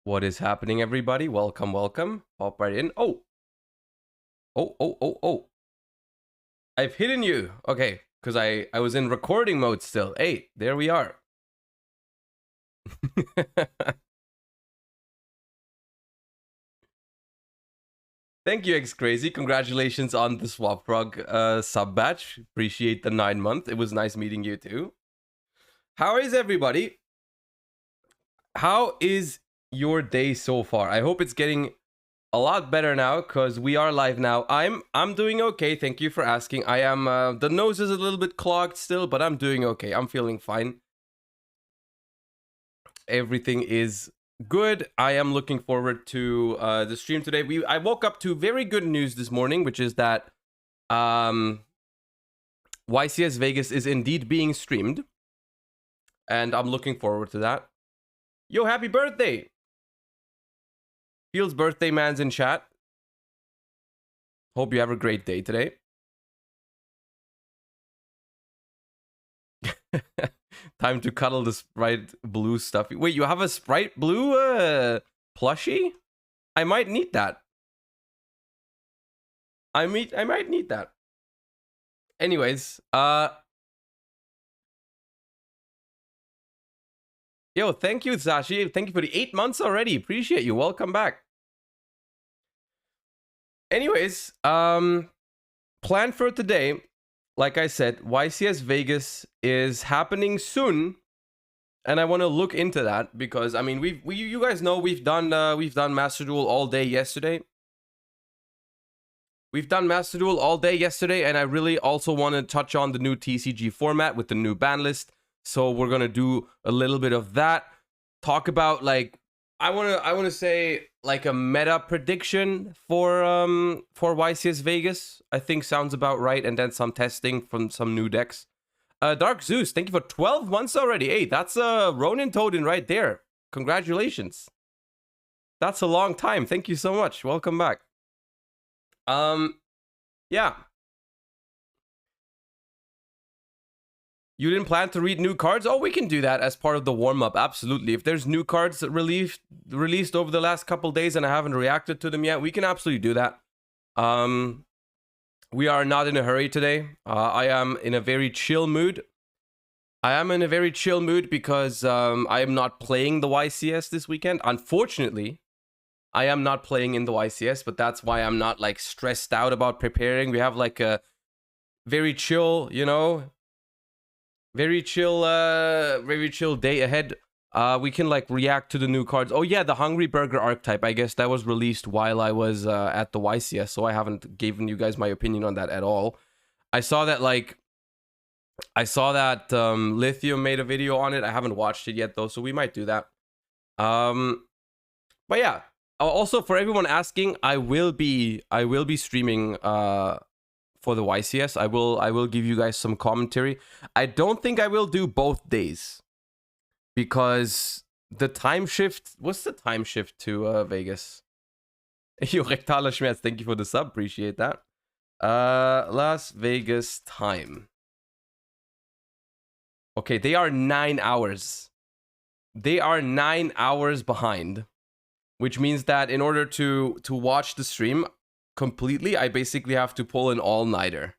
What is happening, everybody? Welcome, welcome. Hop right in. Oh. I've hidden you. Okay, because I was in recording mode still. Hey, there we are. Thank you, X Crazy. Congratulations on the Swap Frog sub batch. Appreciate the 9-month. It was nice meeting you too. How is everybody? How is your day so far? I hope it's getting a lot better now because we are live now. I'm doing okay. Thank you for asking. I am the nose is a little bit clogged still, but I'm doing okay. I'm feeling fine. Everything is good. I am looking forward to the stream today. I woke up to very good news this morning, which is that YCS Vegas is indeed being streamed, and I'm looking forward to that. Yo, happy birthday! Feels birthday man's in chat. Hope you have a great day today. Time to cuddle the Sprite blue stuffy. Wait, you have a Sprite blue plushie? I might need that. I might need that. Anyways, yo, thank you, Sashi. Thank you for the 8 months already. Appreciate you. Welcome back. Anyways, plan for today. Like I said, YCS Vegas is happening soon, and I want to look into that because I mean, you guys know we've done Master Duel all day yesterday. We've done Master Duel all day yesterday, and I really also want to touch on the new TCG format with the new ban list. So we're gonna do a little bit of that. Talk about like I wanna say like a meta prediction for YCS Vegas. I think sounds about right, and then some testing from some new decks. Dark Zeus, thank you for 12 months already. Hey, that's Ronin Toadin right there. Congratulations. That's a long time. Thank you so much. Welcome back. Yeah. You didn't plan to read new cards? Oh, we can do that as part of the warm-up. Absolutely. If there's new cards released over the last couple days and I haven't reacted to them yet, we can absolutely do that. We are not in a hurry today. I am in a very chill mood. I am in a very chill mood because I am not playing the YCS this weekend. Unfortunately, I am not playing in the YCS, but that's why I'm not like stressed out about preparing. We have like a very chill, you know, very chill day ahead. We can like react to the new cards. Oh yeah, the Hungry Burger archetype. I guess that was released while I was at the YCS, so I haven't given you guys my opinion on that at all. I saw that Lithium made a video on it. I haven't watched it yet though, so we might do that. But yeah. Also, for everyone asking, I will be streaming for the YCS. I will give you guys some commentary. I don't think I will do both days because the time shift. What's the time shift to Vegas? Yo, Rectaler Schmerz, thank you for the sub. Appreciate that. Las Vegas time. Okay, they are 9 hours. They are 9 hours behind. Which means that in order to watch the stream completely, I basically have to pull an all-nighter.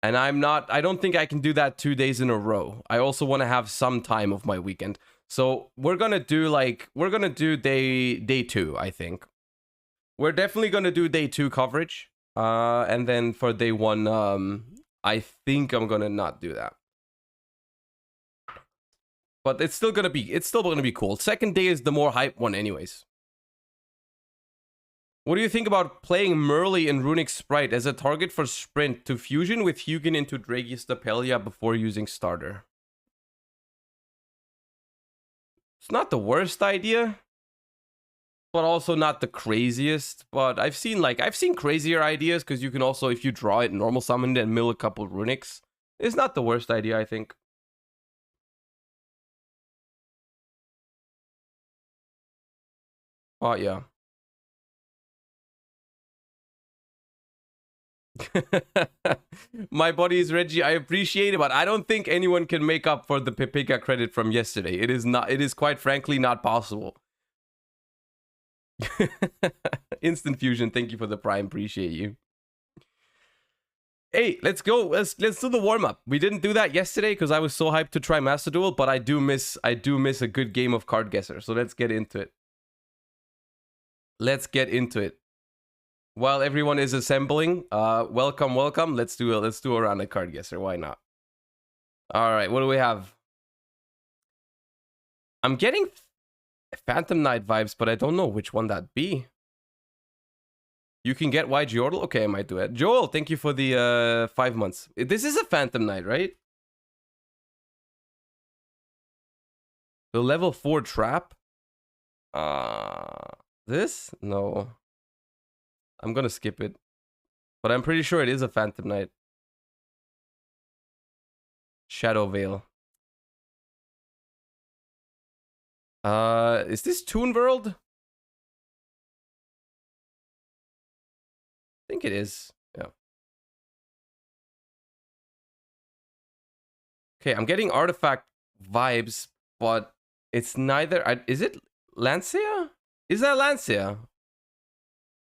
And I don't think I can do that 2 days in a row. I also want to have some time of my weekend. So we're gonna do day 2, I think. We're definitely gonna do day 2 coverage. And then for day 1, I think I'm gonna not do that. But it's still gonna be cool. Second day is the more hype one anyways. What do you think about playing Merly and Runick Spright as a target for sprint to fusion with Hugin into Dragistapelia before using starter? It's not the worst idea, but also not the craziest. But I've seen crazier ideas because you can also, if you draw it, normal summon it and mill a couple Runicks. It's not the worst idea, I think. Oh yeah. My body is Reggie. I appreciate it, but I don't think anyone can make up for the Pepeka credit from yesterday. It is quite frankly not possible. Instant Fusion, thank you for the Prime. Appreciate you. Hey, let's go. Let's do the warm-up. We didn't do that yesterday because I was so hyped to try Master Duel, but I do miss a good game of Card Guesser. So let's get into it. Let's get into it. While everyone is assembling, welcome. Let's do a round of Card Guesser. Why not? All right, what do we have? I'm getting Phantom Knight vibes, but I don't know which one that'd be. You can get yugioh? Okay, I might do it. Joel, thank you for the 5 months. This is a Phantom Knight, right? The level 4 trap? This? No. I'm gonna skip it. But I'm pretty sure it is a Phantom Knight. Shadow Veil. Is this Toon World? I think it is. Yeah. Okay, I'm getting artifact vibes, but it's neither. Is it Lancia? Is that Lancia?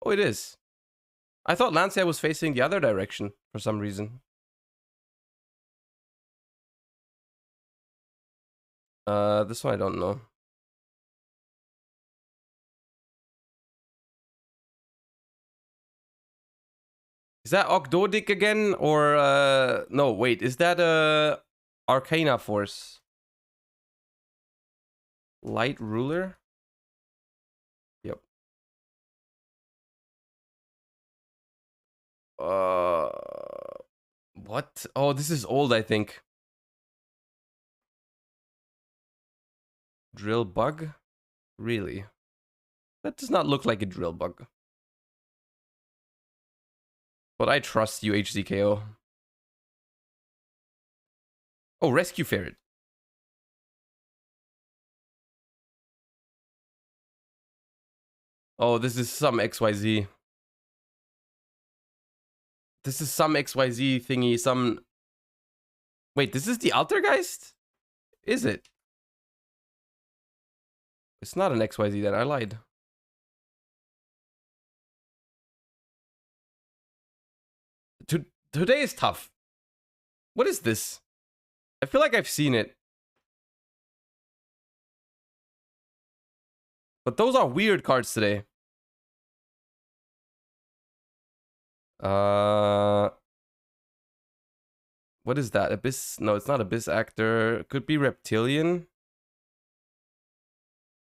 Oh, it is. I thought Lancia was facing the other direction for some reason. This one I don't know. Is that Ogdoadic again? Or, no, wait. Is that, Arcana Force? Light Ruler? Yep. What? Oh, this is old, I think. Drill Bug? Really? That does not look like a Drill Bug. But I trust you, HZKO. Oh, Rescue Ferret. Oh, this is some XYZ. This is some XYZ thingy, some... Wait, this is the Altergeist? Is it? It's not an XYZ then, I lied. Today is tough. What is this? I feel like I've seen it. But those are weird cards today. What is that? Abyss? No, it's not Abyss Actor. Could be Reptilian.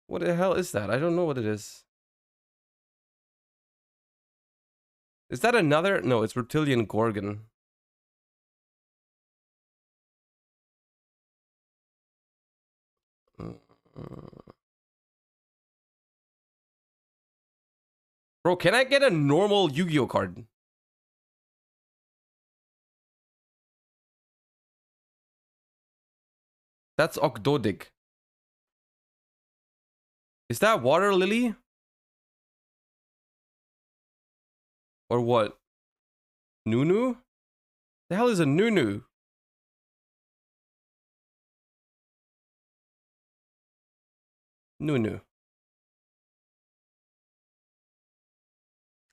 What the hell is that? I don't know what it is. Is that another? No, it's Reptilian Gorgon. Bro, can I get a normal Yu-Gi-Oh card? That's Ogdoadic. Is that Water Lily? Or what? Nunu? The hell is a Nunu? Nunu.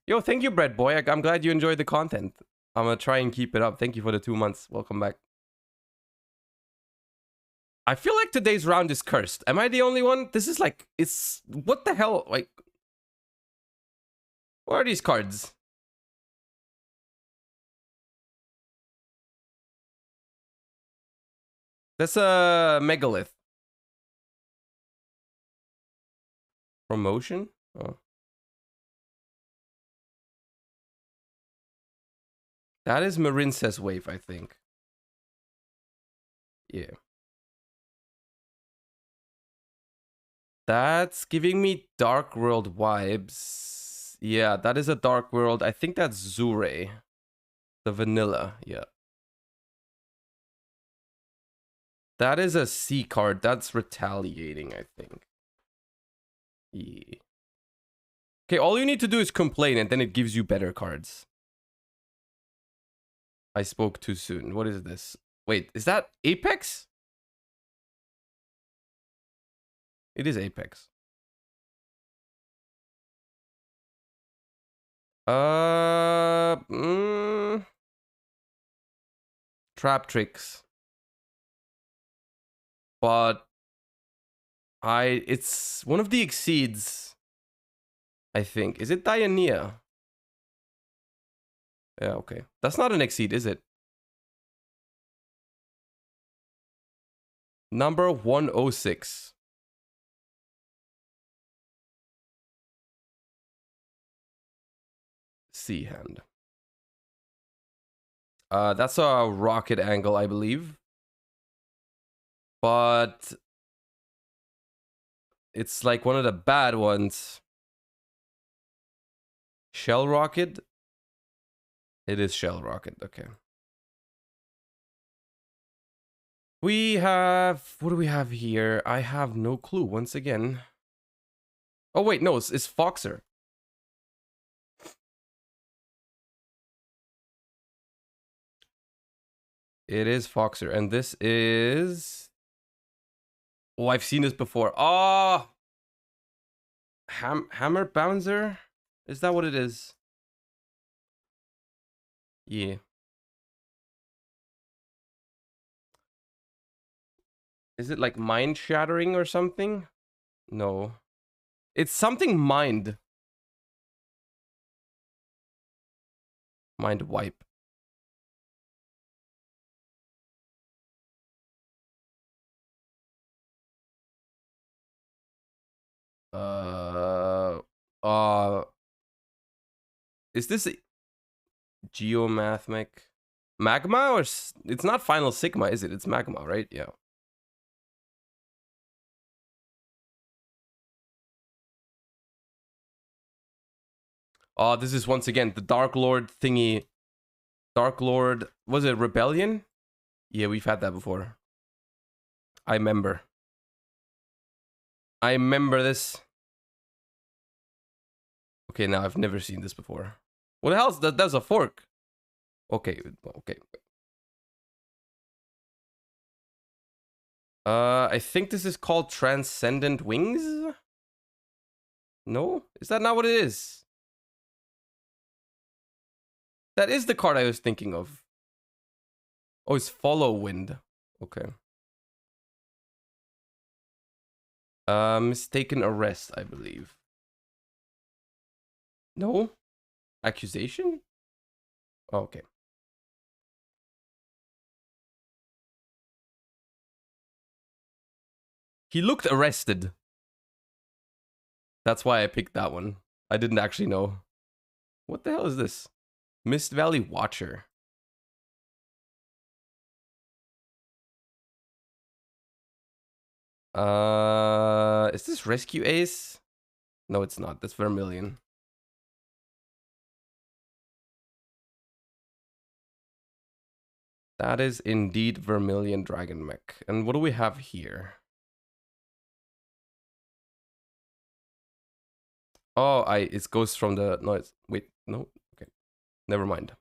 Yo, thank you, Bread Boy. I'm glad you enjoyed the content. I'm gonna try and keep it up. Thank you for the 2 months. Welcome back. I feel like today's round is cursed. Am I the only one? This is like, it's... What the hell? Like... What are these cards? That's a Megalith. Promotion? Oh. That is Marincess Wave, I think. Yeah. That's giving me Dark World vibes. Yeah, that is a Dark World. I think that's Zure. The vanilla, yeah. That is a C card. That's Retaliating, I think. Yeah. Okay, all you need to do is complain and then it gives you better cards. I spoke too soon. What is this? Wait, is that Apex? It is Apex. Trap tricks. But it's one of the exceeds, I think. Is it Diania? Yeah, okay. That's not an exceed, is it? Number 106. C hand. That's a rocket angle, I believe. But it's like one of the bad ones. Shell rocket? It is shell rocket, okay. We have... What do we have here? I have no clue, once again. Oh, wait, no, it's Foxer. It is Foxer, and this is... Oh, I've seen this before. Oh! Hammer Bouncer? Is that what it is? Yeah. Is it like mind shattering or something? No. It's something mind. Mind wipe. Is this Geomathmic Magma or it's not Final Sigma, is it? It's Magma, right? Yeah. Oh, this is once again the Dark Lord thingy. Dark Lord, was it Rebellion? Yeah, we've had that before. I remember. I remember this. Okay, now I've never seen this before. What the hell is that? That's a fork. Okay, okay. I think this is called Transcendent Wings? No? Is that not what it is? That is the card I was thinking of. Oh, it's Follow Wind. Okay. Mistaken Arrest, I believe. No? Accusation? Oh, okay. He looked arrested. That's why I picked that one. I didn't actually know. What the hell is this? Mist Valley Watcher. Is this Rescue Ace? No, it's not. That's Vermilion. That is indeed Vermilion Dragon Mech. And what do we have here? Oh, it goes from the... No, it's... Wait, no? Okay. Never mind.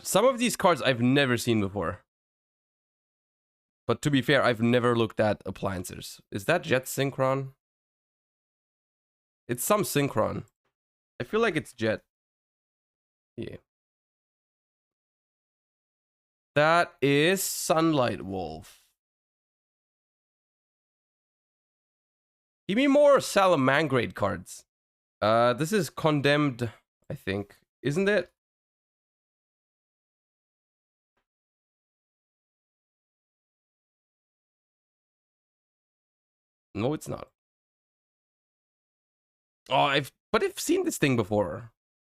Some of these cards I've never seen before. But to be fair, I've never looked at appliances. Is that Jet Synchron? It's some Synchron. I feel like it's Jet. Yeah. That is Sunlight Wolf. Give me more Salamangrade cards. This is Condemned, I think. Isn't it? No, it's not. Oh, but I've seen this thing before.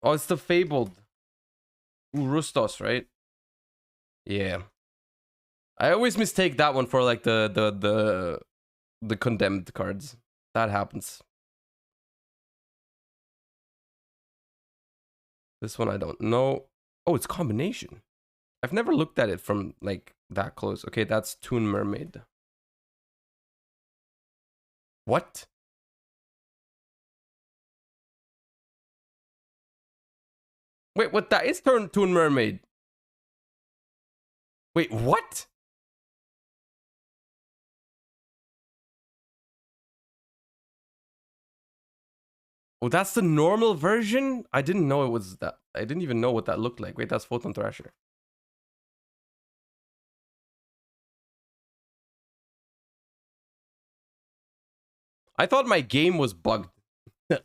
Oh, it's the Fabled. Rustos, right? Yeah. I always mistake that one for like the Condemned cards. That happens. This one I don't know. Oh, it's combination. I've never looked at it from like that close. Okay, that's Toon Mermaid. What? Wait, what? That is Toon Mermaid. Wait, what? Oh, that's the normal version? I didn't know it was that. I didn't even know what that looked like. Wait, that's Photon Thrasher. I thought my game was bugged.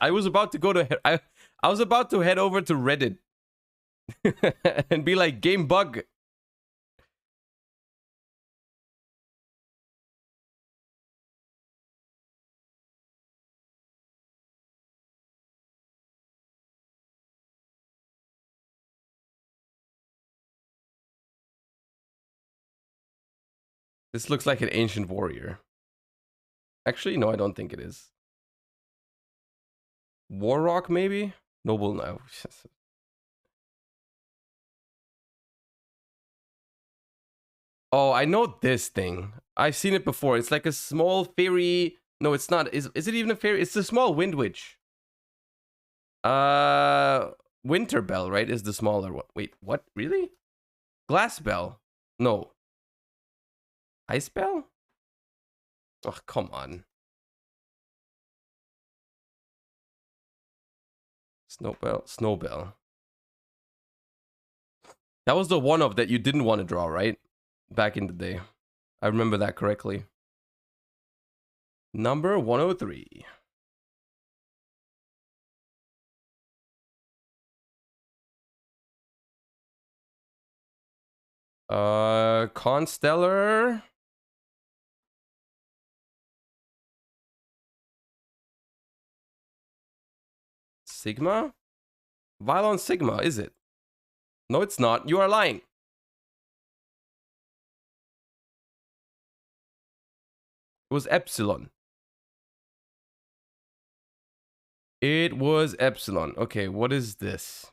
I was about to go to I was about to head over to Reddit and be like, game bug. This looks like an ancient warrior. Actually, no, I don't think it is. Warrock, maybe? Noble, no. Oh, I know this thing. I've seen it before. It's like a small fairy. No, it's not. Is it even a fairy? It's a small wind witch. Winterbell, right? Is the smaller one. Wait, what? Really? Glassbell? No. Icebell? Oh, come on. Snowbell. That was the one of that you didn't want to draw, right? Back in the day. I remember that correctly. Number 103. Constellar. Sigma? Vylon Sigma, is it? No, it's not. You are lying. It was Epsilon. It was Epsilon. Okay, what is this?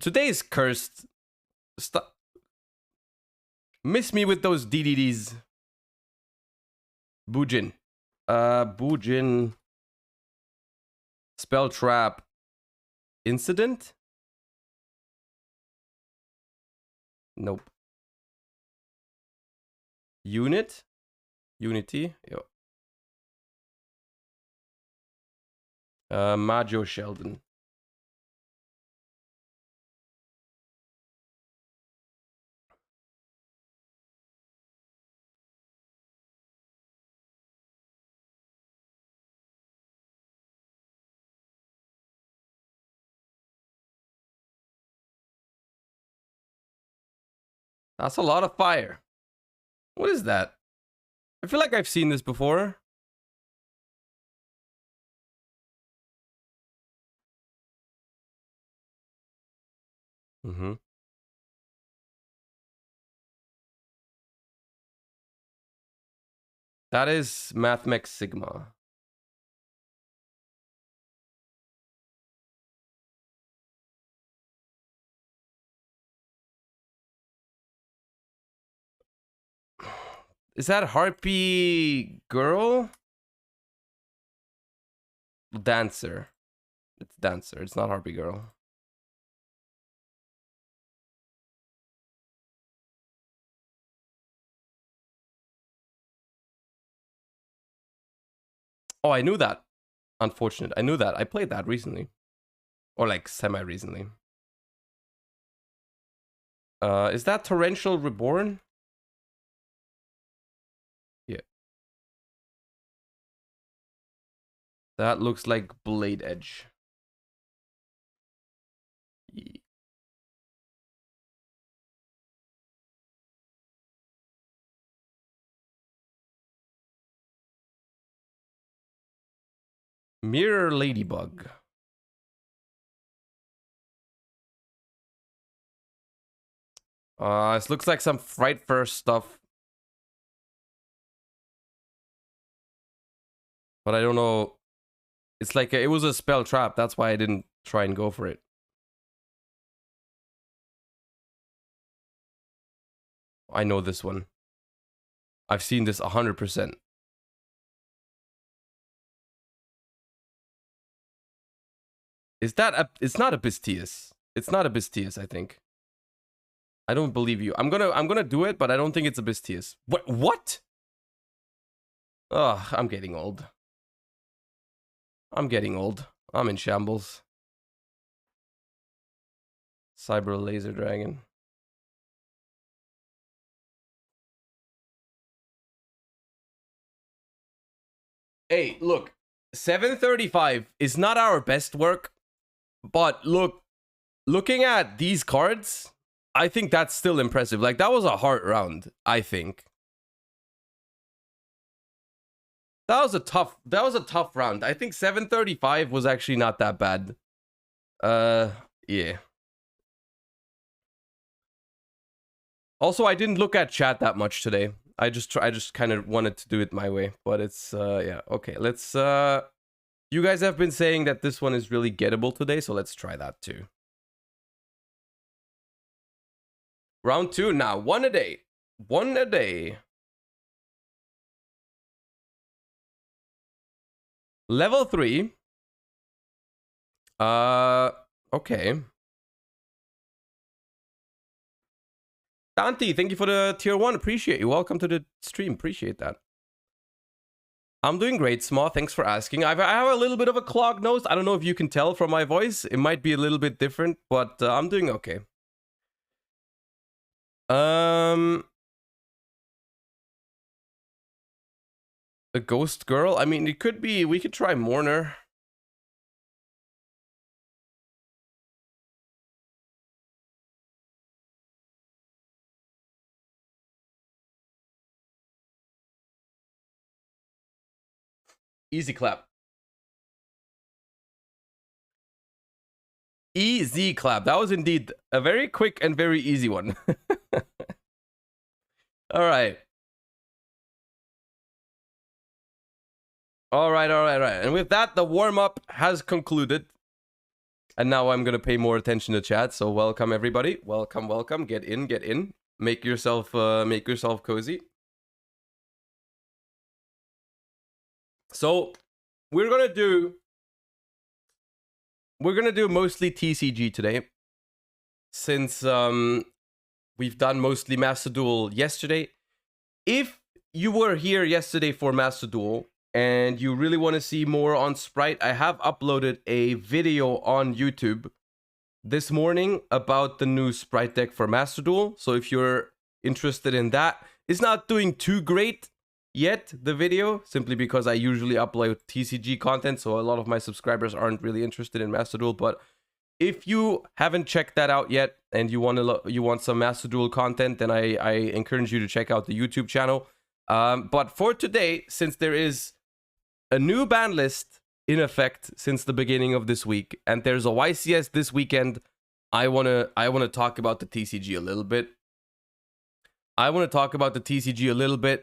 Today's cursed. Stop. Miss me with those DDDs. Bujin. Bujin. Spell trap. Incident? Nope. Unit? Unity? Yo. Majo Sheldon. That's a lot of fire. What is that? I feel like I've seen this before. Mm-hmm. That is Maxx Sigma. Is that Harpy Girl? Dancer. It's Dancer. It's not Harpy Girl. Oh, I knew that. Unfortunate. I knew that. I played that recently. Or like semi-recently. Is that Torrential Reborn? Yeah. That looks like Blade Edge. Yeah. Mirror Ladybug. This looks like some Fright First stuff. But I don't know. It's like it was a spell trap. That's why I didn't try and go for it. I know this one. I've seen this 100%. Is that a... It's not a Bystius. It's not a Bystius, I think. I don't believe you. I'm gonna do it, but I don't think it's a Bystius. What? Ugh, I'm getting old. I'm getting old. I'm in shambles. Cyber Laser Dragon. Hey, look, 735 is not our best work, but looking at these cards, I think that's still impressive. Like, that was a hard round, I think. That was a tough round. I think 735 was actually not that bad. Yeah. Also, I didn't look at chat that much today. I just kind of wanted to do it my way, but it's yeah, okay. Let's you guys have been saying that this one is really gettable today, so let's try that too. Round 2 now. One a day. One a day. Level 3. Okay. Dante, thank you for the tier 1. Appreciate you. Welcome to the stream. Appreciate that. I'm doing great, Sma. Thanks for asking. I have a little bit of a clogged nose. I don't know if you can tell from my voice. It might be a little bit different, but I'm doing okay. A ghost girl? I mean, it could be. We could try Mourner. Easy clap. Easy clap. That was indeed a very quick and very easy one. All right. All right. And with that, the warm-up has concluded. And now I'm going to pay more attention to chat. So welcome, everybody. Welcome. Get in. Make yourself cozy. So we're going to do mostly TCG today. Since we've done mostly Master Duel yesterday. If you were here yesterday for Master Duel and you really want to see more on Spright, I have uploaded a video on YouTube this morning about the new Spright deck for Master Duel. So if you're interested in that, it's not doing too great yet, the video, simply because I usually upload TCG content, so a lot of my subscribers aren't really interested in Master Duel. But if you haven't checked that out yet and you want some Master Duel content, then I encourage you to check out the YouTube channel. But for today, since there is a new ban list in effect since the beginning of this week, and there's a YCS this weekend, I wanna talk about the TCG a little bit.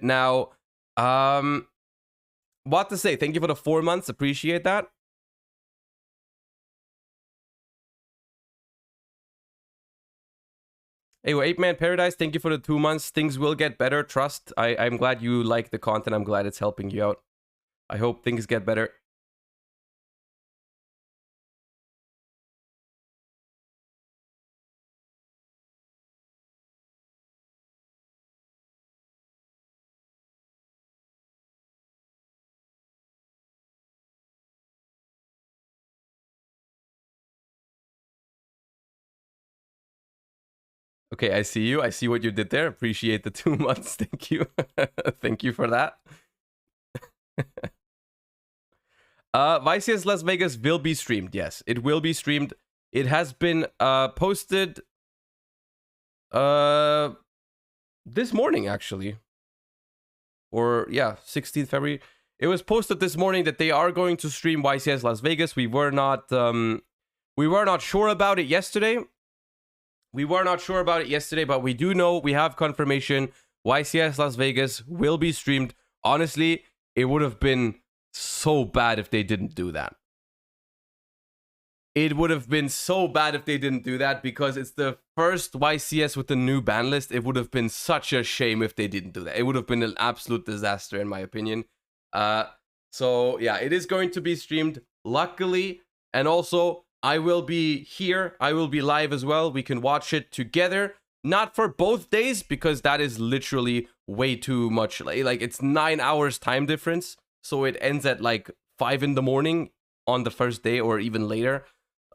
Now. What to say? Thank you for the 4 months. Appreciate that. Anyway, 8-Man Paradise, thank you for the 2 months. Things will get better. Trust. I'm glad you like the content. I'm glad it's helping you out. I hope things get better. Okay, I see you. I see what you did there. Appreciate the 2 months. Thank you. Thank you for that. YCS Las Vegas will be streamed. Yes, it will be streamed. It has been posted this morning, actually. Or, yeah, 16th February. It was posted this morning that they are going to stream YCS Las Vegas. We were not sure about it yesterday. But we do know, we have confirmation, YCS Las Vegas will be streamed. Honestly, it would have been so bad if they didn't do that. It would have been so bad if they didn't do that, because it's the first YCS with the new ban list. It would have been such a shame if they didn't do that. It would have been an absolute disaster, in my opinion. So, yeah, it is going to be streamed, luckily. And also, I will be here. I will be live as well. We can watch it together. Not for both days, because that is literally way too much. Like it's 9 hours time difference, so it ends at like 5 in the morning on the first day or even later.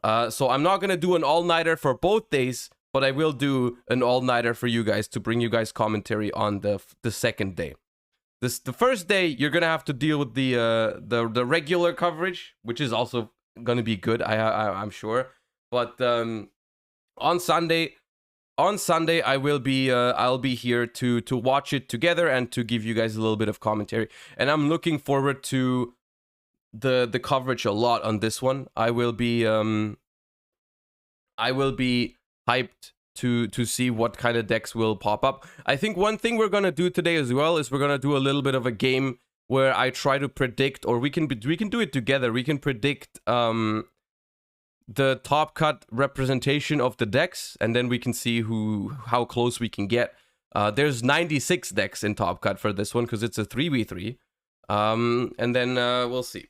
So I'm not gonna do an all-nighter for both days, but I will do an all-nighter for you guys to bring you guys commentary on the second day. The first day you're gonna have to deal with the regular coverage, which is also gonna be good. I'm sure. But on Sunday I will be I'll be here to watch it together and to give you guys a little bit of commentary. And I'm looking forward to the coverage a lot on this one. I will be hyped to see what kind of decks will pop up. I think one thing we're gonna do today as well is we're gonna do a little bit of a game where I try to predict, or we can do it together. We can predict the top cut representation of the decks, and then we can see how close we can get. There's 96 decks in top cut for this one because it's a 3v3, and then we'll see.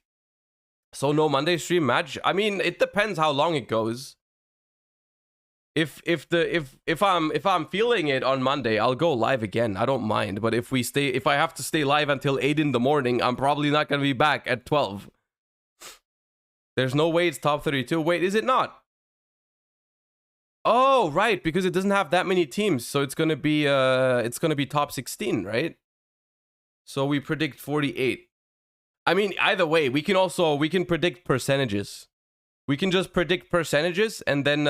So no Monday stream match. I mean, it depends how long it goes. If I'm feeling it on Monday, I'll go live again. I don't mind. But if I have to stay live until 8 in the morning, I'm probably not gonna be back at 12. There's no way it's top 32. Wait, is it not? Oh, right, because it doesn't have that many teams, so it's gonna be top 16, right? So we predict 48. I mean, either way, we can predict percentages. We can just predict percentages, and then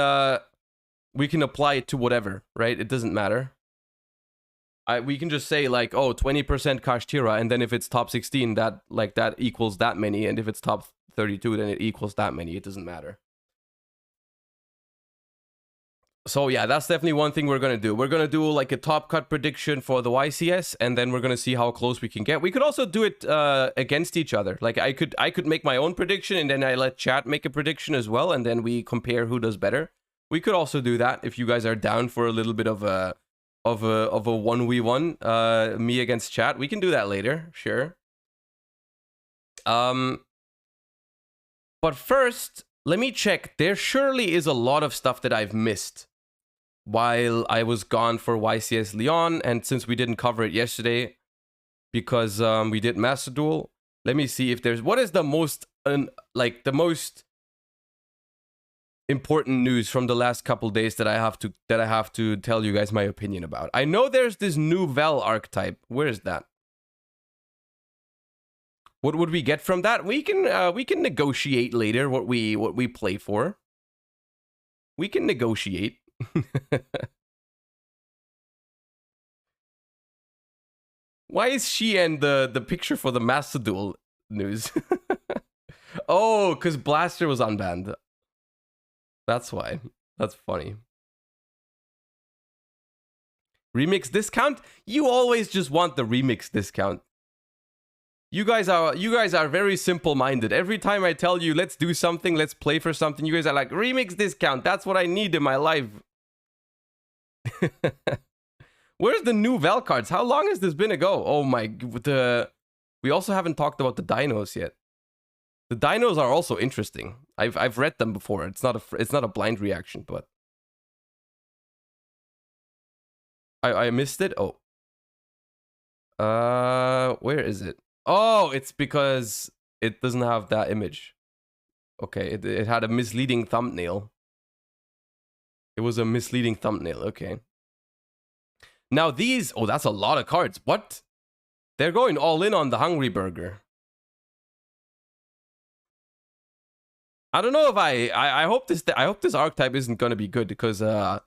we can apply it to whatever, right? It doesn't matter. We can just say like, oh, 20% Kashtira, and then if it's top 16, that equals that many, and if it's top 32, then it equals that many. It doesn't matter. So yeah, that's definitely one thing we're gonna do. We're gonna do like a top cut prediction for the YCS, and then we're gonna see how close we can get. We could also do it against each other. Like I could make my own prediction, and then I let chat make a prediction as well, and then we compare who does better. We could also do that if you guys are down for a little bit of a 1v1, me against chat. We can do that later, sure. But first, let me check. There surely is a lot of stuff that I've missed while I was gone for YCS Lyon, and since we didn't cover it yesterday because we did Master Duel. Let me see if there's what is the most the most important news from the last couple days that I have to tell you guys my opinion about. I know there's this new Vel archetype. Where is that? What would we get from that? We can negotiate later what we play for. We can negotiate. Why is she and the picture for the Master Duel news? Oh, because Blaster was unbanned. That's why. That's funny. Remix discount? You always just want the remix discount. You guys are very simple-minded. Every time I tell you, let's do something, let's play for something, you guys are like, remix discount. That's what I need in my life. Where's the new Vel cards? How long has this been ago? Oh my, we also haven't talked about the dinos yet. The dinos are also interesting. I've read them before. It's not a blind reaction, but I missed it. Oh. Where is it? Oh, it's because it doesn't have that image. Okay, it had a misleading thumbnail. It was a misleading thumbnail. Okay. Now these, oh, that's a lot of cards. What? They're going all in on the Hungry Burger. I don't know if I hope this archetype isn't gonna be good because I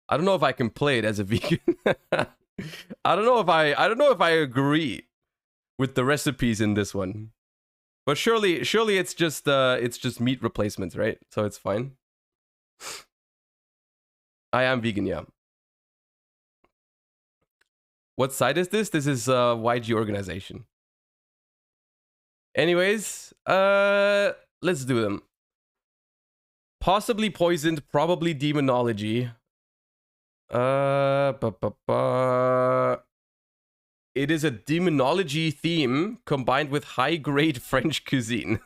don't know if I can play it as a vegan. I don't know if I agree with the recipes in this one. But surely it's just meat replacements, right? So it's fine. I am vegan, yeah. What site is this? This is YG organization. Anyways, let's do them. Possibly poisoned, probably demonology. It is a demonology theme combined with high-grade French cuisine.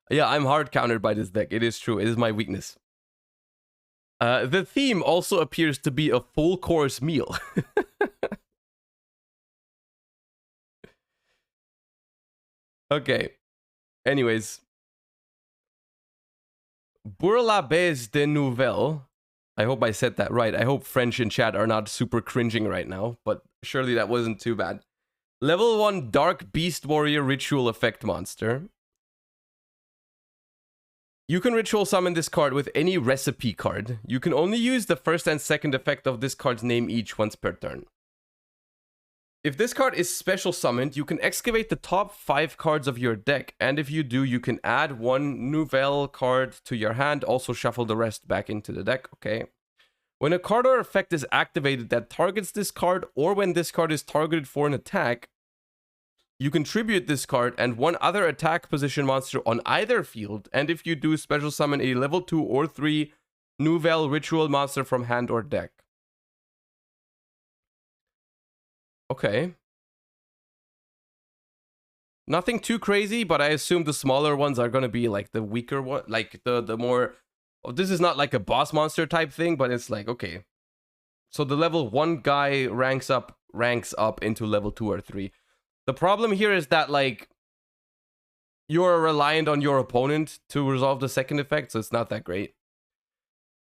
Yeah, I'm hard countered by this deck. It is true. It is my weakness. The theme also appears to be a full course meal. Okay. Anyways. Pour la baisse de nouvelles. I hope I said that right. I hope French in chat are not super cringing right now, but surely that wasn't too bad. Level 1 Dark Beast Warrior Ritual Effect Monster. You can ritual summon this card with any recipe card. You can only use the first and second effect of this card's name each once per turn. If this card is special summoned, you can excavate the top 5 cards of your deck, and if you do, you can add 1 nouvelle card to your hand, also shuffle the rest back into the deck, okay? When a card or effect is activated that targets this card, or when this card is targeted for an attack, you can tribute this card and 1 other attack position monster on either field, and if you do, special summon a level 2 or 3 nouvelle ritual monster from hand or deck. Okay. Nothing too crazy, but I assume the smaller ones are going to be like the weaker one, like the more... Oh, this is not like a boss monster type thing, but it's like, okay. So the level 1 guy ranks up into level 2 or 3. The problem here is that, like, you're reliant on your opponent to resolve the second effect, so it's not that great.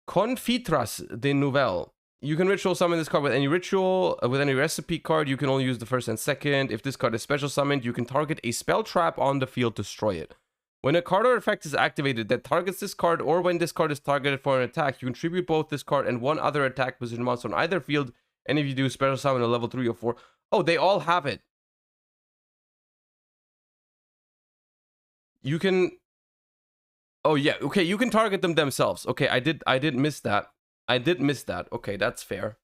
Confitras de Nouvelle. You can ritual summon this card with any ritual, with any recipe card. You can only use the first and second. If this card is special summoned, you can target a spell trap on the field to destroy it. When a card or effect is activated that targets this card, or when this card is targeted for an attack, you contribute both this card and 1 other attack position monster on either field, and if you do, special summon a level 3 or 4. Oh, they all have it. You can... Oh, yeah. Okay, you can target them themselves. Okay, I did miss that. I did miss that. Okay, that's fair.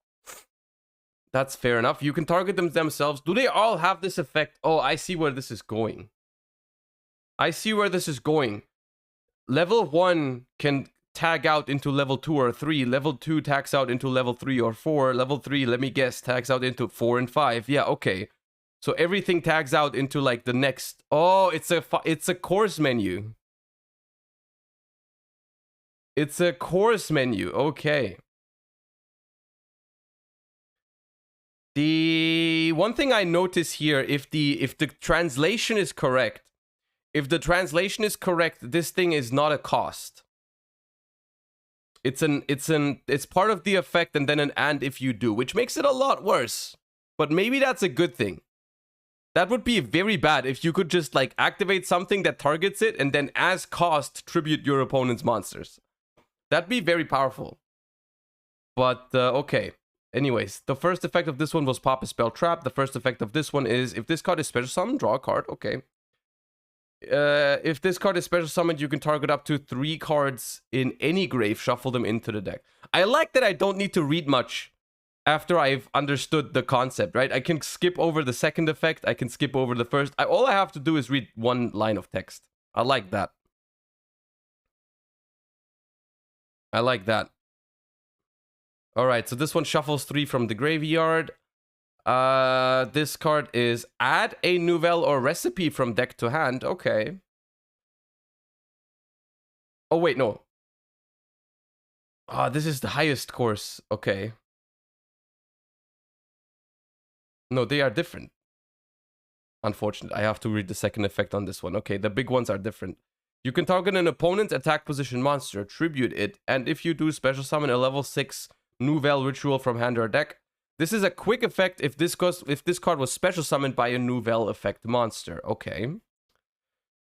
That's fair enough. You can target them themselves. Do they all have this effect? Oh, I see where this is going. I see where this is going. Level 1 can tag out into level 2 or 3. Level 2 tags out into level 3 or 4. Level 3, let me guess, tags out into 4 and 5. Yeah, okay. So everything tags out into like the next... Oh, it's a course menu. It's a course menu. Okay. The one thing I notice here, if the translation is correct, this thing is not a cost. It's part of the effect and then an and if you do, which makes it a lot worse. But maybe that's a good thing. That would be very bad if you could just like activate something that targets it and then as cost tribute your opponent's monsters. That'd be very powerful. But okay. Anyways, the first effect of this one was pop a spell trap. The first effect of this one is if this card is special summoned, draw a card. Okay. If this card is special summoned, you can target up to 3 cards in any grave, shuffle them into the deck. I like that I don't need to read much after I've understood the concept, right? I can skip over the second effect. I can skip over the first. All I have to do is read 1 line of text. I like that. I like that. All right, so this one shuffles 3 from the graveyard. This card is add a nouvelle or recipe from deck to hand. Okay. Oh, wait, no. This is the highest course. Okay. No, they are different. Unfortunately, I have to read the second effect on this one. Okay, the big ones are different. You can target an opponent's attack position monster, tribute it, and if you do, special summon a level 6 nouvelle ritual from hand or deck. This is a quick effect if this card was special summoned by a nouvelle effect monster. Okay.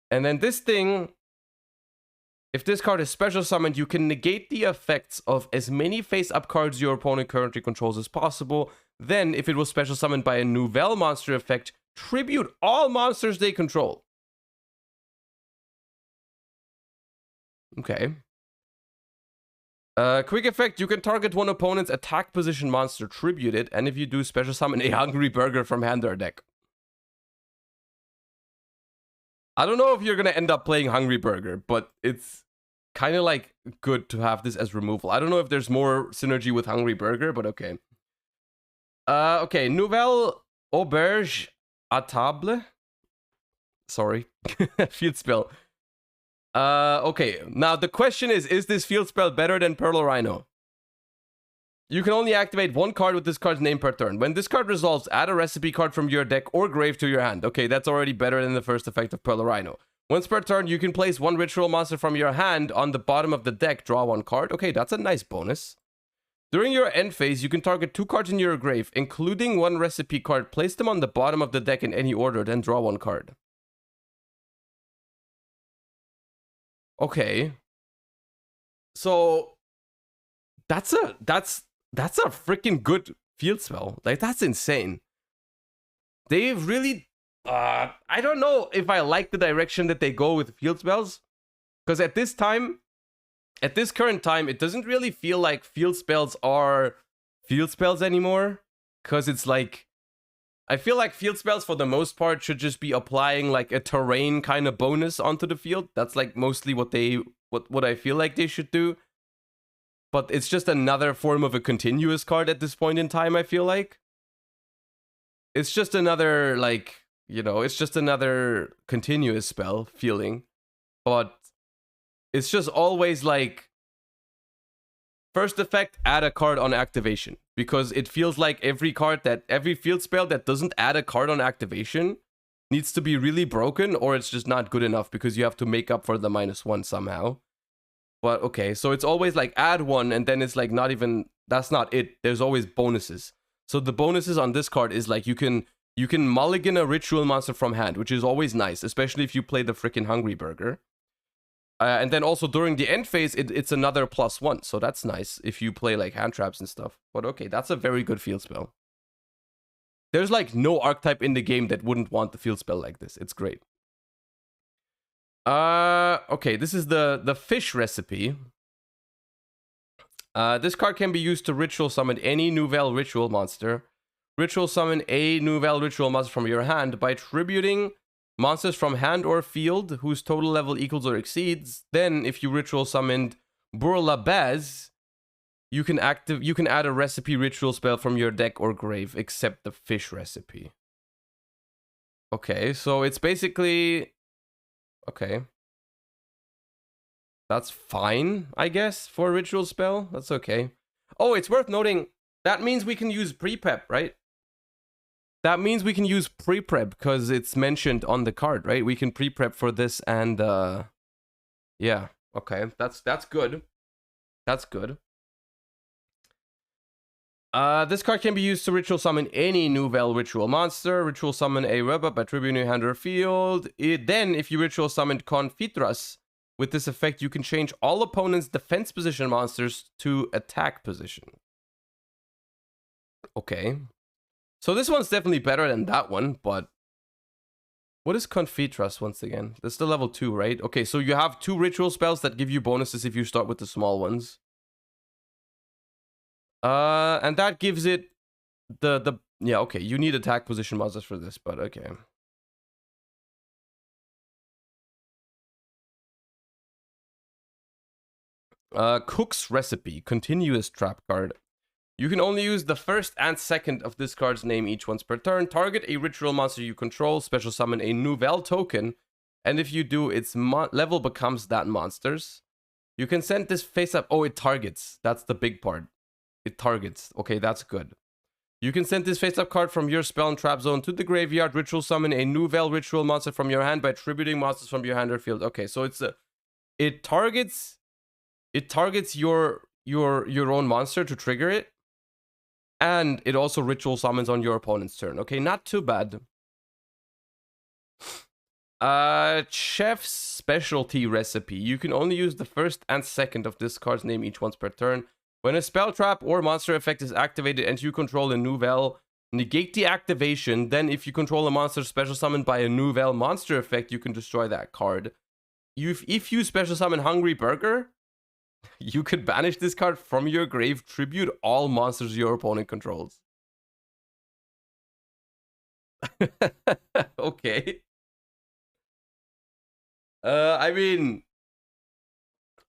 And then this thing, if this card is special summoned, you can negate the effects of as many face-up cards your opponent currently controls as possible. Then, if it was special summoned by a nouvelle monster effect, tribute all monsters they control. Okay. Quick effect, you can target 1 opponent's attack position monster, tribute it, and if you do, special summon a hungry burger from hand or deck. I don't know if you're gonna end up playing Hungry Burger, but it's kind of like good to have this as removal. I don't know if there's more synergy with Hungry Burger, but okay. Okay, Nouvelle Auberge à table. Sorry, field spell. Okay, now the question is this field spell better than Pearl Rhino? You can only activate one card with this card's name per turn. When this card resolves, add a recipe card from your deck or grave to your hand. Okay, that's already better than the first effect of Pearl Rhino. Once per turn, you can place one ritual monster from your hand on the bottom of the deck, draw one card. Okay, that's a nice bonus. During your end phase, you can target 2 cards in your grave, including one recipe card. Place them on the bottom of the deck in any order, then draw one card. Okay. So that's a freaking good field spell. Like, that's insane. They've really I don't know if I like the direction that they go with field spells, because at this current time, it doesn't really feel like field spells are field spells anymore. Because it's like, I feel like field spells for the most part should just be applying like a terrain kind of bonus onto the field. That's like mostly what I feel like they should do. But it's just another form of a continuous card at this point in time, I feel like. It's just another, like, you know, it's just another continuous spell feeling. But it's just always like, first effect, add a card on activation. Because it feels like every field spell that doesn't add a card on activation needs to be really broken, or it's just not good enough because you have to make up for the -1 somehow. But okay, so it's always like add one, and then it's like not even, that's not it. There's always bonuses. So the bonuses on this card is like you can mulligan a ritual monster from hand, which is always nice, especially if you play the freaking Hungry Burger. And then also during the end phase, it's another +1, so that's nice if you play like hand traps and stuff. But okay, that's a very good field spell. There's like no archetype in the game that wouldn't want the field spell like this. It's great. Okay, this is the fish recipe. This card can be used to ritual summon any Nouvelle ritual monster. Ritual summon a Nouvelle ritual monster from your hand by tributing monsters from hand or field whose total level equals or exceeds. Then, if you ritual summoned Bourlabaz, you can add a recipe ritual spell from your deck or grave, except the fish recipe. Okay, so it's basically, okay, that's fine, I guess, for a ritual spell. That's okay. Oh, it's worth noting, that means we can use pre-prep, right? That means we can use pre-prep because it's mentioned on the card, right? We can pre-prep for this and, yeah. Okay, that's good. That's good. This card can be used to ritual summon any Nouvelle ritual monster. Ritual summon a Rebel by tributing your hand or field. Then, if you ritual summoned Confitras, with this effect, you can change all opponents' defense position monsters to attack position. Okay. So this one's definitely better than that one, but what is Confitras once again? That's the level 2, right? Okay, so you have 2 ritual spells that give you bonuses if you start with the small ones. And that gives it yeah, okay, you need attack position monsters for this, but okay. Cook's Recipe, continuous trap card. You can only use the first and second of this card's name each once per turn. Target a ritual monster you control, special summon a Nouvelle token, and if you do, its level becomes that monster's. You can send this face up. Oh, it targets. That's the big part. It targets. Okay, that's good. You can send this face up card from your spell and trap zone to the graveyard. Ritual summon a Nouvelle ritual monster from your hand by tributing monsters from your hand or field. Okay, so it targets your own monster to trigger it. And it also ritual summons on your opponent's turn. Okay, not too bad. Chef's Specialty Recipe. You can only use the first and second of this card's name each once per turn. When a spell trap or monster effect is activated and you control a Nouvelle, negate the activation. Then if you control a monster special summoned by a Nouvelle monster effect, you can destroy that card. If you special summon Hungry Burger, you could banish this card from your grave, tribute all monsters your opponent controls. Okay. I mean,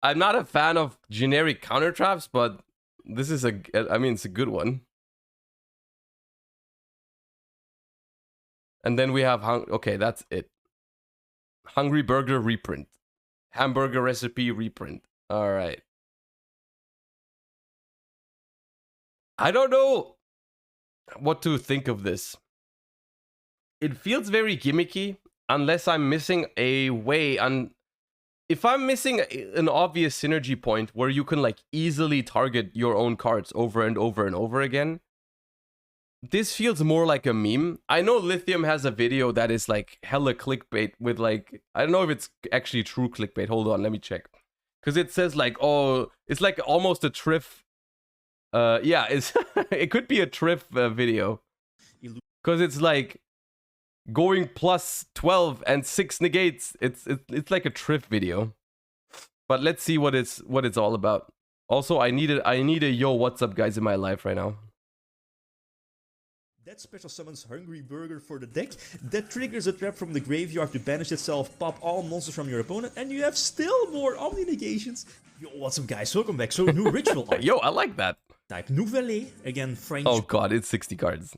I'm not a fan of generic counter traps, but this is it's a good one. And then we have, okay, that's it. Hungry Burger reprint. Hamburger recipe reprint. All right. I don't know what to think of this. It feels very gimmicky unless I'm missing a way. If I'm missing an obvious synergy point where you can like easily target your own cards over and over and over again, this feels more like a meme. I know Lithium has a video that is like hella clickbait with like, I don't know if it's actually true clickbait. Hold on, let me check. Because it says like, oh, it's like almost a Triff. Yeah, it's it could be a Triff video. Because it's like going plus 12 and 6 negates. It's like a Triff video. But let's see what it's all about. Also, I need a yo, what's up guys in my life right now. That special summons Hungry Burger for the deck. That triggers a trap from the graveyard to banish itself, pop all monsters from your opponent, and you have still more Omni negations. Yo, what's up guys, welcome back. So new ritual archetype. Yo, I like that. Nouvelle, again French. Oh god, it's 60 cards.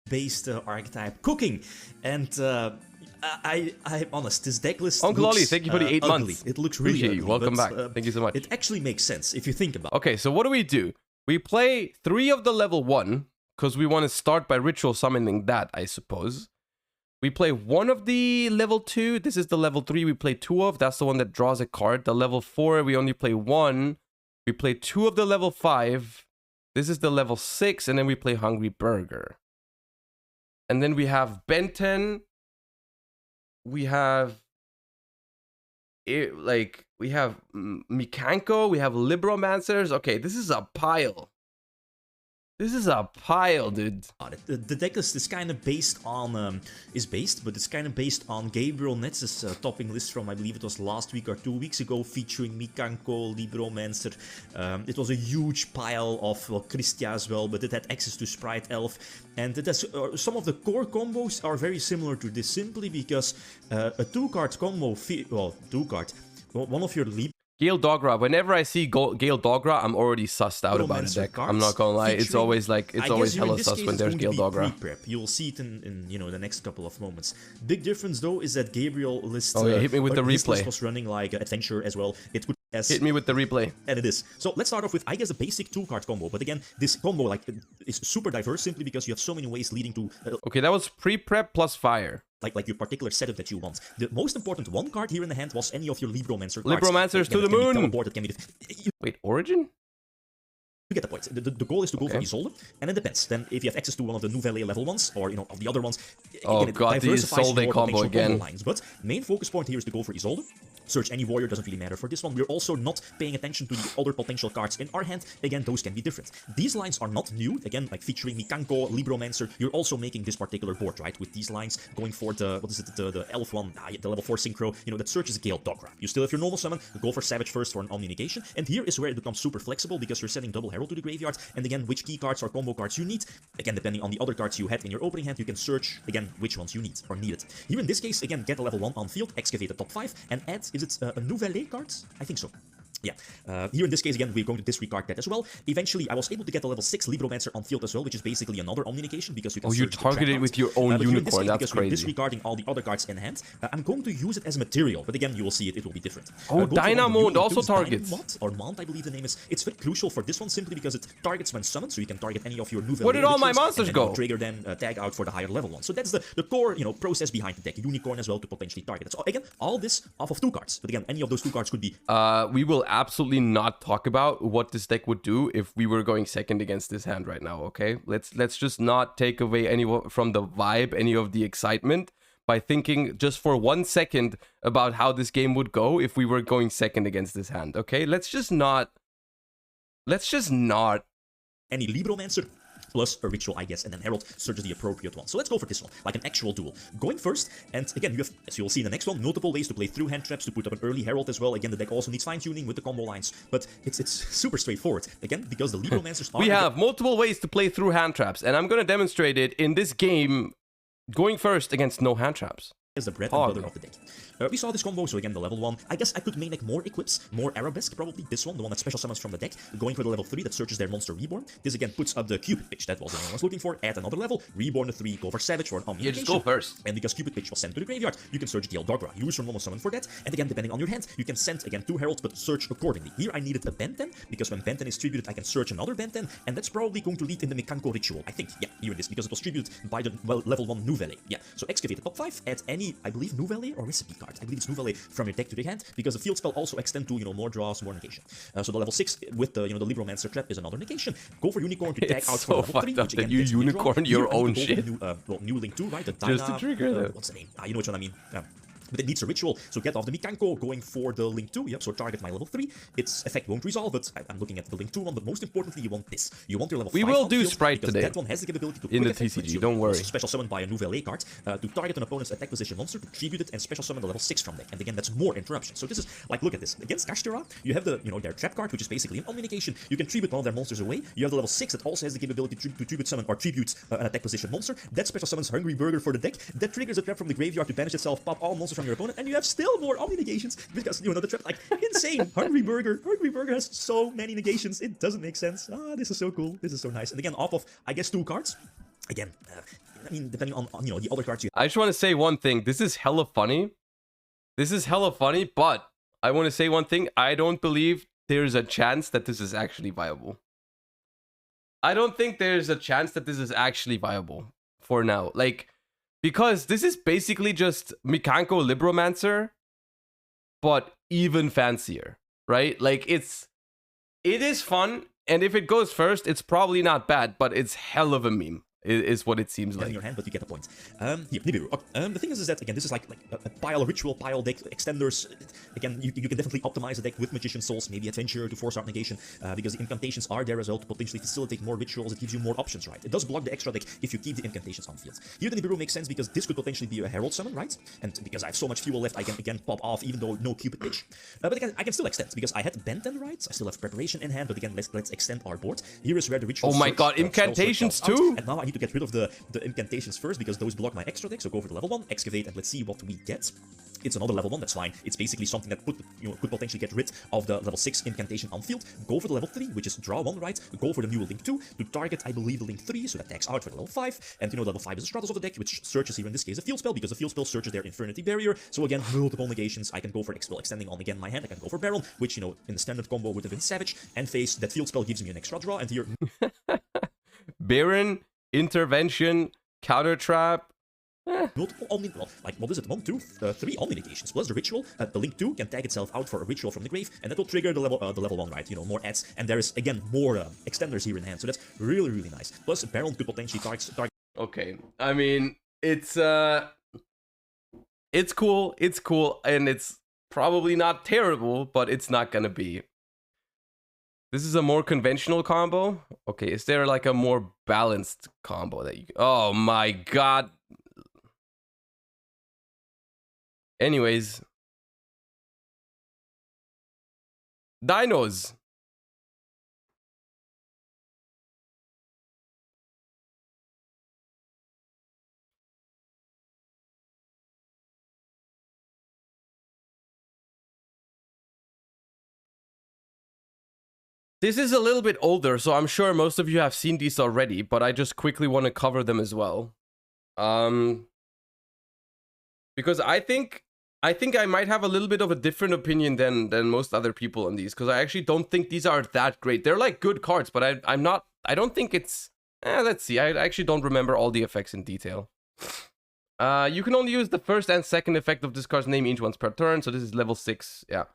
Based archetype cooking. And I'm honest, this deck list Uncle looks, Ollie, thank you for the 8 ugly. months. It looks really Appreciate ugly, you. Welcome but, back. Thank you so much. It actually makes sense if you think about it. Okay, so what do? We play 3 of the level 1, because we want to start by ritual summoning that, I suppose. We play 1 of the level 2. This is the level 3 we play 2 of. That's the one that draws a card. The level 4, we only play 1. We play 2 of the level 5. This is the level 6, and then we play Hungry Burger. And then we have Benten. We have Mikanko. We have Libromancers. Okay, this is a pile. This is a pile, dude. The deck is kind of based on, but it's kind of based on Gabriel Netz's topping list from, I believe it was last week or 2 weeks ago, featuring Mikanko, Libromancer. It was a huge pile of, well, Christia as well, but it had access to Sprite Elf. And it has, some of the core combos are very similar to this, simply because a 2-card combo, one of your Gale Dogra. Whenever I see Gale Dogra, I'm already sussed out about the deck. I'm not gonna lie. It's always like hella sus when there's Gale Dogra. You'll see it in the next couple of moments. Big difference though is that Gabriel list. Oh yeah, hit me with the replay. List was running like Adventure as well. It could hit me with the replay. And it is. So let's start off with, I guess, a basic 2-card combo. But again, this combo like is super diverse simply because you have so many ways leading to. Okay, that was pre-prep plus fire. Like your particular setup that you want. The most important 1 card here in the hand was any of your Libromancer cards. Libromancers to the moon! Wait, Origin? You get the point. The goal is to go for Isolde, and it depends. Then if you have access to one of the Nouvelle level ones, or of the other ones, oh again, god, the Isolde combo again. But main focus point here is to go for Isolde. Search any warrior, doesn't really matter for this one. We're also not paying attention to the other potential cards in our hand. Again, those can be different. These lines are not new. Again, like featuring Mikanko, Libromancer. You're also making this particular board, right? With these lines going for the, the elf one, the level 4 synchro, that searches Gale Dogra. You still have your normal summon, you go for Savage first for an Omni negation. And here is where it becomes super flexible because you're setting double Herald to the graveyard. And again, which key cards or combo cards you need. Again, depending on the other cards you had in your opening hand, you can search, again, which ones you need or need it. Here in this case, again, get a level 1 on field, excavate the top 5, and add, is it a Nouvelle cards? I think so. Yeah, here in this case, again, we're going to disregard that as well. Eventually, I was able to get a level 6 Libromancer on field as well, which is basically another Omni negation because you can you target it with your own unicorn, that's because crazy. We're disregarding all the other cards in hand, I'm going to use it as material, but again, you will see it will be different. Oh, Dynamo also targets. Or Mont, I believe the name is. It's very crucial for this one simply because it targets when summoned, so you can target any of your Nouvelle. Where did all my monsters go? Trigger then tag out for the higher level one. So that's the core, process behind the deck. Unicorn as well to potentially target it. So again, all this off of 2 cards, but again, any of those 2 cards could be. We will absolutely not talk about what this deck would do if we were going second against this hand right now, okay? Let's just not take away any from the vibe, any of the excitement by thinking just for 1 second about how this game would go if we were going second against this hand, okay? Let's just not any Libromancer plus a ritual, I guess, and then Herald searches the appropriate one. So let's go for this one, like an actual duel. Going first, and again, you have, as you'll see in the next one, multiple ways to play through hand traps, to put up an early Herald as well. Again, the deck also needs fine-tuning with the combo lines, but it's super straightforward. Again, because the Libromancers are... We have multiple ways to play through hand traps, and I'm going to demonstrate it in this game going first against no hand traps. is the bread and butter of the deck. We saw this combo, so again, the level 1. I guess I could main deck more equips, more arabesque probably. This one, the one that special summons from the deck, going for the level 3 that searches their monster Reborn. This again puts up the Cupid pitch, that was the one I was looking for. Add another level, Reborn the 3, go for Savage for an Omni. Yeah, just go first. And because Cupid pitch was sent to the graveyard, you can search DL Dogra, use your normal summon for that. And again, depending on your hand, you can send again 2 Heralds, but search accordingly. Here I needed a Benten, because when Benten is tributed, I can search another Benten, and that's probably going to lead in the Mikanko ritual, I think. Yeah, here it is, because it was tributed by the level 1 Nouvelle. Yeah, so excavate the top 5, add any, I believe, Nouvelle or recipe card. I believe it's Nouvelle from your deck to the hand, because the field spell also extend to, more draws, more negation. So the level 6 with the, the Libromancer trap is another negation. Go for Unicorn to tag out for level 3, which again, you unicorn your own shit. New Link 2, right? The Just to trigger that. What's the name? You know which one I mean. But it needs a ritual, so get off the Mikanko, going for the Link 2, yep, so target my level 3. Its effect won't resolve, but I'm looking at the Link 2 one, but most importantly, you want this. You want your level 5 We will do Spright today. That one has the capability to in the TCG, don't worry. Special summon by a Nouvelle card to target an opponent's attack position monster, to tribute it, and special summon the level 6 from deck. And again, that's more interruption. So this is, like, look at this. Against Kashtira, you have the, their trap card, which is basically an omni-negation. You can tribute one of their monsters away. You have the level 6 that also has the capability to tribute summon or tribute an attack position monster. That special summons Hungry Burger for the deck. That triggers a trap from the graveyard to banish itself, pop all monsters from your opponent, and you have still more omni negations because the trap, like, insane. Hungry Burger has so many negations, it doesn't make sense. This is so cool, this is so nice. And again, off of, I guess, 2 cards. Again, I mean, depending on the other cards you I just want to say one thing. This is hella funny. But I want to say one thing. I don't believe there's a chance that this is actually viable. I don't think there's a chance that this is actually viable for now. Like, because this is basically just Mikanko Libromancer, but even fancier, right? Like, it is fun, and if it goes first, it's probably not bad, but it's hell of a meme. Is what it seems like. In your hand, but you get the point. Here, Nibiru. The thing is that, again, this is like a pile, ritual pile deck, extenders. Again, you can definitely optimize a deck with Magician Souls, maybe Adventure to force out negation, because the incantations are there as well to potentially facilitate more rituals. It gives you more options, right? It does block the extra deck if you keep the incantations on field. Here, the Nibiru makes sense because this could potentially be a Herald summon, right? And because I have so much fuel left, I can again pop off, even though no Cupid pitch. But again, I can still extend because I had Benten, right? I still have preparation in hand, but again, let's extend our board. Here is where the ritual. Oh my god, incantations too! And now I need to get rid of the incantations first because those block my extra deck. So go for the level 1, excavate, and let's see what we get. It's another level 1, that's fine. It's basically something that could potentially get rid of the level 6 incantation on field. Go for the level 3, which is draw 1, right? Go for the new Link 2 to target, I believe, the Link 3, so that tags out for the level 5. And level 5 is the Stratos of the deck, which searches here in this case a field spell, because the field spell searches their Infernity Barrier. So again, multiple negations. I can go for X-Spell extending on again my hand. I can go for Baron, which, in the standard combo would have been Savage, and face that field spell gives me an extra draw, and here... Baron, Intervention, Counter Trap. Multiple omni, well, like, what is it? 1, 2, 3 omni negations plus the ritual. The Link 2 can tag itself out for a ritual from the grave, and that will trigger the level 1, right? More adds, and there is again more extenders here in hand, so that's really, really nice. Plus, Baron could potentially target. Okay, I mean, it's cool, and it's probably not terrible, but it's not gonna be. This is a more conventional combo. Okay, is there like a more balanced combo that you? Oh my god. Anyways, dinos. This is a little bit older, so I'm sure most of you have seen these already, but I just quickly want to cover them as well. Because I think I might have a little bit of a different opinion than most other people on these, because I actually don't think these are that great. They're like good cards, but I don't think it's... let's see, I actually don't remember all the effects in detail. You can only use the first and second effect of this card's name each once per turn, so this is level 6, yeah.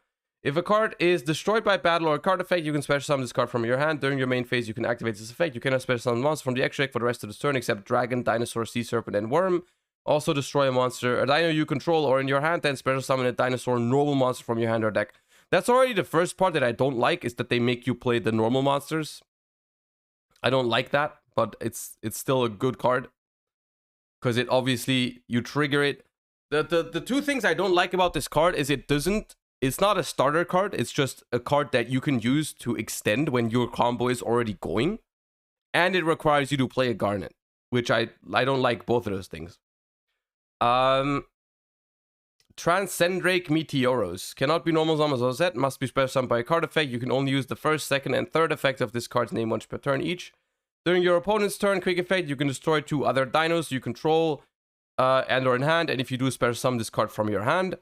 If a card is destroyed by battle or a card effect, you can special summon this card from your hand. During your main phase, you can activate this effect. You cannot special summon monsters from the extra deck for the rest of the turn, except Dragon, Dinosaur, Sea Serpent, and Worm. Also destroy a monster, a dino you control or in your hand, then special summon a dinosaur normal monster from your hand or deck. That's already the first part that I don't like, is that they make you play the normal monsters. I don't like that, but it's still a good card. Because it obviously, you trigger it. The two things I don't like about this card is it's not a starter card, it's just a card that you can use to extend when your combo is already going. And it requires you to play a Garnet, which I don't like both of those things. Transcendrake Meteoros. Cannot be normal summons or set. Must be special summoned by a card effect. You can only use the first, second, and third effect of this card's name once per turn each. During your opponent's turn, quick effect, you can destroy 2 other dinos you control and or in hand. And if you do, special summon this card from your hand.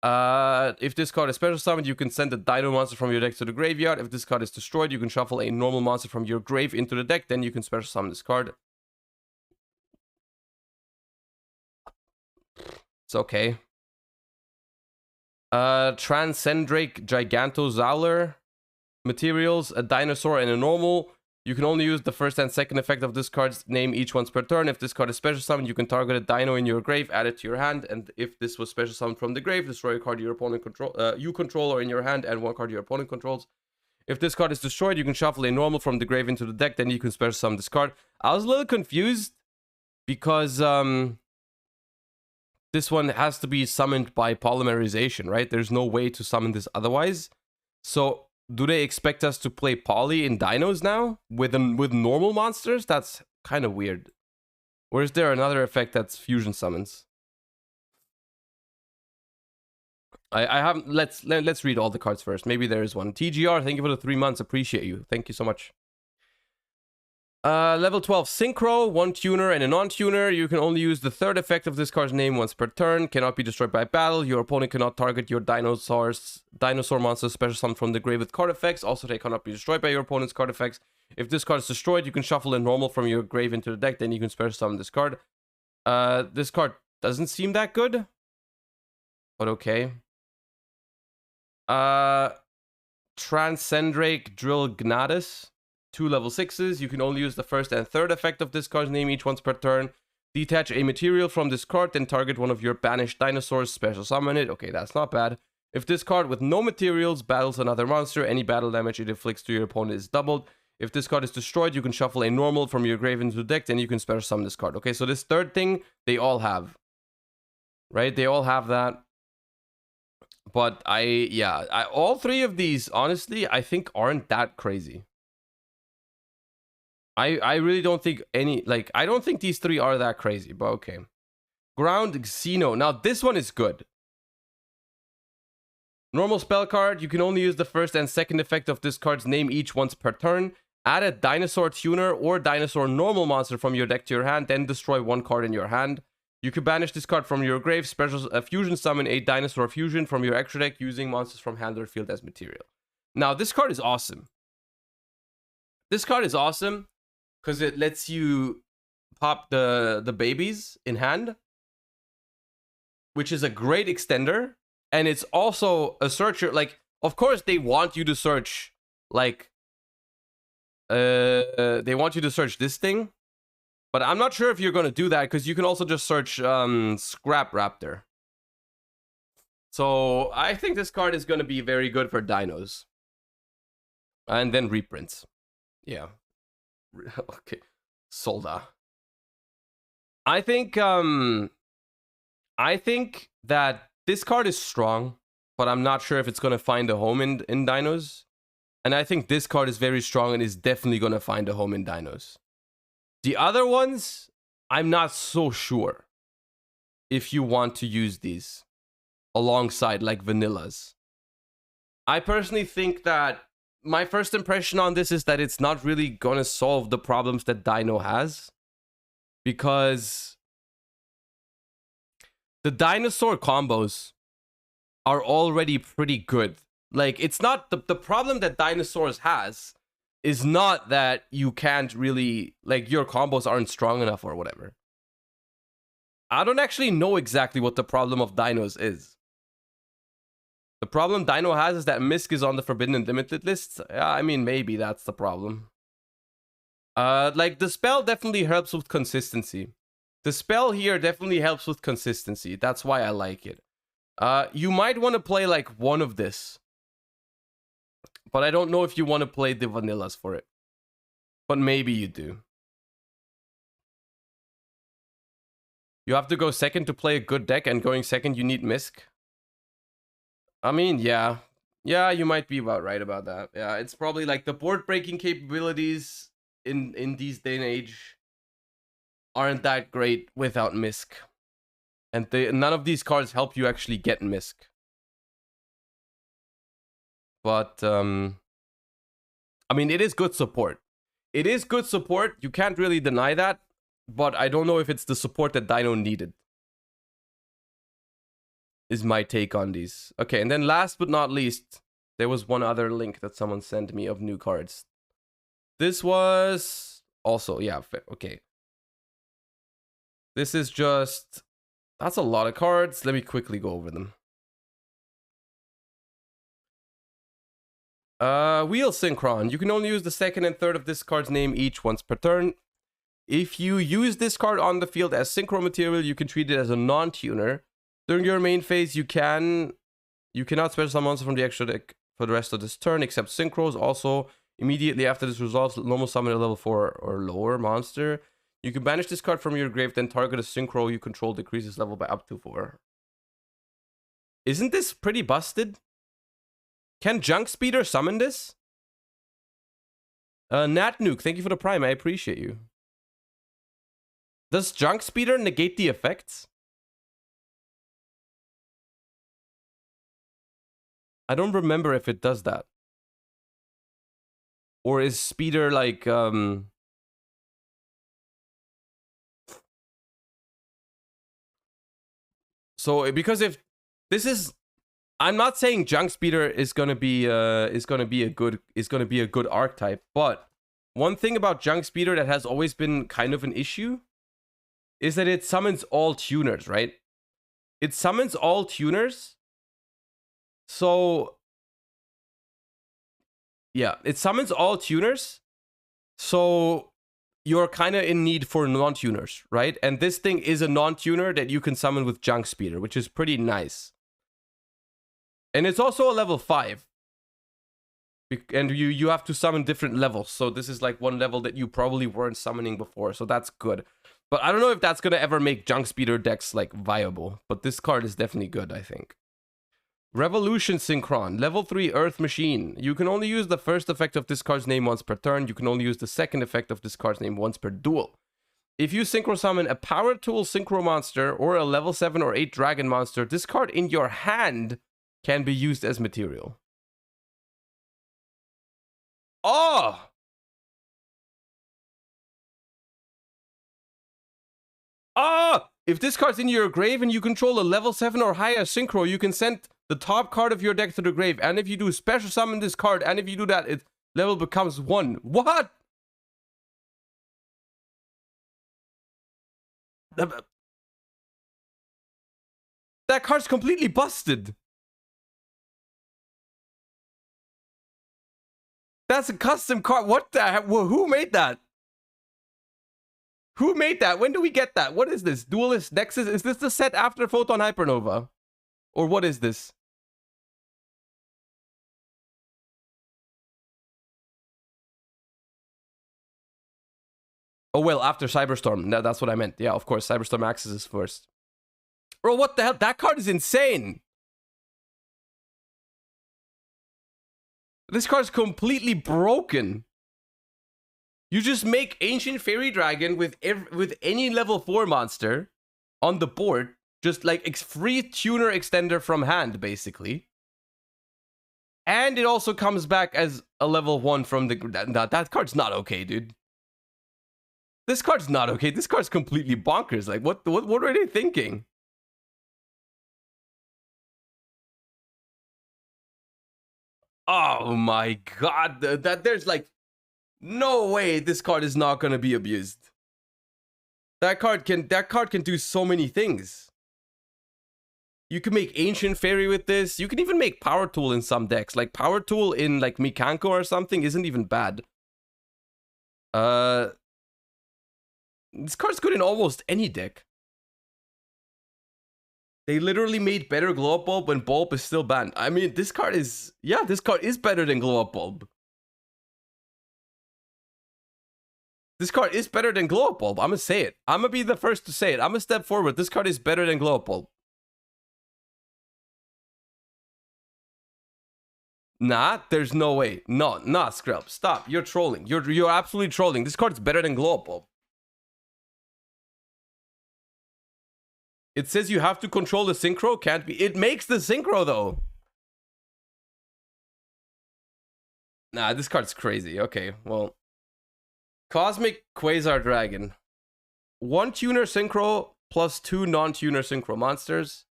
If this card is special summoned, you can send a dino monster from your deck to the graveyard. If this card is destroyed, you can shuffle a normal monster from your grave into the deck. Then you can special summon this card. It's okay. Transcendrake Gigantozauler. Materials, a dinosaur and a normal. You can only use the first and second effect of this card's name each once per turn. If this card is special summoned, you can target a dino in your grave, add it to your hand, and if this was special summoned from the grave, destroy a card your opponent control or in your hand, and 1 card your opponent controls. If this card is destroyed, you can shuffle a normal from the grave into the deck, then you can special summon this card. I was a little confused because this one has to be summoned by polymerization, right? There's no way to summon this otherwise. So do they expect us to play poly in dinos now with normal monsters? That's kind of weird. Or is there another effect that's fusion summons? I haven't. Let's read all the cards first. Maybe there is one. TGR, thank you for the 3 months. Appreciate you. Thank you so much. Level 12 Synchro, 1 tuner and a non-tuner. You can only use the third effect of this card's name once per turn. Cannot be destroyed by battle. Your opponent cannot target your dinosaur monster special summon from the grave with card effects. Also, they cannot be destroyed by your opponent's card effects. If this card is destroyed, you can shuffle a normal from your grave into the deck. Then you can special summon this card. This card doesn't seem that good, but okay. Transcendrake Drill Gnadus. 2 level 6s. You can only use the first and third effect of this card's name each once per turn. Detach a material from this card, then target one of your banished dinosaurs, special summon it. Okay, that's not bad. If this card with no materials battles another monster, any battle damage it inflicts to your opponent is doubled. If this card is destroyed, you can shuffle a normal from your grave into the deck, then you can special summon this card. Okay, so this third thing, they all have. Right? They all have that. But all 3 of these, honestly, I think aren't that crazy. I really don't think I don't think these 3 are that crazy, but okay. Ground Xeno. Now, this one is good. Normal spell card. You can only use the first and second effect of this card's name each once per turn. Add a dinosaur tuner or dinosaur normal monster from your deck to your hand, then destroy 1 card in your hand. You can banish this card from your grave, special fusion summon a dinosaur fusion from your extra deck using monsters from hand or field as material. Now, this card is awesome. This card is awesome because it lets you pop the babies in hand, which is a great extender. And it's also a searcher. Like, of course, they want you to search, like, they want you to search this thing. But I'm not sure if you're going to do that, because you can also just search Scrap Raptor. So I think this card is going to be very good for dinos. And then reprints. Yeah. Okay. Solda. I think that this card is strong, but I'm not sure if it's going to find a home in dinos. And I think this card is very strong and is definitely going to find a home in dinos. The other ones, I'm not so sure if you want to use these alongside like vanillas. I personally think that my first impression on this is that it's not really going to solve the problems that Dino has, because the dinosaur combos are already pretty good. Like, it's not the problem that Dinosaurs has is not that you can't really, like, your combos aren't strong enough or whatever. I don't actually know exactly what the problem of Dinos is. The problem Dino has is that Misk is on the Forbidden and Limited lists. Yeah, I mean, maybe that's the problem. Like, the spell definitely helps with consistency. The spell here definitely helps with consistency. That's why I like it. You might want to play, like, one of this. But I don't know if you want to play the vanillas for it. But maybe you do. You have to go second to play a good deck, and going second you need Misk. I mean, yeah. Yeah, you might be about right about that. Yeah, it's probably like the board breaking capabilities in these day and age aren't that great without Misk. And none of these cards help you actually get Misk. But, I mean, it is good support. It is good support. You can't really deny that. But I don't know if it's the support that Dino needed. Is my take on these. Okay, and then last but not least, there was one other link that someone sent me of new cards. This was also, yeah, okay. This is just, that's a lot of cards. Let me quickly go over them. Wheel Synchron. You can only use the second and third of this card's name each once per turn. If you use this card on the field as synchro material, you can treat it as a non-tuner. During your main phase, you cannot special summon monster from the extra deck for the rest of this turn, except synchros. Also, immediately after this resolves, normal summon a level 4 or lower monster. You can banish this card from your grave, then target a synchro you control decreases level by up to 4. Isn't this pretty busted? Can Junk Speeder summon this? Nat Nuke, thank you for the prime. I appreciate you. Does Junk Speeder negate the effects? I don't remember if it does that. Or is Speeder like, So, because if this is... I'm not saying Junk Speeder is gonna be a good archetype, but one thing about Junk Speeder that has always been kind of an issue is that it summons all tuners, right? It summons all tuners. So yeah, it summons all tuners. So you're kind of in need for non-tuners, right? And this thing is a non-tuner that you can summon with Junk Speeder, which is pretty nice. And it's also a level 5. And you have to summon different levels. So this is like one level that you probably weren't summoning before. So that's good. But I don't know if that's going to ever make Junk Speeder decks like viable. But this card is definitely good, I think. Revolution Synchron. Level 3 Earth Machine. You can only use the first effect of this card's name once per turn. You can only use the second effect of this card's name once per duel. If you synchro summon a Power Tool Synchro monster or a level 7 or 8 Dragon monster, this card in your hand can be used as material. Oh! Oh! If this card's in your grave and you control a level 7 or higher synchro, you can send the top card of your deck to the grave. And if you do special summon this card, and if you do that, its level becomes 1. What? That card's completely busted. That's a custom card. What the heck? Who made that? Who made that? When do we get that? What is this? Duelist Nexus? Is this the set after Photon Hypernova? Or what is this? Oh, well, after Cyberstorm. No, that's what I meant. Yeah, of course. Cyberstorm Axis is first. Bro, what the hell? That card is insane. This card's completely broken. You just make Ancient Fairy Dragon with any level 4 monster on the board. Just like free tuner extender from hand, basically. And it also comes back as a level 1 from the... That card's not okay, dude. This card's not okay. This card's completely bonkers. Like, what are they thinking? Oh my god. There's like... No way this card is not going to be abused. That card can do so many things. You can make Ancient Fairy with this. You can even make Power Tool in some decks. Like Power Tool in like Mikanko or something isn't even bad. This card's good in almost any deck. They literally made better Glow Up Bulb when Bulb is still banned. I mean, this card is... Yeah, this card is better than Glow Up Bulb. This card is better than Glow Up Bulb. I'm gonna say it. I'm gonna be the first to say it. I'm gonna step forward. This card is better than Glow Up Bulb. Nah, there's no way. No, nah, Scrub. Stop. You're trolling. You're absolutely trolling. This card's better than Glow Up Bulb. It says you have to control the synchro. Can't be. It makes the synchro, though. Nah, this card's crazy. Okay, well. Cosmic Quasar Dragon. 1 tuner synchro plus 2 non-tuner synchro monsters.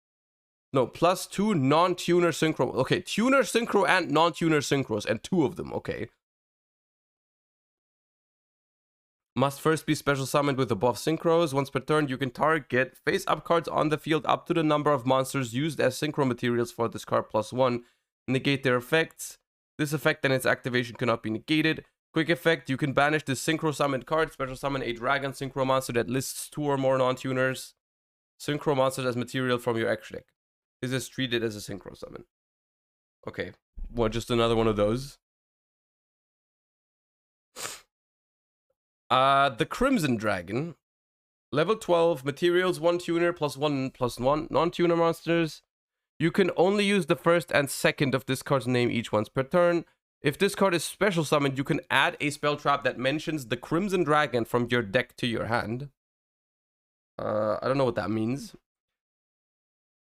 No, plus 2 non-tuner synchro. Okay, tuner synchro and non-tuner synchros, and 2 of them. Okay. Must first be special summoned with the buff synchros. Once per turn, you can target face-up cards on the field up to the number of monsters used as synchro materials for this card plus 1. Negate their effects. This effect and its activation cannot be negated. Quick effect, you can banish this synchro summoned card. Special summon a dragon synchro monster that lists 2 or more non-tuners. Synchro monsters as material from your extra deck. This is treated as a synchro summon. Okay, well, just another one of those. The Crimson Dragon. Level 12, materials 1 tuner plus 1 non-tuner monsters. You can only use the first and second of this card's name each once per turn. If this card is special summoned, you can add a spell trap that mentions the Crimson Dragon from your deck to your hand. I don't know what that means.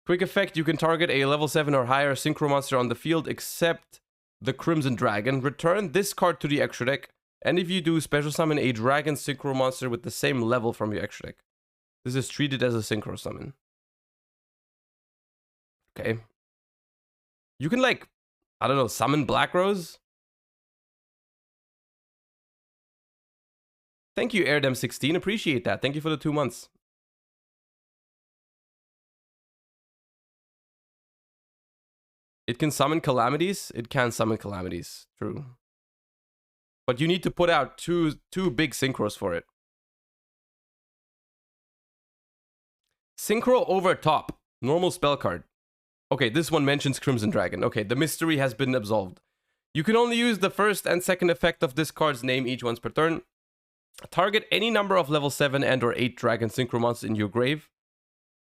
Quick effect, you can target a level 7 or higher synchro monster on the field except the Crimson Dragon. Return this card to the extra deck. And if you do, special summon a dragon synchro monster with the same level from your extra deck. This is treated as a synchro summon. Okay. You can, like, I don't know, summon Black Rose? Thank you, Airdem16. Appreciate that. Thank you for the 2 months. It can summon calamities? It can summon calamities. True. But you need to put out two big synchros for it. Synchro over top. Normal spell card. Okay, this one mentions Crimson Dragon. Okay, the mystery has been absolved. You can only use the first and second effect of this card's name each once per turn. Target any number of level 7 and or 8 dragon synchro monsters in your grave.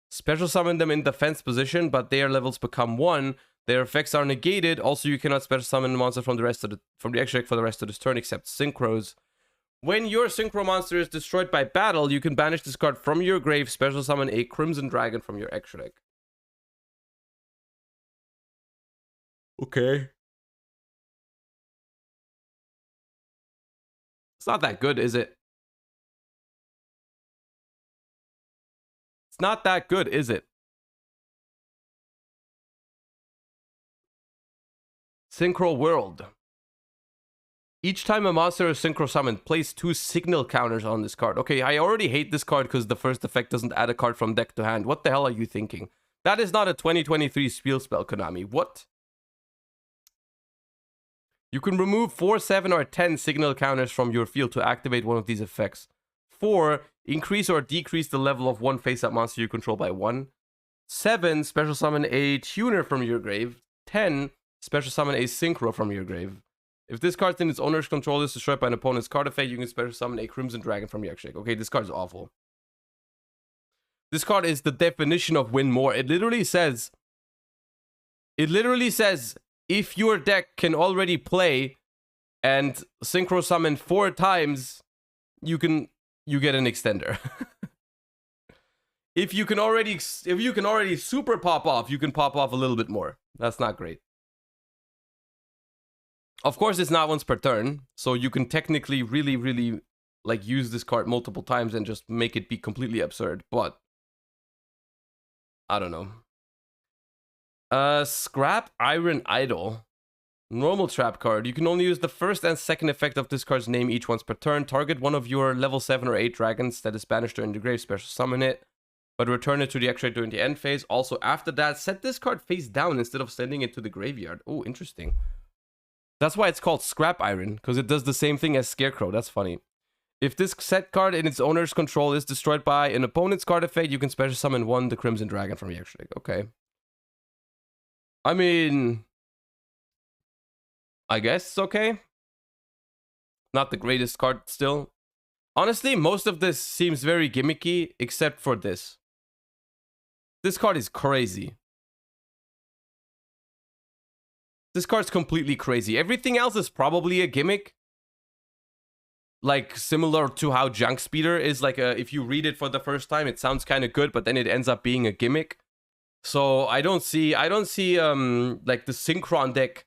Special summon them in defense position, but their levels become 1. Their effects are negated. Also, you cannot special summon a monster from the extra deck for the rest of this turn except synchros. When your synchro monster is destroyed by battle, you can banish this card from your grave, special summon a Crimson Dragon from your extra deck. Okay. It's not that good, is it? It's not that good, is it? Synchro World. Each time a monster is synchro summoned, place 2 signal counters on this card. Okay, I already hate this card because the first effect doesn't add a card from deck to hand. What the hell are you thinking? That is not a 2023 Spiel spell, Konami. What? You can remove 4, 7, or 10 signal counters from your field to activate one of these effects. 4, increase or decrease the level of one face-up monster you control by 1. 7, special summon a tuner from your grave. 10, special summon a synchro from your grave. If this card's in its owner's control is destroyed by an opponent's card effect, you can special summon a Crimson Dragon from your extra deck. Okay, this card's awful. This card is the definition of win more. It literally says, if your deck can already play and synchro summon 4 times, you get an extender. if you can already super pop off, you can pop off a little bit more. That's not great. Of course, it's not once per turn, so you can technically really like use this card multiple times and just make it be completely absurd, but I don't know. Scrap Iron Idol. Normal trap card. You can only use the first and second effect of this card's name each once per turn. Target one of your level 7 or 8 dragons that is banished during the grave, special summon it, but return it to the extra during the end phase. Also, after that, set this card face down instead of sending it to the graveyard. Oh, interesting. That's why it's called Scrap Iron, because it does the same thing as Scarecrow. That's funny. If this set card in its owner's control is destroyed by an opponent's card effect, you can special summon 1 the Crimson Dragon from the extra deck. Okay. I mean, I guess it's okay. Not the greatest card still. Honestly, most of this seems very gimmicky, except for this. This card is crazy. This card's completely crazy. Everything else is probably a gimmick. like similar to how Junk Speeder is like if you read it for the first time, it sounds kind of good, but then it ends up being a gimmick. So I don't see like the Synchron deck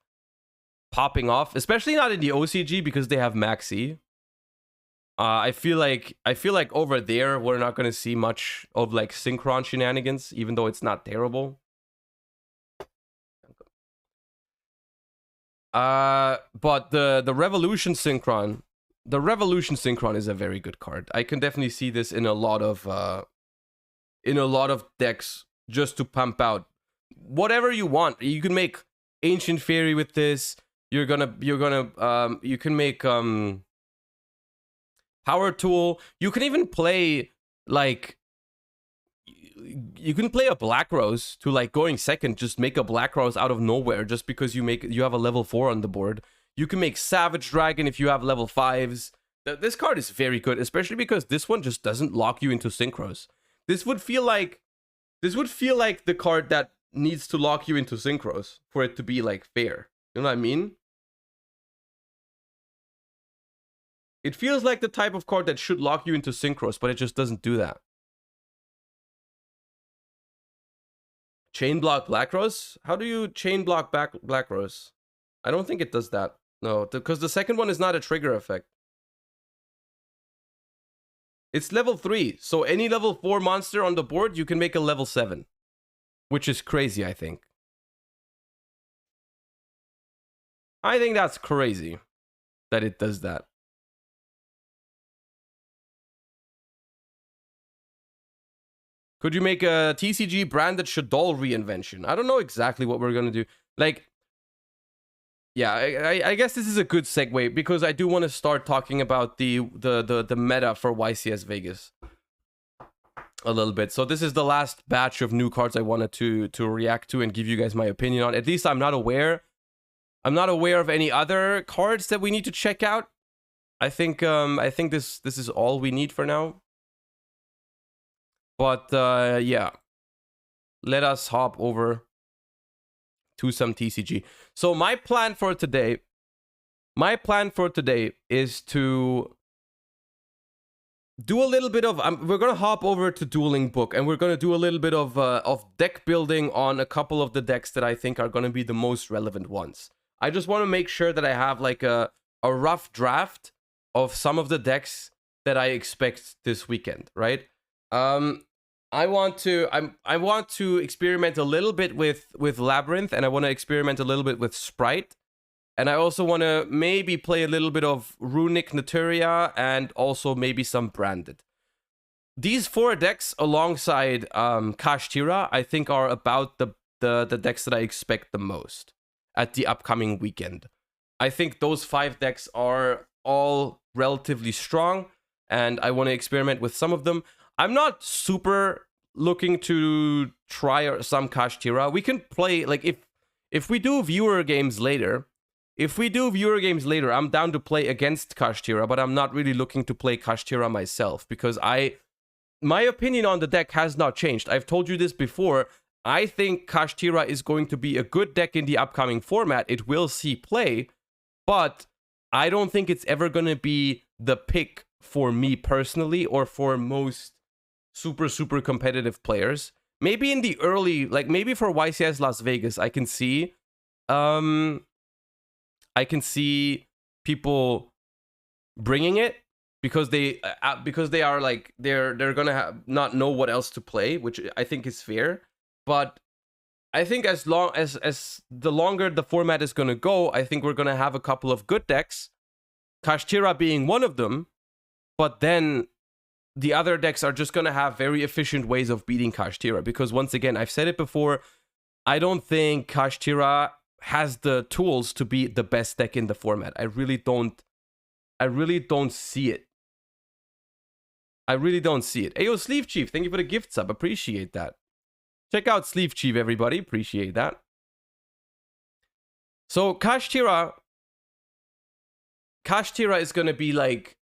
popping off, especially not in the OCG because they have Maxi. I feel like over there we're not gonna see much of like Synchron shenanigans, even though it's not terrible. But the Revolution Synchron, is a very good card. I can definitely see this in a lot of decks just to pump out whatever you want. You can make Ancient Fairy with this. You can make Power Tool. You can even play like you can play a Black Rose to like going second, just make a Black Rose out of nowhere just because you have a level 4 on the board. You can make Savage Dragon if you have level 5s. This card is very good, especially because this one just doesn't lock you into Synchros. This would feel like the card that needs to lock you into Synchros for it to be like fair. You know what I mean? It feels like the type of card that should lock you into Synchros, but it just doesn't do that. Chain block Black Rose? How do you chain block Black Rose? I don't think it does that. No, because the second one is not a trigger effect. It's level 3, so any level 4 monster on the board, you can make a level 7. Which is crazy, I think. I think that's crazy that it does that. Could you make a TCG branded Shaddoll reinvention? I don't know exactly what we're gonna do. Like, yeah, I guess this is a good segue because I do want to start talking about the meta for YCS Vegas a little bit. So this is the last batch of new cards I wanted to react to and give you guys my opinion on. At least I'm not aware of any other cards that we need to check out. I think this is all we need for now. But yeah, let us hop over to some TCG. So my plan for today is to do a little bit of we're gonna hop over to Dueling Book and we're gonna do a little bit of deck building on a couple of the decks that I think are gonna be the most relevant ones. I just want to make sure that I have like a rough draft of some of the decks that I expect this weekend, right? I want to experiment a little bit with Labyrinth, and I want to experiment a little bit with Spright, and I also want to maybe play a little bit of Runick Naturia and also maybe some Branded. These 4 decks alongside Kashtira, I think are about the decks that I expect the most at the upcoming weekend. I think those 5 decks are all relatively strong, and I want to experiment with some of them. I'm not super looking to try some Kashtira. We can play, like, if we do viewer games later, I'm down to play against Kashtira, but I'm not really looking to play Kashtira myself because my opinion on the deck has not changed. I've told you this before. I think Kashtira is going to be a good deck in the upcoming format. It will see play, but I don't think it's ever going to be the pick for me personally or for most super competitive players. Maybe in the early, like maybe for YCS Las Vegas, I can see people bringing it because they are like they're gonna not know what else to play, which I think is fair. But I think as long as the longer the format is gonna go, I think we're gonna have a couple of good decks, Kashtira being one of them, but then the other decks are just going to have very efficient ways of beating Kashtira. Because once again, I've said it before, I don't think Kashtira has the tools to be the best deck in the format. I really don't see it. Ayo, Sleeve Chief, thank you for the gift sub. Appreciate that. Check out Sleeve Chief, everybody. Appreciate that. So Kashtira is going to be like,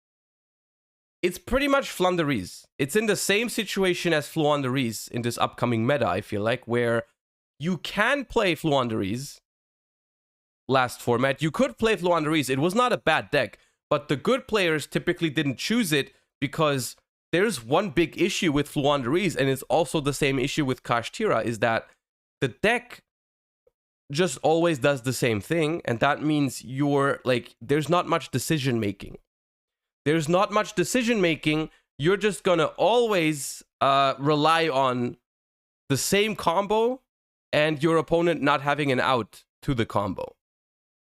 it's pretty much Flanderies. It's in the same situation as Flanderies in this upcoming meta, I feel like, where you can play Flanderies last format. You could play Flanderies. It was not a bad deck, But the good players typically didn't choose it because there's one big issue with Fluandereeze, and it's also the same issue with Kashtira, is that the deck just always does the same thing, and that means you're like, there's not much decision making. There's not much decision making. You're just gonna always rely on the same combo and your opponent not having an out to the combo,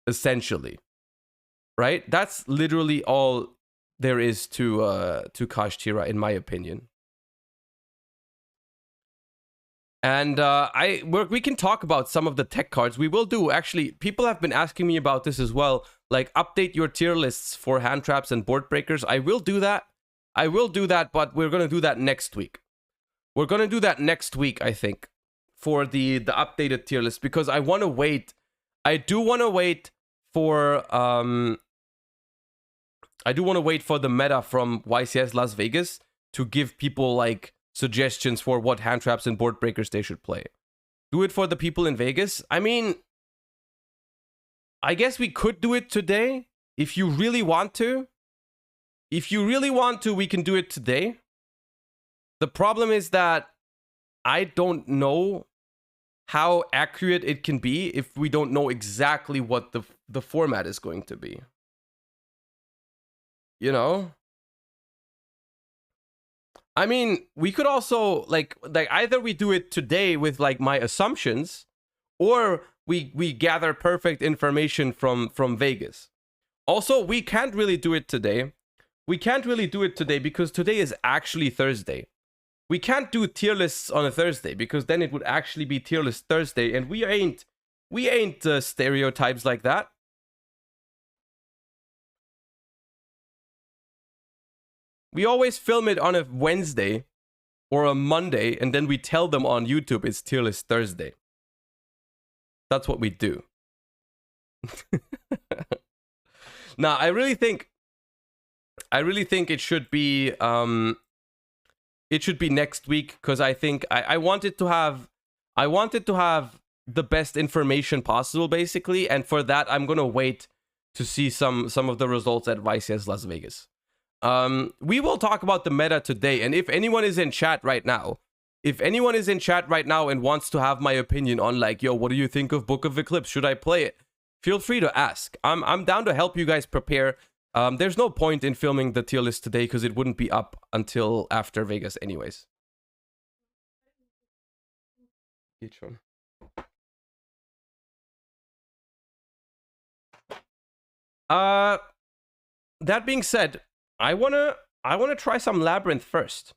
essentially. Right? That's literally all there is to Kashtira, in my opinion. And we can talk about some of the tech cards. We will do, actually, people have been asking me about this as well. Like, update your tier lists for hand traps and board breakers. I will do that. I will do that, but we're going to do that next week. We're going to do that next week, I think, for the updated tier list, because I want to wait. I do want to wait for the meta from YCS Las Vegas to give people like suggestions for what hand traps and board breakers they should play. Do it for the people in Vegas. I mean, I guess we could do it today if you really want to. If you really want to, we can do it today. The problem is that I don't know how accurate it can be if we don't know exactly what the format is going to be. You know? I mean, we could also like either we do it today with like my assumptions, or we gather perfect information from Vegas. Also, we can't really do it today. We can't really do it today because today is actually Thursday. We can't do tier lists on a Thursday because then it would actually be tier list Thursday, and we ain't stereotypes like that. We always film it on a Wednesday or a Monday, and then we tell them on YouTube it's tier list Thursday. That's what we do. Now, I really think it should be next week, because I think I wanted to have the best information possible, basically, and for that I'm gonna wait to see some of the results at YCS Las Vegas. We will talk about the meta today, and if anyone is in chat right now, and wants to have my opinion on like, yo, what do you think of Book of Eclipse? Should I play it? Feel free to ask. I'm down to help you guys prepare. There's no point in filming the tier list today because it wouldn't be up until after Vegas anyways. Each one. That being said, I wanna try some Labyrinth first.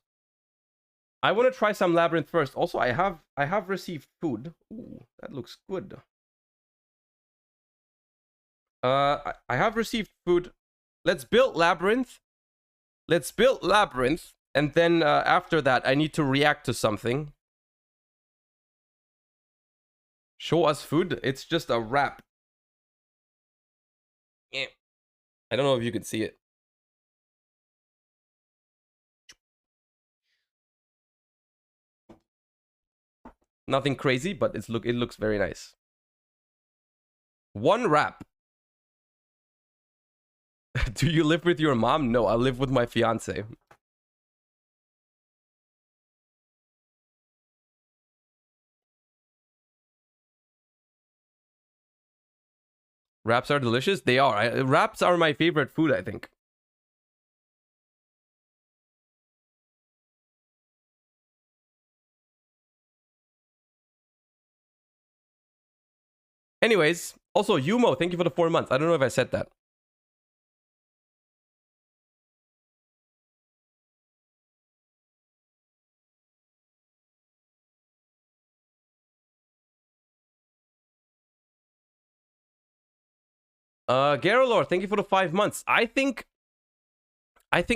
Also, I have received food. Ooh, that looks good. I have received food. Let's build Labyrinth. And then after that, I need to react to something. Show us food. It's just a wrap. Yeah. I don't know if you can see it. Nothing crazy, but it looks very nice. One wrap. Do you live with your mom? No, I live with my fiance. Wraps are delicious. They are. Wraps are my favorite food, I think. Anyways, also Yumo, thank you for the 4 months. I don't know if I said that. Garolor, thank you for the 5 months. I think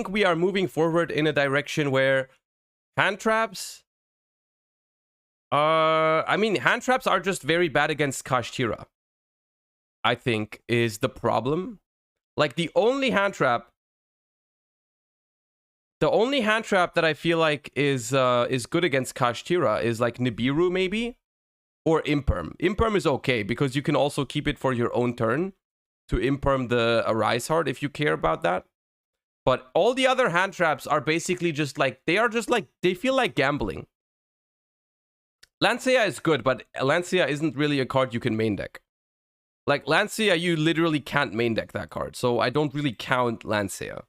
we are moving forward in a direction where hand traps. I mean, hand traps are just very bad against Kashtira, I think, is the problem. Like, the only hand trap that I feel like is good against Kashtira is like Nibiru, maybe, or Imperm. Imperm is okay because you can also keep it for your own turn. to imperm the Arise Heart if you care about that. But all the other hand traps are basically just like, they feel like gambling. Lancea is good, but Lancea isn't really a card you can main deck. Like, Lancea, you literally can't main deck that card, so I don't really count Lancea.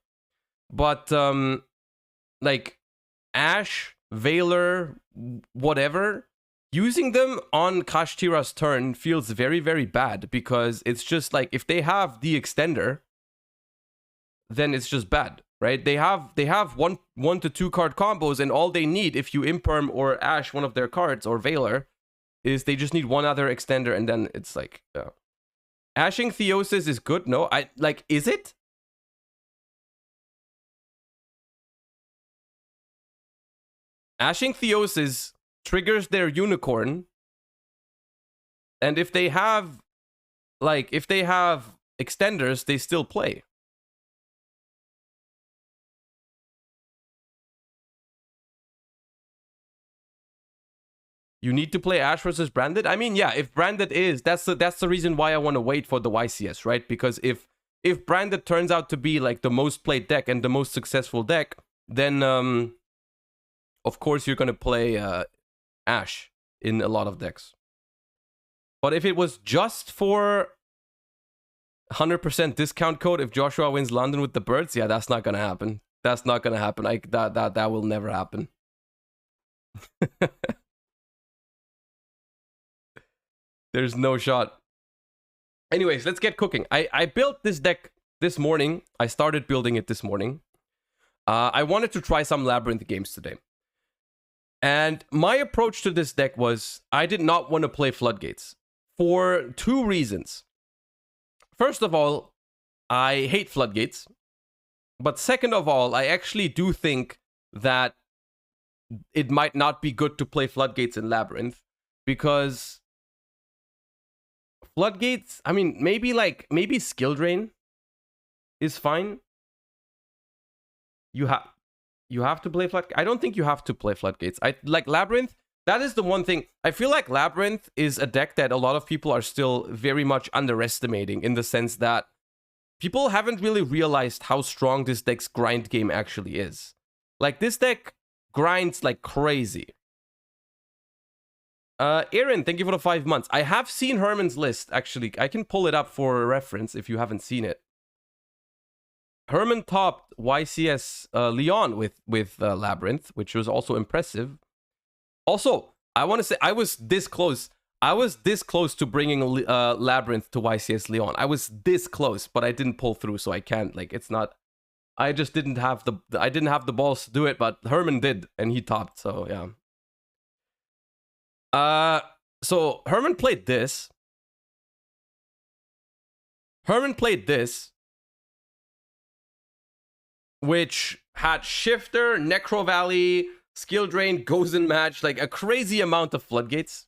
But, like, Ash, Veiler, whatever, using them on Kashtira's turn feels very, very bad, because it's just like, if they have the extender, then it's just bad, right? They have one to two card combos, and all they need, if you imperm or Ash one of their cards, or Veiler, is they just need one other extender, and then it's like, Ashing Theosis is good. No, is it? Ashing Theosis triggers their unicorn. And if they have extenders, they still play. You need to play Ash versus Branded? I mean, yeah, if Branded is, that's the reason why I want to wait for the YCS, right? Because if Branded turns out to be like the most played deck and the most successful deck, then of course you're going to play Ash in a lot of decks. But if it was just for 100% discount code if Joshua wins London with the birds, yeah, that's not going to happen. That's not going to happen. That will never happen. There's no shot. Anyways, let's get cooking. I built this deck this morning. I started building it this morning. I wanted to try some Labyrinth games today. And my approach to this deck was, I did not want to play Floodgates. For two reasons. First of all, I hate Floodgates. But second of all, I actually do think that it might not be good to play Floodgates in Labyrinth. Because Floodgates, I mean, maybe Skill Drain is fine. You have to play Floodgates. I don't think you have to play Floodgates. I like Labyrinth. That is the one thing. I feel like Labyrinth is a deck that a lot of people are still very much underestimating, in the sense that people haven't really realized how strong this deck's grind game actually is. Like, this deck grinds like crazy. Aaron, thank you for the 5 months. I have seen Herman's list, actually. I can pull it up for reference if you haven't seen it. Herman topped YCS Leon with Labyrinth, which was also impressive. Also, I want to say, I was this close. I was this close to bringing Labyrinth to YCS Leon. I was this close, but I didn't pull through, so I can't. Like, it's not... I just didn't have the balls to do it, but Herman did, and he topped, so yeah. So Herman played this. Which had Shifter, Necro Valley, Skill Drain, Goes in Match, like a crazy amount of Floodgates.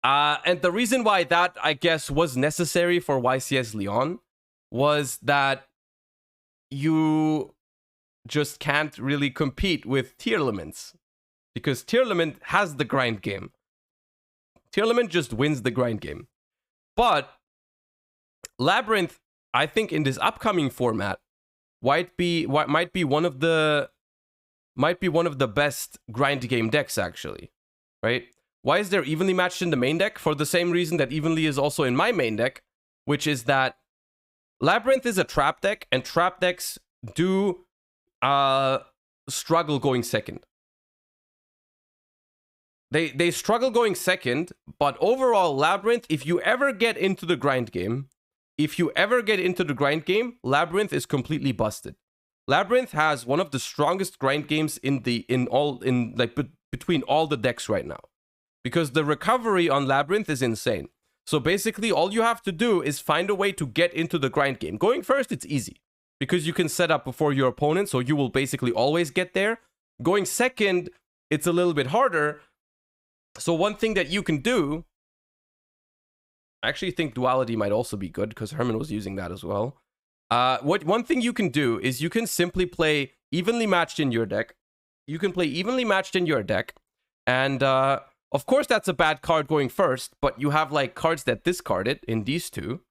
And the reason why that, I guess, was necessary for YCS Leon was that you just can't really compete with Tearlaments. Because Tearlament has the grind game. Tearlament just wins the grind game. But Labyrinth, I think in this upcoming format, might be one of the best grind game decks, actually. Right? Why is there Evenly Matched in the main deck? For the same reason that Evenly is also in my main deck, which is that Labyrinth is a trap deck, and trap decks do struggle going second. They struggle going second, but overall, Labyrinth, if you ever get into the grind game, Labyrinth is completely busted. Labyrinth has one of the strongest grind games between all the decks right now. Because the recovery on Labyrinth is insane. So basically, all you have to do is find a way to get into the grind game. Going first, it's easy, because you can set up before your opponent, so you will basically always get there. Going second, it's a little bit harder. So one thing that you can do, I actually think Duality might also be good, because Herman was using that as well. One thing you can do is you can simply play Evenly Matched in your deck. And of course that's a bad card going first, but you have like cards that discard it in these two.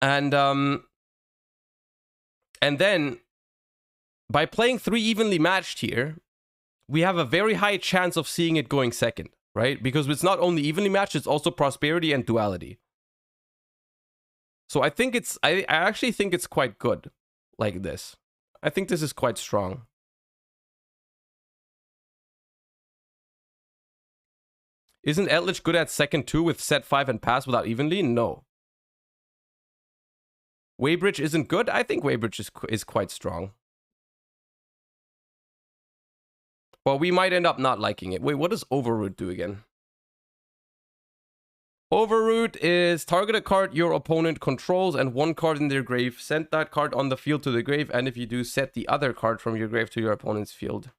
And then by playing 3 evenly matched here, we have a very high chance of seeing it going second, right? Because it's not only evenly matched, it's also prosperity and duality. So I think it's, I actually think it's quite good like this. I think this is quite strong. Isn't Etlich good at second too with set 5 and pass without evenly? No. Weybridge isn't good? I think Weybridge is quite strong. Well, we might end up not liking it. Wait, what does Overroot do again? Overroot is target a card your opponent controls and 1 card in their grave. Send that card on the field to the grave, and if you do, set the other card from your grave to your opponent's field.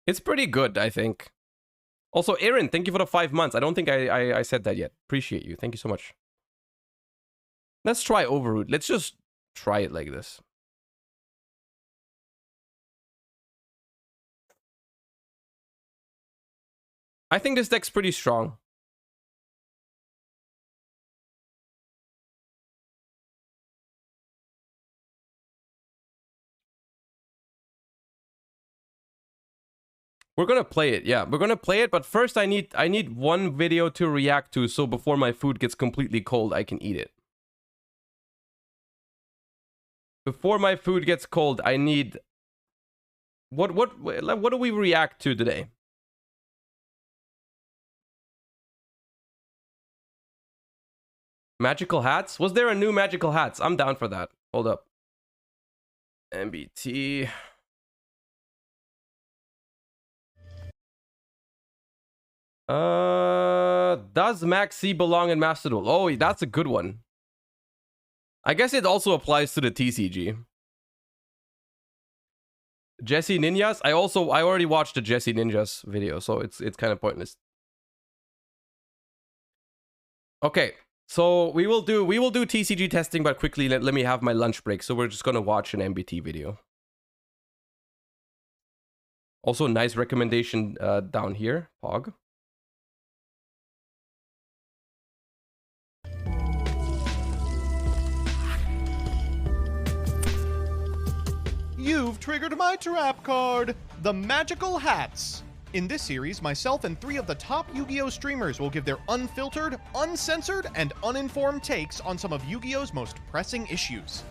It's pretty good, I think. Also, Aaron, thank you for the 5 months. I don't think I said that yet. Appreciate you. Thank you so much. Let's try Overroot. Let's just try it like this. I think this deck's pretty strong. We're gonna play it, yeah. We're gonna play it, but first I need one video to react to, so before my food gets completely cold, I can eat it. Before my food gets cold, I need... What do we react to today? Magical hats? Was there a new magical hats? I'm down for that. Hold up. MBT... Does Maxx belong in Master Duel? Oh, that's a good one. I guess it also applies to the TCG. Jesse Ninjas? I already watched the Jesse Ninjas video, so it's kind of pointless. Okay, so we will do TCG testing, but quickly let me have my lunch break. So we're just gonna watch an MBT video. Also, nice recommendation down here, Pog. You've triggered my trap card, the Magical Hats. In this series, myself and 3 of the top Yu-Gi-Oh! Streamers will give their unfiltered, uncensored, and uninformed takes on some of Yu-Gi-Oh!'s most pressing issues.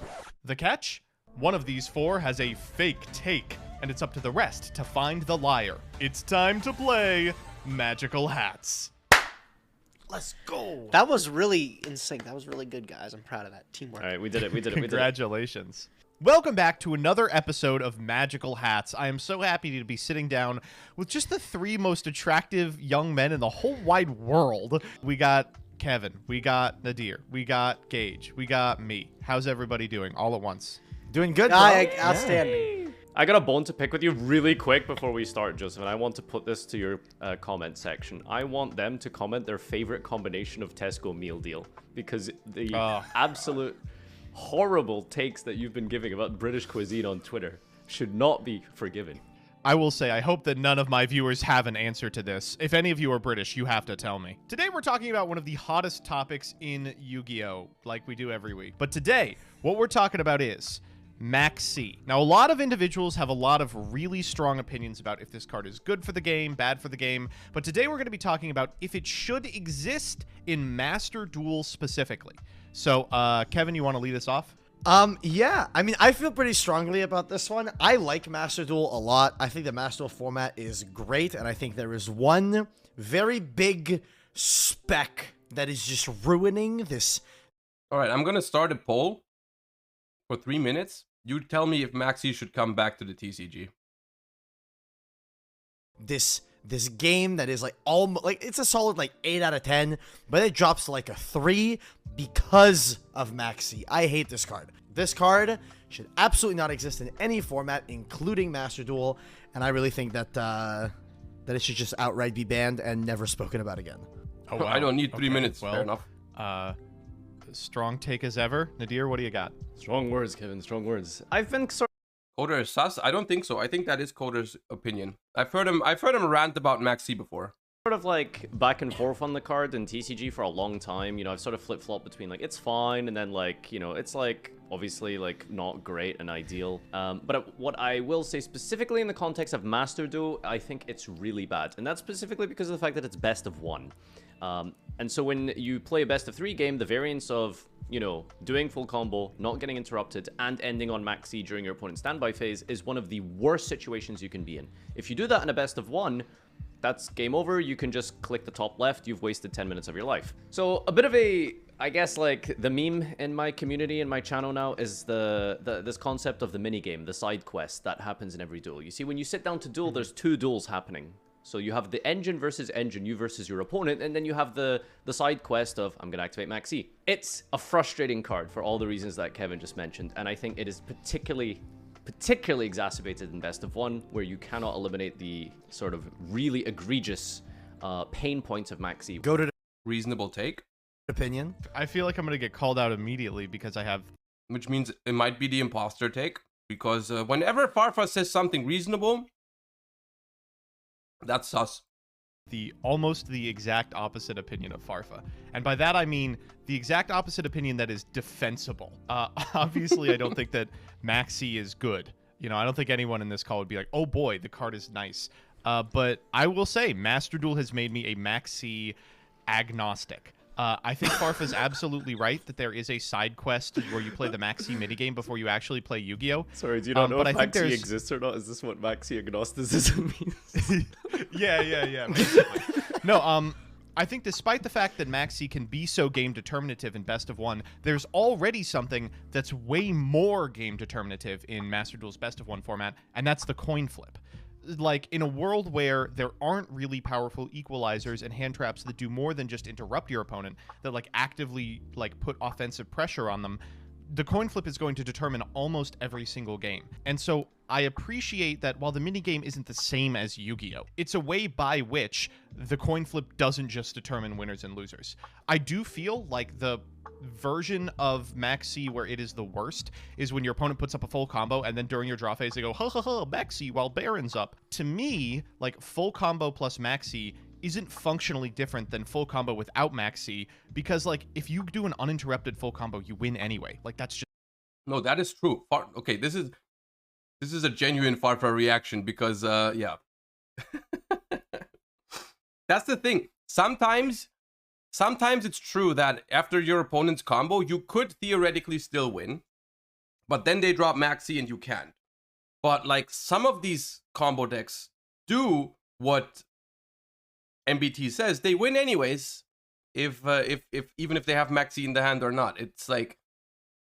The catch? One of these 4 has a fake take, and it's up to the rest to find the liar. It's time to play Magical Hats. Let's go. That was really in sync. That was really good, guys. I'm proud of that teamwork. All right, we did it. We did it. Congratulations. Welcome back to another episode of Magical Hats. I am so happy to be sitting down with just the 3 most attractive young men in the whole wide world. We got Kevin, we got Nadir, we got Gage, we got me. How's everybody doing all at once? Doing good, bro. Outstanding. I got a bone to pick with you really quick before we start, Joseph, and I want to put this to your comment section. I want them to comment their favorite combination of Tesco meal deal, because the absolute horrible takes that you've been giving about British cuisine on Twitter should not be forgiven. I will say, I hope that none of my viewers have an answer to this. If any of you are British, you have to tell me. Today we're talking about one of the hottest topics in Yu-Gi-Oh! Like we do every week. But today, what we're talking about is Maxx. Now, a lot of individuals have a lot of really strong opinions about if this card is good for the game, bad for the game, but today we're going to be talking about if it should exist in Master Duel specifically. So, Kevin, you want to lead us off? Yeah. I mean, I feel pretty strongly about this one. I like Master Duel a lot. I think the Master Duel format is great, and I think there is one very big spec that is just ruining this. All right, I'm going to start a poll for 3 minutes. You tell me if Maxx should come back to the TCG. This game that is like almost like it's a solid like 8 out of 10, but it drops to like a 3 because of Maxx. I hate this card. This card should absolutely not exist in any format, including Master Duel, and I really think that that it should just outright be banned and never spoken about again. Oh, wow. I don't need 3 minutes. Well, fair enough. Strong take as ever. Nadir, what do you got? Strong words, Kevin. Strong words. I've been sort Coder is sus? I don't think so. I think that is Coder's opinion. I've heard him rant about Maxx before. Sort of like back and forth on the card in TCG for a long time. You know, I've sort of flip-flopped between like it's fine and then like, you know, it's like obviously like not great and ideal. But what I will say specifically in the context of Master Duel, I think it's really bad. And that's specifically because of the fact that it's best of one. And so when you play a best of 3 game, the variance of, you know, doing full combo, not getting interrupted, and ending on Maxx during your opponent's standby phase is one of the worst situations you can be in. If you do that in a best of 1, that's game over. You can just click the top left. You've wasted 10 minutes of your life. So a bit of a, I guess, like the meme in my community and my channel now is this concept of the minigame, the side quest that happens in every duel. You see, when you sit down to duel, there's 2 duels happening. So you have the engine versus engine, you versus your opponent, and then you have the side quest of, I'm going to activate Maxx. It's a frustrating card for all the reasons that Kevin just mentioned, and I think it is particularly exacerbated in best of 1, where you cannot eliminate the sort of really egregious pain points of Maxx. Go to Reasonable take. opinion. I feel like I'm going to get called out immediately because I have... Which means it might be the imposter take. Because whenever Farfa says something reasonable, that's sus. Almost the exact opposite opinion of Farfa. And by that I mean the exact opposite opinion that is defensible. Obviously, I don't think that Maxx is good. You know, I don't think anyone in this call would be like, oh boy, the card is nice. But I will say, Master Duel has made me a Maxx agnostic. I think Farfa's absolutely right that there is a side quest where you play the Maxx minigame before you actually play Yu-Gi-Oh! Sorry, do you not know if Maxx exists or not? Is this what Maxx agnosticism means? Yeah, basically. No, I think despite the fact that Maxx can be so game determinative in best of 1, there's already something that's way more game determinative in Master Duel's best of 1 format, and that's the coin flip. Like, in a world where there aren't really powerful equalizers and hand traps that do more than just interrupt your opponent, that, like, actively, like, put offensive pressure on them, the coin flip is going to determine almost every single game. And so I appreciate that while the minigame isn't the same as Yu-Gi-Oh!, it's a way by which the coin flip doesn't just determine winners and losers. I do feel like the version of Maxx where it is the worst is when your opponent puts up a full combo and then during your draw phase they go, ha ha ha, Maxx while Baron's up. To me, like, full combo plus Maxx isn't functionally different than full combo without Maxx, because, like, if you do an uninterrupted full combo, you win anyway. Like, that's just... No, that is true. Okay, this is a genuine Farfa reaction because, yeah. That's the thing. Sometimes it's true that after your opponent's combo, you could theoretically still win, but then they drop Maxx and you can't. But, like, some of these combo decks do what MBT says, they win anyways, even if they have Maxx in the hand or not. It's like,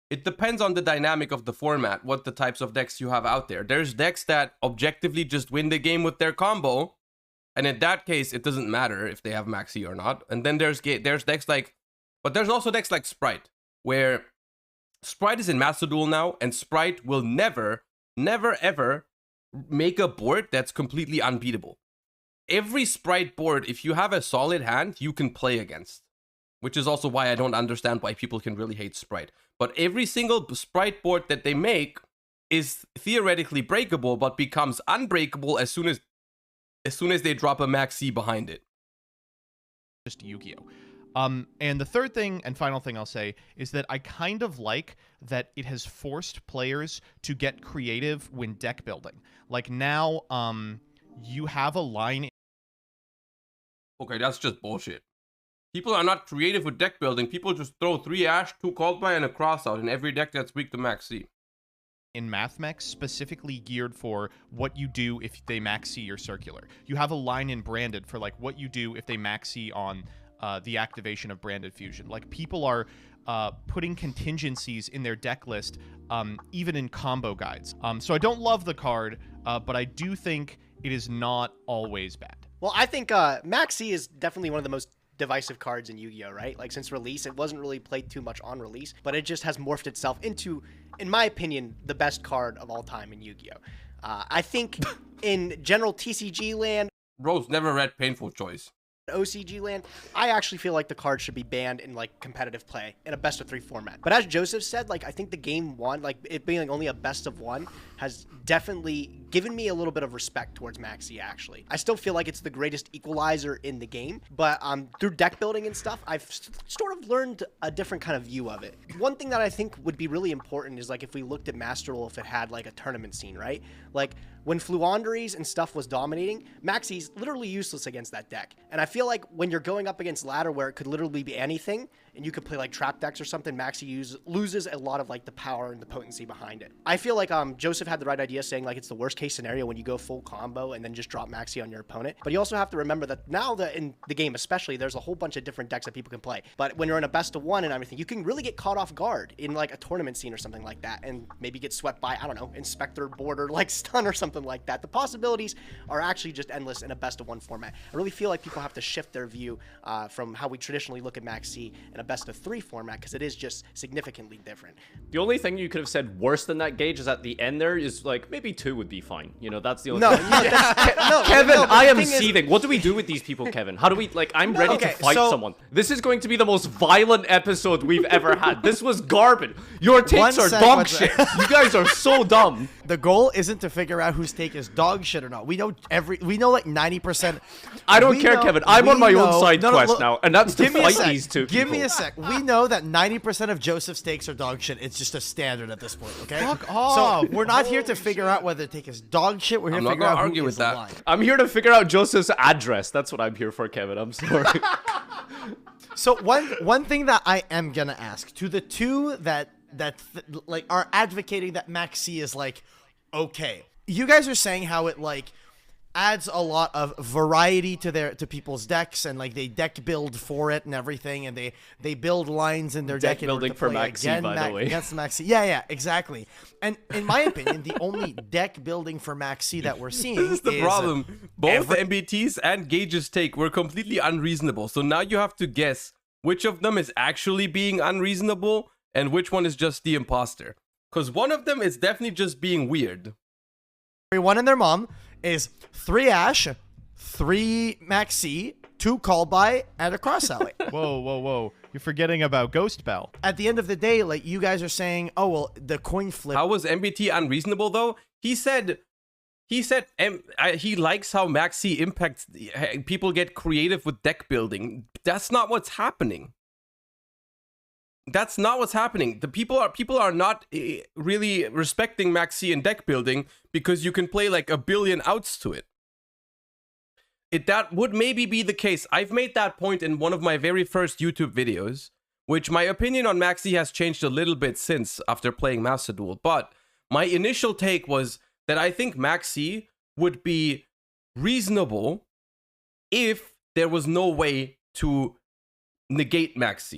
it depends on the dynamic of the format, what the types of decks you have out there. There's decks that objectively just win the game with their combo, and in that case, it doesn't matter if they have Maxx or not. And then there's decks like, but there's also decks like Spright, where Spright is in Master Duel now, and Spright will never, ever make a board that's completely unbeatable. Every Spright board, if you have a solid hand, you can play against. Which is also why I don't understand why people can really hate Spright. But every single Spright board that they make is theoretically breakable, but becomes unbreakable as soon as they drop a Maxx behind it. Just Yu-Gi-Oh! And the third thing and final thing I'll say is that I kind of like that it has forced players to get creative when deck building. Like, now, you have a line... Okay, that's just bullshit. People are not creative with deck building. People just throw 3 Ash, 2 Coldplay, and a Crossout in every deck that's weak to Maxx. In MathMex, specifically geared for what you do if they Maxx your circular. You have a line in Branded for, like, what you do if they Maxx on the activation of Branded Fusion. Like, people are putting contingencies in their deck list, even in combo guides. So I don't love the card, but I do think it is not always bad. Well, I think Maxx is definitely one of the most divisive cards in Yu-Gi-Oh, right? Like, since release, it wasn't really played too much on release, but it just has morphed itself into, in my opinion, the best card of all time in Yu-Gi-Oh. I think in general TCG land... Bro's never read Painful Choice. OCG land, I actually feel like the card should be banned in like competitive play in a best of 3 format. But as Joseph said, like I think the game one, like it being like only a best of 1, has definitely given me a little bit of respect towards Maxx actually. I still feel like it's the greatest equalizer in the game, but through deck building and stuff, I've sort of learned a different kind of view of it. One thing that I think would be really important is like if we looked at Master Duel, if it had like a tournament scene, right? Like when Fluanderies and stuff was dominating, Maxx's literally useless against that deck. And I feel like when you're going up against ladder where it could literally be anything, and you could play like trap decks or something, Maxx loses a lot of like the power and the potency behind it. I feel like Joseph had the right idea saying like it's the worst case scenario when you go full combo and then just drop Maxx on your opponent. But you also have to remember that now that in the game especially, there's a whole bunch of different decks that people can play. But when you're in a best of 1 and everything, you can really get caught off guard in like a tournament scene or something like that, and maybe get swept by, I don't know, Inspector, Border, like Stun or something like that. The possibilities are actually just endless in a best of 1 format. I really feel like people have to shift their view from how we traditionally look at Maxx in a best of 3 format, because it is just significantly different. The only thing you could have said worse than that, Gage, is at the end there is like maybe 2 would be fine. You know, that's the only Kevin, I am seething. What do we do with these people, Kevin? How do we, like, I'm ready to fight someone. This is going to be the most violent episode we've ever had. This was garbage. Your takes are dog shit. You guys are so dumb. The goal isn't to figure out whose take is dog shit or not. We know like 90%. I don't care, Kevin. I'm on my own side quest now, and that's to fight these two people. Give me a sec. We know that 90% of Joseph's takes are dog shit. It's just a standard at this point, okay? Fuck off. So we're not here to figure out whether the take is dog shit. We're here to figure out who is lying. I'm here to figure out Joseph's address. That's what I'm here for, Kevin. I'm sorry. So one thing that I am gonna ask to the two that like are advocating that Maxx is like okay. You guys are saying how it like adds a lot of variety to people's decks, and like they deck build for it and everything, and they build lines in their deck building for Maxx, by the way. Against Maxx. Yeah, exactly. And in my opinion, the only deck building for Maxx that we're seeing this is the problem. Both MBT's and Gage's take were completely unreasonable. So now you have to guess which of them is actually being unreasonable and which one is just the imposter. Because one of them is definitely just being weird. Everyone and their mom is 3 Ash, 3 Maxx, 2 Call By, and a Cross Alley. Whoa. You're forgetting about Ghost Bell. At the end of the day, like, you guys are saying, oh, well, the coin flip. How was MBT unreasonable, though? He said he likes how Maxx impacts people get creative with deck building. That's not what's happening. That's not what's happening. The people are not really respecting Maxx in deck building because you can play like a billion outs to it. That would maybe be the case. I've made that point in one of my very first YouTube videos, which my opinion on Maxx has changed a little bit since after playing Master Duel. But my initial take was that I think Maxx would be reasonable if there was no way to negate Maxx.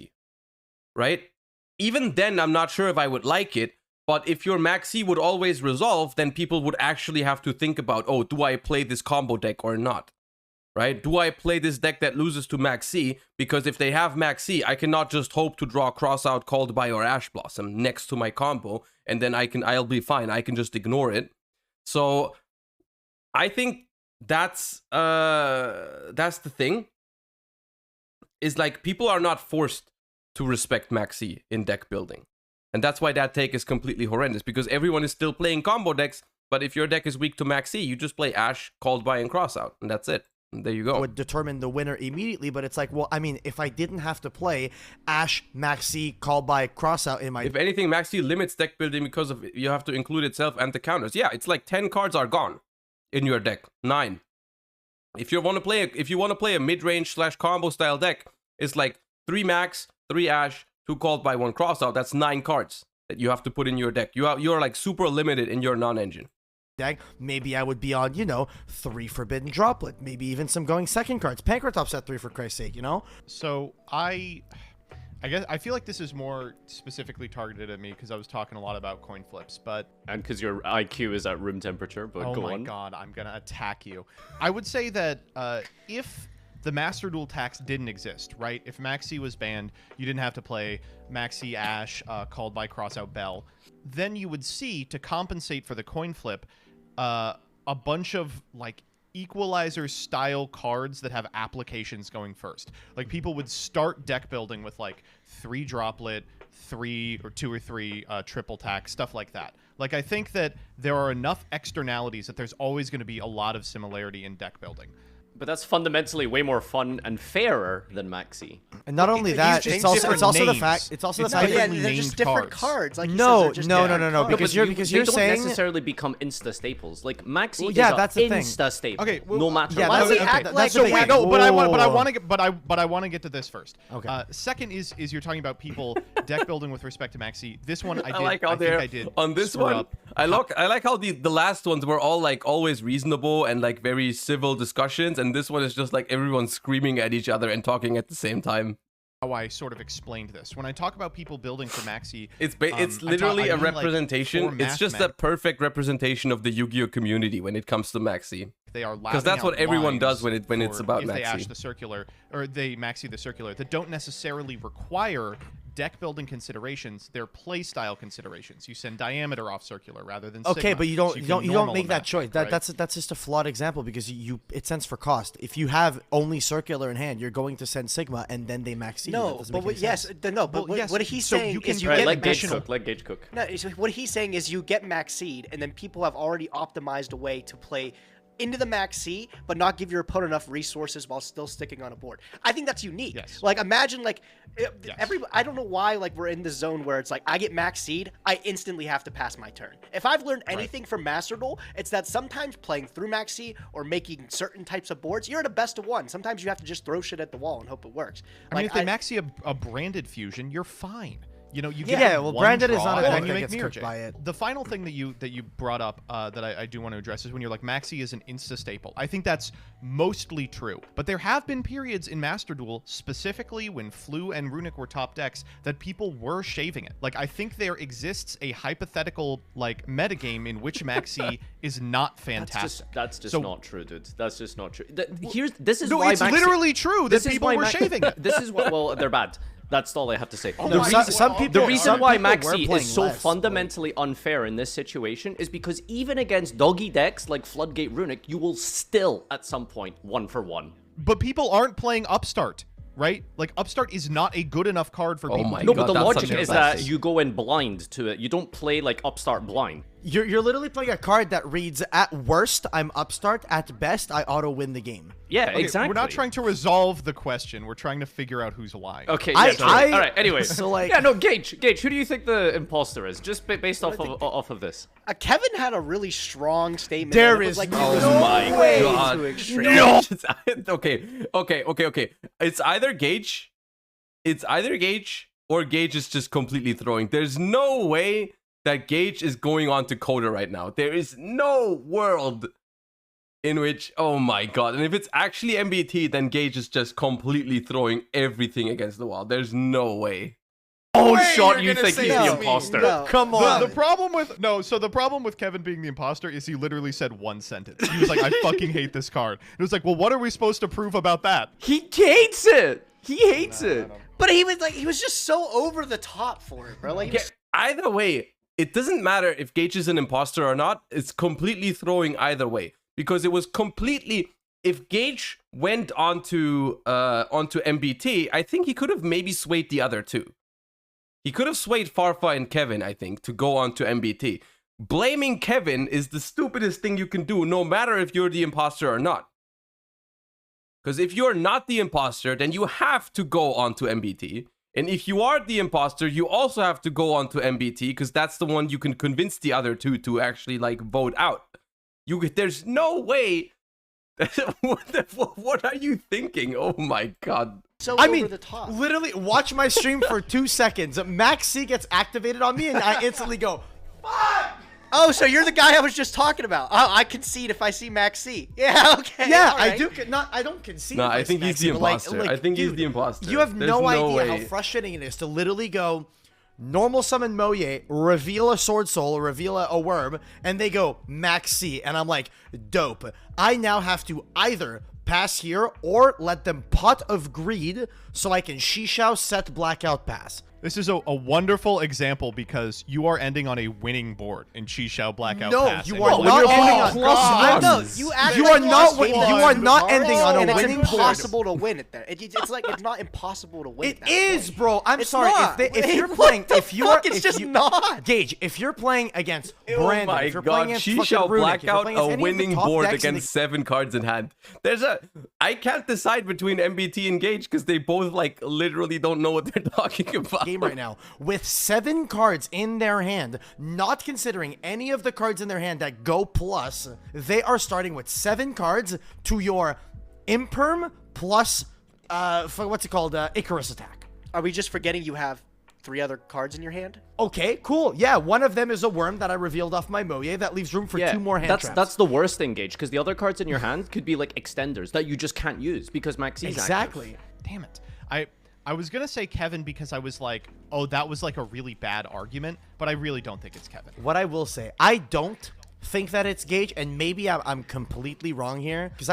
Right? Even then, I'm not sure if I would like it, but if your Maxx would always resolve, then people would actually have to think about, oh, do I play this combo deck or not? Right? Do I play this deck that loses to Maxx? Because if they have Maxx, I cannot just hope to draw Cross Out, Called By, or Ash Blossom next to my combo, and then I'll be fine. I can just ignore it. So I think that's the thing. Is like people are not forced to respect Maxx in deck building. And that's why that take is completely horrendous, because everyone is still playing combo decks, but if your deck is weak to Maxx, you just play Ash, Called By, and Cross Out, and that's it. And there you go. Would determine the winner immediately, but it's like, well, I mean, if I didn't have to play Ash, Maxx, Called By, Cross Out in my... If anything, Maxx limits deck building because of you have to include itself and the counters. Yeah, it's like 10 cards are gone in your deck. 9. If you want to play a mid-range / combo style deck, it's like 3 Maxx, 3 Ash, 2 Called By, 1 Cross Out. That's 9 cards that you have to put in your deck. You're like super limited in your non-engine deck. Maybe I would be on, 3 Forbidden Droplet. Maybe even some going second cards. Pancratop's at 3 for Christ's sake, So I guess I feel like this is more specifically targeted at me because I was talking a lot about coin flips, and because your IQ is at room temperature. But oh go my on. god, I'm gonna attack you. I would say that if the Master Duel tax didn't exist, right? If Maxx was banned, you didn't have to play Maxx Ash, Called By, Cross Out, Bell. Then you would see, to compensate for the coin flip, a bunch of like equalizer style cards that have applications going first. Like people would start deck building with like 3 droplet, 2 or 3 triple tack, stuff like that. Like I think that there are enough externalities that there's always going to be a lot of similarity in deck building. But that's fundamentally way more fun and fairer than Maxi. And not only that, it's also the fact they're just different cards. Like no, because you're they saying don't necessarily become insta staples. Like Maxi Well, is yeah, a that's the thing. insta staple. Okay, well, no matter yeah, what. that's So the wait, thing. no, but I want Whoa. to get to this first. Okay. Second is you're talking about people deck building with respect to Maxi. This one I did. I did on this screw one. up. I like how the last ones were all like always reasonable and like very civil discussions, and this one is just like everyone screaming at each other and talking at the same time. How I sort of explained this. When I talk about people building for Maxi, It's literally I a mean, like, representation. for It's just a math perfect representation of the Yu-Gi-Oh community when it comes to Maxi. they are Because that's what everyone does when it's about if they Ash Maxi. the circular or they Maxi the circular that don't necessarily require deck building considerations. They're play style considerations. You send diameter off circular rather than Okay, sigma, but you so don't can normal make that match, choice. right? That's just a flawed example because it sends for cost. If you have only circular in hand, you're going to send sigma and then they max you. No, but what he's saying is you Right, get let Gage additional- cook. Let Gage cook. No, so what he's saying is you get max seed, and then people have already optimized a way to play into the max C, but not give your opponent enough resources while still sticking on a board. I think that's unique. Yes. Like imagine like I don't know why like we're in this zone where it's like I get max seed, I instantly have to pass my turn. If I've learned anything from Master Duel, it's that sometimes playing through max seed or making certain types of boards, you're at a best of one. Sometimes you have to just throw shit at the wall and hope it works. I mean, if they maxi a branded fusion, you're fine. You know, you Yeah, get well, one branded is draw not a and deck you that make gets Mirror cooked Jade. by it. The final thing that you brought up that I do want to address is when you're like Maxi is an insta staple. I think that's mostly true, but there have been periods in Master Duel, specifically when Flu and Runick were top decks, that people were shaving it. Like I think there exists a hypothetical like metagame in which Maxi is not fantastic. That's just So- not true, dude. That's just not true. This is No, why it's Maxi, literally true this that is people why were shaving it. This is what. Well, they're bad. That's all I have to say. No, some people. The reason some why people were Maxi playing is so less, fundamentally unfair in this situation is because even against doggy decks like Floodgate Runick, you will still, at some point, 1-for-1. But people aren't playing Upstart, right? Like Upstart is not a good enough card for people. my No, God, but the that's logic such a is bad- that you go in blind to it. You don't play like Upstart blind. You're literally playing a card that reads at worst I'm upstart, at best I auto win the game. Yeah, Okay, exactly. We're not trying to resolve the question. We're trying to figure out who's lying. Okay, I- yeah, sorry. I- All right, anyway. so, like- Yeah, no, Gage, who do you think the imposter is? Just based off of this. Kevin had a really strong statement. There and it was, is like no my way God. too extreme. No. Okay. It's either Gage or Gage is just completely throwing. There's no way that Gage is going on to Coda right now. There is no world in which, oh my God. And if it's actually MBT, then Gage is just completely throwing everything against the wall. There's no way. Oh, Way shot, you're you gonna think say he's that the to me. imposter. No. Come on. The problem with Kevin being the imposter is he literally said one sentence. He was like, I fucking hate this card. It was like, well, what are we supposed to prove about that? He hates it. He hates it. But he was just so over the top for it, bro. Like, he was- Either way, it doesn't matter if Gage is an imposter or not. It's completely throwing either way. Because it was completely... If Gage went onto MBT, I think he could have maybe swayed the other two. He could have swayed Farfa and Kevin, I think, to go on to MBT. Blaming Kevin is the stupidest thing you can do, no matter if you're the imposter or not. Because if you're not the imposter, then you have to go on to MBT. And if you are the imposter, you also have to go on to MBT, because that's the one you can convince the other two to actually, like, vote out. There's no way... What are you thinking? Oh my God. so I over mean, the top. literally, watch my stream for 2 seconds. Max C gets activated on me, and I instantly go, "Fuck!" Oh, so you're the guy I was just talking about. Oh, I concede if I see Max C. Yeah, okay. Yeah, all I right. do. I don't concede. No, if I see think he's Max the C, but, like- imposter. like, I think he's dude, the imposter. You have There's no idea way. how frustrating it is to literally go normal summon Moye, reveal a Sword Soul, reveal a worm, and they go Max C, and I'm like, dope. I now have to either pass here or let them Pot of Greed so I can Shishao set Blackout pass. This is a wonderful example because you are ending on a winning board in Chi Shao Blackout No, Pass. you and are you're not winning ending on on No, plus you one. act You like are not. plus You one. are not ending on a and winning it's board. impossible to win it there. It's like it's not impossible to win. It at that is, point. bro. I'm It's sorry. not. If you're What playing, the if you are, fuck? It's if just you, not. Gage, if you're playing against Oh Brandon, my if you're playing god, against Chi fucking Shao Runick, if you're Blackout, playing against a any of the winning top board decks in against 7 cards in hand. I can't decide between MBT and Gage because they both like literally don't know what they're talking about. game right now with 7 cards in their hand, not considering any of the cards in their hand that go plus. They are starting with 7 cards to your Imperm plus for what's it called, Icarus attack. Are we just forgetting you have 3 other cards in your hand? Okay, cool. Yeah, one of them is a worm that I revealed off my Moye that leaves room for 2 more hand traps. That's the worst thing, Gage, because the other cards in your hand could be like extenders that you just can't use because Maxx is exactly. Damn it. I was going to say Kevin because I was like, oh, that was like a really bad argument, but I really don't think it's Kevin. What I will say, I don't think that it's Gage, and maybe I'm completely wrong here, because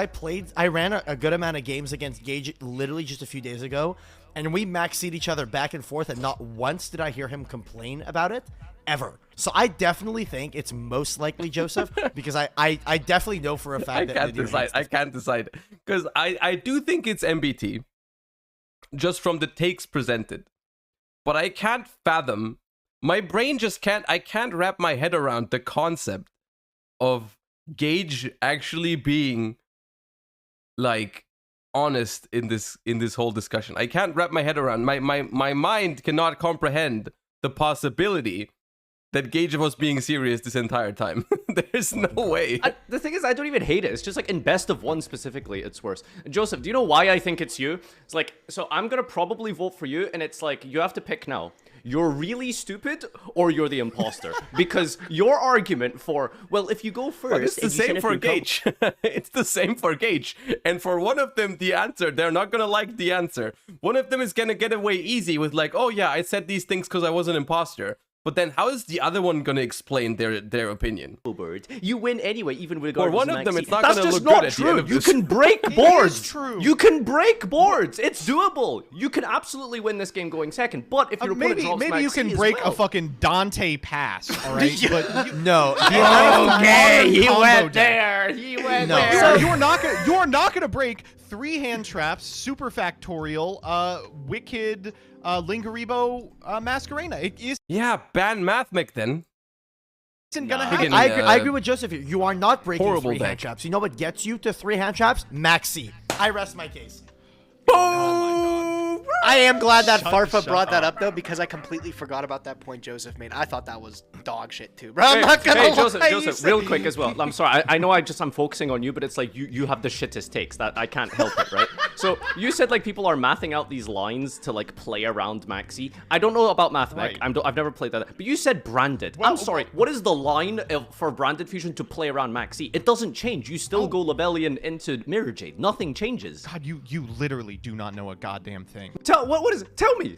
I ran a good amount of games against Gage literally just a few days ago, and we maxed each other back and forth, and not once did I hear him complain about it, ever. So I definitely think it's most likely Joseph, because I definitely know for a fact that I can't decide because I do think it's MBT just from the takes presented, but I can't fathom, my brain just can't, I can't wrap my head around the concept of Gage actually being like honest in this whole discussion. I can't wrap my head around, my mind cannot comprehend the possibility that Gage was being serious this entire time. There's no way. The thing is, I don't even hate it. It's just like in best of 1 specifically, it's worse. Joseph, do you know why I think it's you? It's like, so I'm gonna probably vote for you, and it's like, you have to pick now. You're really stupid, or you're the imposter. Because your argument for, well, if you go first... But it's the same for Gage. It's the same for Gage. And for one of them, the answer, they're not gonna like the answer. One of them is gonna get away easy with like, oh yeah, I said these things because I was an imposter. But then how is the other one going to explain their opinion? You win anyway, even with For one of them, it's not That's going to just look good not at the end true. of You this. can break boards. true. You can break boards. It's doable. You can absolutely win this game going second. But if your opponent drops maybe you Maxx can as break well. a fucking Dante pass, all right? But No. Okay, he combo went deck. there. He went No. there. You're not gonna break 3 hand traps, super factorial, wicked, Lingaribo, Masquerena. It Yeah, ban Mathmech then. isn't gonna Again, happen. I agree with Joseph here. You are not breaking Horrible 3 hand deck. traps. You know what gets you to 3 hand traps? Maxi. I rest my case. I am glad that Shut Farfa brought that up. up though, because I completely forgot about that point Joseph made. I thought that was dog shit too, bro. I'm not gonna Hey, lie. Joseph, You Joseph, said- real quick as well. I'm sorry. I know I'm focusing on you, but it's like you have the shittest takes. That I can't help it, right? So you said like people are mathing out these lines to like play around Maxi. I don't know about Mathmech. Right. I've never played that. But you said branded. I'm sorry. What is the line for branded fusion to play around Maxi? It doesn't change. You still go Labellion into Mirror Jade. Nothing changes. God, you literally do not know a goddamn thing. What is it? Tell me.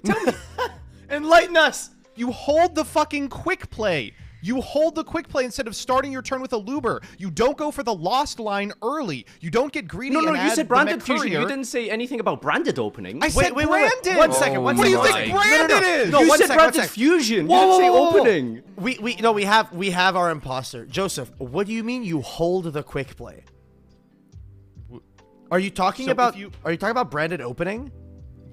Enlighten us. You hold the fucking quick play. You hold the quick play instead of starting your turn with a Luber. You don't go for the lost line early. You don't get greedy. No, and you add said the branded Mech fusion. You Courier. didn't say anything about branded opening. I said Wait. branded. 1 second. What What do you think my- branded is? No, you 1 said second, 1 branded second. fusion. You didn't say opening. We have our imposter. Joseph, what do you mean you hold the quick play? Are you talking So about if you- are you talking about branded opening?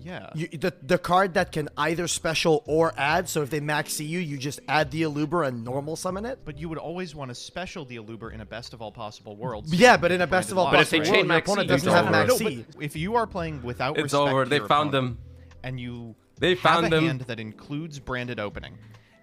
Yeah. The card that can either special or add, so if they max you, you just add the Aluber and normal summon it? But you would always want to special the Aluber in a best of all possible worlds. Yeah, but in a best of all But if they possible chain world, your Maxi, opponent it's doesn't have over. No, Maxi. but if you are playing without It's respect over. to They your found opponent, them. and you They found have a them. hand that includes branded opening,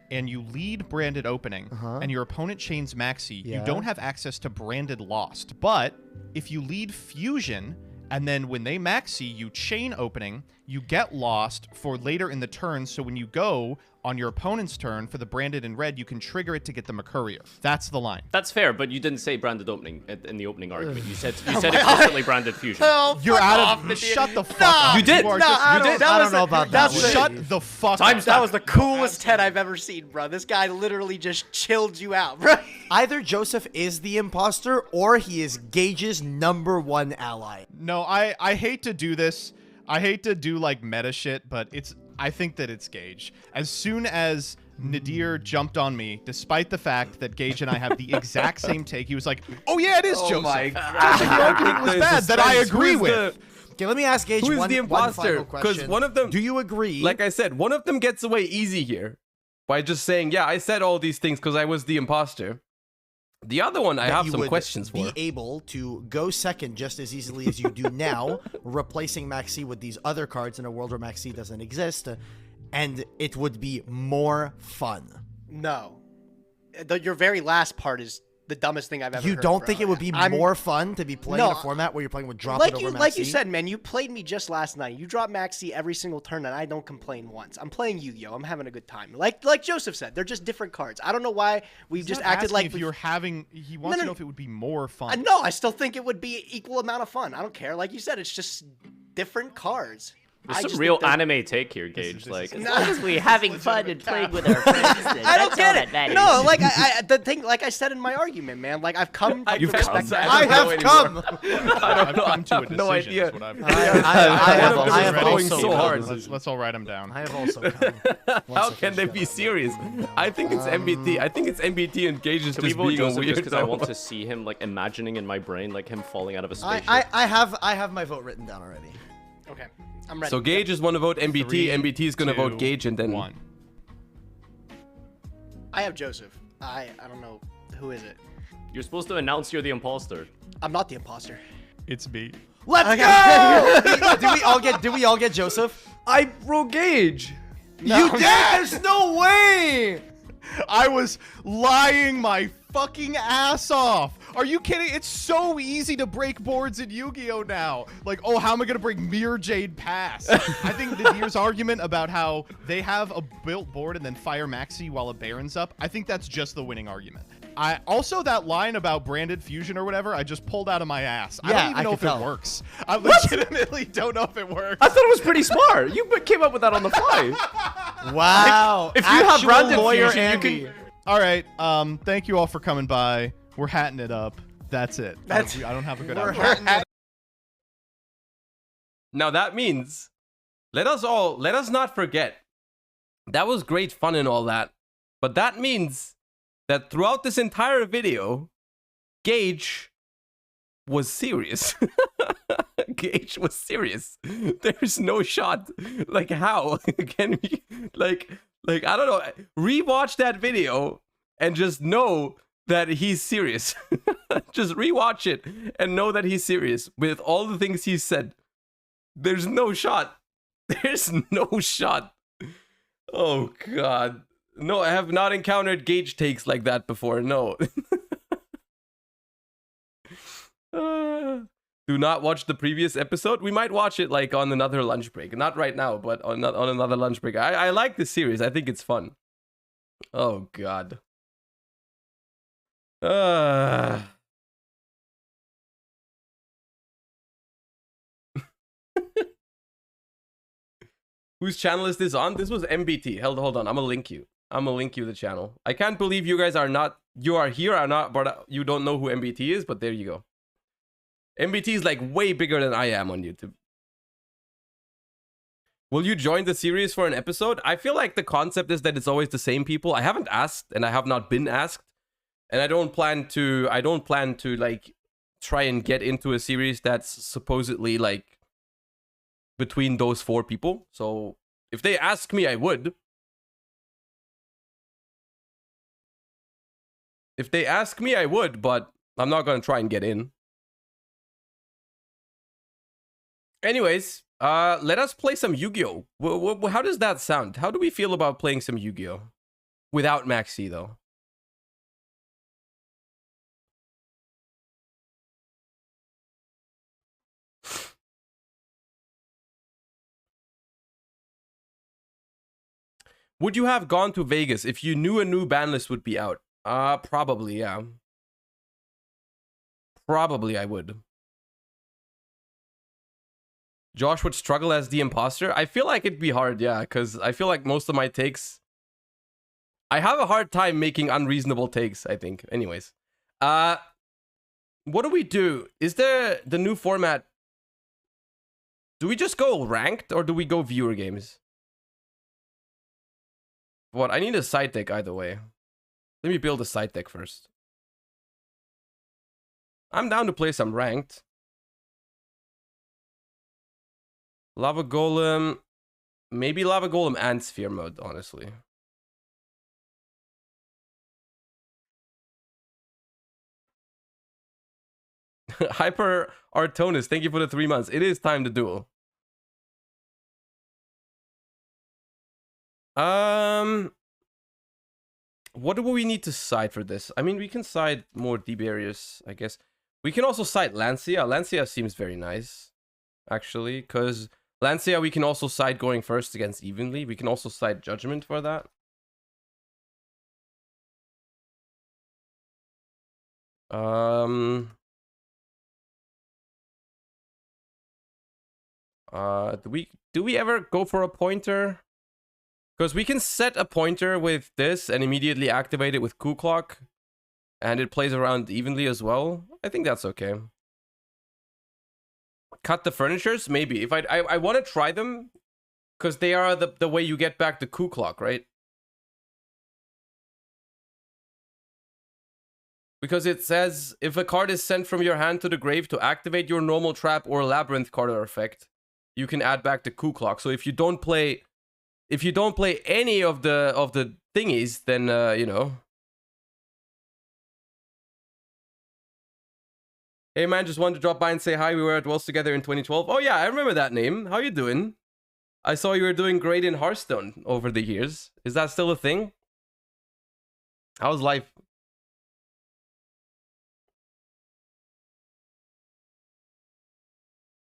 and you lead branded opening, and your opponent chains Maxi, you Yeah. don't have access to branded lost. But if you lead fusion, and then when they Maxi, you chain opening, you get lost for later in the turn, so when you go on your opponent's turn for the branded in red, you can trigger it to get the Mercurier. That's the line. That's fair, but you didn't say branded opening in the opening argument. You said explicitly branded fusion. You're out of... Shut the fuck up. You did. are No, just- I you don't, did. I don't know about that. that's one. Shut the fuck Time's up. That was the coolest 10 I've ever seen, bro. This guy literally just chilled you out, bro. Either Joseph is the imposter or he is Gage's #1 ally. No, I hate to do this. I hate to do like meta shit, but I think that it's Gage. As soon as Nadir jumped on me, despite the fact that Gage and I have the exact same take, he was like, "Oh yeah, it is Joseph." My The argument was bad that I agree with. Okay, let me ask Gage Who is one the final imposter? Because question. one of them, Do you agree? like I said, one of them gets away easy here by just saying, "Yeah, I said all these things because I was the imposter." The other one, I that have you some would questions be for. able to go second just as easily as you do now, replacing Maxx with these other cards in a world where Maxx doesn't exist, and it would be more fun. No. Your very last part is the dumbest thing I've ever You heard, don't bro. think it would be more fun to be playing in a format where you're playing with drop it over Maxx? Like you said, man, you played me just last night. You dropped Maxx every single turn, and I don't complain once. I'm playing Yu-Gi-Oh! I'm having a good time. Like Joseph said, they're just different cards. I don't know why we've just acted like if you're having. He wants to know if it would be more fun. No, I still think it would be equal amount of fun. I don't care. Like you said, it's just different cards. There's some real anime take here, Gage. Like, as long as we're having fun and playing with our friends, then I don't that's get all it. that matters. No, like the thing, like I said in my argument, man. Like I've come. You've come. I have come. I've come to a decision. No idea. Is what I've I have going also so come. hard. Let's all write them down. I have also come. How can they be serious? I think it's MBT. I think it's MBT and Gage is can we just vote being a Joseph just because I weirdo. want to see him like imagining in my brain like him falling out of a spaceship? I have my vote written down already. Okay, I'm ready. So Gage is want to vote MBT. 3, MBT is going to 2, vote Gage, and then 1. I have Joseph. I don't know who is it. You're supposed to announce you're the imposter. I'm not the imposter. It's me. Let's go! Did we all get Joseph? I wrote Gage. You did? There's no way! I was lying my fucking ass off. Are you kidding? It's so easy to break boards in Yu-Gi-Oh! Now. Like, oh, how am I going to break Mirror Jade Pass? I think Nadir's argument about how they have a built board and then fire Maxx while a Baron's up, I think that's just the winning argument. Also, that line about branded fusion or whatever, I just pulled out of my ass. I don't even know if it works. I legitimately don't know if it works. I thought it was pretty smart. You came up with that on the fly. Wow. If you have branded lawyer fusion, you Andy. can. All right. Thank you all for coming by. We're hatting it up. That's it. I don't have a good outro. Now that means, let us not forget, that was great fun and all that, but that means that throughout this entire video, Gage was serious. Gage was serious. There's no shot. Like, how can we, like I don't know, rewatch that video and just know that he's serious. Just rewatch it and know that he's serious with all the things he said. There's no shot. There's no shot. Oh God. No, I have not encountered Gage takes like that before. No. Do not watch the previous episode. We might watch it like on another lunch break. Not right now, but on another lunch break. I like this series. I think it's fun. Oh God. Whose channel is this on? This was MBT. Hold on. I'm gonna link you. The channel. I can't believe you guys are here, but you don't know who MBT is, but there you go. MBT is like way bigger than I am on YouTube. Will you join the series for an episode? I feel like the concept is that it's always the same people. I haven't asked, and I have not been asked. And I don't plan to like try and get into a series that's supposedly like between those 4 people. So if they ask me, I would. If they ask me, I would, but I'm not going to try and get in. Anyways, let us play some Yu-Gi-Oh! How does that sound? How do we feel about playing some Yu-Gi-Oh! Without Maxx, though? Would you have gone to Vegas if you knew a new ban list would be out? Probably, yeah. Probably I would. Josh would struggle as the imposter. I feel like it'd be hard, yeah, because I feel like most of my takes... I have a hard time making unreasonable takes, I think. Anyways. What do we do? Is there the new format... Do we just go ranked or do we go viewer games? But I need a side deck either way. Let me build a side deck first. I'm down to play some ranked. Lava Golem. Maybe Lava Golem and Sphere mode, honestly. Hyper Artonis, thank you for the 3 months. It is time to duel. What do we need to side for this? I mean, we can side more deep areas, I guess. We can also side Lancia. Lancia seems very nice, actually, because Lancia we can also side going first against evenly. We can also side Judgment for that. Do we ever go for a pointer? Because we can set a pointer with this and immediately activate it with Coup Clock. And it plays around evenly as well. I think that's okay. Cut the furnitures? Maybe. If I want to try them. Because they are the way you get back the Coup Clock, right? Because it says, if a card is sent from your hand to the grave to activate your normal trap or Labyrinth card or effect, you can add back the Coup Clock. So if you don't play any of the thingies, then you know. Hey man, just wanted to drop by and say hi. We were at Duel together in 2012. Oh yeah, I remember that name. How you doing? I saw you were doing great in Hearthstone over the years. Is that still a thing? How's life?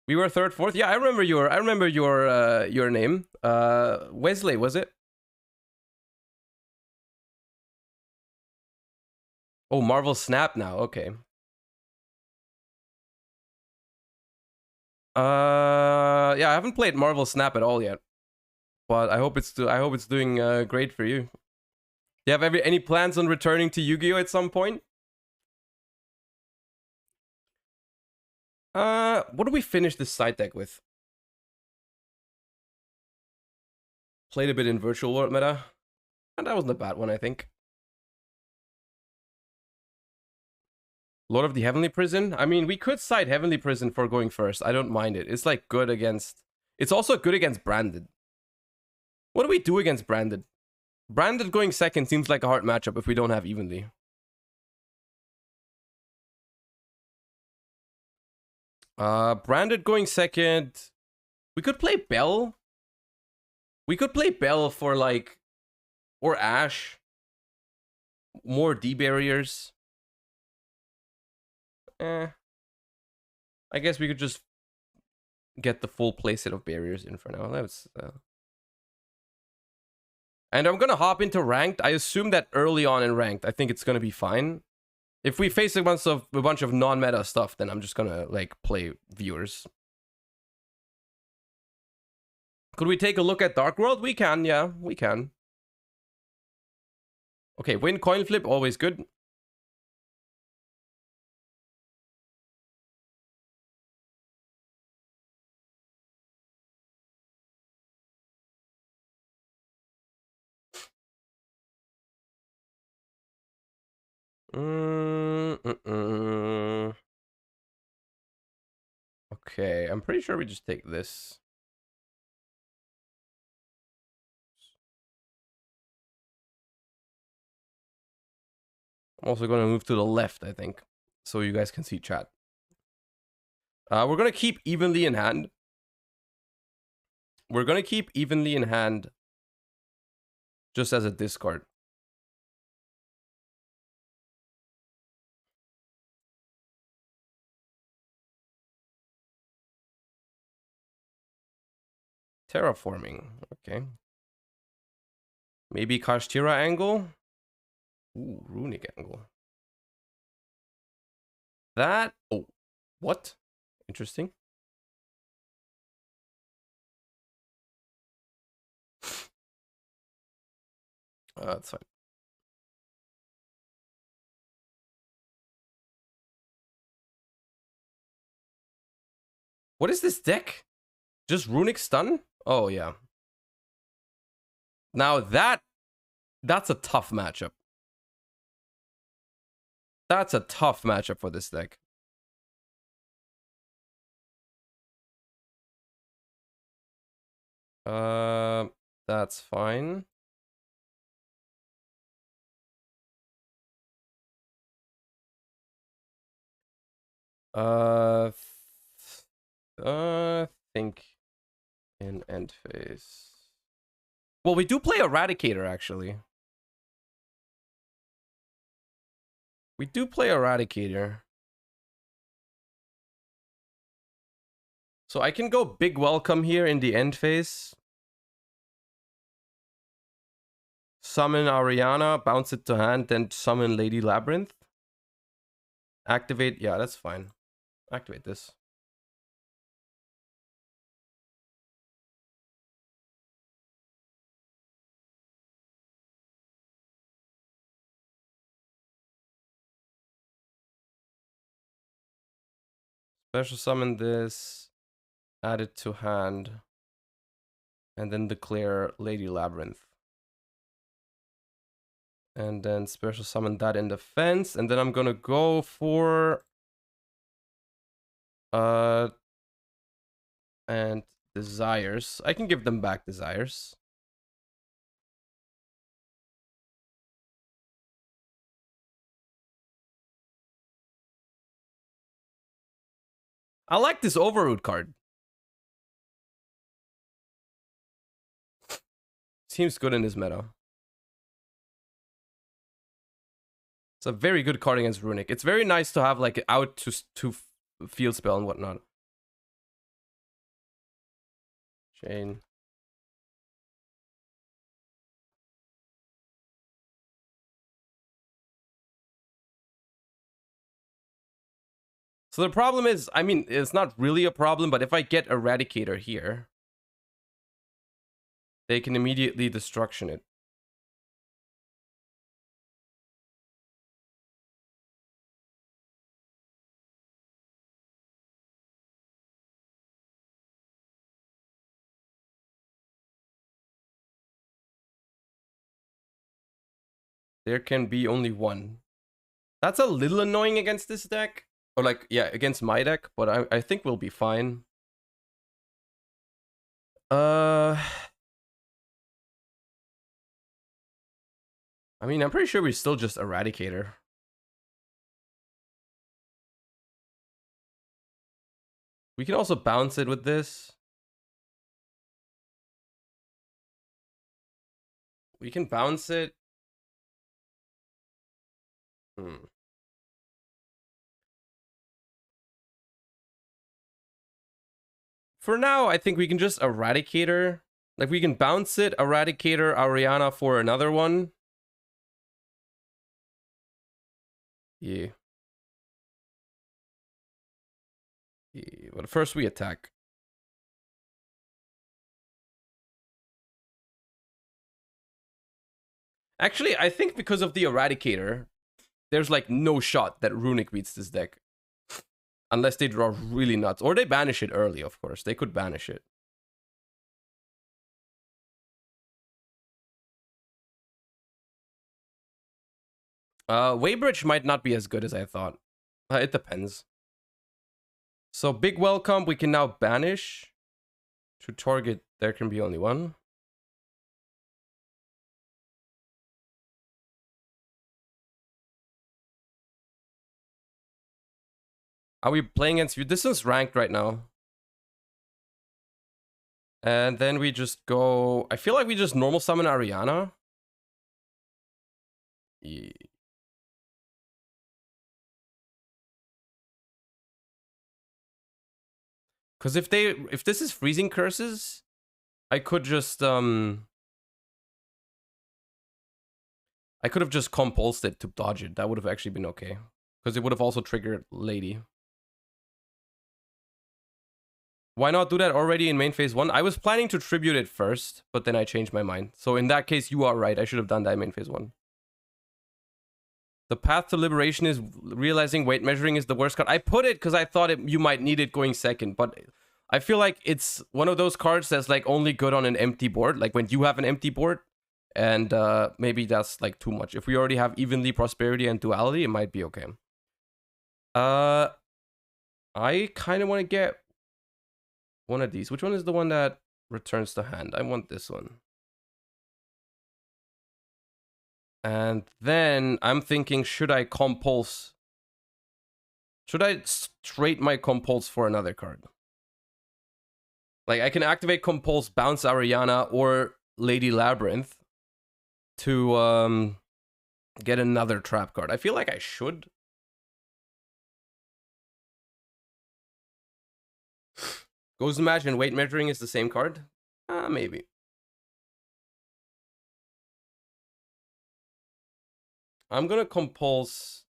We were third, fourth. Yeah, I remember your name. Wesley, was it? Oh, Marvel Snap now. Okay. Yeah, I haven't played Marvel Snap at all yet, but I hope it's doing great for you. Do you have any plans on returning to Yu-Gi-Oh at some point? What do we finish this side deck with? Played a bit in Virtual World meta, and that wasn't a bad one, I think. Lord of the Heavenly Prison? I mean, we could side Heavenly Prison for going first. I don't mind it. It's like good against... It's also good against Branded. What do we do against Branded? Branded going second seems like a hard matchup if we don't have Evenly. Branded going second. We could play Bell. We could play Bell for like... Or Ash. More D barriers. I guess we could just get the full playset of barriers in for now. That's and I'm gonna hop into ranked. I assume that early on in ranked, I think it's gonna be fine. If we face a bunch of non-meta stuff, then I'm just gonna like play viewers. Could we take a look at Dark World? We can, yeah, we can. Okay, win coin flip, always good. Okay, I'm pretty sure we just take this. I'm also going to move to the left, I think, so you guys can see chat. We're going to keep evenly in hand. We're going to keep evenly in hand just as a discard. Terraforming, okay. Maybe Kashtira angle. Ooh, Runick angle. That, oh, what? Interesting. That's fine. What is this deck? Just Runick Stun? Oh, yeah. Now that That's a tough matchup. That's a tough matchup for this deck. That's fine. Think in end phase. Well, we do play Eradicator, actually. We do play Eradicator. So I can go Big Welcome here in the end phase. Summon Ariana, bounce it to hand, then summon Lady Labyrinth. Activate, yeah, that's fine. Activate this. Special summon this, add it to hand, and then declare Lady Labyrinth. And then special summon that in defense, and then I'm gonna go for and Desires. I can give them back Desires. I like this Overroot card. Seems good in this meta. It's a very good card against Runick. It's very nice to have like out to field spell and whatnot. Chain. So the problem is, I mean, it's not really a problem, but if I get Eradicator here, they can immediately destruction it. There can be only one. That's a little annoying against this deck. Or like, yeah, against my deck, but I think we'll be fine. I mean, I'm pretty sure we still just Eradicator. We can also bounce it with this. We can bounce it. For now, I think we can just Eradicator. Like, we can bounce it, Eradicator, Ariana for another one. Yeah. But first we attack. Actually, I think because of the Eradicator, there's like no shot that Runick beats this deck. Unless they draw really nuts. Or they banish it early, of course. They could banish it. Waybridge might not be as good as I thought. It depends. So Big Welcome, we can now banish. To target, there can be only one. Are we playing against you? This is ranked right now. And then we just go... I feel like we just normal summon Ariana. Yeah. Because if this is freezing curses, I could just I could have just compulsed it to dodge it. That would have actually been okay. Because it would have also triggered Lady. Why not do that already in main phase 1? I was planning to tribute it first, but then I changed my mind. So in that case, you are right. I should have done that in main phase 1. The path to liberation is realizing weight measuring is the worst card. I put it because I thought you might need it going second, but I feel like it's one of those cards that's like only good on an empty board. Like when you have an empty board, And maybe that's like too much. If we already have evenly prosperity and duality, it might be okay. I kind of want to get one of these. Which one is the one that returns the hand? I want this one. And then I'm thinking, should I compulse? Should I trade my compulse for another card? Like, I can activate compulse, bounce Ariana or Lady Labyrinth to get another trap card. I feel like I should. Ghost Match and Weight Measuring is the same card? Maybe. I'm gonna compulse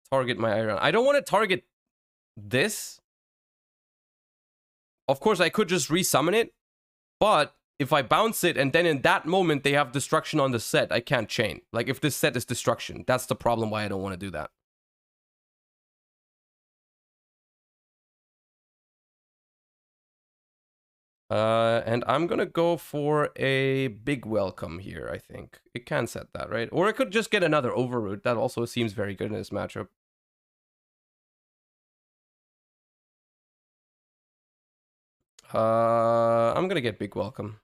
target my Iron. I don't want to target this. Of course, I could just resummon it, but if I bounce it and then in that moment they have destruction on the set, I can't chain. Like, if this set is destruction, that's the problem why I don't want to do that. And I'm gonna go for a big welcome here, I think. It can set that, right? Or I could just get another overroot. That also seems very good in this matchup. I'm gonna get big welcome.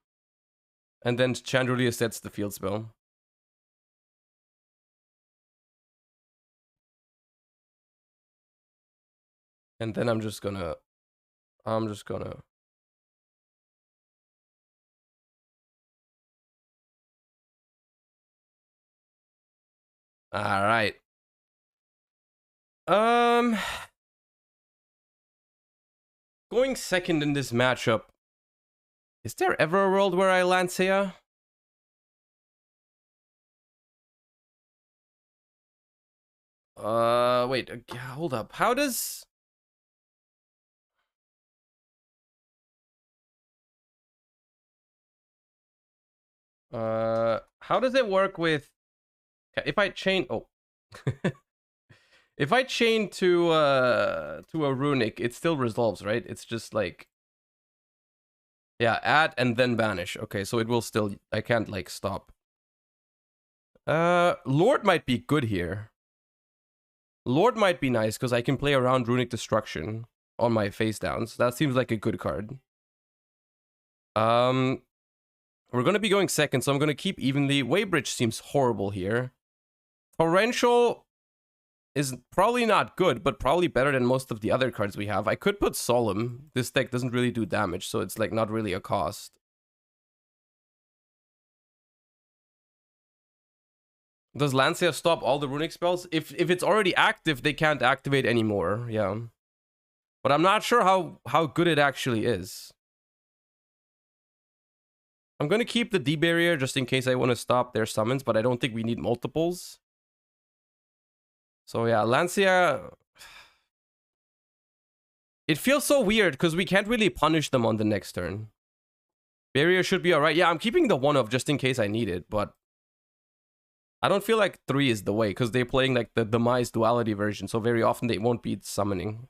And then Chandelier sets the field spell. And then I'm just gonna... All right. Going second in this matchup. Is there ever a world where I Lancia? Wait, hold up. How does... how does it work with... If I chain... Oh. If I chain to a Runick, it still resolves, right? It's just like... Yeah, add and then banish. Okay, so it will still... I can't, like, stop. Lord might be good here. Lord might be nice, because I can play around Runick Destruction on my face downs. That seems like a good card. We're going to be going second, so I'm going to keep evenly. Waybridge seems horrible here. Torrential is probably not good, but probably better than most of the other cards we have. I could put Solemn. This deck doesn't really do damage, so it's like not really a cost. Does Lancia stop all the Runick spells? If it's already active, they can't activate anymore. Yeah. But I'm not sure how good it actually is. I'm going to keep the D-Barrier just in case I want to stop their summons, but I don't think we need multiples. So yeah, Lancia... It feels so weird because we can't really punish them on the next turn. Barrier should be alright. Yeah, I'm keeping the 1-of just in case I need it, but... I don't feel like 3 is the way because they're playing like the Demise Duality version, so very often they won't be summoning.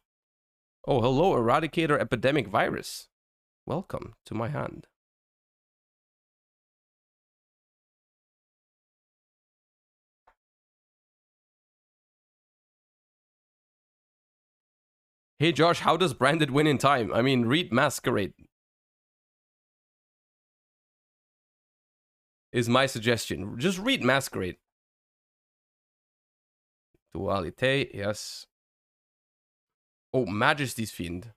Oh, hello, Eradicator Epidemic Virus. Welcome to my hand. Hey Josh, how does Branded win in time? I mean, read Masquerade. Is my suggestion. Just read Masquerade. Dualite, yes. Oh, Majesty's Fiend.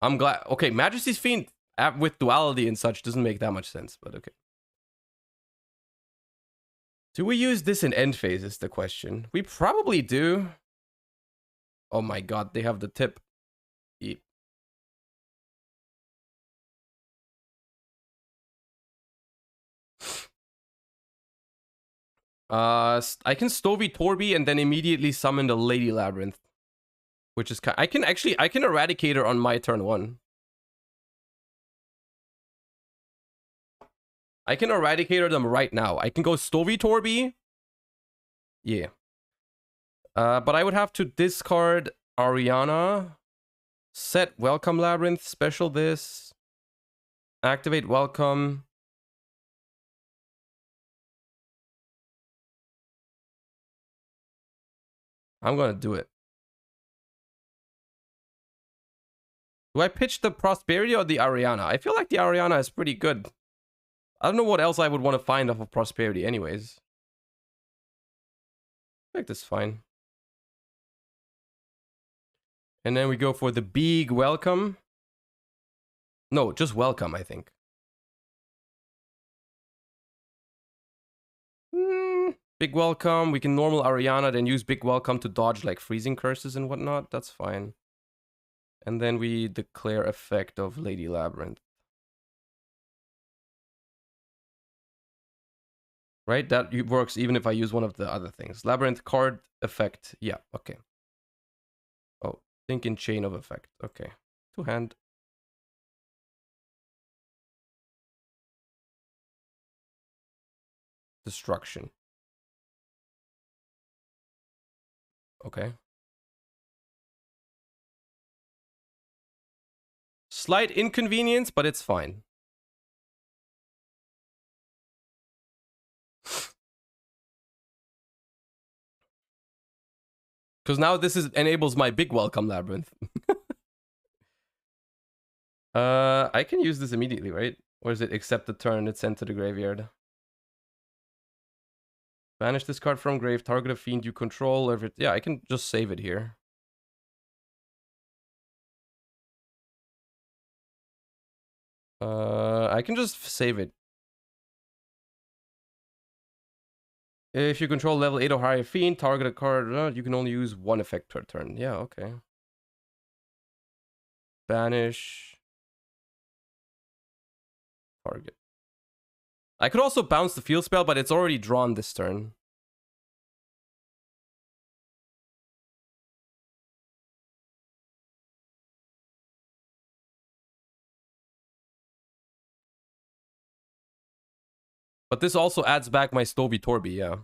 I'm glad. Okay, Majesty's Fiend with Duality and such doesn't make that much sense, but okay. Do we use this in end phase is the question. We probably do. Oh my god, they have the tip. Yep. I can Stovey Torby and then immediately summon the Lady Labyrinth. Which is I can Eradicate her on my turn 1. I can Eradicate them right now. I can go Stovey Torby. Yeah. But I would have to discard Ariana. Set Welcome Labyrinth. Special this. Activate Welcome. I'm gonna do it. Do I pitch the Prosperity or the Ariana? I feel like the Ariana is pretty good. I don't know what else I would want to find off of Prosperity anyways. I think this is fine. And then we go for the big welcome. No, just welcome, I think. Big welcome. We can normal Ariana, then use big welcome to dodge like freezing curses and whatnot. That's fine. And then we declare effect of Lady Labyrinth. Right? That works even if I use one of the other things. Labyrinth card effect. Yeah, okay. Oh, think in chain of effect. Okay. Two hand. Destruction. Okay. Slight inconvenience, but it's fine. Because now this enables my big welcome Labyrinth. I can use this immediately, right? Or is it accept the turn it's sent to the graveyard? Banish this card from grave, target a fiend you control. Yeah, I can just save it here. I can just save it. If you control level 8 or higher fiend, target a card, you can only use one effect per turn. Yeah, okay. Banish. Target. I could also bounce the field spell, but it's already drawn this turn. But this also adds back my Stovey Torby, yeah.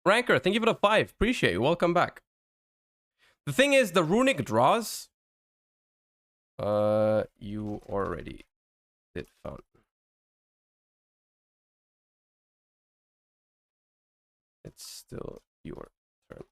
Ranker, thank you for the 5. Appreciate you. Welcome back. The thing is, the runic draws. You already did fountain. It's still your turn.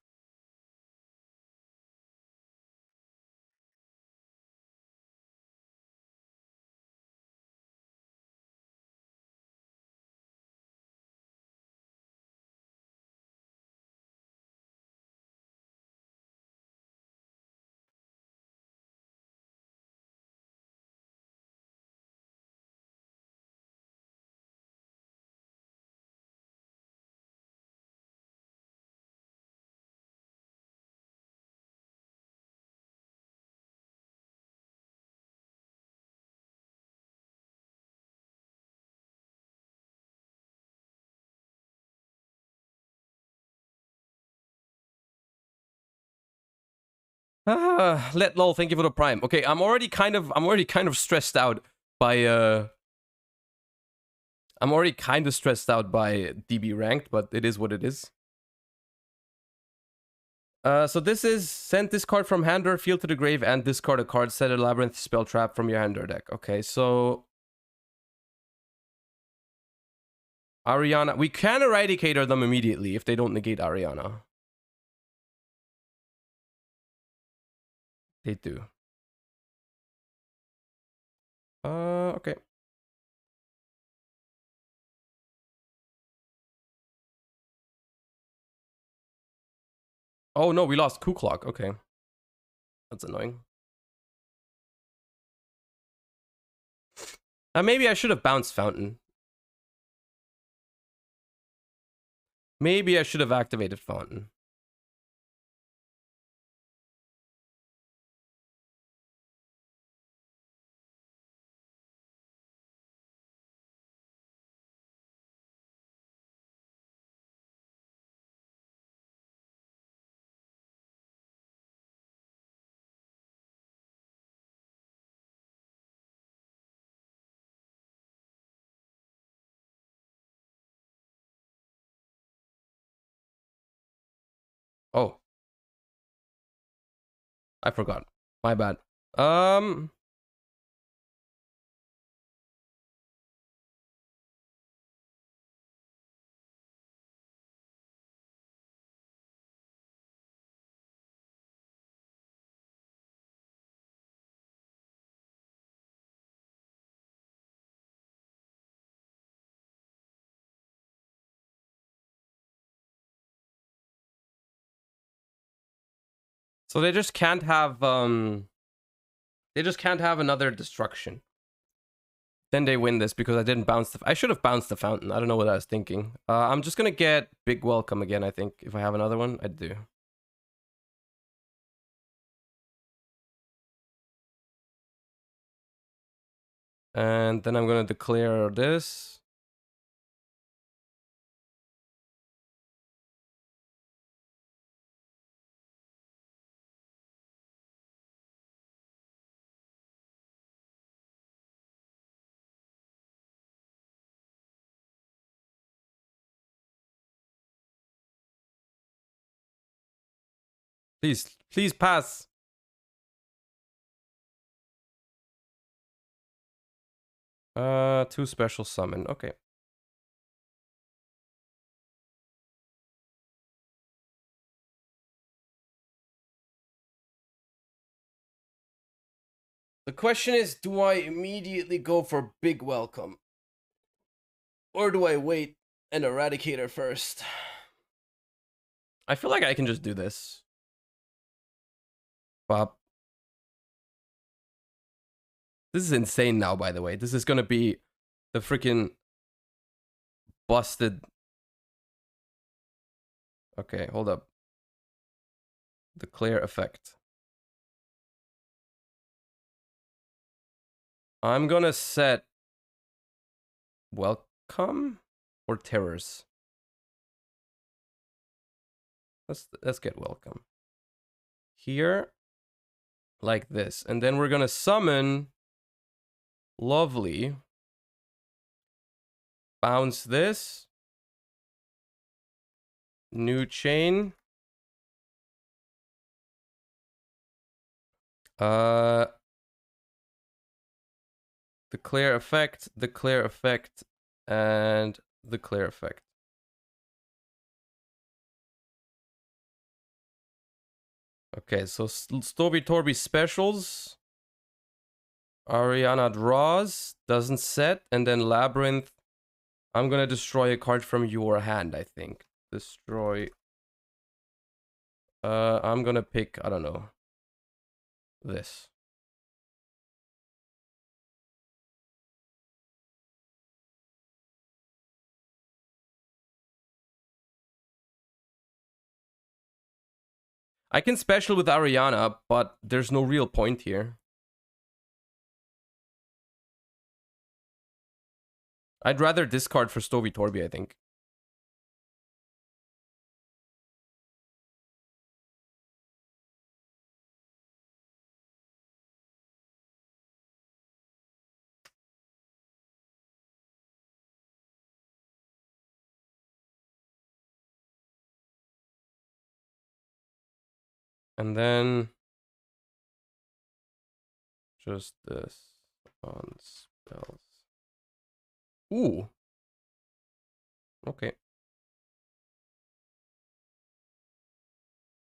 Let lol, thank you for the prime. Okay, I'm already kind of stressed out by I'm already kind of stressed out by DB ranked, but it is what it is. So this is send this card from hand or field to the grave and discard a card, set a Labyrinth spell trap from your hand or deck. Okay, so Ariana, we can Eradicator them immediately if they don't negate Ariana. They do. Okay. Oh no, we lost Ku Clock. Okay. That's annoying. Maybe I should have bounced Fountain. Maybe I should have activated Fountain. Oh. I forgot. My bad. So they just can't have another destruction. Then they win this because I didn't bounce the... I should have bounced the fountain. I don't know what I was thinking. I'm just gonna get big welcome again, I think. If I have another one, I do. And then I'm gonna declare this. Please, please pass. Two special summon. Okay. The question is, do I immediately go for big welcome? Or do I wait and Eradicator first? I feel like I can just do this. Bop. This is insane now, by the way. This is gonna be the freaking busted. Okay, hold up. Declare effect. I'm gonna set welcome or terrors. Let's get welcome. Here, like this. And then we're gonna summon lovely. Bounce this. New chain. Declare effect, and declare effect. Okay, so Stovey Torby specials. Ariana draws, doesn't set, and then Labyrinth. I'm gonna destroy a card from your hand, I think. Destroy. I'm gonna pick, I don't know, this. I can special with Ariana, but there's no real point here. I'd rather discard for Stovey Torby, I think. And then just this on spells. Ooh. Okay.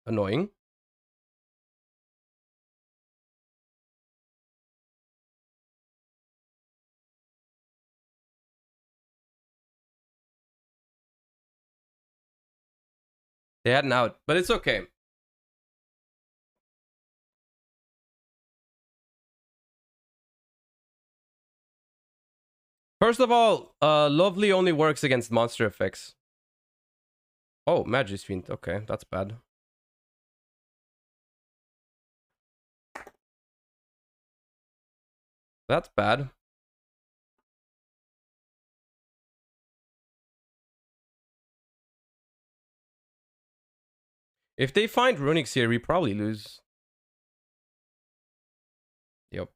Annoying. They had an out, but it's okay. First of all, Lovely only works against monster effects. Oh, Magic's Fiend. Okay, that's bad. That's bad. If they find Runics here, we probably lose. Yep.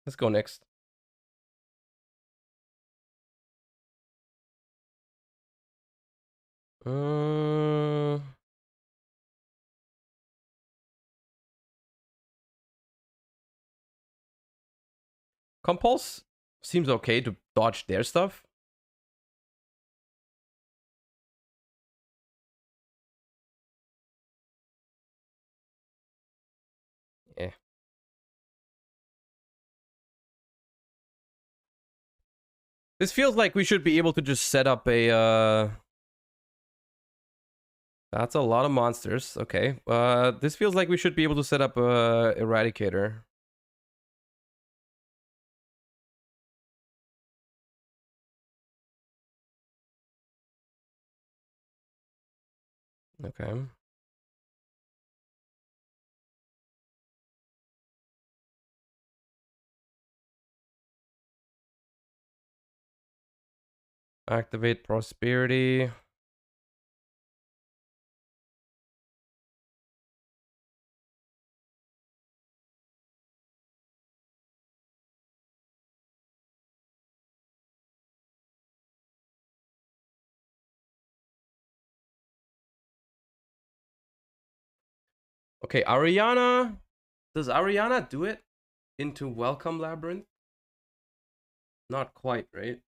Let's go next. Compulse seems okay to dodge their stuff. Yeah. This feels like we should be able to just set up a that's a lot of monsters. Okay. This feels like we should be able to set up a Eradicator. Okay. Activate Prosperity. Okay, Ariana. Does Ariana do it into Welcome Labyrinth? Not quite, right?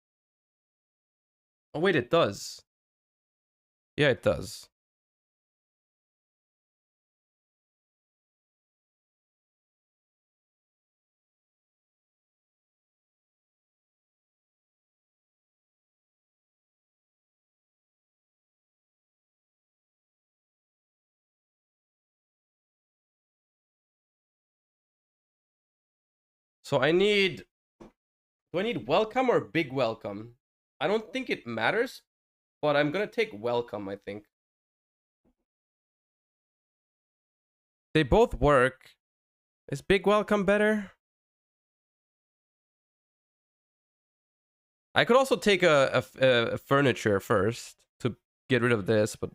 Oh, wait, it does. Yeah, it does. So I need... Do I need Welcome or Big Welcome? I don't think it matters, but I'm gonna take Welcome, I think. They both work. Is Big Welcome better? I could also take a furniture first to get rid of this, but...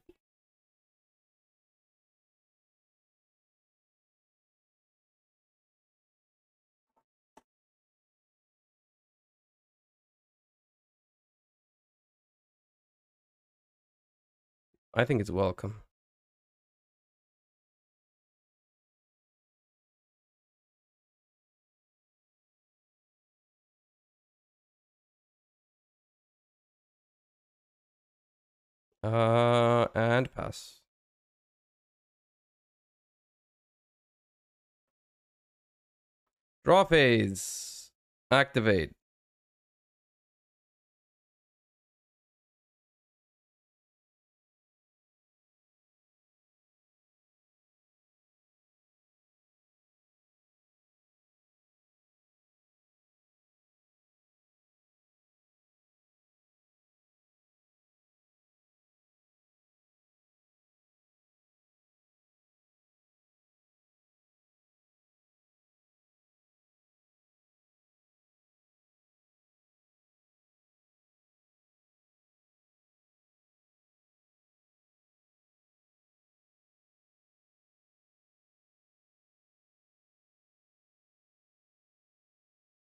I think it's Welcome. And pass. Draw phase. Activate.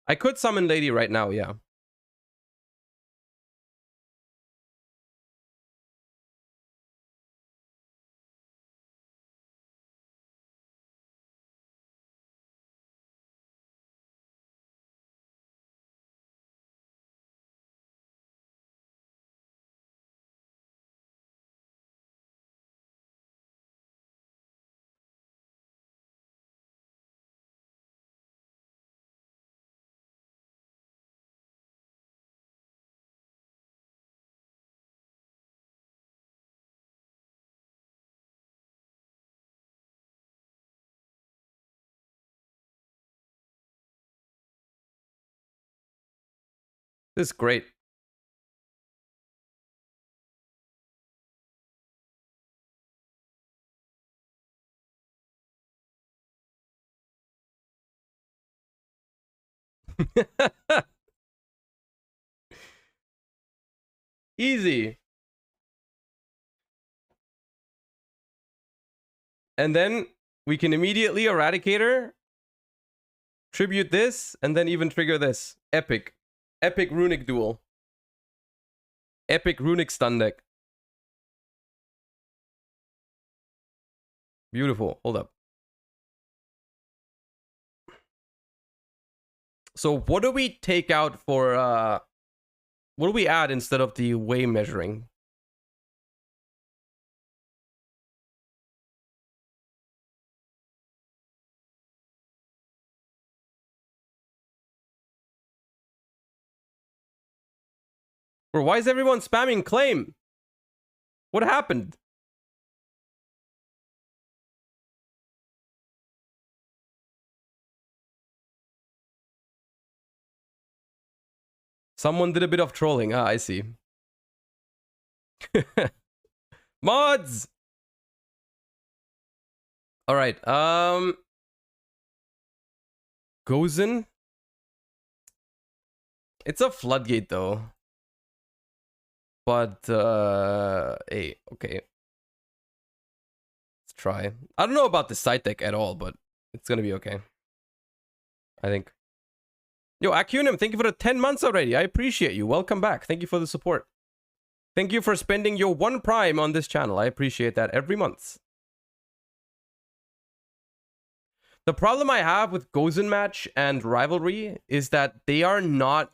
I could summon Lady right now, yeah. This is great. Easy. And then we can immediately Eradicator Tribute this, and then even trigger this. Epic. Epic Runick Duel. Epic Runick Stun Deck. Beautiful. Hold up. So what do we take out for, what do we add instead of the way measuring? Bro, why is everyone spamming claim? What happened? Someone did a bit of trolling. Ah, I see. Mods! Alright, Gozen? It's a floodgate though. But, hey, okay. Let's try. I don't know about the side deck at all, but it's gonna be okay. I think. Yo, Akunim, thank you for the 10 months already. I appreciate you. Welcome back. Thank you for the support. Thank you for spending your 1 Prime on this channel. I appreciate that every month. The problem I have with Gozen Match and Rivalry is that they are not...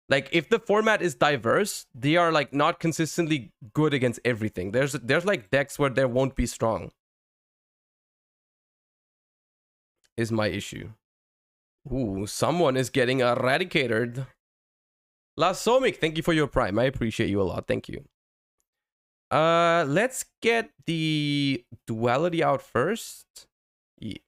Like, if the format is diverse, they are, like, not consistently good against everything. There's like, decks where they won't be strong. Is my issue. Ooh, someone is getting eradicated. Lasomic, thank you for your Prime. I appreciate you a lot. Thank you. Let's get the duality out first. Yeah.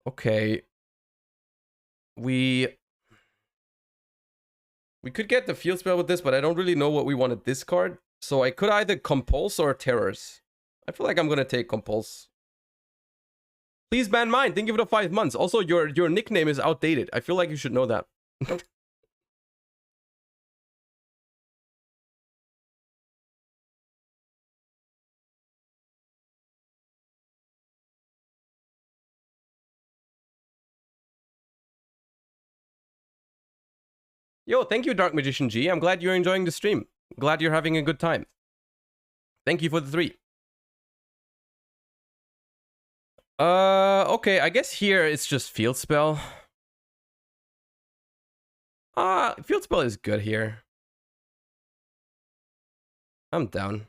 Okay. We could get the field spell with this, but I don't really know what we want to discard. So I could either Compulse or Terrors. I feel like I'm gonna take Compulse. Please ban mine. Thank you for the 5 months. Also, your nickname is outdated. I feel like you should know that. Yo, thank you, Dark Magician G. I'm glad you're enjoying the stream. Glad you're having a good time. Thank you for the 3. Okay, I guess here it's just Field Spell. Field Spell is good here. I'm down.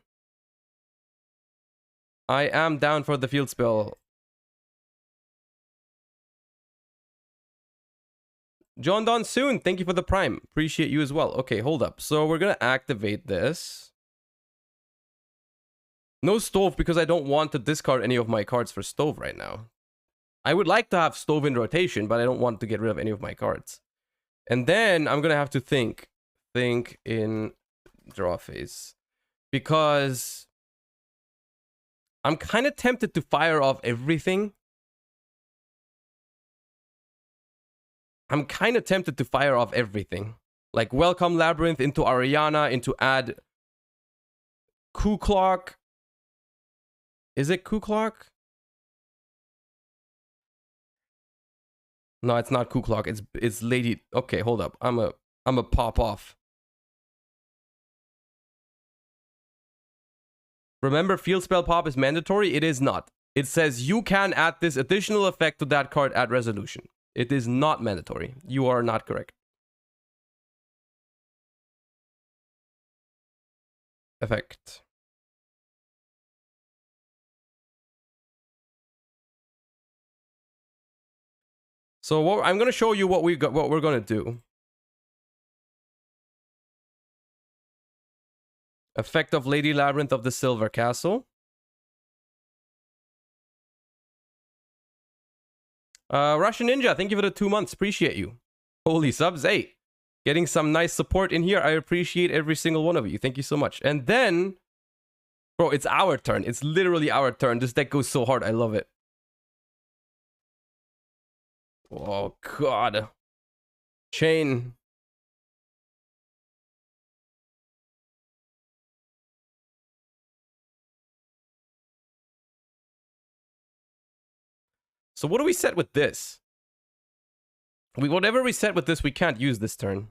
I am down for the Field Spell. John Don Soon, thank you for the Prime. Appreciate you as well. Okay, hold up. So we're gonna activate this. No Stove because I don't want to discard any of my cards for Stove right now. I would like to have Stove in rotation, but I don't want to get rid of any of my cards. And then I'm gonna have to think in draw phase. Because I'm kind of tempted to fire off everything. Like welcome Labyrinth into Ariana, into add Coup Clock. Is it Coup Clock? No, it's not Coup Clock. It's Lady. Okay, hold up. I'm a pop off. Remember, Field Spell Pop is mandatory? It is not. It says you can add this additional effect to that card at resolution. It is not mandatory. You are not correct. Effect. So I'm going to show you what we're going to do. Effect of Lady Labyrinth of the Silver Castle. Russian Ninja, thank you for the 2 months. Appreciate you. Holy subs, 8. Getting some nice support in here. I appreciate every single one of you. Thank you so much. And then, bro, it's our turn. It's literally our turn. This deck goes so hard. I love it. Oh, God. Chain. So what do we set with this? Whatever we set with this, we can't use this turn.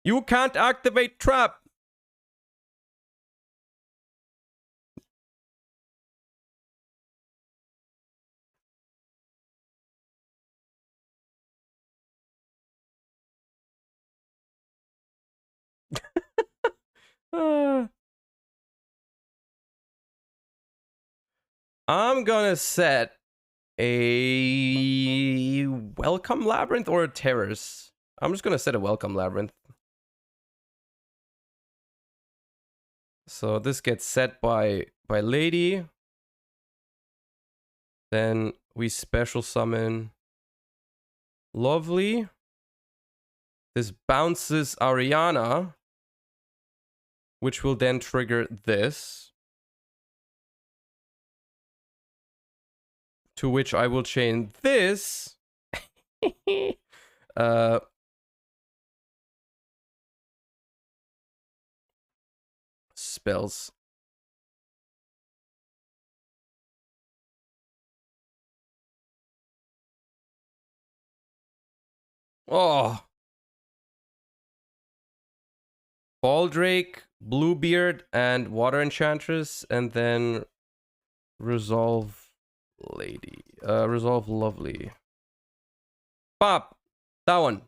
You can't activate trap. I'm gonna set a welcome labyrinth or a terrors. I'm just gonna set a welcome labyrinth. So this gets set by Lady. Then we special summon Lovely. This bounces Ariana, which will then trigger this. To which I will chain this. Spells. Oh. Baldrake, Bluebeard, and Water Enchantress, and then Resolve Lady. Resolve Lovely. Pop! That one.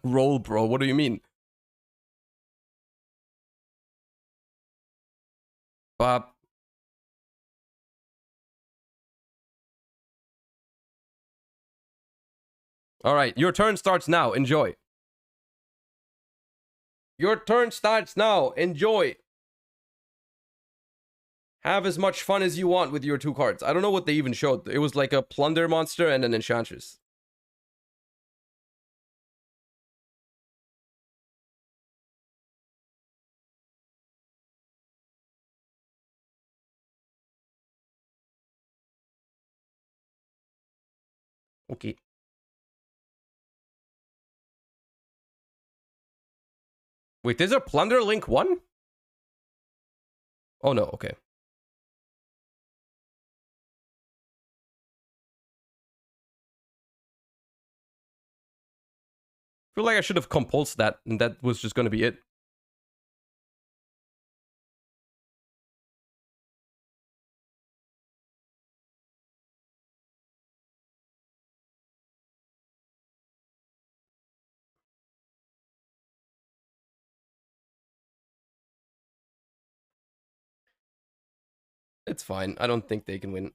Roll, bro. What do you mean? Pop. All right, your turn starts now. Enjoy. Your turn starts now. Enjoy. Have as much fun as you want with your 2 cards. I don't know what they even showed. It was like a Plunder monster and an Enchantress. Okay. Wait, is there Plunder Link 1? Oh no, okay. I feel like I should have compulsed that, and that was just going to be it. It's fine. I don't think they can win.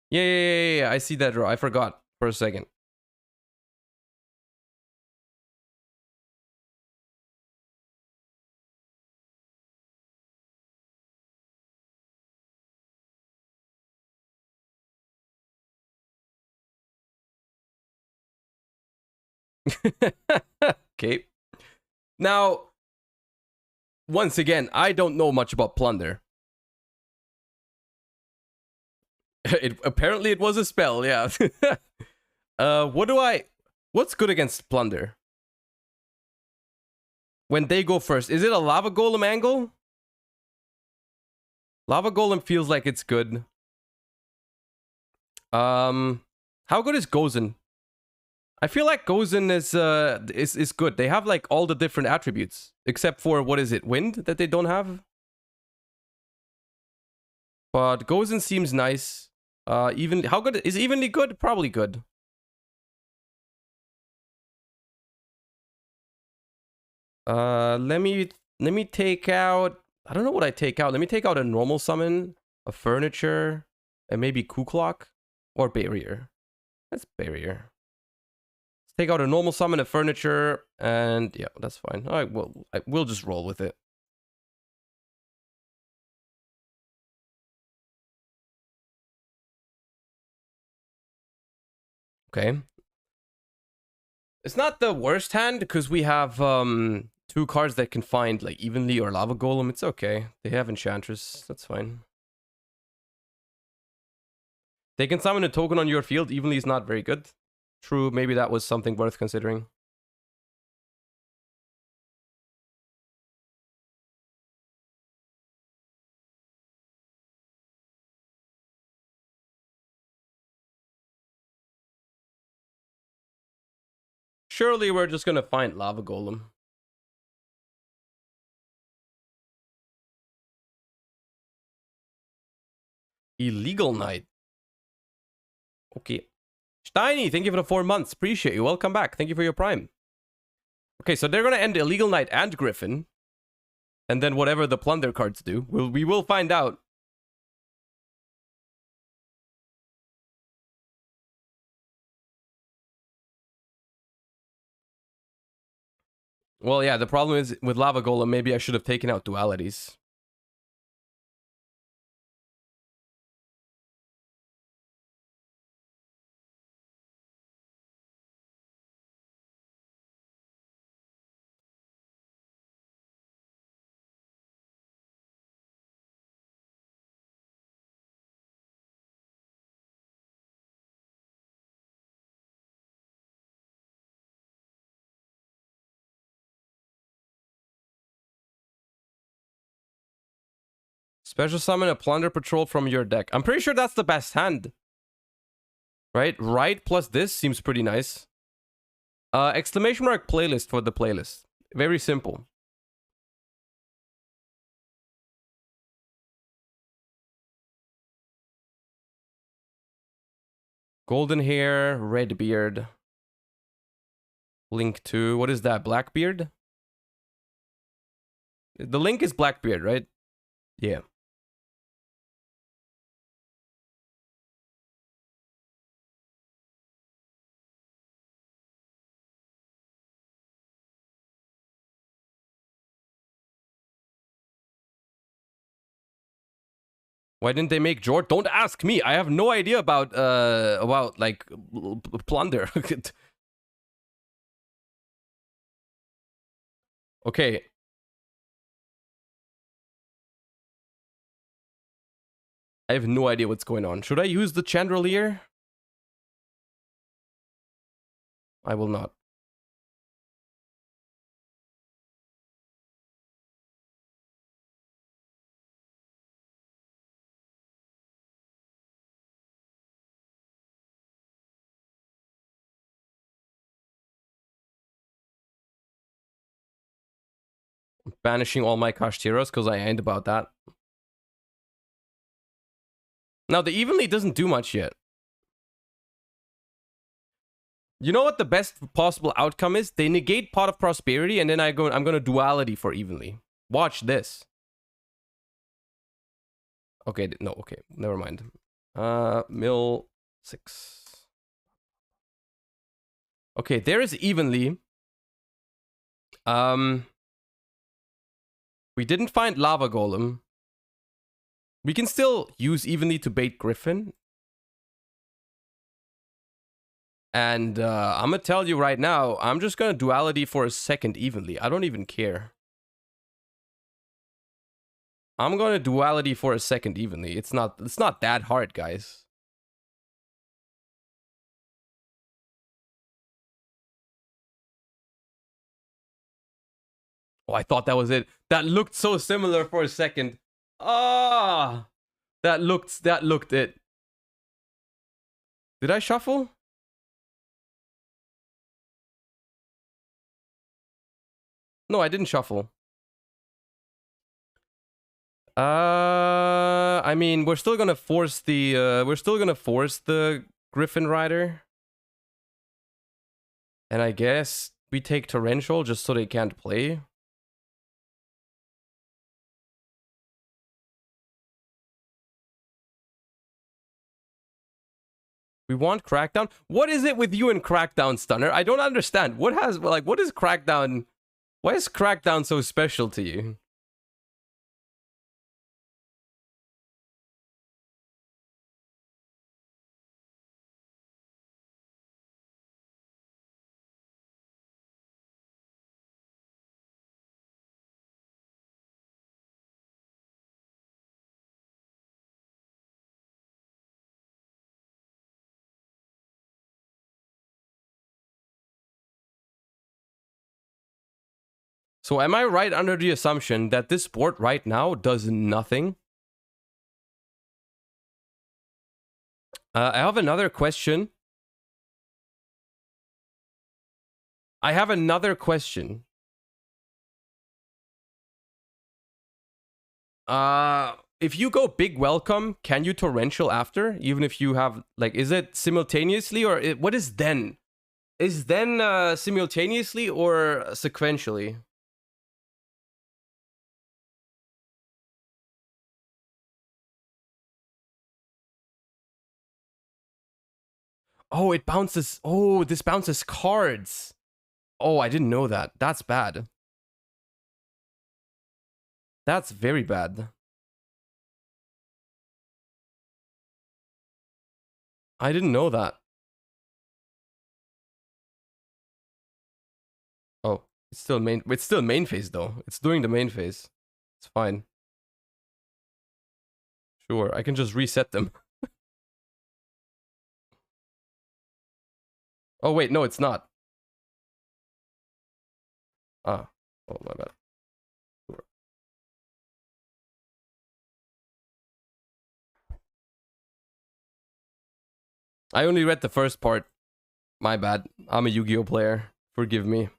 Yeah. I see that draw. I forgot for a second. Okay. Now, once again, I don't know much about Plunder. Apparently it was a spell, yeah. What's good against Plunder? When they go first, is it a Lava Golem angle? Lava Golem feels like it's good. How good is Gozen? I feel like Gozen is good. They have like all the different attributes, except for, what is it, Wind that they don't have? But Gozen seems nice. Even how good is evenly good? Probably good. Let me take out. I don't know what I take out. Let me take out a normal summon, a furniture, and maybe Ku Clock or barrier. That's barrier. Let's take out a normal summon, a furniture, and yeah, that's fine. All right, well, we'll just roll with it. Okay. It's not the worst hand because we have 2 cards that can find like evenly or lava golem. It's okay. They have enchantress. That's fine. They can summon a token on your field. Evenly is not very good. True, maybe that was something worth considering. Surely we're just gonna find lava golem. Illegal Knight. Okay. Steiny, thank you for the 4 months. Appreciate you. Welcome back. Thank you for your prime. Okay, so they're gonna end Illegal Knight and Griffin. And then whatever the plunder cards do, we will find out. Well, yeah, the problem is with Lava Golem, maybe I should have taken out dualities. Special summon a plunder patrol from your deck. I'm pretty sure that's the best hand. Right? Right plus this seems pretty nice. Exclamation mark playlist for the playlist. Very simple. Golden hair, red beard. Link 2. What is that? Blackbeard? The link is Blackbeard, right? Yeah. Why didn't they make Jort? Don't ask me. I have no idea about like plunder. Okay. I have no idea what's going on. Should I use the chandelier? I will not. Banishing all my Kashtira's because I ain't about that. Now, the evenly doesn't do much yet. You know what the best possible outcome is? They negate Pot of Prosperity, and then I'm gonna duality for evenly. Watch this. Okay, no, okay, never mind. Mill 6. Okay, there is evenly. We didn't find Lava Golem. We can still use evenly to bait Griffin. And I'm gonna tell you right now, I'm just gonna duality for a second evenly. I don't even care. I'm gonna duality for a second evenly. It's not that hard, guys. Oh, I thought that was it. That looked so similar for a second. Ah, that looked it. Did I shuffle? No, I didn't shuffle. I I mean, we're still gonna force the Griffin Rider. And I guess we take Torrential just so they can't play. We want Crackdown. What is it with you and Crackdown, Stunner? I don't understand. What is Crackdown? Why is Crackdown so special to you? So am I right under the assumption that this board right now does nothing? I have another question. If you go big welcome, can you torrential after? Even if you have, like, is it simultaneously or what is then? Is then simultaneously or sequentially? Oh, it bounces. Oh, this bounces cards. Oh, I didn't know that. That's bad. That's very bad. I didn't know that. Oh, it's still main phase though. It's doing the main phase. It's fine. Sure, I can just reset them. Oh wait, no, it's not. Ah, oh my bad. Sure. I only read the first part. My bad. I'm a Yu-Gi-Oh player. Forgive me.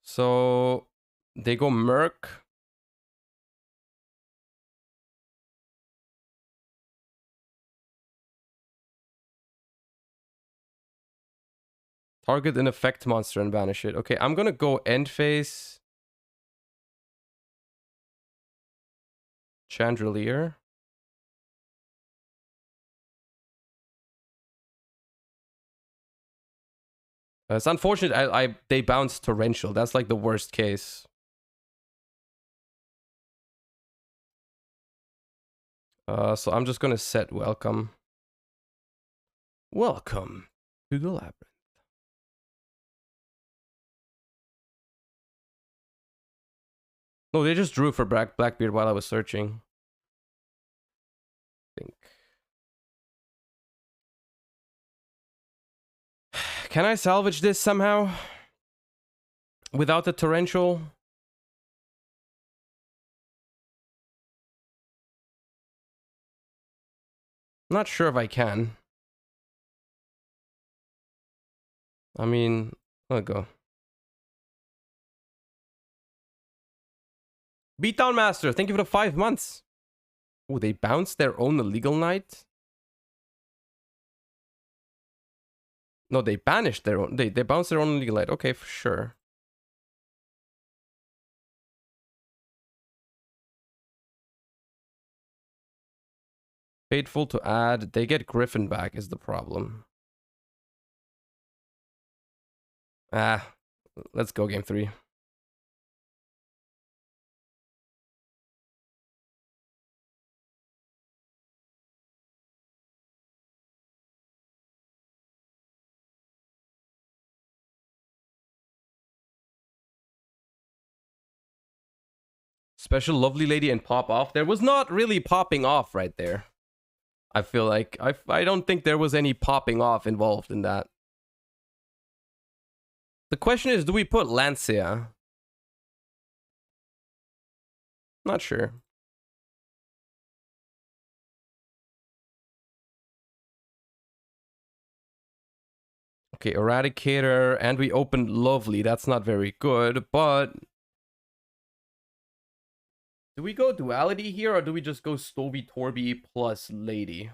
So they go Merc. Target an effect monster and banish it. Okay, I'm gonna go end phase. Chandelier. It's unfortunate they bounced Torrential. That's like the worst case. So I'm just gonna set welcome. Welcome to the Labyrinth. No, they just drew for Blackbeard while I was searching. I think. Can I salvage this somehow? Without the Torrential? Not sure if I can. I mean, I'll go. Beatdown Master, thank you for the 5 months. Oh, they bounced their own Illegal Knight? No, they banished their own. They bounced their own Illegal Knight. Okay, for sure. Fateful to add. They get Griffin back is the problem. Ah, let's go game 3. Special Lovely Lady and pop off. There was not really popping off right there. I feel like I don't think there was any popping off involved in that. The question is, do we put Lancia? Not sure. Okay, Eradicator, and we opened Lovely. That's not very good, but... Do we go Duality here, or do we just go Stovey Torby plus Lady?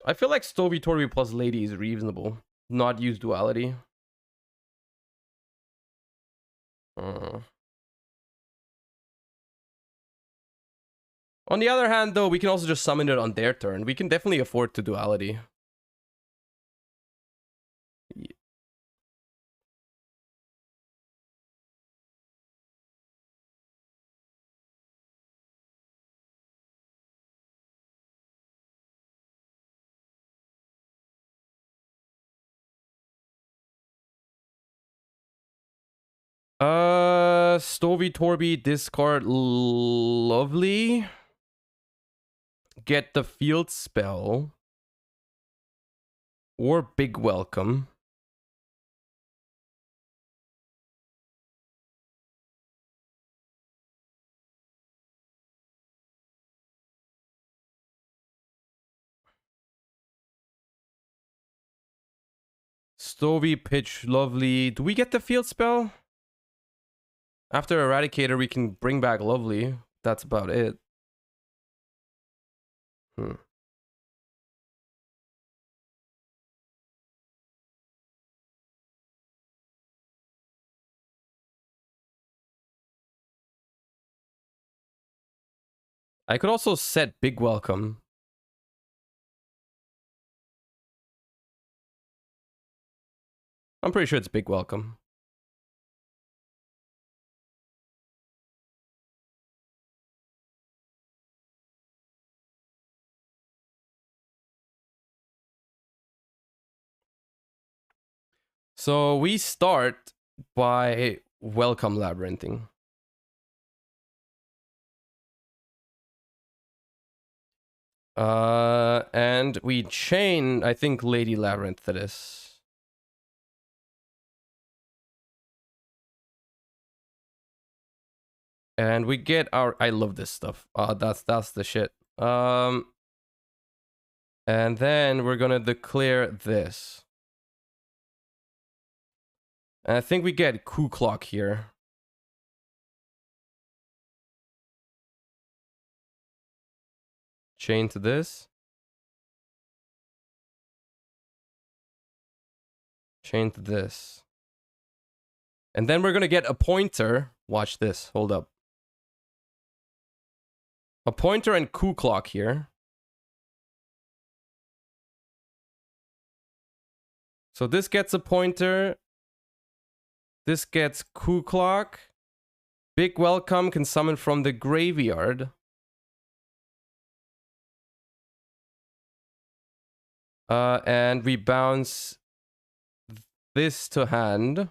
I feel like Stovey Torby plus Lady is reasonable. Not use Duality. On the other hand, though, we can also just summon it on their turn. We can definitely afford to Duality. Stovey Torby, discard Lovely. Get the field spell. Or Big Welcome. Stovey, pitch, Lovely. Do we get the field spell? After Eradicator, we can bring back Lovely. That's about it. I could also set Big Welcome. I'm pretty sure it's Big Welcome. So we start by Welcome Labyrinthing. And we chain, I think, Lady Labyrinth to this. And we get our... I love this stuff. That's the shit. And then we're gonna declare this. And I think we get Coup Clock here. Chain to this. Chain to this. And then we're gonna get a pointer. Watch this. Hold up. A pointer and Coup Clock here. So this gets a pointer. This gets Coup Clock. Big Welcome can summon from the graveyard. And we bounce this to hand.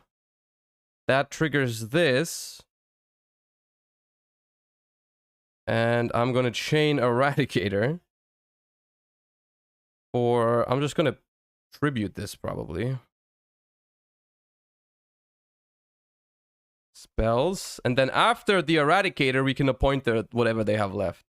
That triggers this. And I'm gonna chain Eradicator. Or I'm just gonna tribute this probably. Spells. And then after the Eradicator, we can appoint whatever they have left.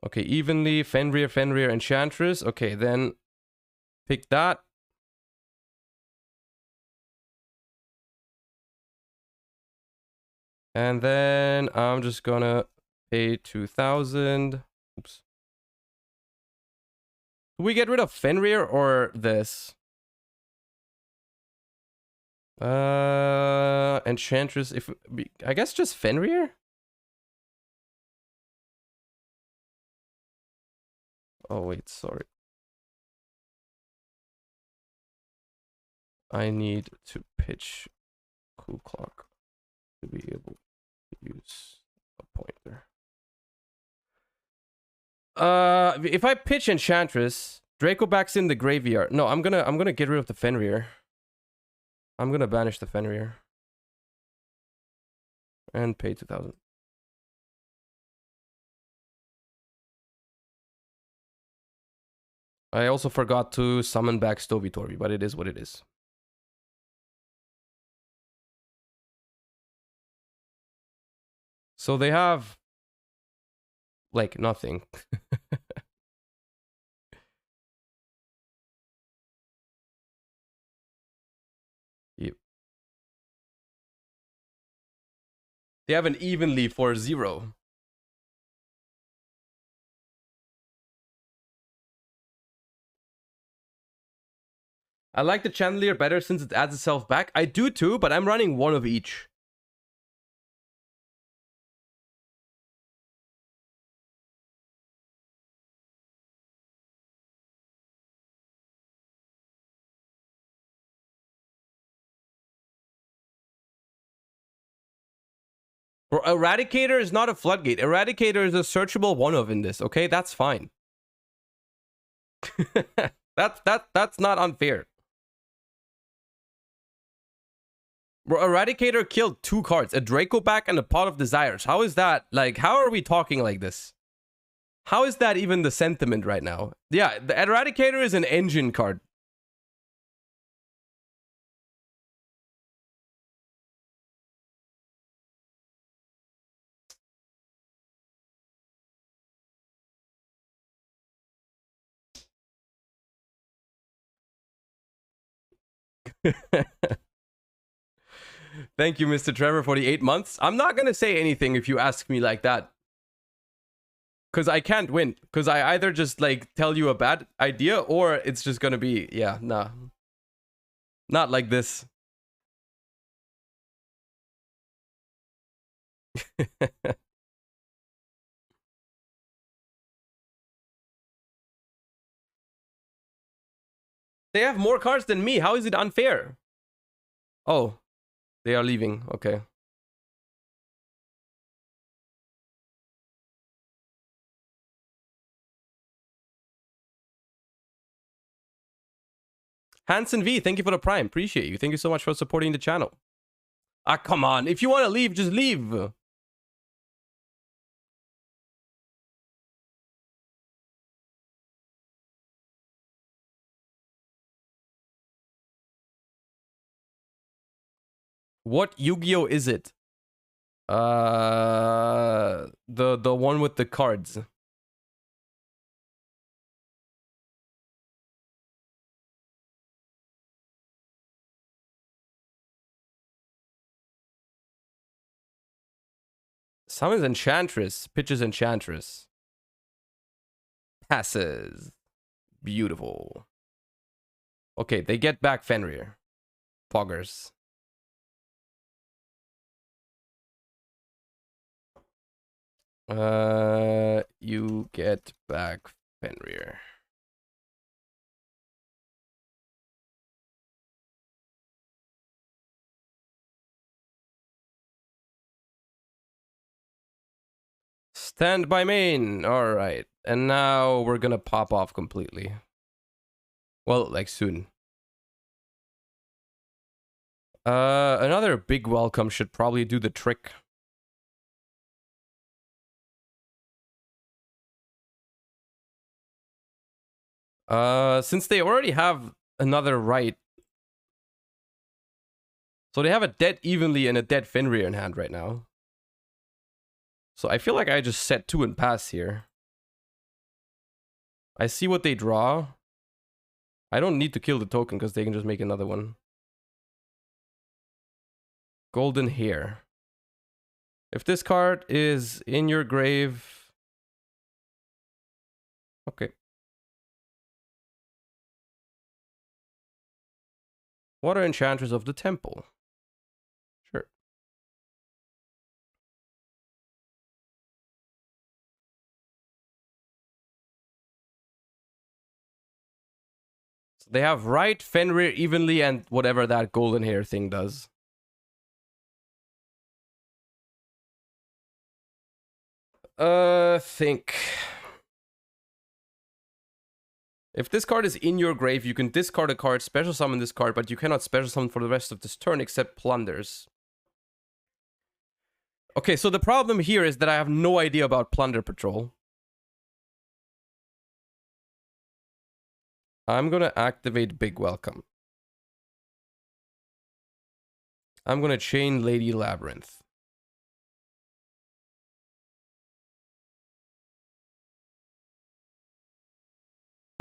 Okay, Evenly, Fenrir, Enchantress. Okay, then pick that. And then I'm just gonna pay 2,000. Oops. Do we get rid of Fenrir or this? Enchantress, I guess just Fenrir? Oh wait, sorry. I need to pitch Coup Clock to be able to use a pointer. If I pitch Enchantress, Draco backs in the graveyard. No, I'm gonna get rid of the Fenrir. I'm gonna banish the Fenrir. And pay 2,000. I also forgot to summon back Stovey Torby, but it is what it is. So they have like nothing. Yep. They have an evenly for 0. I like the Chandelier better since it adds itself back. I do too, but I'm running one of each. Bro, Eradicator is not a floodgate. Eradicator is a searchable one of in this, okay? That's fine. That's not unfair. Bro, Eradicator killed 2 cards, a Draco back and a Pot of Desires. How is that? Like, how are we talking like this? How is that even the sentiment right now? Yeah, the Eradicator is an engine card. Thank you, Mr. Trevor, for the 8 months. I'm not going to say anything if you ask me like that. Because I can't win. Because I either just, like, tell you a bad idea, or it's just going to be, yeah, nah. Not like this. They have more cards than me. How is it unfair? Oh, they are leaving. Okay. Hanson V, thank you for the Prime. Appreciate you. Thank you so much for supporting the channel. Ah, come on. If you want to leave, just leave. What Yu-Gi-Oh is it? The one with the cards. Summons Enchantress, pitches Enchantress. Passes. Beautiful. Okay, they get back Fenrir. Poggers. You get back Fenrir. Stand by main. All right. And now we're gonna pop off completely. Well, like soon. Another big welcome should probably do the trick. Since they already have another right. So they have a dead Evenly and a dead Fenrir in hand right now. So I feel like I just set 2 and pass here. I see what they draw. I don't need to kill the token because they can just make another one. Golden Hair. If this card is in your grave... Okay. Water Enchantress of the Temple. Sure. So they have right, Fenrir, Evenly, and whatever that Golden Hair thing does. Think. If this card is in your grave, you can discard a card, special summon this card, but you cannot special summon for the rest of this turn except Plunders. Okay, so the problem here is that I have no idea about Plunder Patrol. I'm gonna activate Big Welcome. I'm gonna chain Lady Labyrinth.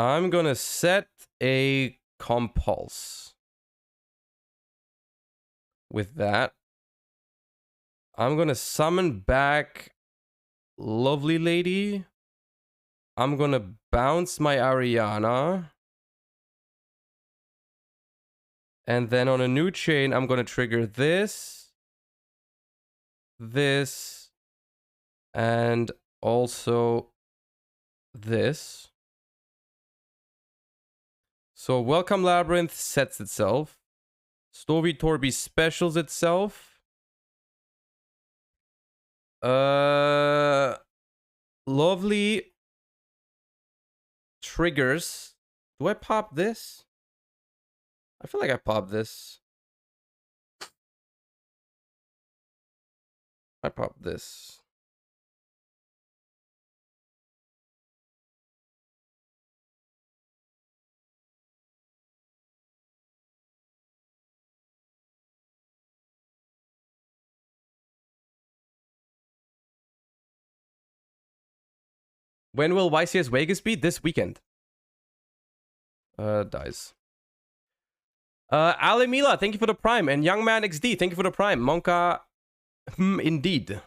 I'm gonna set a compulse. With that, I'm gonna summon back Lovely Lady. I'm gonna bounce my Ariana. And then on a new chain, I'm gonna trigger this, this, and also this. So Welcome Labyrinth sets itself. Stovey Torby specials itself. Lovely triggers. Do I pop this? I feel like I popped this. I popped this. When will YCS Vegas be? This weekend. Dies. Alimila, thank you for the prime. And Young Man XD, thank you for the prime. Monka, indeed.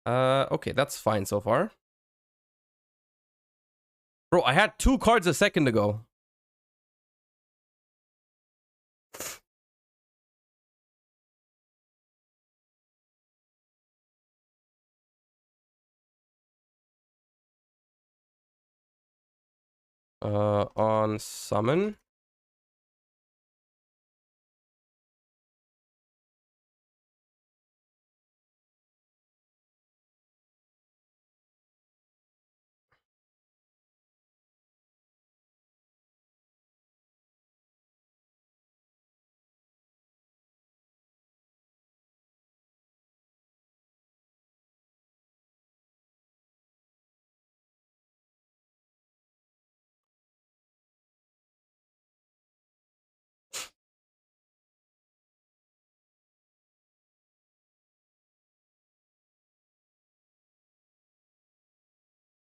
Okay, that's fine so far. Bro, I had 2 cards a second ago. On summon.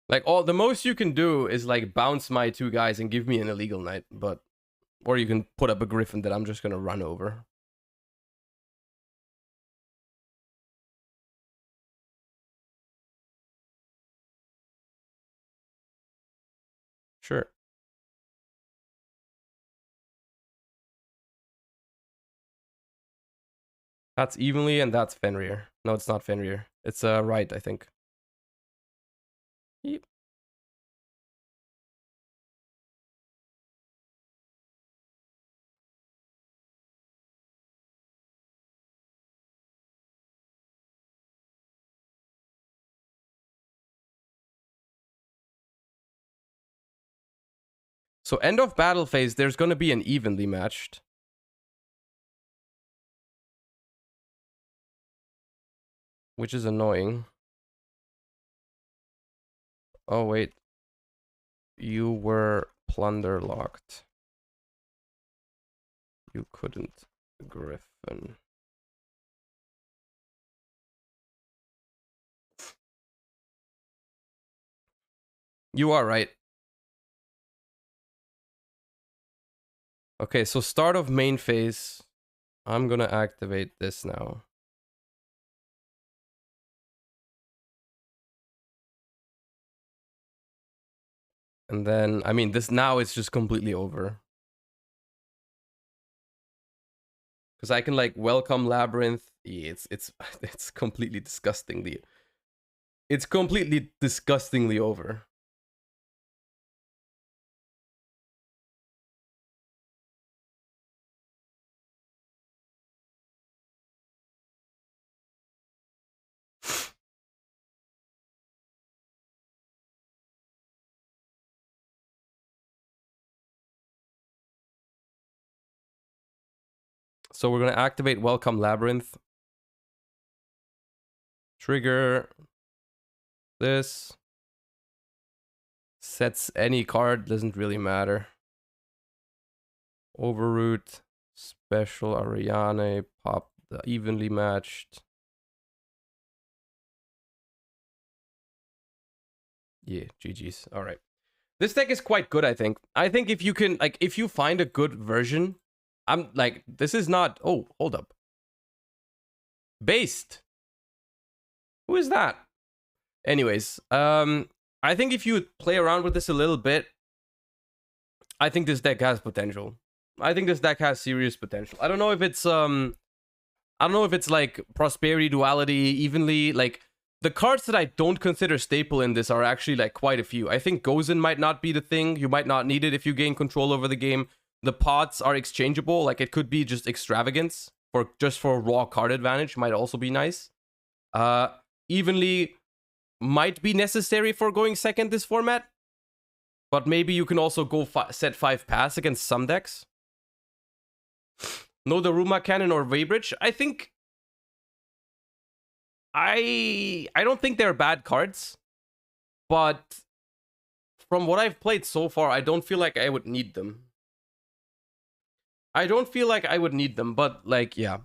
Like, all the most you can do is like bounce my 2 guys and give me an illegal knight, but or you can put up a griffin that I'm just gonna run over. Sure. That's evenly and that's Fenrir. No, it's not Fenrir. It's right, I think. Yep. So end of battle phase, there's gonna be an evenly matched. Which is annoying. Oh, wait. You were plunder locked. You couldn't griffin. You are right. Okay, so start of main phase. I'm gonna activate this now. And then, I mean, this now it's just completely over. Because I can like welcome Labyrinth. Yeah, it's completely disgustingly. It's completely disgustingly over. So we're gonna activate Welcome Labyrinth. Trigger this. Sets any card, doesn't really matter. Overroot, special Ariane, pop the evenly matched. Yeah, GG's. All right. This deck is quite good, I think. I think if you can, like, if you find a good version, I'm like, this is not, oh, hold up. Based. Who is that? Anyways, I think if you play around with this a little bit, I think this deck has potential. I think this deck has serious potential. I don't know if it's like prosperity, duality, evenly. Like, the cards that I don't consider staple in this are actually like quite a few. I think Gozen might not be the thing. You might not need it if you gain control over the game. The pots are exchangeable. Like, it could be just extravagance for raw card advantage. Might also be nice. Evenly might be necessary for going second this format. But maybe you can also go set 5 pass against some decks. No Daruma Cannon or Weybridge. I think... I don't think they're bad cards. But from what I've played so far, I don't feel like I would need them. But, like, yeah.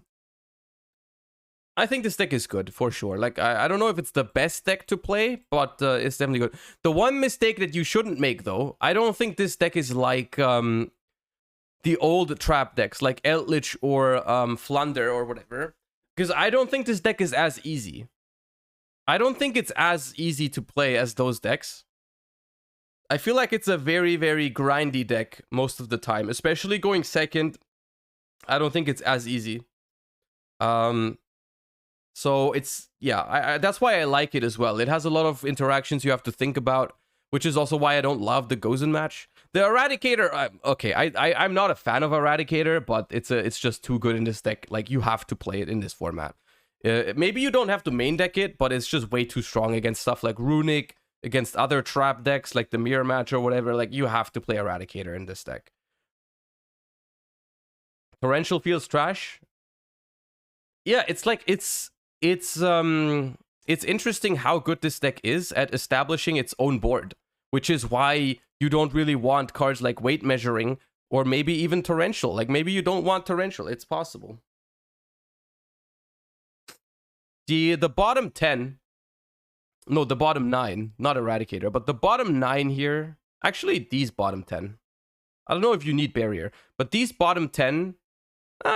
I think this deck is good, for sure. Like, I don't know if it's the best deck to play, but it's definitely good. The one mistake that you shouldn't make, though, I don't think this deck is like the old trap decks, like Eldritch or Flunder or whatever. Because I don't think this deck is as easy. I don't think it's as easy to play as those decks. I feel like it's a very, very grindy deck most of the time. Especially going second, I don't think it's as easy. So it's, yeah, that's why I like it as well. It has a lot of interactions you have to think about, which is also why I don't love the Gozen match. The Eradicator, okay, I'm not a fan of Eradicator, but it's just too good in this deck. Like, you have to play it in this format. Maybe you don't have to main deck it, but it's just way too strong against stuff like Runick, against other trap decks like the Mirror Match or whatever. Like, you have to play Eradicator in this deck. Torrential feels trash. Yeah, it's like, it's interesting how good this deck is at establishing its own board, which is why you don't really want cards like Weight Measuring or maybe even Torrential. Like, maybe you don't want Torrential. It's possible. The bottom 10, no, the bottom 9, not Eradicator, but the bottom 9 here, actually these bottom 10. I don't know if you need Barrier, but these bottom 10,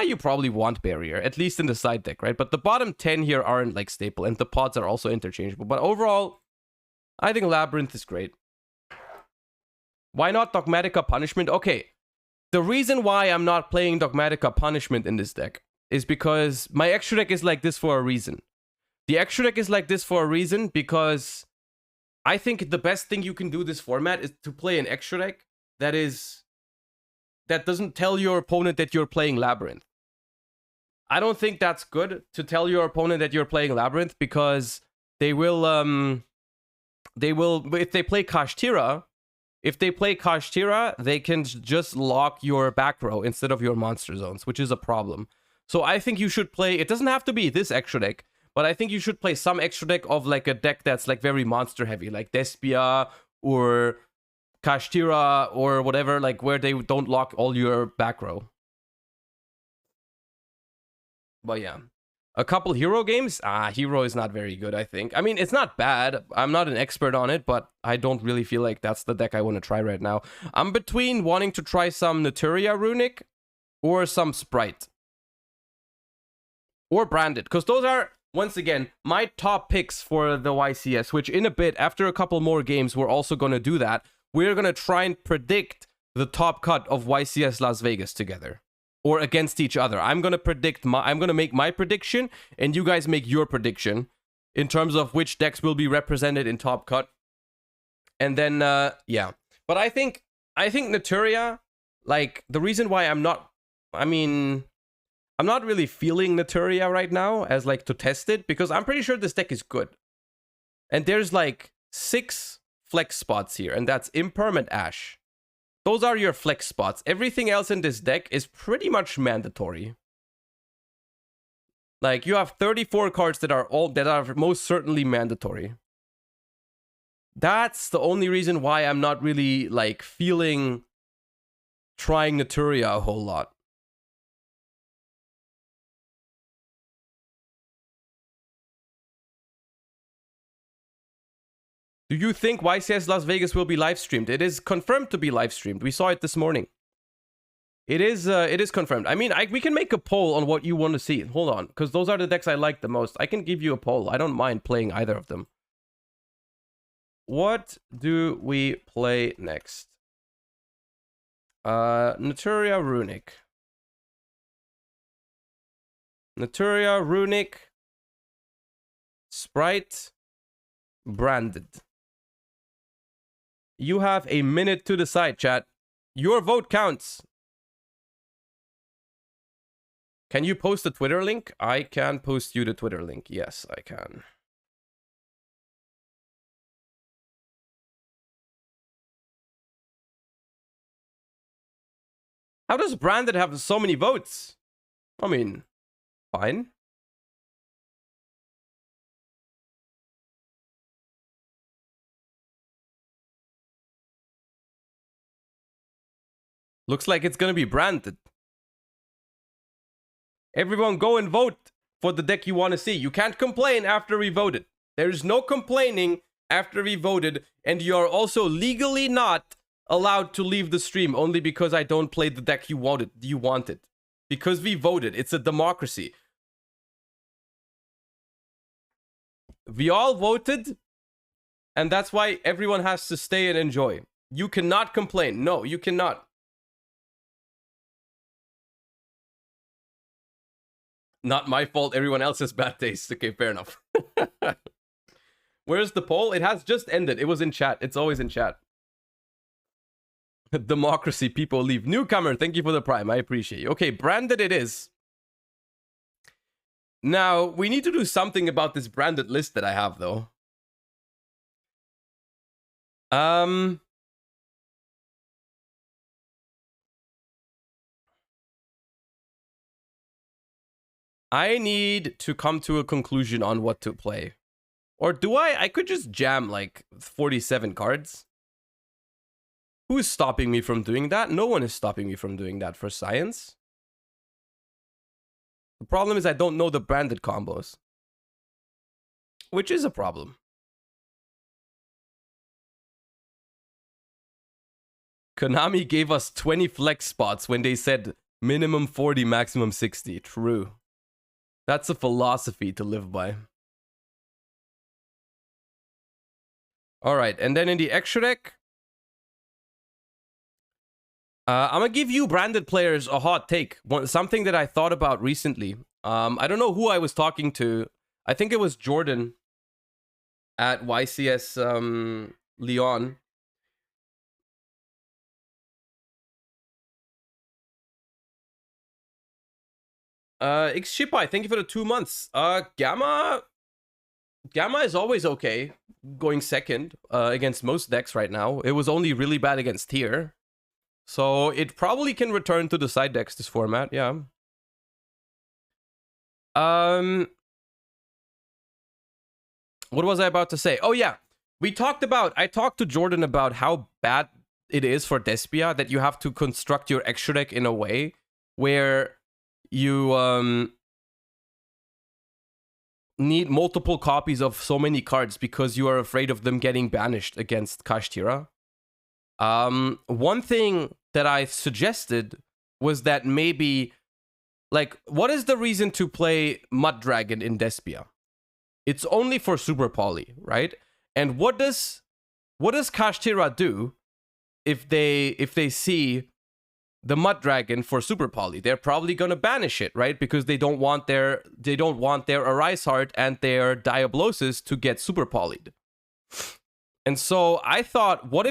you probably want Barrier, at least in the side deck, right? But the bottom 10 here aren't like staple, and the pods are also interchangeable. But overall, I think Labyrinth is great. Why not Dogmatica Punishment? Okay, the reason why I'm not playing Dogmatica Punishment in this deck is because my extra deck is like this for a reason. The extra deck is like this for a reason because I think the best thing you can do this format is to play an extra deck that doesn't tell your opponent that you're playing Labyrinth. I don't think that's good to tell your opponent that you're playing Labyrinth because they will if they play Kashtira, they can just lock your back row instead of your monster zones, which is a problem. So I think you should play, it doesn't have to be this extra deck, but I think you should play some extra deck of like a deck that's like very monster heavy, like Despia or Kashtira or whatever, like where they don't lock all your back row. But yeah, a couple hero games. Hero is not very good, I think. I mean, it's not bad. I'm not an expert on it, but I don't really feel like that's the deck I want to try right now. I'm between wanting to try some Naturia Runick or some Spright. Or Branded, because those are, once again, my top picks for the YCS, which in a bit, after a couple more games, we're also going to do that. We're going to try and predict the top cut of YCS Las Vegas together. Or against each other. I'm going to make my prediction, and you guys make your prediction in terms of which decks will be represented in top cut. And then, yeah. But I think Naturia, like, the reason why I'm not really feeling Naturia right now as, like, to test it, because I'm pretty sure this deck is good. And there's, like, 6 flex spots here, and that's Imperm and Ash. Those are your flex spots. Everything else in this deck is pretty much mandatory. Like, you have 34 cards that are most certainly mandatory. That's the only reason why I'm not really, like, feeling trying Naturia a whole lot. Do you think YCS Las Vegas will be live streamed? It is confirmed to be live streamed. We saw it this morning. It is confirmed. I mean, we can make a poll on what you want to see. Hold on, because those are the decks I like the most. I can give you a poll. I don't mind playing either of them. What do we play next? Naturia Runick. Naturia Runick Spright branded. You have a minute to decide, chat. Your vote counts. Can you post the Twitter link? I can post you the Twitter link. Yes, I can. How does branded have so many votes? I mean, fine. Looks like it's gonna be branded. Everyone go and vote for the deck you want to see. You can't complain after we voted. There's no complaining after we voted, and you're also legally not allowed to leave the stream only because I don't play the deck you wanted. Because we voted. It's a democracy. We all voted, and that's why everyone has to stay and enjoy. You cannot complain. No, you cannot. Not my fault. Everyone else has bad taste. Okay, fair enough. Where's the poll? It has just ended. It was in chat. It's always in chat. Democracy, people leave. Newcomer, thank you for the prime. I appreciate you. Okay, branded it is. Now, we need to do something about this branded list that I have, though. I need to come to a conclusion on what to play. Or do I? I could just jam like 47 cards. Who's stopping me from doing that? No one is stopping me from doing that for science. The problem is I don't know the branded combos. Which is a problem. Konami gave us 20 flex spots when they said minimum 40, maximum 60. True. That's a philosophy to live by. Alright, and then in the extra deck, I'm gonna give you branded players a hot take. Something that I thought about recently. I don't know who I was talking to. I think it was Jordan at YCS Lyon. Xipai, thank you for the 2 months. Gamma is always okay, going second against most decks right now. It was only really bad against tier. So it probably can return to the side decks this format, yeah. What was I about to say? Oh yeah, I talked to Jordan about how bad it is for Despia that you have to construct your extra deck in a way where you need multiple copies of so many cards because you are afraid of them getting banished against Kashtira. One thing that I suggested was that maybe, like, what is the reason to play Mud Dragon in Despia? It's only for Super Poly, right? And what does Kashtira do if they see the Mud Dragon for Super Poly? They're probably gonna banish it, right? Because they don't want their Arise Heart and their Diablosis to get Super Polyed. And so I thought, what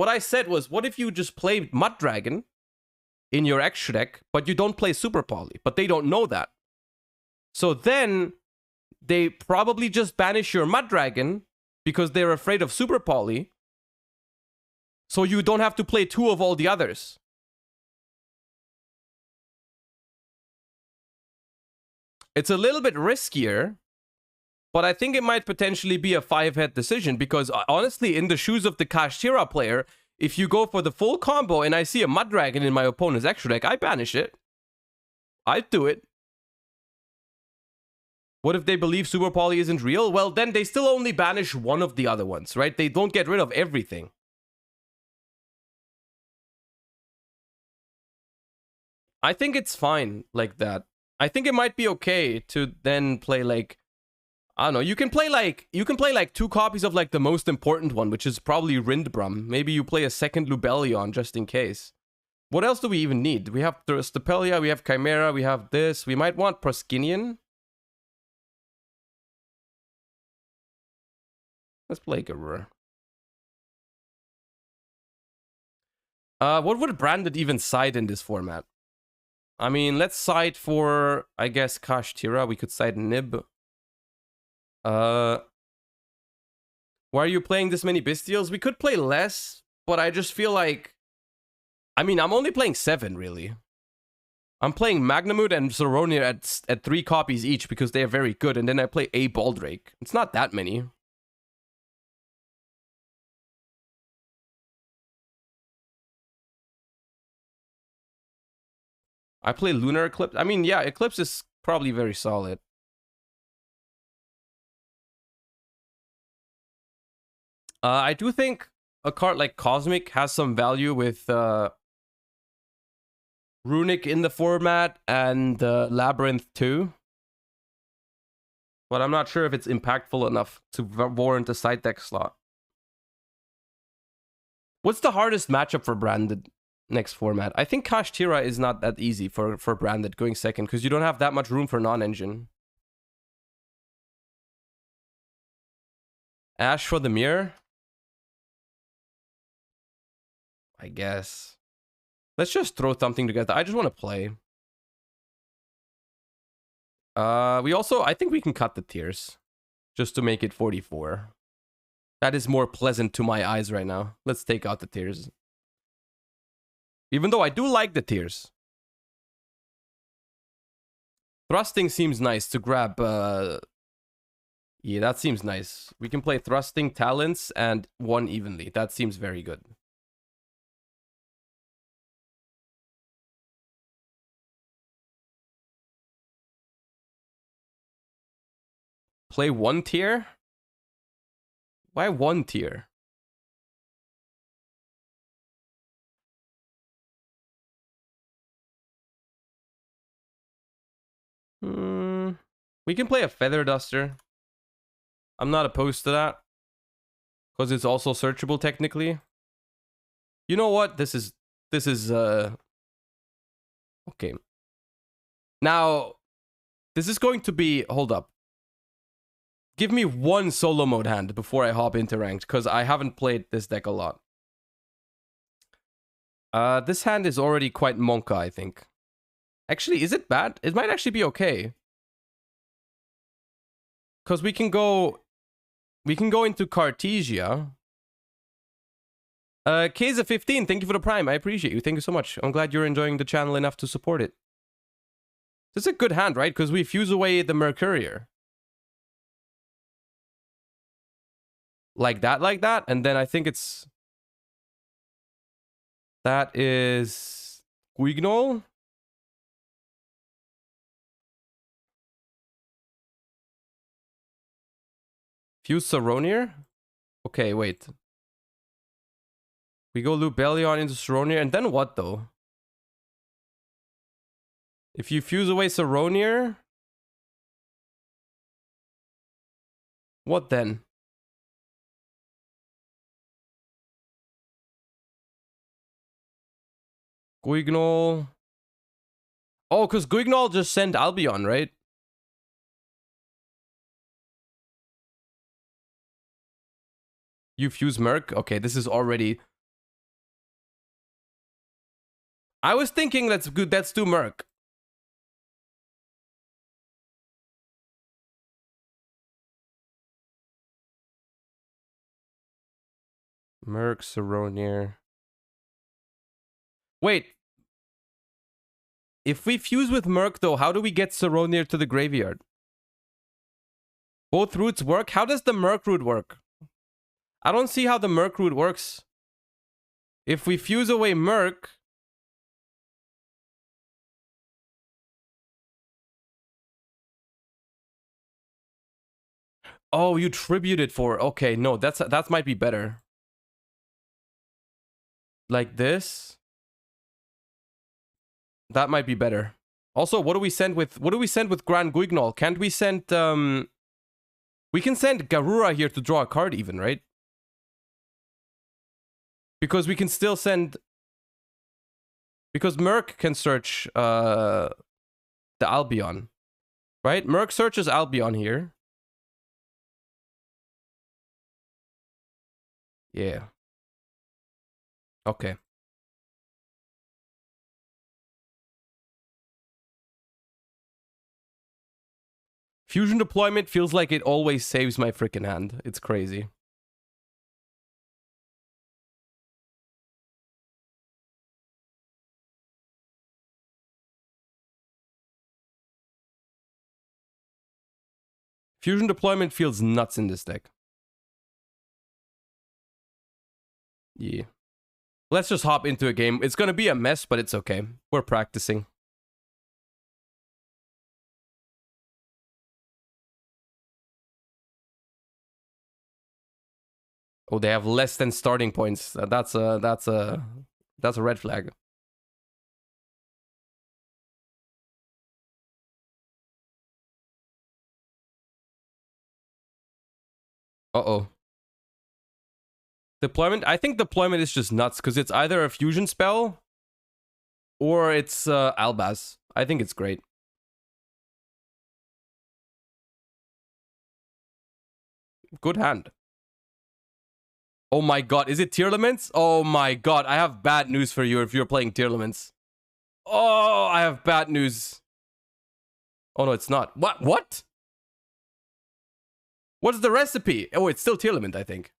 I said was, what if you just play Mud Dragon in your extra deck, but you don't play Super Poly? But they don't know that. So then they probably just banish your Mud Dragon because they're afraid of Super Poly. So you don't have to play 2 of all the others. It's a little bit riskier, but I think it might potentially be a 5-head decision because honestly, in the shoes of the Kashtira player, if you go for the full combo and I see a Mud Dragon in my opponent's extra deck, I banish it. I'd do it. What if they believe Super Poly isn't real? Well, then they still only banish one of the other ones, right? They don't get rid of everything. I think it's fine like that. I think it might be okay to then play like, I don't know, you can play like 2 copies of like the most important one, which is probably Rindbrum. Maybe you play a second Lubellion just in case. What else do we even need? We have Stapelia, we have Chimera, we have this. We might want Proskinian. Let's play Garura. What would Branded even side in this format? I mean, let's side for, I guess, Kashtira. We could side Nib. Why are you playing this many Bystials? We could play less, but I just feel like... I mean, I'm only playing 7, really. I'm playing Magnamut and Saronir at 3 copies each because they are very good, and then I play a Baldrake. It's not that many. I play Lunar Eclipse. I mean, yeah, Eclipse is probably very solid. I do think a card like Cosmic has some value with Runick in the format and Labyrinth too. But I'm not sure if it's impactful enough to warrant a side deck slot. What's the hardest matchup for Branded next format? I think Kashtira is not that easy for Branded going second because you don't have that much room for non-engine. Ash for the mirror? I guess. Let's just throw something together. I just want to play. We also, I think we can cut the tiers just to make it 44. That is more pleasant to my eyes right now. Let's take out the tiers. Even though I do like the tiers. Thrusting seems nice to grab. Yeah, that seems nice. We can play Thrusting, Talents, and 1 evenly. That seems very good. Play 1 tier? Why 1 tier? We can play a Feather Duster. I'm not opposed to that. Because it's also searchable technically. You know what? This is okay. Now, this is going to be, hold up. Give me 1 solo mode hand before I hop into ranked, because I haven't played this deck a lot. This hand is already quite Monka, I think. Actually, is it bad? It might actually be okay. Because we can go into Cartesia. Keza15, thank you for the prime. I appreciate you. Thank you so much. I'm glad you're enjoying the channel enough to support it. This is a good hand, right? Because we fuse away the Mercurier. Like that. And then I think it's... That is... Guignol? Fuse Saronir? Okay, wait. We go Lubellion into Saronir, and then what, though? If you fuse away Saronir... What then? Guignol... Oh, because Guignol just sent Albion, right? You fuse Merc? Okay, this is already... I was thinking let's do Merc. Merc, Saronir. Wait. If we fuse with Merc, though, how do we get Saronir to the graveyard? Both routes work? How does the Merc route work? I don't see how the Merc route works. If we fuse away Merc... Oh, you tributed for. Okay, no, that might be better. Like this. That might be better. Also, what do we send with Grand Guignol? Can't we send we can send Garura here to draw a card even, right? Because we can still send, because Merc can search the Albion. Right? Merc searches Albion here. Yeah. Okay. Fusion deployment feels like it always saves my freaking hand. It's crazy. Fusion deployment feels nuts in this deck. Yeah. Let's just hop into a game. It's gonna be a mess, but it's okay. We're practicing. Oh, they have less than starting points. That's a red flag. Uh-oh. Deployment? I think deployment is just nuts because it's either a fusion spell or it's Albaz. I think it's great. Good hand. Oh my god, is it Tearlaments? Oh my god, I have bad news for you if you're playing Tearlaments. Oh, I have bad news. Oh no, it's not. What? What's the recipe? Oh, it's still Tearlament, I think.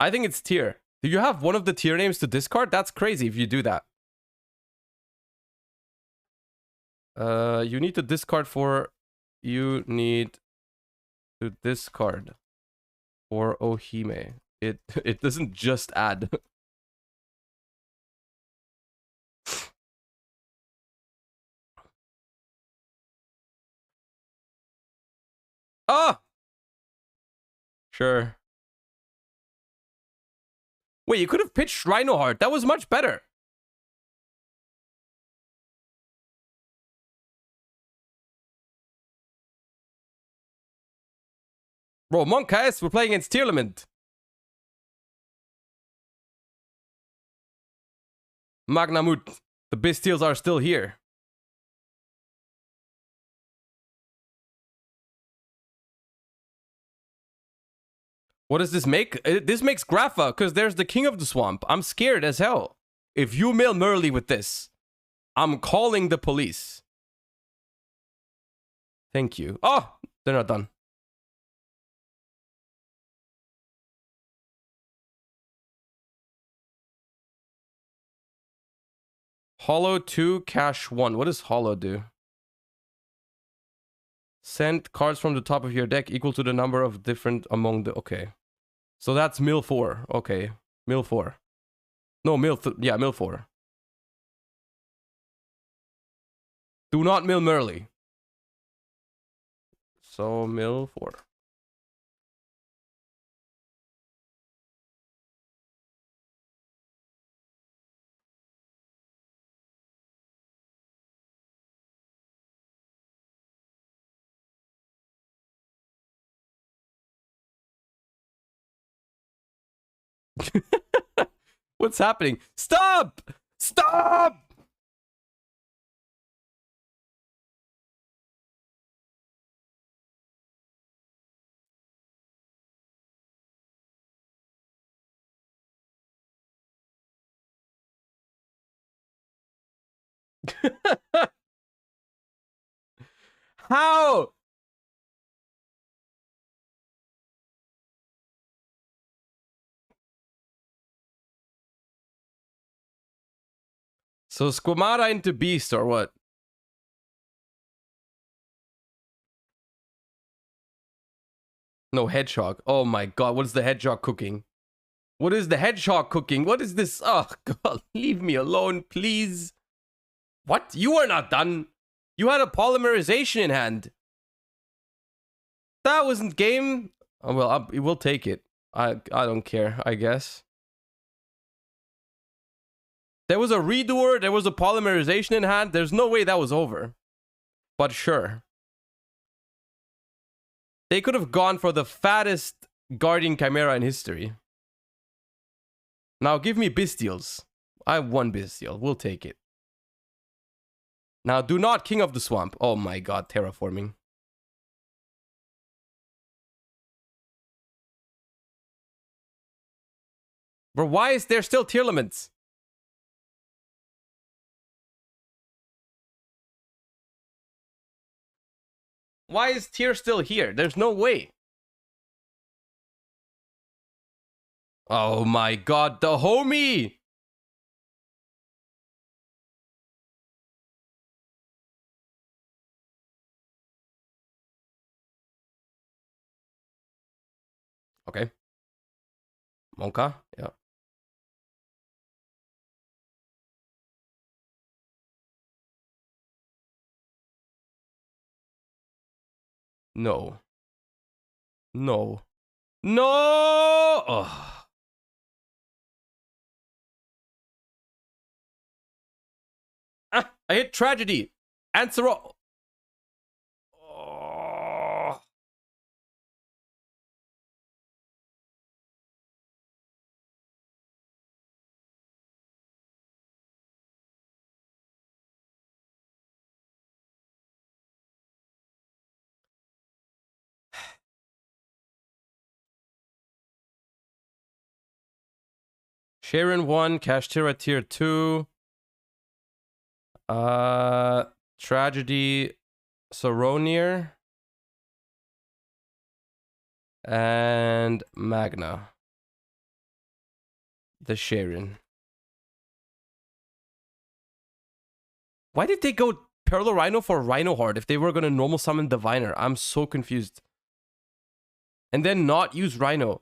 I think it's Tear. Do you have one of the Tear names to discard? That's crazy if you do that. You need to discard for... You need to discard for Ohime. It doesn't just add. Ah! Sure. Wait, you could have pitched Rhinoheart. That was much better. Bro, Monk-S, we're playing against Tearlament. Magnamut, the Bystials are still here. What does this make? This makes Grapha, because there's the King of the Swamp. I'm scared as hell. If you mill Merly with this, I'm calling the police. Thank you. Oh, they're not done. Hollow 2, cash 1. What does Hollow do? Send cards from the top of your deck equal to the number of different among the... Okay. So that's mill 4. Okay. Mill 4. No, yeah, mill 4. Do not mill Merly. So mill 4. What's happening? Stop! Stop! How? So Squamata into Beast or what? No, Hedgehog. Oh my god, what is the Hedgehog cooking? What is the Hedgehog cooking? What is this? Oh god, leave me alone, please. What? You are not done. You had a polymerization in hand. That wasn't game. Oh, well, we'll take it. I don't care, I guess. There was a redoer. There was a polymerization in hand. There's no way that was over. But sure. They could have gone for the fattest Guardian Chimera in history. Now give me Bystials. I have one Bystial. We'll take it. Now do not King of the Swamp. Oh my god, terraforming. Bro, why is there still tier limits? Why is tier still here? There's no way. Oh my god, the homie! Okay. Monka, yeah. No. No. No! Ugh. Ah, I hit Tragedy. Answer. Oh. Sharon 1, Kashtira tier 2. Tragedy, Soronier. And Magna. The Sharon. Why did they go Parallel Rhino for Rhino Heart if they were going to normal summon Diviner? I'm so confused. And then not use Rhino.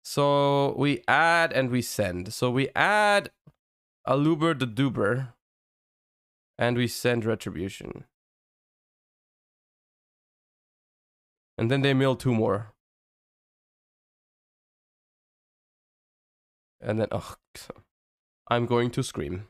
So we add and we send. So we add Aluber the Duber. And we send Retribution. And then they mill 2 more. And then, oh, I'm going to scream.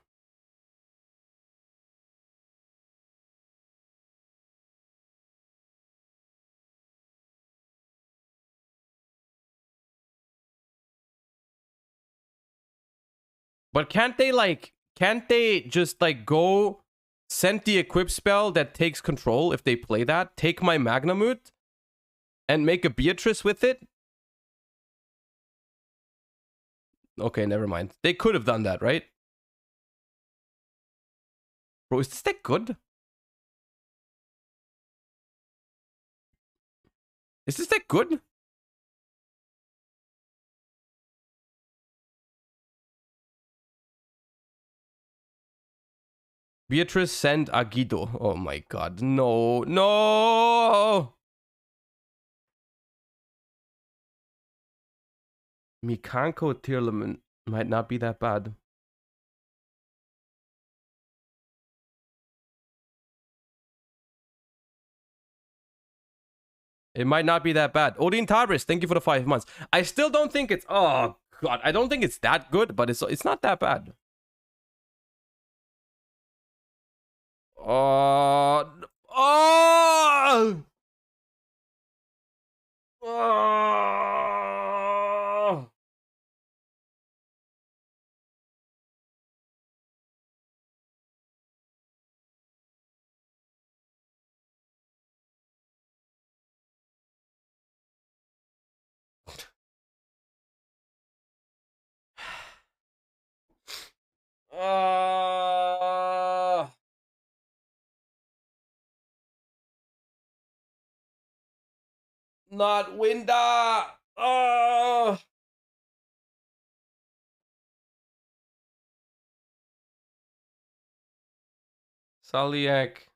But can't they just like go send the equip spell that takes control if they play that? Take my Magnamut and make a Beatrice with it? Okay, never mind. They could have done that, right? Bro, is this deck good? Is this deck good? Beatrice send Agido. Oh my god. No. No! Mikanko Tearlament might not be that bad. It might not be that bad. Odin Tabris, thank you for the 5 months. I still don't think it's... Oh, God. I don't think it's that good, but it's not that bad. Oh... Oh! Oh! Not Winda. Saliak.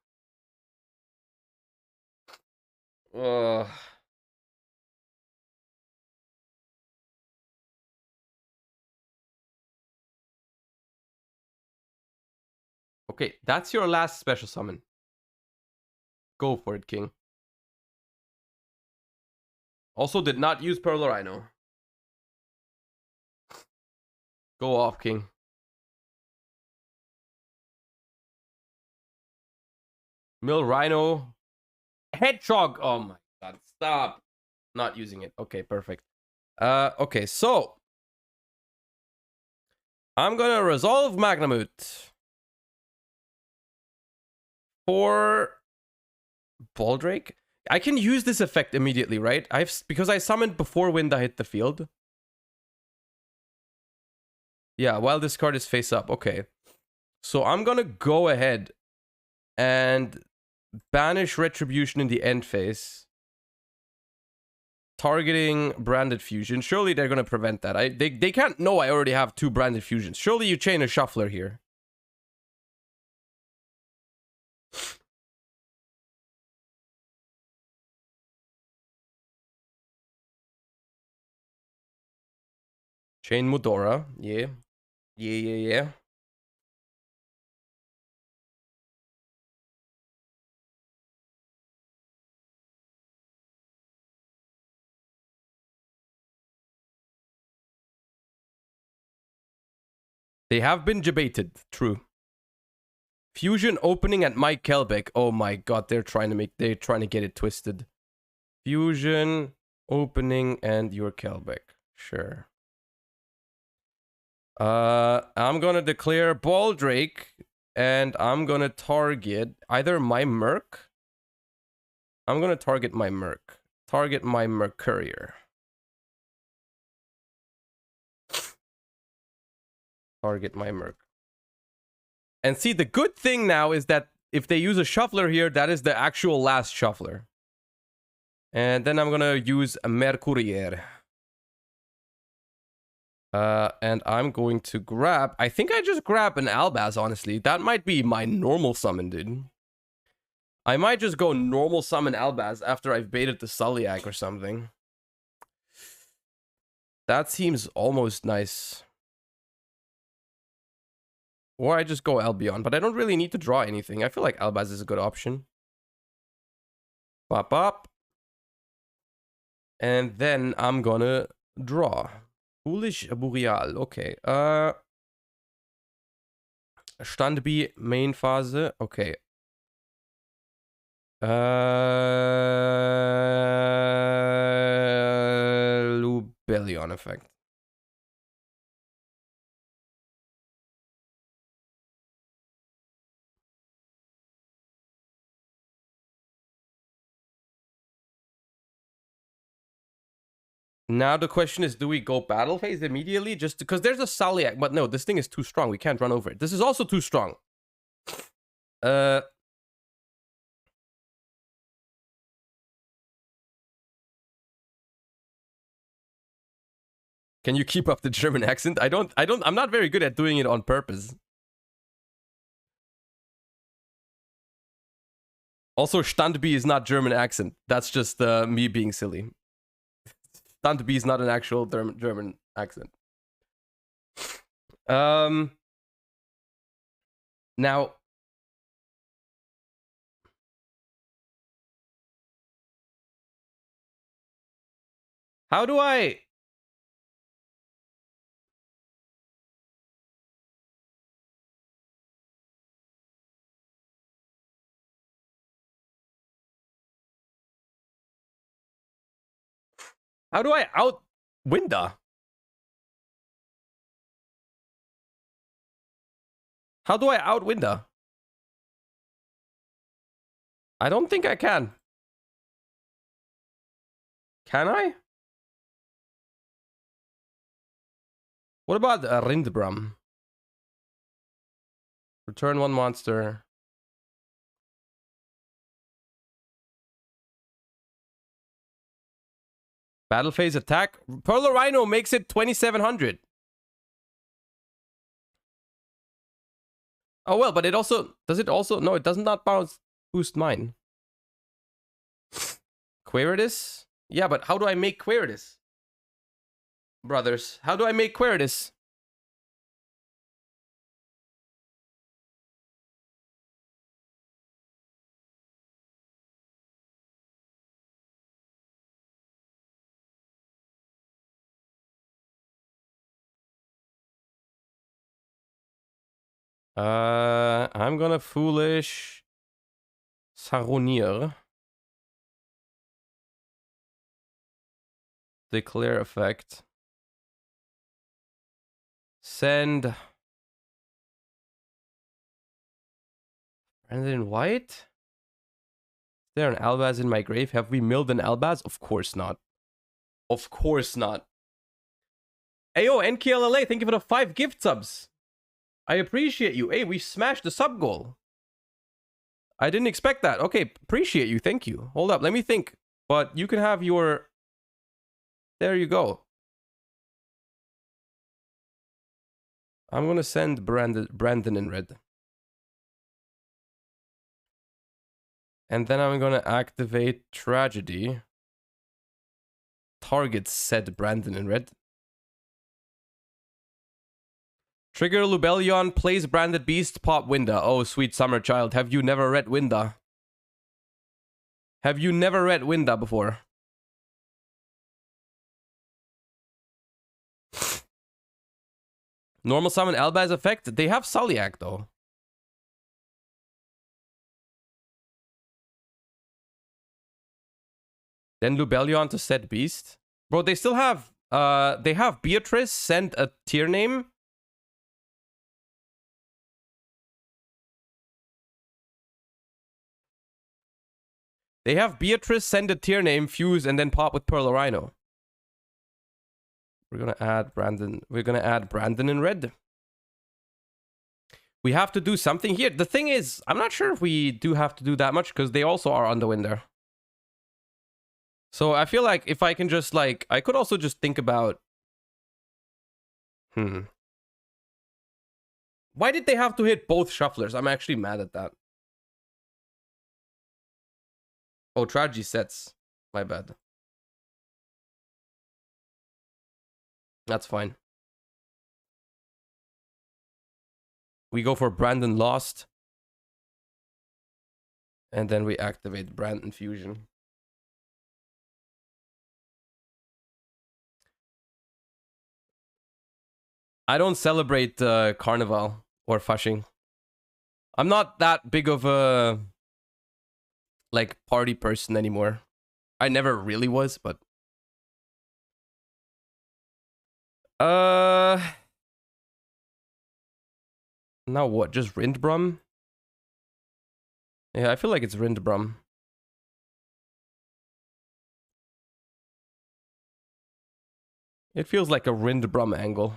Okay, that's your last special summon. Go for it, King. Also did not use Pearl Rhino. Go off, King. Mill Rhino. Hedgehog. Oh my god. Stop. Not using it. Okay, perfect. Okay, so I'm gonna resolve Magnamut for Baldrake. I can use this effect immediately, right? Because I summoned before Winda hit the field. Yeah, while this card is face up. Okay. So I'm gonna go ahead and banish Retribution in the end phase. Targeting Branded Fusion. Surely they're gonna prevent that. They can't know I already have 2 Branded Fusions. Surely you chain a Shuffler here. Chain Mudora. Yeah. Yeah. They have been debated. True. Fusion opening at Mike Kelbeck. Oh my god, they're trying to get it twisted. Fusion opening and your Kelbeck. Sure. I'm gonna declare Baldrake, and I'm gonna target either my Merc. I'm gonna target my Merc. Target my Mercurier. Target my Merc. And see, the good thing now is that if they use a Shuffler here, that is the actual last Shuffler. And then I'm gonna use a Mercurier. And I'm going to grab... I think I just grab an Albaz, honestly. That might be my normal summon, dude. I might just go normal summon Albaz after I've baited the Sulliak or something. That seems almost nice. Or I just go Albion, but I don't really need to draw anything. I feel like Albaz is a good option. Pop up. And then I'm gonna draw. Foolish Boreal, okay. Stand B, Main Phase, okay. Lubellion effect. Now the question is, do we go battle phase immediately? Just because there's a Sulliak, but no, this thing is too strong. We can't run over it. This is also too strong. Can you keep up the German accent? I'm not very good at doing it on purpose. Also, Stand B is not German accent. That's just me being silly. Stand B is not an actual German accent. Now, how do I... How do I out Winda? How do I out Winda? I don't think I can. Can I? What about Rindbram? Return 1 monster. Battle phase attack. Pearl Rhino makes it 2700. Oh well, but it also... Does it also... No, it does not boost mine. Queridus? Yeah, but how do I make Queridus? Brothers, how do I make Queridus? I'm gonna Foolish Saronir. Declare effect. Send Brandon White? Is there an Albaz in my grave? Have we milled an Albaz? Of course not. Of course not. Ayo, NKLLA, thank you for the 5 gift subs. I appreciate you. Hey, we smashed the sub goal. I didn't expect that. Okay, appreciate you. Thank you. Hold up, let me think. But you can have your... There you go. I'm gonna send Brandon in red. And then I'm gonna activate Tragedy. Target said Brandon in red. Trigger Lubellion, plays Branded Beast, pop Winda. Oh, sweet summer child. Have you never read Winda? Have you never read Winda before? Normal summon Albaz effect. They have Sulliak though. Then Lubellion to set Beast. Bro, they still have they have Beatrice send a tier name. They have Beatrice send a tier name, fuse, and then pop with Pearl Rhino. We're gonna add Brandon. We're gonna add Brandon in red. We have to do something here. The thing is, I'm not sure if we do have to do that much because they also are on the win there. So I feel like if I can just like, I could also just think about, why did they have to hit both shufflers? I'm actually mad at that. Oh, Tragedy sets. My bad. That's fine. We go for Brandon Lost. And then we activate Brandon Fusion. I don't celebrate Carnival or Fushing. I'm not that big of a like party person anymore. I never really was, but now what? Just Rindbrum? Yeah, I feel like it's Rindbrum. It feels like a Rindbrum angle.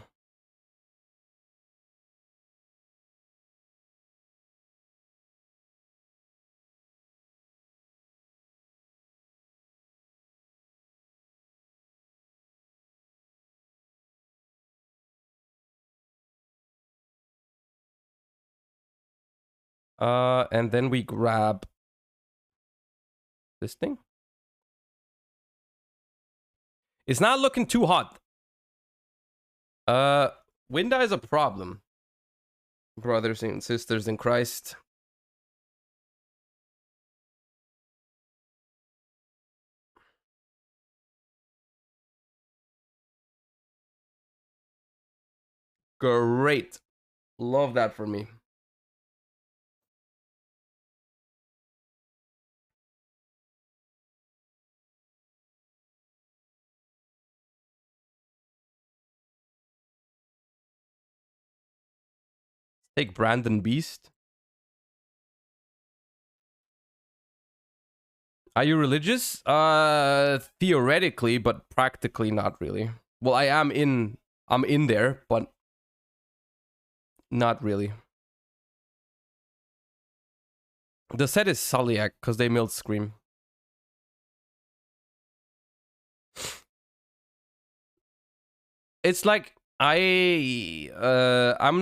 And then we grab this thing. It's not looking too hot. Winda is a problem. Brothers and sisters in Christ. Great. Love that for me. Take Brandon Beast. Are you religious? Theoretically, but practically not really. Well, I'm in there, but not really. The set is Sulliak because they milled Scream. It's like I'm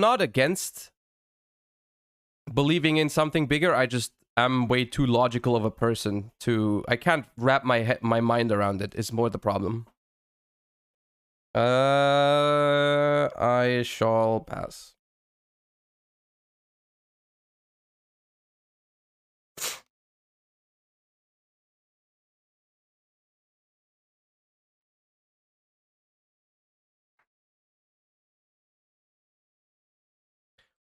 not against believing in something bigger. I just am way too logical of a person to. I can't wrap my mind around it. Is more the problem. I shall pass.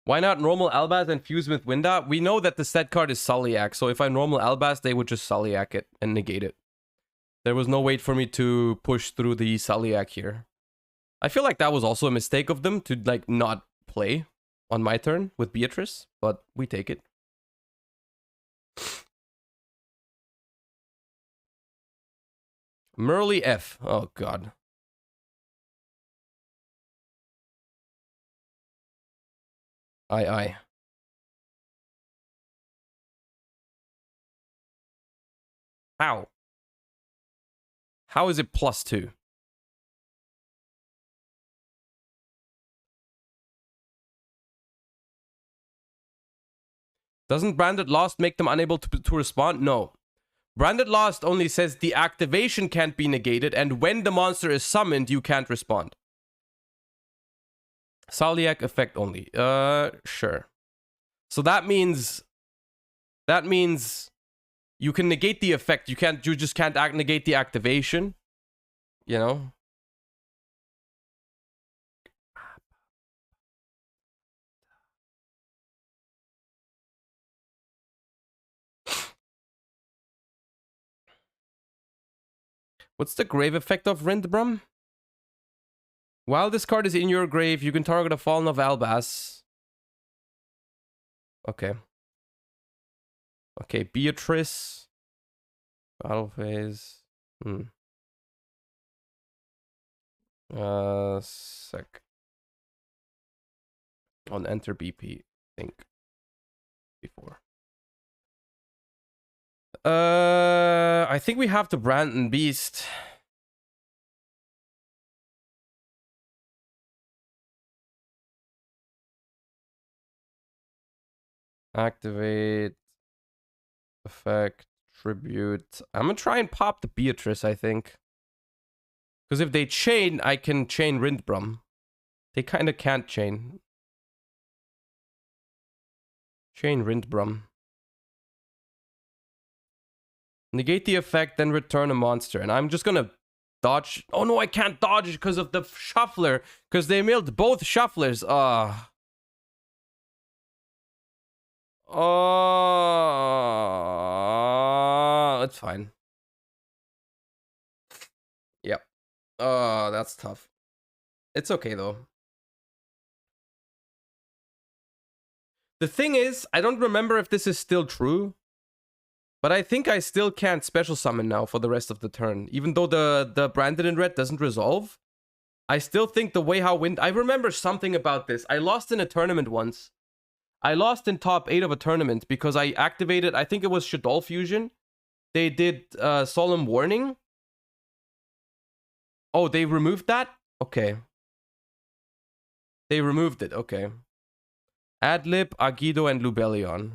Why not normal Albaz and fuse with Winda? We know that the set card is Sulliak, so if I normal Albaz, they would just Sulliak it and negate it. There was no way for me to push through the Sulliak here. I feel like that was also a mistake of them to like not play on my turn with Beatrice, but we take it. Merly F. Oh god. Aye. How? How is it +2? Doesn't Branded Lost make them unable to respond? No. Branded Lost only says the activation can't be negated, and when the monster is summoned, you can't respond. Sulliak effect only. Sure. So that means you can negate the effect. You just can't negate the activation. You know? What's the grave effect of Rindbrum? While this card is in your grave, you can target a Fallen of Albaz. Okay. Okay, Beatrice. Battle phase. Sec. On enter BP, I think. Before. I think we have to Brandon Beast. Activate. Effect. Tribute. I'm gonna try and pop the Beatrice, I think. Because if they chain, I can chain Rindbrum. They kind of can't chain. Chain Rindbrum. Negate the effect, then return a monster. And I'm just gonna dodge. Oh no, I can't dodge because of the shuffler. Because they milled both shufflers. It's fine. Yep. That's tough. It's okay though. The thing is, I don't remember if this is still true. But I think I still can't special summon now for the rest of the turn. Even though the Branded in Red doesn't resolve. I still think the way how I remember something about this. I lost in a tournament once. I lost in top 8 of a tournament because I activated, I think it was Shadow Fusion. They did Solemn Warning. Oh, they removed that? Okay. They removed it, okay. Adlib, Agido, and Lubellion.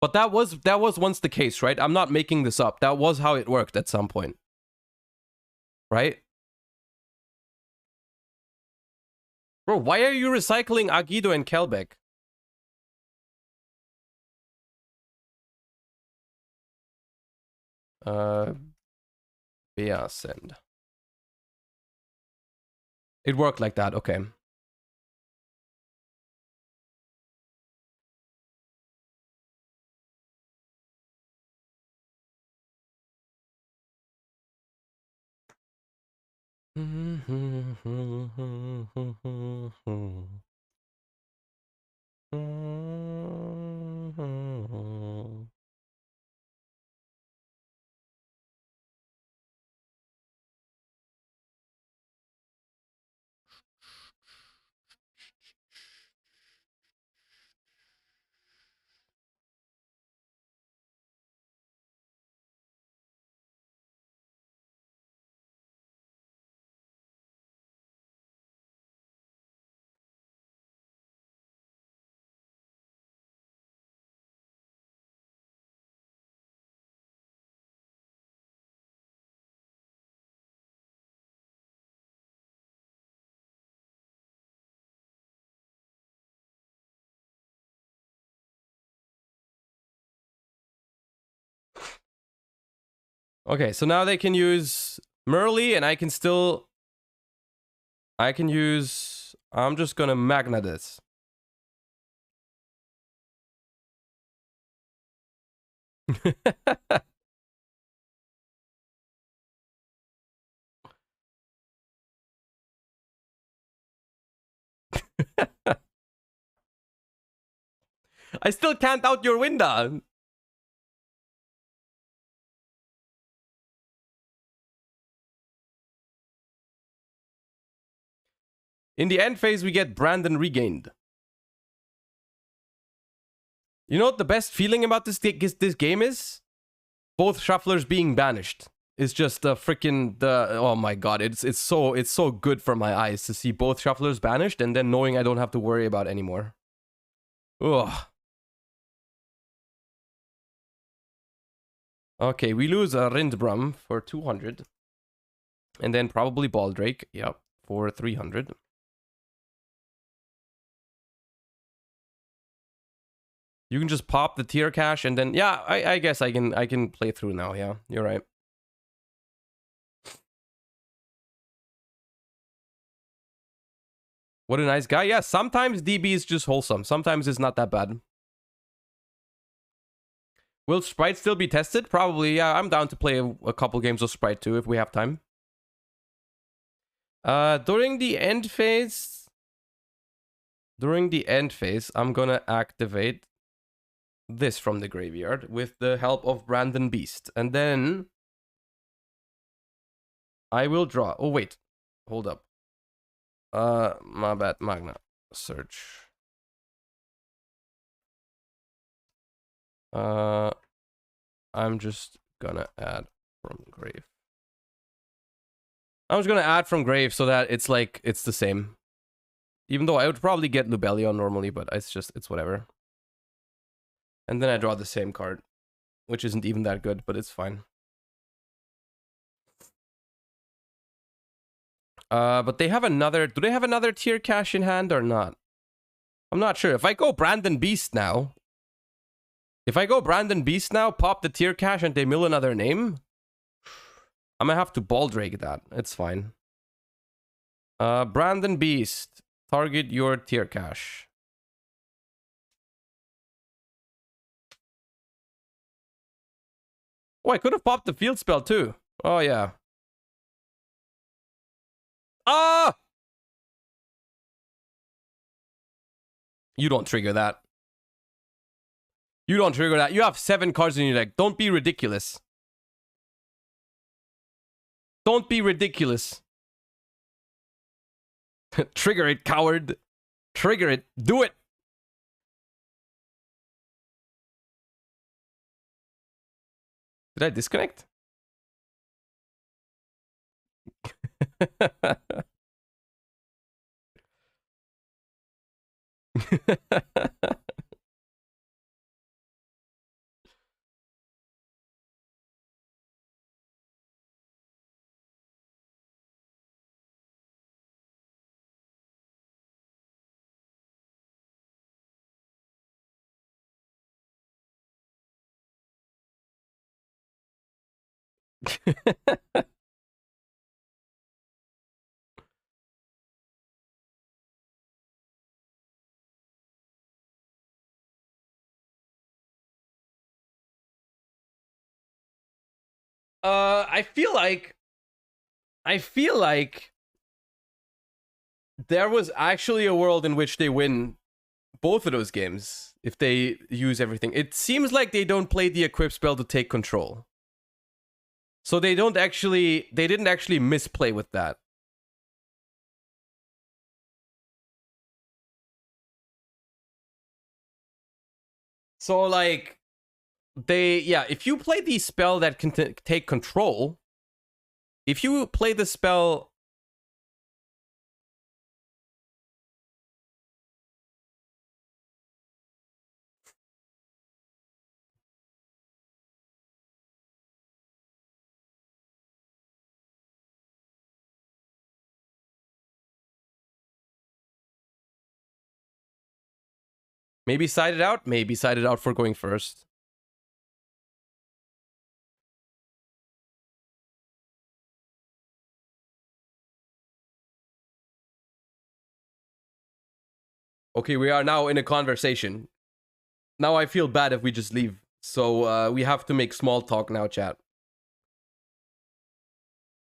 But that was once the case, right? I'm not making this up. That was how it worked at some point. Right? Bro, why are you recycling Agido and Kelbeck? Yeah, send. It worked like that, okay. Okay, so now they can use Merly, and I can use... I'm just gonna Magna this. I still can't out your window. In the end phase, we get Brandon Regained. You know what the best feeling about this game is? Both shufflers being banished. It's just the freaking oh my god, it's so good for my eyes to see both shufflers banished and then knowing I don't have to worry about anymore. Ugh. Okay, we lose a Rindbrum for 200. And then probably Baldrake, yep, for 300. You can just pop the tier cache and then yeah, I guess I can play through now, yeah. You're right. What a nice guy. Yeah, sometimes DB is just wholesome. Sometimes it's not that bad. Will Spright still be tested? Probably, yeah. I'm down to play a couple games of Spright too if we have time. During the end phase, I'm gonna activate this from the graveyard with the help of Brandon Beast. And then I will draw. Oh, wait. Hold up. My bad. Magna. Search. I'm just gonna add from grave. I'm just gonna add from grave so that it's like, it's the same. Even though I would probably get Lubellion normally, but it's whatever. And then I draw the same card, which isn't even that good, but it's fine. But they have another... Do they have another tier cache in hand or not? I'm not sure. If I go Brandon Beast now... pop the tier cache and they mill another name... I'm gonna have to Baldrake that. It's fine. Brandon Beast. Target your tier cache. Oh, I could have popped the field spell too. Oh, yeah. Ah! You don't trigger that. You don't trigger that. You have 7 cards in your deck. Don't be ridiculous. Don't be ridiculous. Trigger it, coward. Trigger it. Do it. Did I disconnect? I feel like there was actually a world in which they win both of those games if they use everything. It seems like they don't play the equip spell to take control. So they didn't actually misplay with that. So like if you play the spell that can take control, if you play the spell maybe side it out for going first. Okay, we are now in a conversation. Now I feel bad if we just leave. So we have to make small talk now, chat.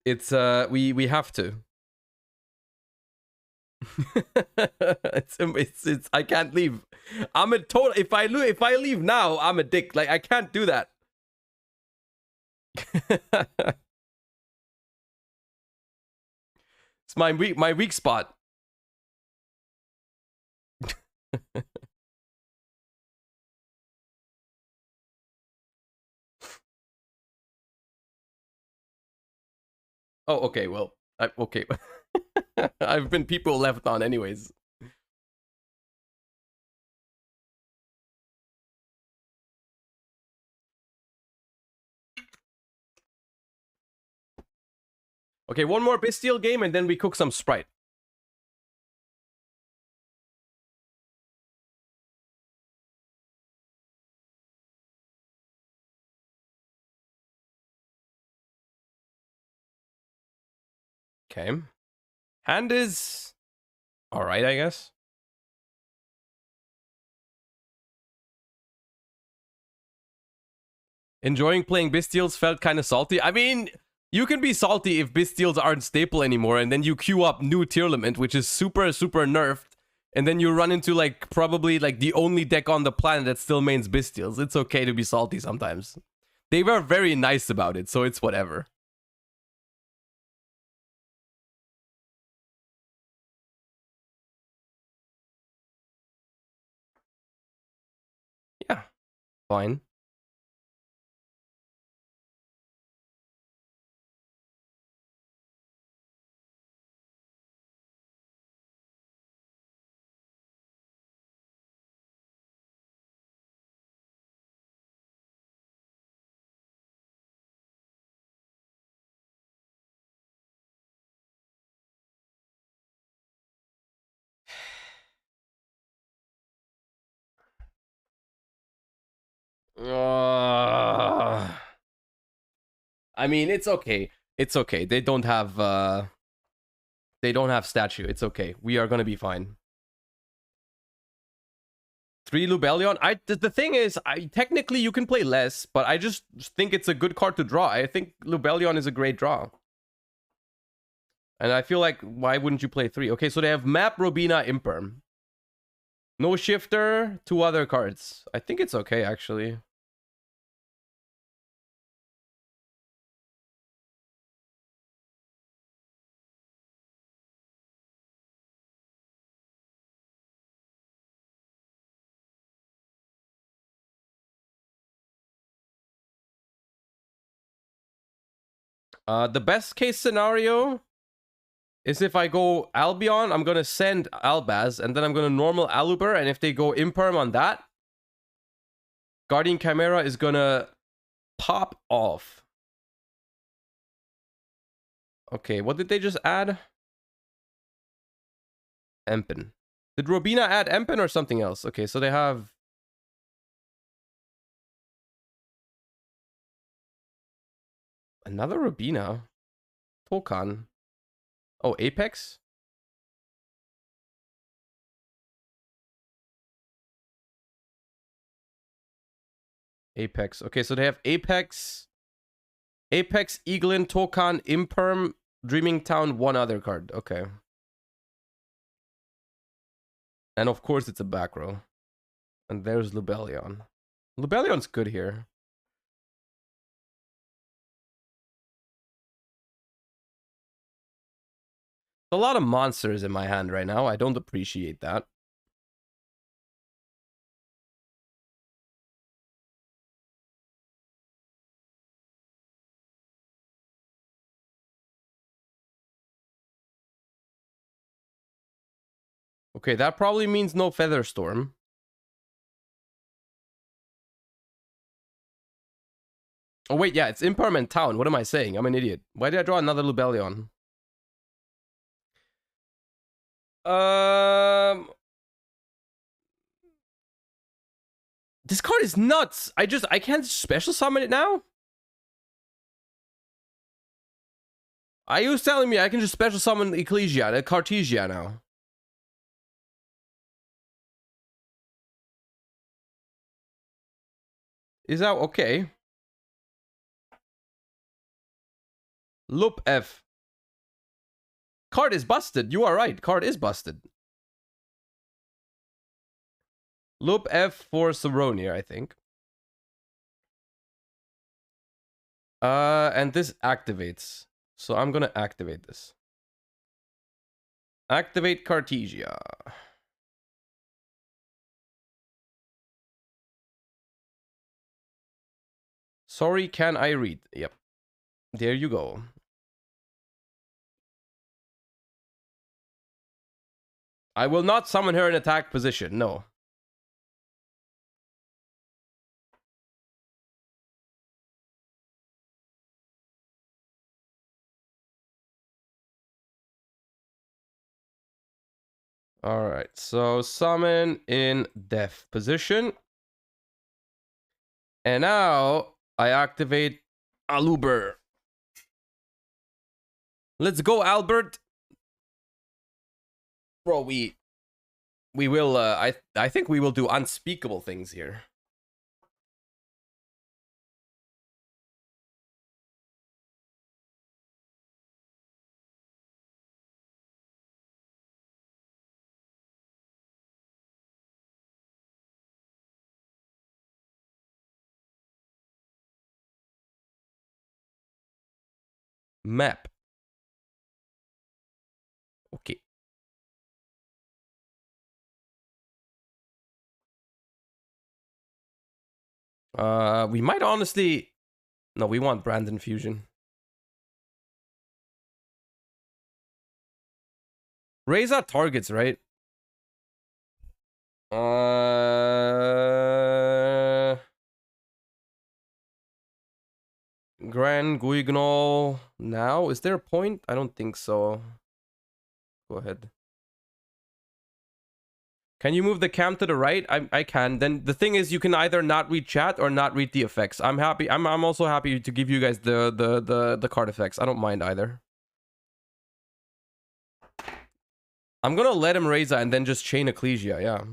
It's we have to. it's I can't leave. I'm a total. If I leave now, I'm a dick. Like, I can't do that. It's my weak spot. Oh, okay. Well, okay. I've been people left on anyways. Okay, one more Bystial game and then we cook some Spright. Okay. Hand is alright, I guess. Enjoying playing Bystials felt kind of salty. I mean, you can be salty if Bystials aren't staple anymore, and then you queue up new Tearlament, which is super nerfed, and then you run into like probably like the only deck on the planet that still mains Bystials. It's okay to be salty sometimes. They were very nice about it, so it's whatever. Yeah, fine. I mean, it's okay. It's okay. They don't have statue. It's okay. We are gonna be fine. 3 Lubellion. The thing is, technically you can play less, but I just think it's a good card to draw. I think Lubellion is a great draw. And I feel like, why wouldn't you play 3? Okay, so they have Map, Robina, Imperm. No Shifter, 2 other cards. I think it's okay, actually. The best case scenario is if I go Albion, I'm gonna send Albaz, and then I'm gonna normal Aluber, and if they go Imperm on that, Guardian Chimera is gonna pop off. Okay, what did they just add? Empen. Did Robina add Empen or something else? Okay, so they have... Another Robina? Tokan. Oh, Apex? Apex. Okay, so they have Apex, Eaglin, Tokan, Imperm, Dreaming Town, one other card. Okay. And of course it's a back row. And there's Lubellion. Lubellion's good here. A lot of monsters in my hand right now. I don't appreciate that. Okay, that probably means no Featherstorm. Oh wait, yeah, it's Impermanent Town. What am I saying? I'm an idiot. Why did I draw another Lubellion? This card is nuts. I can't special summon it now? Are you telling me I can just special summon Ecclesia, Cartesia now? is out okay. Loop F. Card is busted. You are right. Card is busted. Loop F for Saronir, I think. And this activates. So I'm gonna activate this. Activate Cartesia. Sorry, can I read? Yep. There you go. I will not summon her in attack position. No. Alright, so summon in death position. And now I activate Aluber. Let's go, Albert. Bro, we will I think we will do unspeakable things here. Map. Okay. We might honestly... No, we want Brandon Fusion. Reza targets, right? Grand Guignol now? Is there a point? I don't think so. Go ahead. Can you move the cam to the right? I can. Then the thing is, you can either not read chat or not read the effects. I'm happy. I'm also happy to give you guys the card effects. I don't mind either. I'm gonna let him Reza and then just chain Ecclesia. Yeah.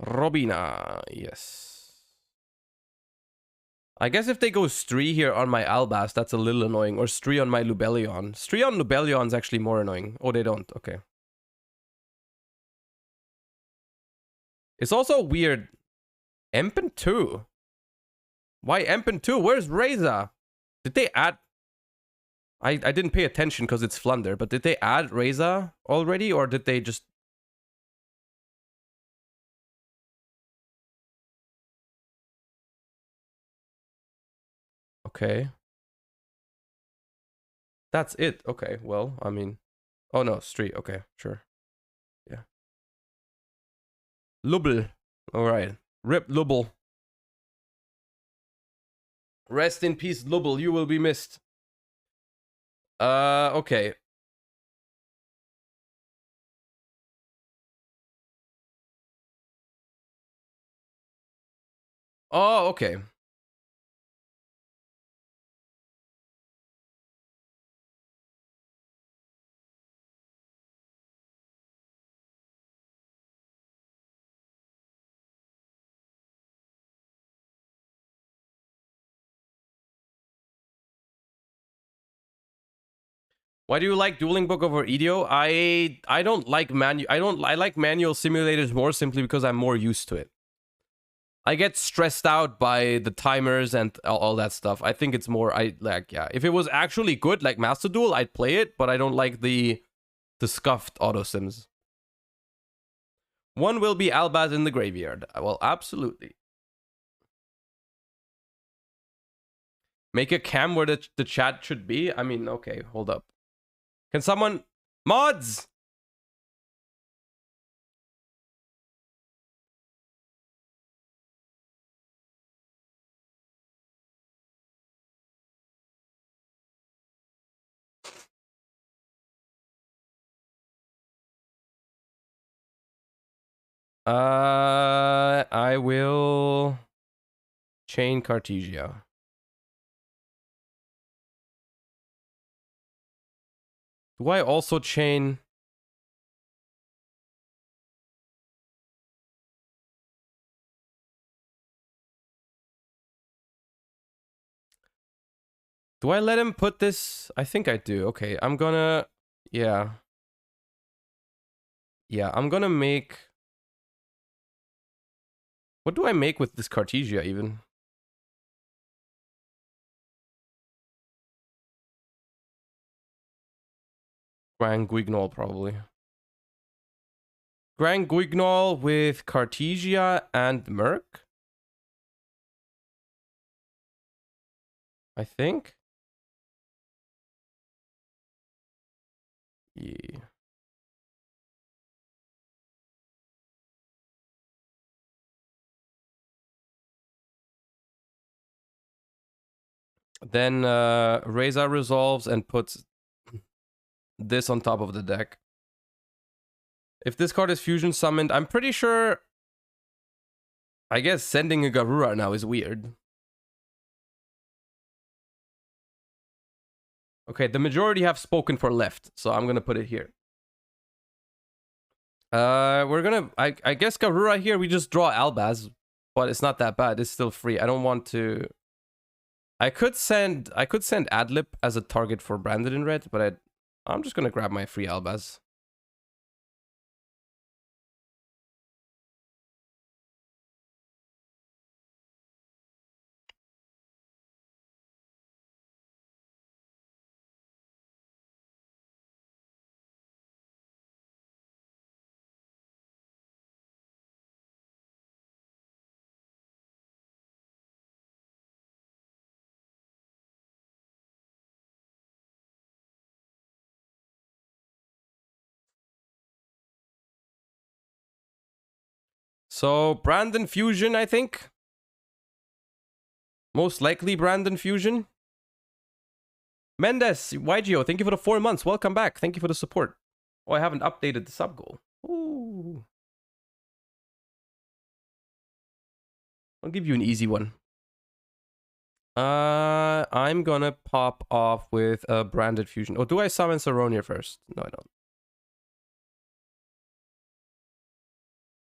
Robina, yes. I guess if they go Stree here on my Albas, that's a little annoying. Or Stree on my Lubellion. Stree on Lubellion's actually more annoying. Oh, they don't. Okay. It's also weird. Empen 2? Why Empen 2? Where's Reza? Did they add... I didn't pay attention because it's Flunder, but did they add Reza already? Or did they just... Okay. That's it. Okay, well, I mean... Oh no, Street. Okay, sure. Yeah. Lubel. Alright. Rip Lubel. Rest in peace, Lubel. You will be missed. Okay. Oh, okay. Why do you like Dueling Book over EDO? I don't like I like manual simulators more simply because I'm more used to it. I get stressed out by the timers and all that stuff. I think it's more yeah. If it was actually good like Master Duel, I'd play it, but I don't like the scuffed auto sims. One will be Albaz in the graveyard. Well, absolutely. Make a cam where the chat should be. I mean, okay, hold up. Can someone... Mods! I will... Chain Cartesia. Do I also chain... Do I let him put this? I think I do. Okay, I'm gonna... Yeah. Yeah, I'm gonna make... What do I make with this Cartesia, even? Grand Guignol, probably. Grand Guignol with Cartesia and Merc? I think? Yeah. Then Reza resolves and puts this on top of the deck. If this card is fusion summoned, I'm pretty sure... I guess sending a Garura now is weird. Okay, the majority have spoken for left, so I'm gonna put it here. We're gonna... I guess Garura here, we just draw Albaz, but it's not that bad. It's still free. I don't want to... I could send Adlip as a target for Branded in red, but I'm just gonna grab my free Albaz. So, Brandon Fusion, I think. Most likely Brandon Fusion. Mendes, YGO, thank you for the 4 months. Welcome back. Thank you for the support. Oh, I haven't updated the sub goal. Ooh. I'll give you an easy one. I'm gonna pop off with a Branded Fusion. Oh, do I summon Saronia first? No, I don't.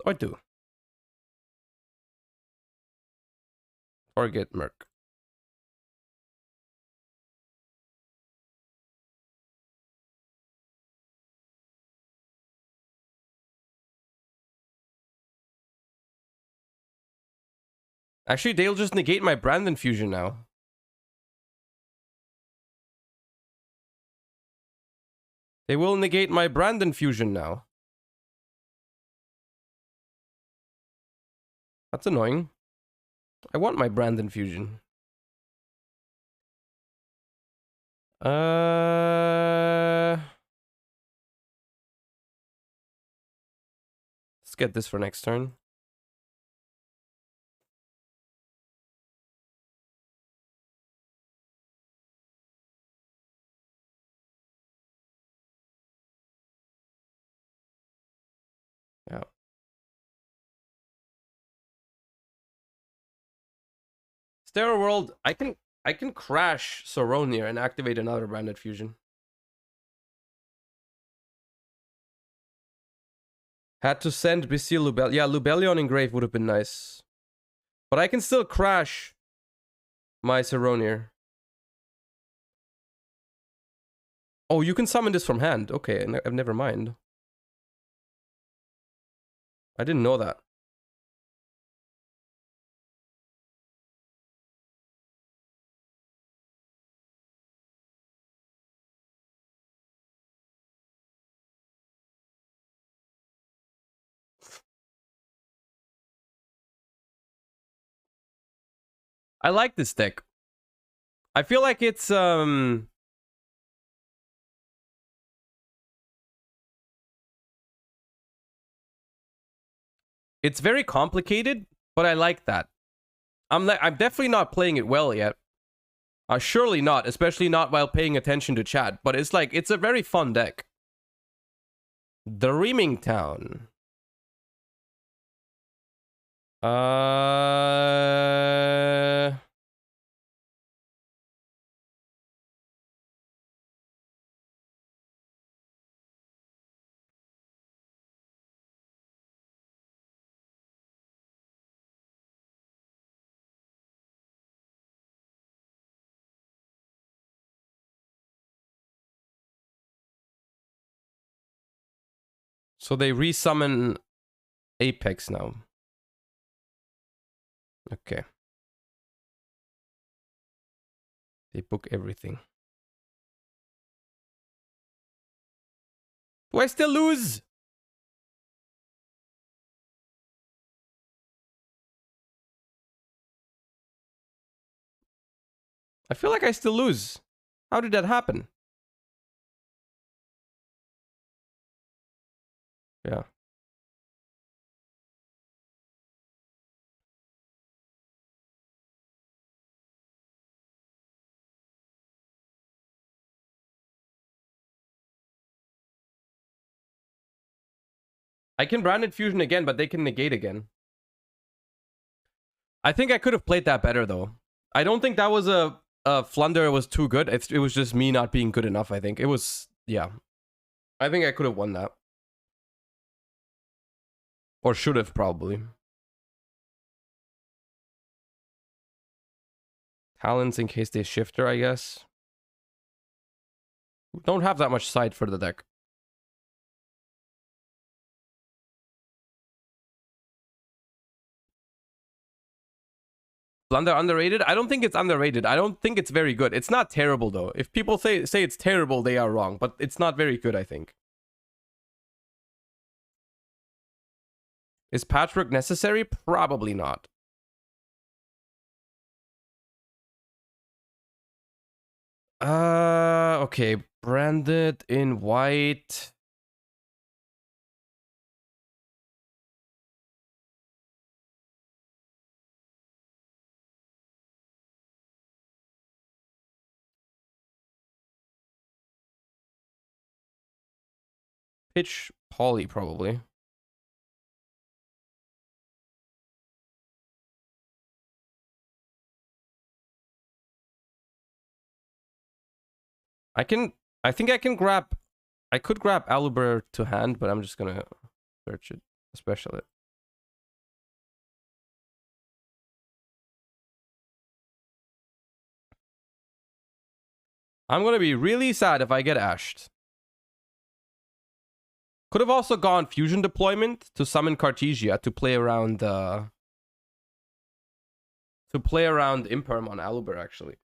I do. Target Merc. Actually, they'll just negate my Brandon Fusion now. They will negate my Brandon Fusion now. That's annoying. I want my Brandon Fusion. Let's get this for next turn. Yeah. Stereo World, I can crash Saronir and activate another Branded Fusion. Had to send Bystial Lubel. Yeah, Lubellion Engrave would have been nice. But I can still crash my Saronir. Oh, you can summon this from hand. Okay, never mind. I didn't know that. I like this deck. I feel like it's it's very complicated, but I like that. I'm definitely not playing it well yet. Surely not, especially not while paying attention to chat, but it's like it's a very fun deck. Dreaming Town. So they resummon Apex now. Okay. They book everything. Do I still lose? I feel like I still lose. How did that happen? Yeah. I can branded fusion again, but they can negate again. I think I could have played that better though. I don't think that was a flunder was too good. It was just me not being good enough, I think. It was, yeah. I think I could have won that. Or should have, probably. Talents in case they shifter, I guess. Don't have that much side for the deck. Blunder underrated? I don't think it's underrated. I don't think it's very good. It's not terrible, though. If people say it's terrible, they are wrong. But it's not very good, I think. Is patchwork necessary? Probably not. Okay. Branded in white. Pitch poly, probably. I think I can grab, I could grab Aluber to hand, but I'm just gonna search it, special it. I'm gonna be really sad if I get ashed. Could have also gone fusion deployment to summon Cartesia to play around Imperm on Aluber, actually.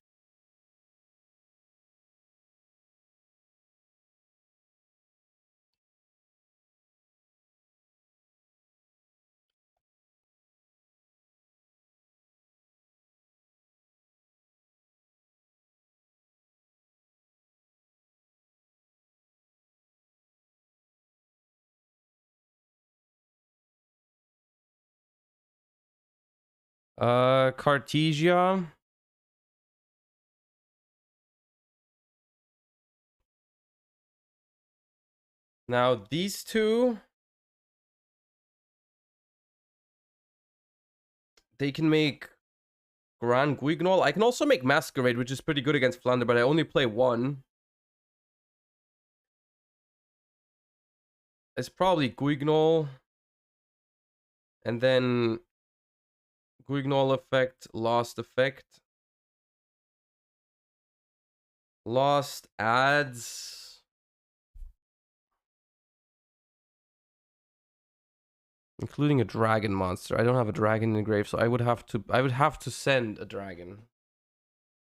Cartesia. Now these two, they can make Grand Guignol. I can also make Masquerade, which is pretty good against Flounder, but I only play one. It's probably Guignol. And then Guignol effect, Lost effect. Lost adds. Including a dragon monster. I don't have a dragon in the grave, so I would have to send a dragon.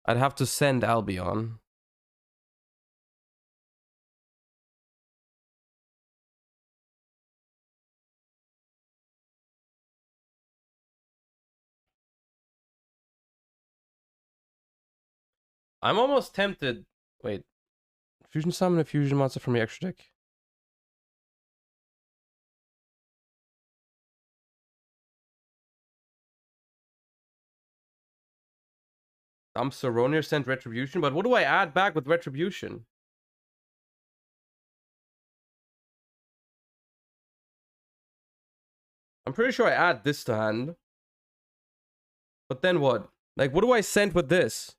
I'd have to send Albion. I'm almost tempted. Wait. Fusion summon a fusion monster from your extra deck. Saronir sent Retribution, but what do I add back with Retribution? I'm pretty sure I add this to hand. But then what? Like, what do I send with this?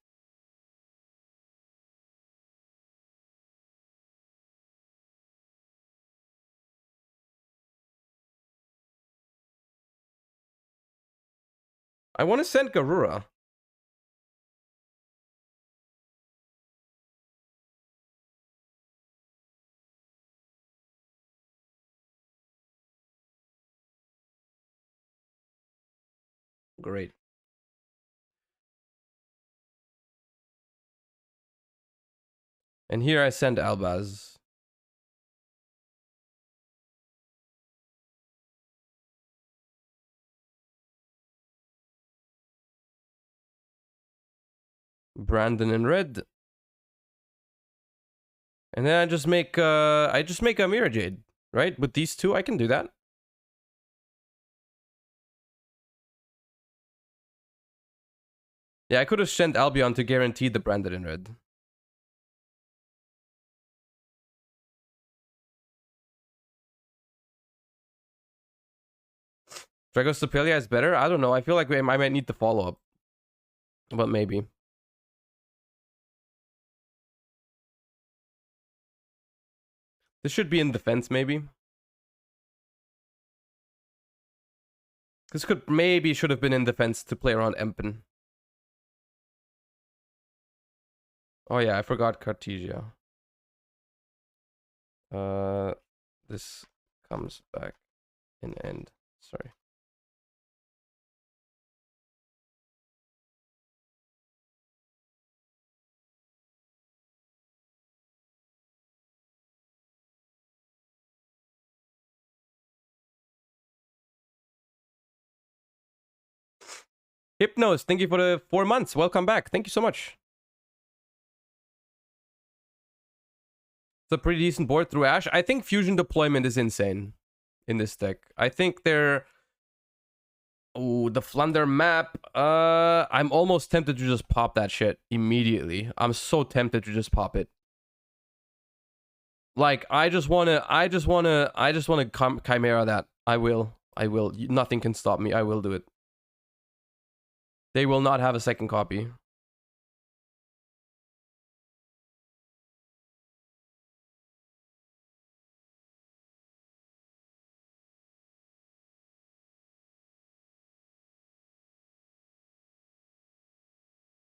I want to send Garura. Great. And here I send Albaz. Brandon in red. And then I just make a Mirror Jade, right? With these two, I can do that. Yeah, I could have sent Albion to guarantee the Brandon in red. Dragostapelia is better? I don't know. I feel like I might need the follow-up. But maybe. This should be in defense, maybe. This should have been in defense to play around Empen. Oh yeah, I forgot Cartesia. This comes back in end. Sorry. Hypnos, thank you for the 4 months. Welcome back. Thank you so much. It's a pretty decent board through Ash. I think fusion deployment is insane in this deck. I think they're... Oh, the Flunder map. I'm almost tempted to just pop that shit immediately. I'm so tempted to just pop it. Like, I just wanna Chimera that. I will. Nothing can stop me. I will do it. They will not have a second copy.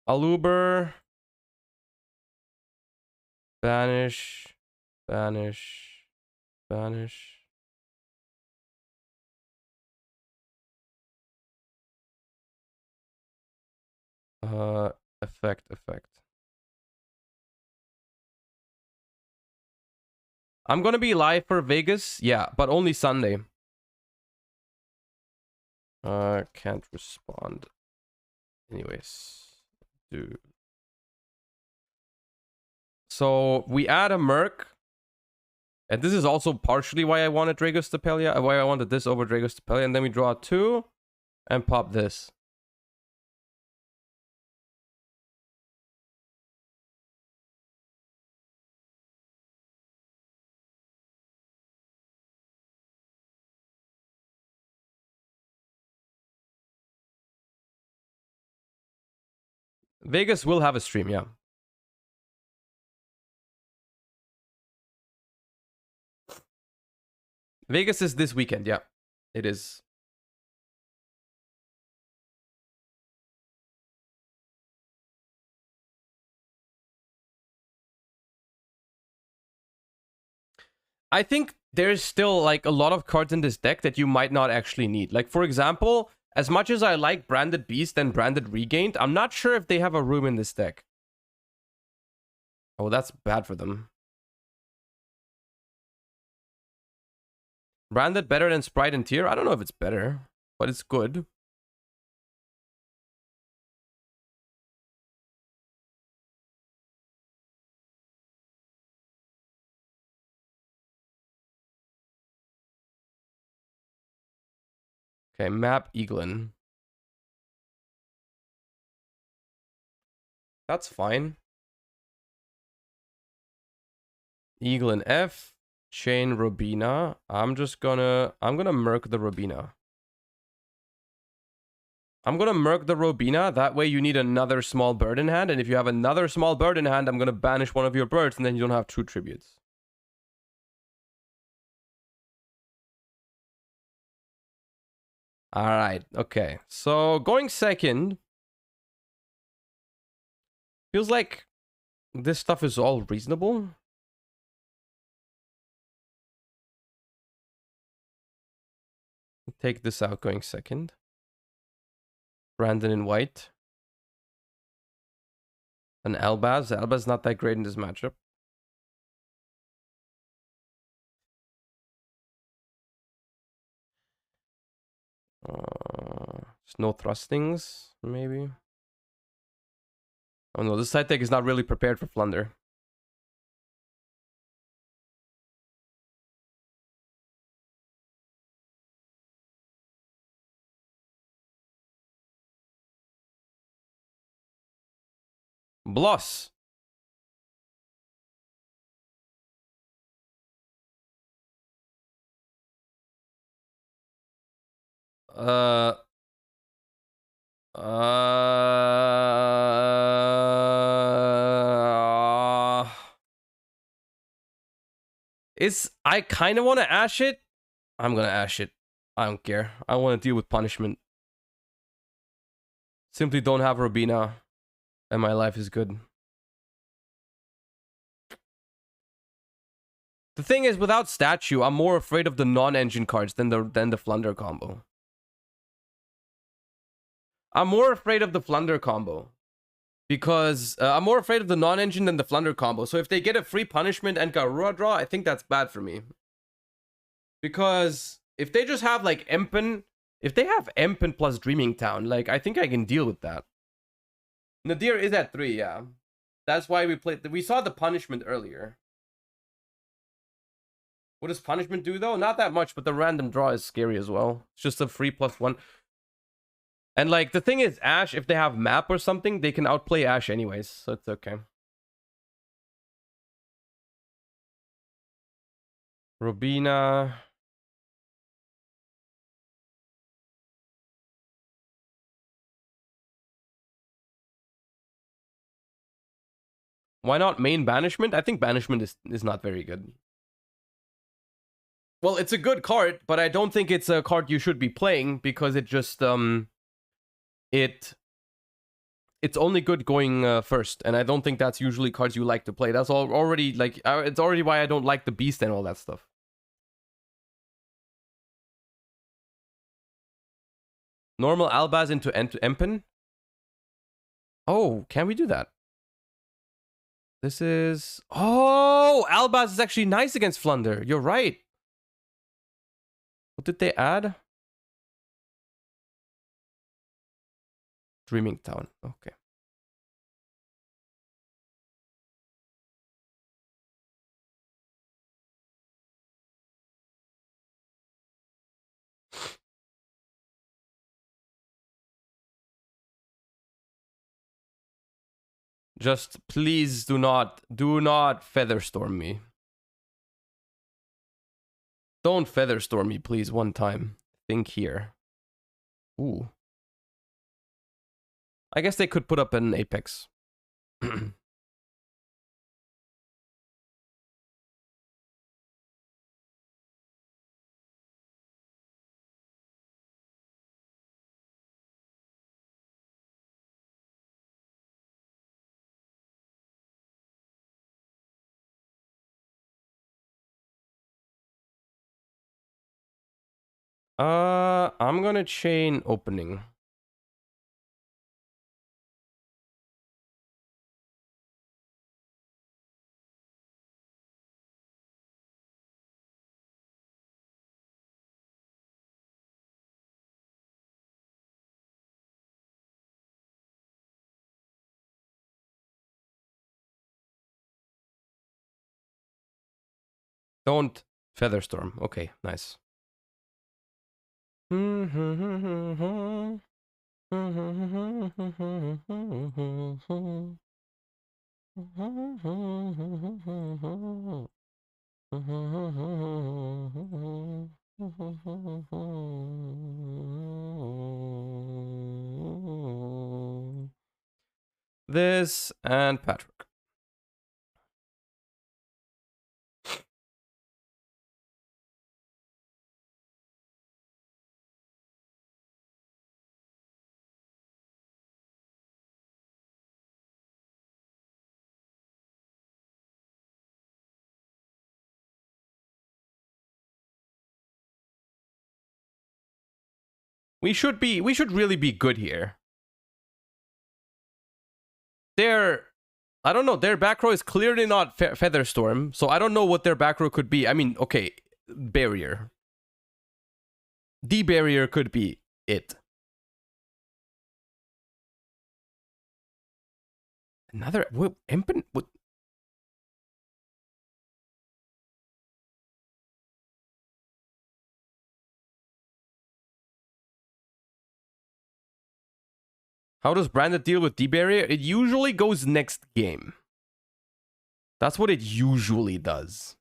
Aluber. Banish. Banish. Banish. Effect. I'm gonna be live for Vegas, yeah, but only Sunday. Can't respond. Anyways, dude. So we add a Merc, and this is also partially why I wanted Dragostapelia, why I wanted this over Dragostapelia, and then we draw 2 and pop this. Vegas will have a stream, yeah. Vegas is this weekend, yeah. It is. I think there's still like a lot of cards in this deck that you might not actually need. Like, for example, as much as I like Branded Beast and Branded Regained, I'm not sure if they have a room in this deck. Oh, that's bad for them. Branded better than Spright and Tier? I don't know if it's better, but it's good. Okay, map Eaglin. That's fine. Eaglin F, chain Robina. I'm gonna Merc the Robina. I'm gonna Merc the Robina. That way you need another small bird in hand, and if you have another small bird in hand, I'm gonna banish one of your birds, and then you don't have 2 tributes. Alright, okay. So, going second. Feels like this stuff is all reasonable. Take this out going second. Brandon in white. An Albaz. Albaz not that great in this matchup. No thrustings, maybe. Oh no, this side deck is not really prepared for Flunder. Bloss. Uh, I kind of want to ash it. I'm gonna ash it. I don't care. I want to deal with punishment. Simply don't have Robina, and my life is good. The thing is, without statue, I'm more afraid of the non-engine cards than the Flunder combo. I'm more afraid of the Flunder combo. Because I'm more afraid of the non-engine than the Flunder combo. So if they get a free punishment and Garura draw, I think that's bad for me. Because if they just have like Empen, if they have Empen plus Dreaming Town, like I think I can deal with that. Nadir is at 3, yeah. That's why we saw the punishment earlier. What does punishment do though? Not that much, but the random draw is scary as well. It's just a free +1. And like the thing is, Ash, if they have map or something, they can outplay Ash anyways, so it's okay. Robina. Why not main Banishment? I think Banishment is not very good. Well, it's a good card, but I don't think it's a card you should be playing because it just it's only good going first, and I don't think that's usually cards you like to play. That's already like it's already why I don't like the Beast and all that stuff. Normal Albaz into Empen. Oh, can we do that? This is... Oh, Albaz is actually nice against Flunder. You're right. What did they add? Dreaming Town. Okay. Just please do not Featherstorm me. Don't Featherstorm me, please, one time. Think here. Ooh. I guess they could put up an Apex. I'm gonna chain opening. Don't Featherstorm. Okay, nice. This and Patrick. We should really be good here. their... I don't know. Their back row is clearly not Featherstorm, so I don't know what their back row could be. I mean, okay, Barrier. The Barrier could be it. Another... What, Empen... What? How does Branded deal with D-Barrier? It usually goes next game. That's what it usually does.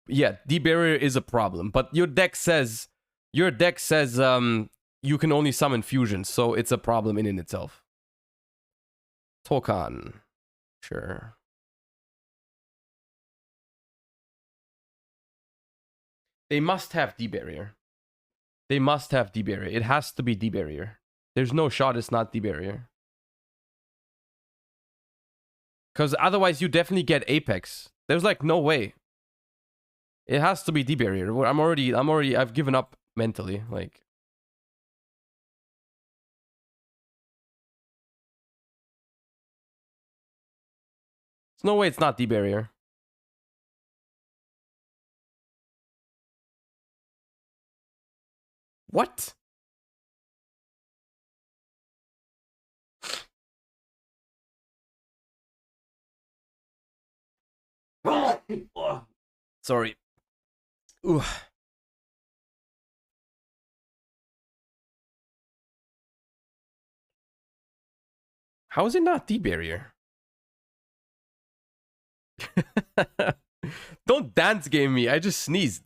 Yeah, D-Barrier is a problem, but your deck says you can only summon fusions, so it's a problem in itself. Tokan. Sure. They must have D-Barrier. They must have D-Barrier. It has to be D-Barrier. There's no shot it's not D-Barrier. Because otherwise you definitely get Apex. There's like no way. It has to be D-Barrier. I've given up mentally. Like. There's no way it's not D-Barrier. What? Sorry. Ooh. How is it not D-Barrier? Don't dance game me. I just sneezed.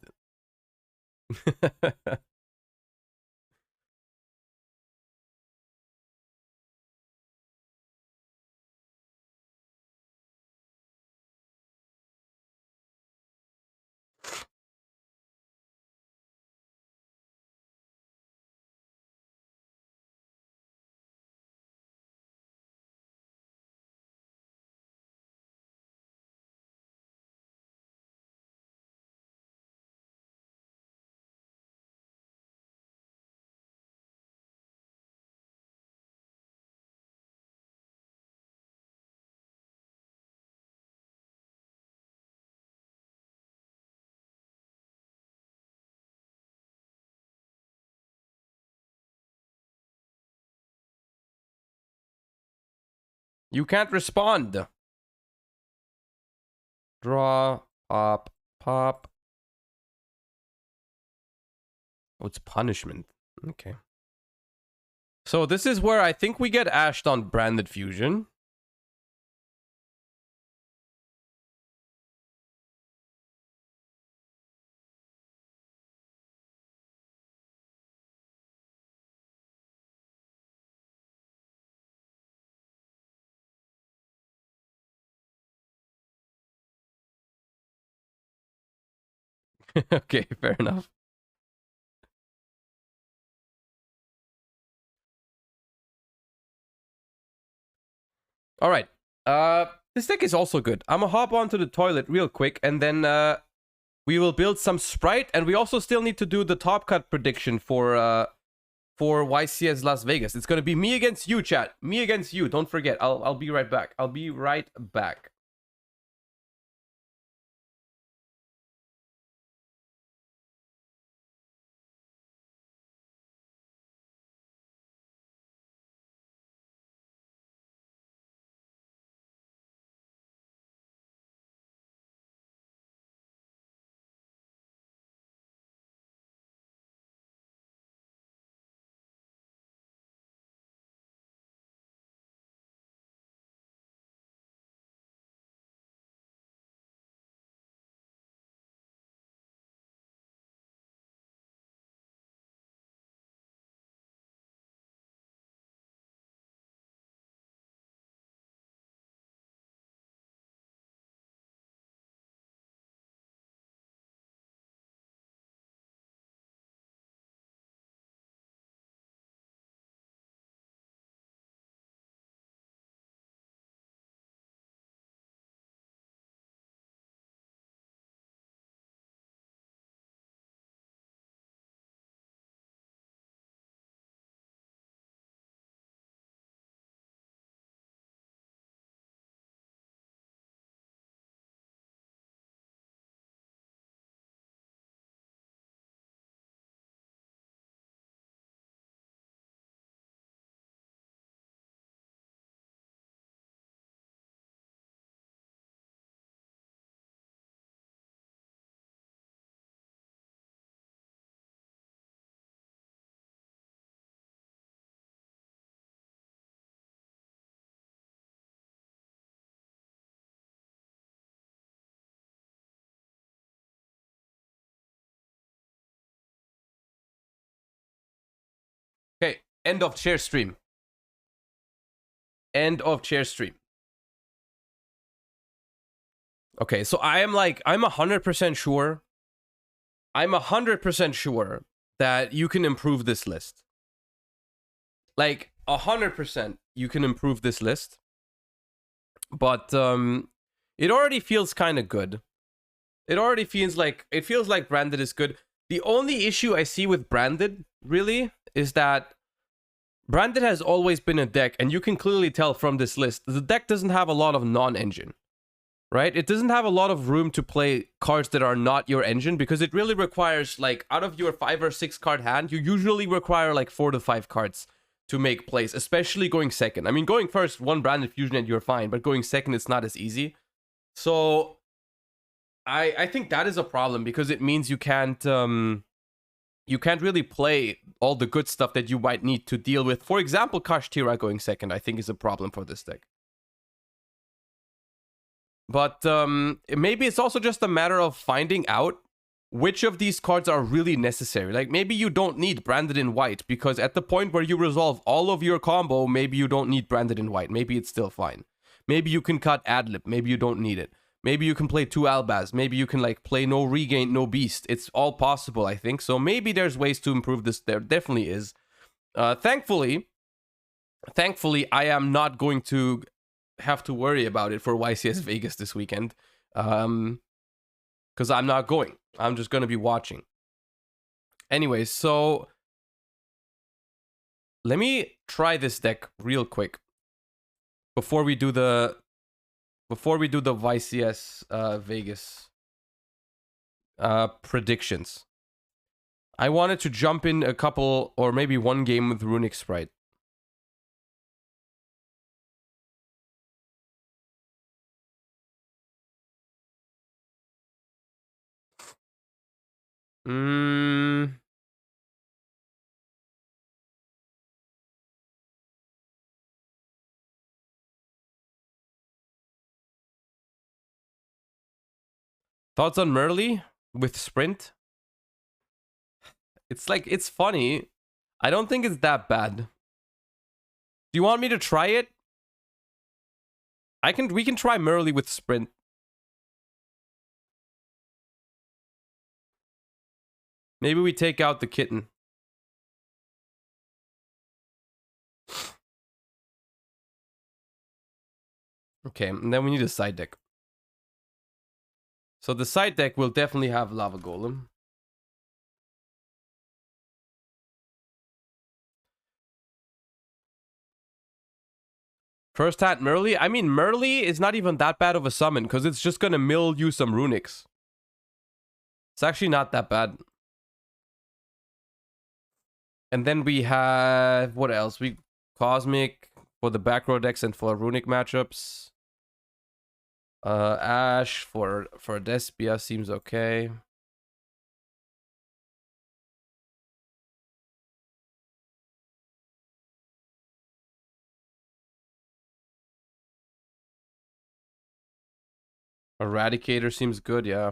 You can't respond. Draw, pop, pop. Oh, it's punishment. Okay. So this is where I think we get ashed on Branded Fusion. Okay, fair enough. All right. This deck is also good. I'm gonna hop onto the toilet real quick, and then we will build some Sprite, and we also still need to do the top cut prediction for YCS Las Vegas. It's gonna be me against you, chat. Me against you. Don't forget. I'll be right back. I'll be right back. End of chair stream. End of chair stream. Okay, so I'm 100% sure. I'm 100% sure that you can improve this list. Like 100% you can improve this list. But it already feels kind of good. It already feels like Branded is good. The only issue I see with Branded really is that Branded has always been a deck, and you can clearly tell from this list, the deck doesn't have a lot of non-engine, right? It doesn't have a lot of room to play cards that are not your engine, because it really requires, like, out of your 5 or 6 card hand, you usually require like 4 to 5 cards to make plays, especially going second. I mean, going first, 1 Branded Fusion and you're fine, but going second, it's not as easy. So I think that is a problem, because it means you can't really play all the good stuff that you might need to deal with. For example, Kashtira going second, I think, is a problem for this deck. But maybe it's also just a matter of finding out which of these cards are really necessary. Like, maybe you don't need Branded in white, because at the point where you resolve all of your combo, maybe you don't need Branded in white. Maybe it's still fine. Maybe you can cut Adlib. Maybe you don't need it. Maybe you can play 2 Albaz. Maybe you can, like, play no Regain, no Beast. It's all possible, I think. So maybe there's ways to improve this. There definitely is. Thankfully, I am not going to have to worry about it for YCS Vegas this weekend. Because I'm not going. I'm just going to be watching. Anyway, so let me try this deck real quick before we do the YCS Vegas predictions. I wanted to jump in a couple, or maybe one game with Runick Spright. Thoughts on Merly with Sprint? It's funny. I don't think it's that bad. Do you want me to try it? We can try Merly with Sprint. Maybe we take out the kitten. Okay, and then we need a side deck. So the side deck will definitely have Lava Golem. First hand Merly? I mean, Merly is not even that bad of a summon, because it's just going to mill you some Runics. It's actually not that bad. And then we have... what else? Cosmic for the back row decks and for Runic matchups. Ash for Despia seems okay. Eradicator seems good, yeah.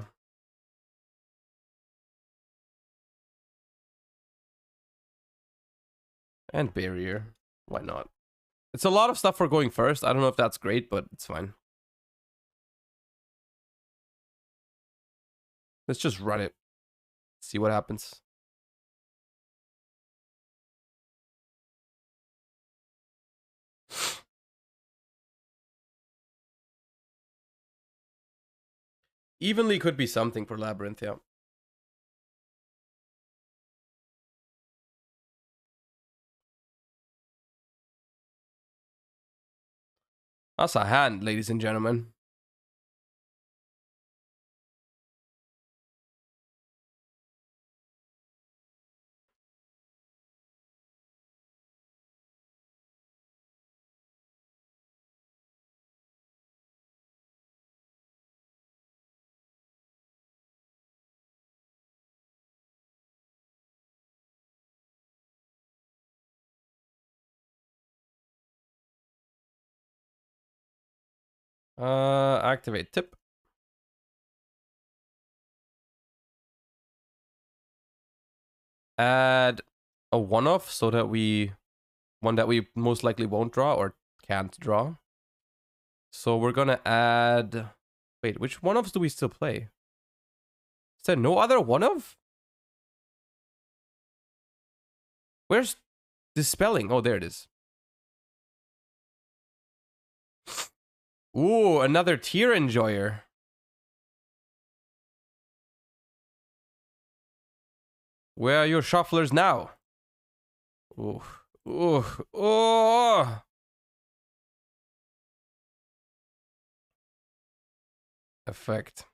And Barrier. Why not? It's a lot of stuff for going first. I don't know if that's great, but it's fine. Let's just run it. See what happens. Evenly could be something for Labyrinth, yeah. That's a hand, ladies and gentlemen. Activate tip. Add a one-off so that we One that we most likely won't draw or can't draw. So we're gonna add... Wait, which one-offs do we still play? Is there no other one-of? Where's Dispelling? Oh, there it is. Ooh, another tier enjoyer. Where are your shufflers now? Ooh, ooh, oh! Effect.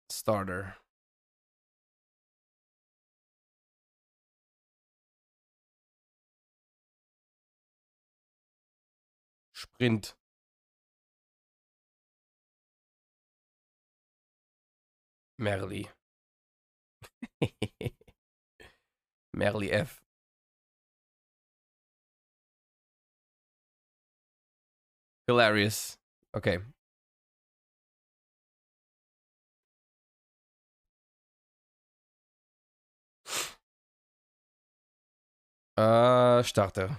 Starter. Sprint. Merli. Merli F. Hilarious. Okay. Starter.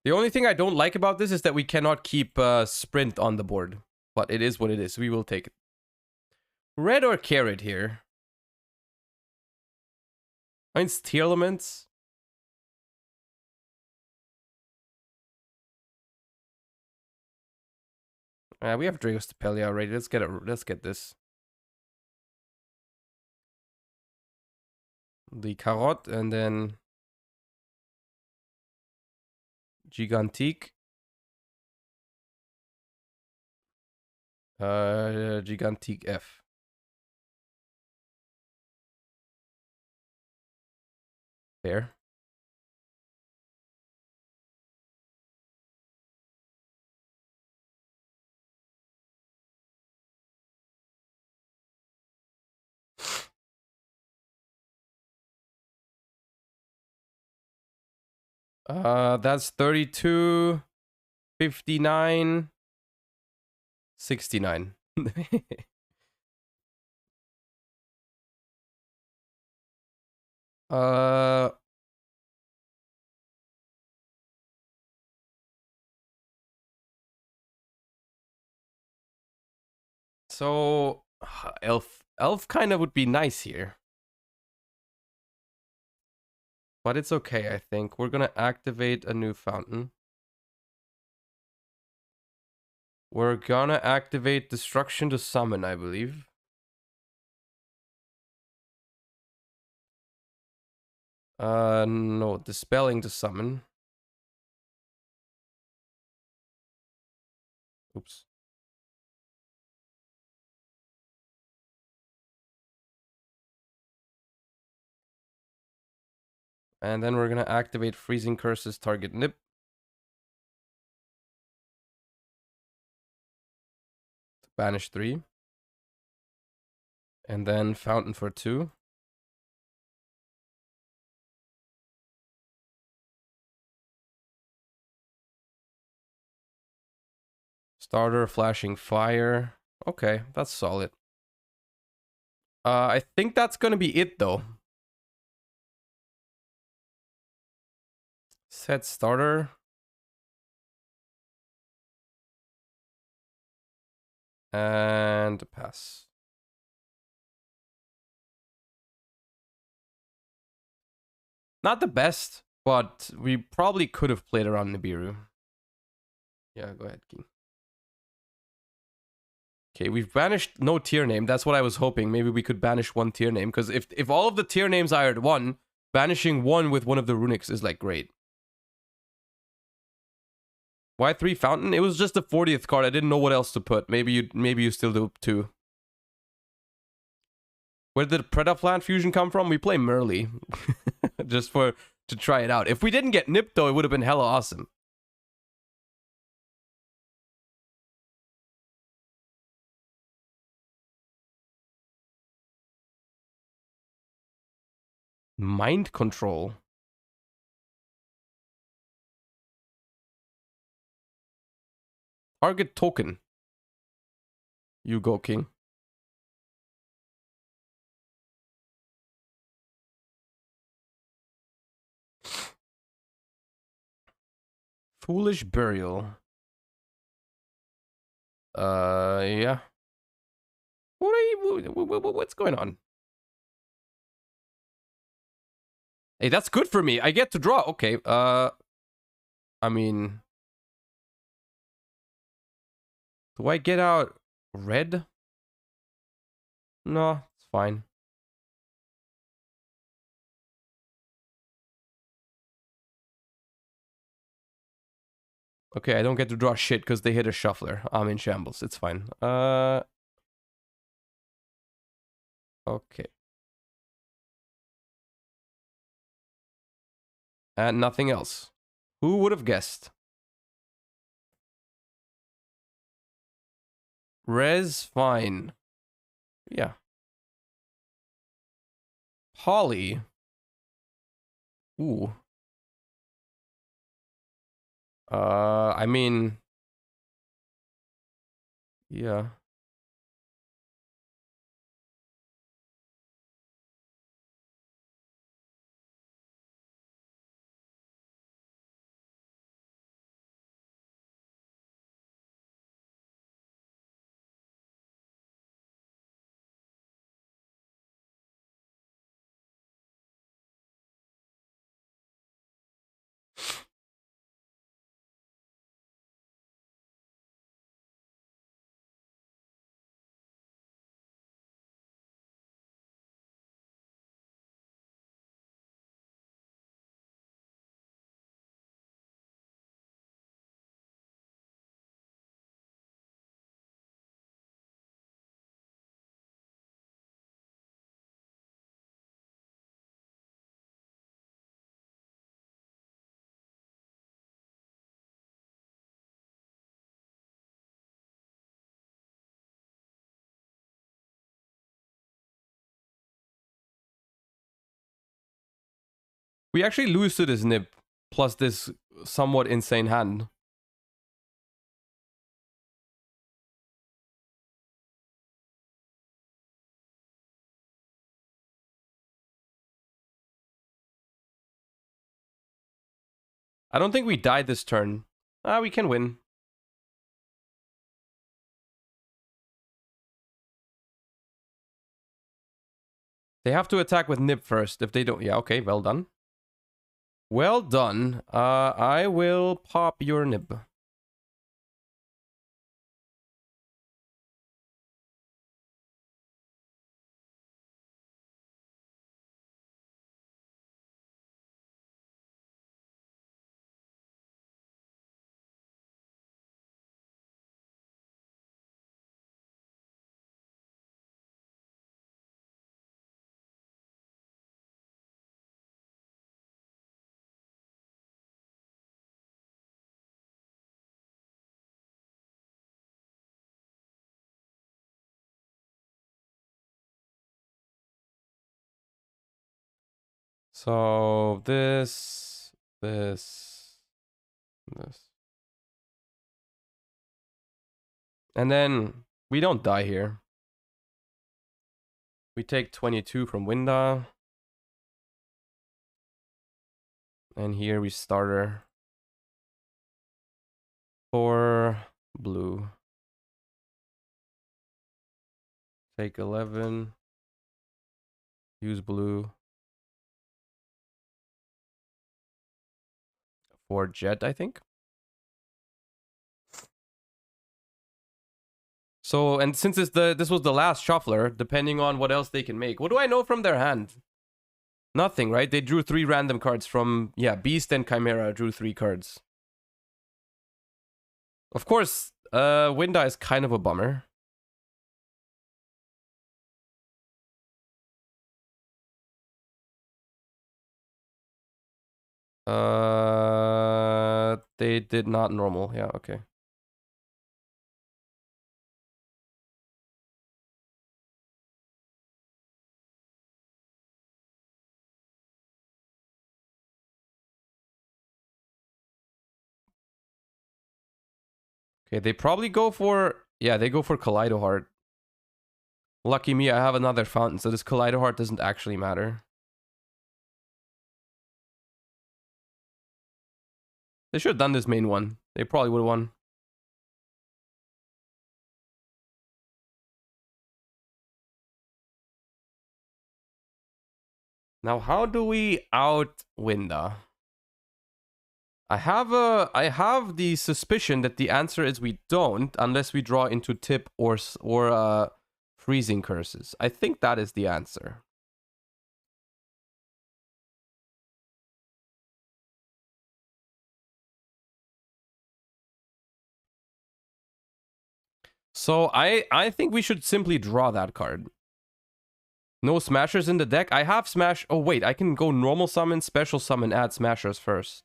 The only thing I don't like about this is that we cannot keep Sprint on the board. But it is what it is. We will take it. Red or carrot here? Mine's tier elements. We have Drago's Tepelia already. Let's get it. Let's get this. The Carotte and then Gigantique. Gigantique F. There. That's 32, 59, 69. So elf kind of would be nice here. But it's okay, I think. We're gonna activate a new fountain. We're gonna activate Destruction to summon, I believe. No, Dispelling to summon. Oops. And then we're gonna activate Freezing Curses, target Nip. Banish 3. And then Fountain for 2. Starter, Flashing Fire. Okay, that's solid. I think that's gonna be it though. Set starter. And pass. Not the best, but we probably could have played around Nibiru. Yeah, go ahead, King. Okay, we've banished no tier name. That's what I was hoping. Maybe we could banish one tier name. Because if all of the tier names are at one, banishing one with one of the Runics is like great. Y3 Fountain? It was just the 40th card. I didn't know what else to put. Maybe you still do too. Where did Predaplant Fusion come from? We play Merli. Just to try it out. If we didn't get Nip though, it would have been hella awesome. Mind Control. Target token. You go, king. Foolish burial. Yeah. What's going on? Hey, that's good for me. I get to draw. Okay. I mean, do I get out red? No, it's fine. Okay, I don't get to draw shit because they hit a shuffler. I'm in shambles. It's fine. Okay. And nothing else. Who would have guessed? Res, fine. Yeah. Holly. Ooh. I mean... Yeah. We actually lose to this nib, plus this somewhat insane hand. I don't think we died this turn. We can win. They have to attack with nib first. If they don't... Yeah, okay, well done. Well done. I will pop your nib. So this. And then we don't die here. We take 22 from Winda. And here we starter. 4 blue. Take 11. Use blue. 4 jet, I think. So, and since this was the last shuffler, depending on what else they can make. What do I know from their hand? Nothing, right? They drew 3 random cards from, yeah, Beast and Chimera drew 3 cards. Of course, Winda is kind of a bummer. They did not normal. Yeah, okay. Okay, they probably go for... Yeah, they go for Kaleido Heart. Lucky me, I have another fountain, so this Kaleido Heart doesn't actually matter. They should have done this main one. They probably would have won. Now, how do we outwin the? I have the suspicion that the answer is we don't, unless we draw into tip or freezing curses. I think that is the answer. So I think we should simply draw that card. No smashers in the deck. I have smash. Oh wait, I can go normal summon, special summon, add smashers first.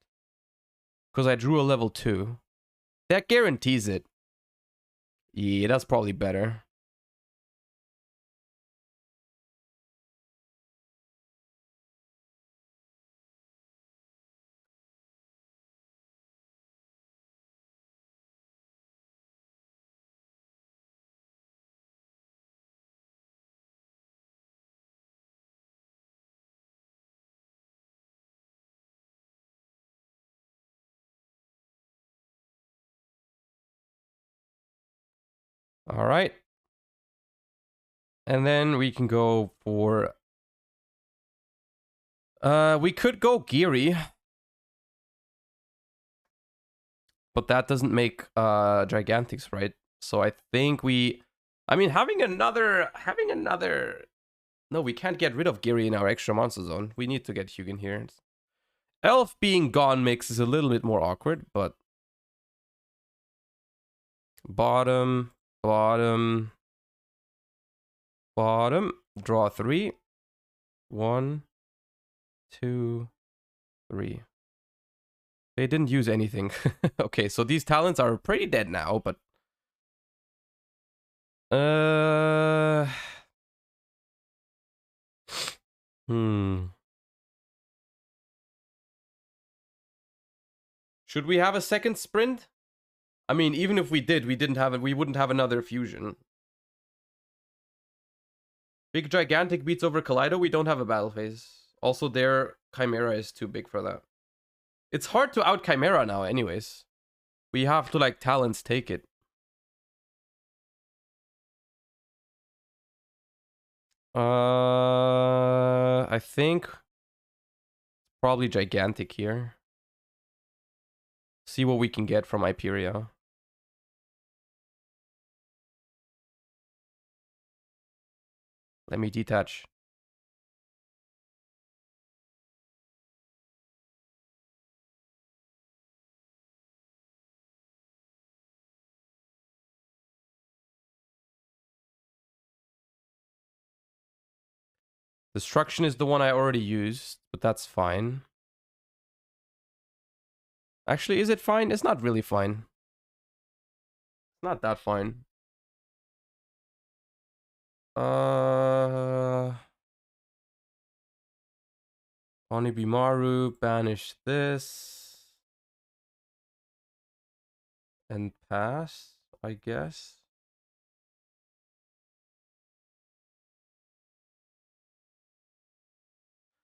Because I drew a level 2. That guarantees it. Yeah, that's probably better. All right. And then we can go for... we could go Geary. But that doesn't make Gigantics, right? So I think we... I mean, having another... No, we can't get rid of Geary in our extra monster zone. We need to get Hugin here. Elf being gone makes it a little bit more awkward, but... Bottom... Bottom... Bottom. Draw 3. 1, 2, 3. They didn't use anything. Okay, so these talents are pretty dead now, but... Should we have a second sprint? I mean, even if we did, we wouldn't have another fusion. Big Gigantic beats over Kaleido, we don't have a battle phase. Also, their Chimera is too big for that. It's hard to out Chimera now anyways. We have to, like, talents take it. I think probably Gigantic here. See what we can get from Hyperia. Let me detach. Destruction is the one I already used, but that's fine. Actually, is it fine? It's not really fine. It's not that fine. Onibimaru, banish this. And pass, I guess.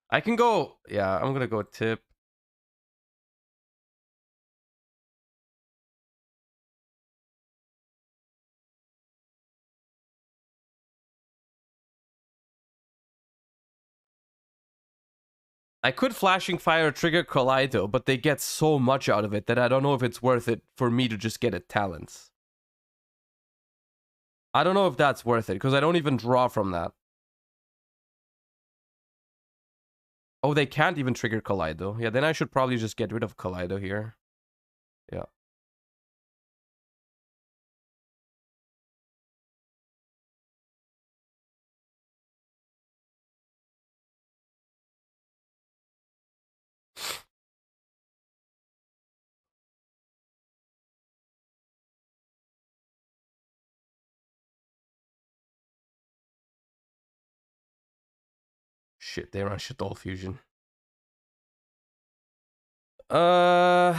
I can go... Yeah, I'm gonna go tip. I could Flashing Fire trigger Kaleido, but they get so much out of it that I don't know if it's worth it for me to just get a talents. I don't know if that's worth it, because I don't even draw from that. Oh, they can't even trigger Kaleido. Yeah, then I should probably just get rid of Kaleido here. Yeah. Shit, they run Shadol Fusion. Yeah,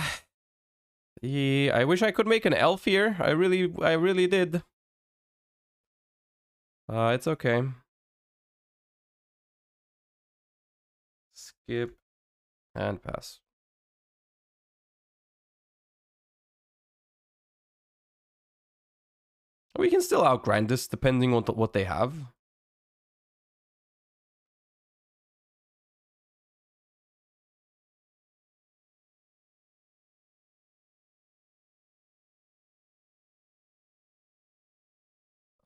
I wish I could make an elf here. I really did. It's okay. Skip and pass. We can still outgrind this depending on what they have.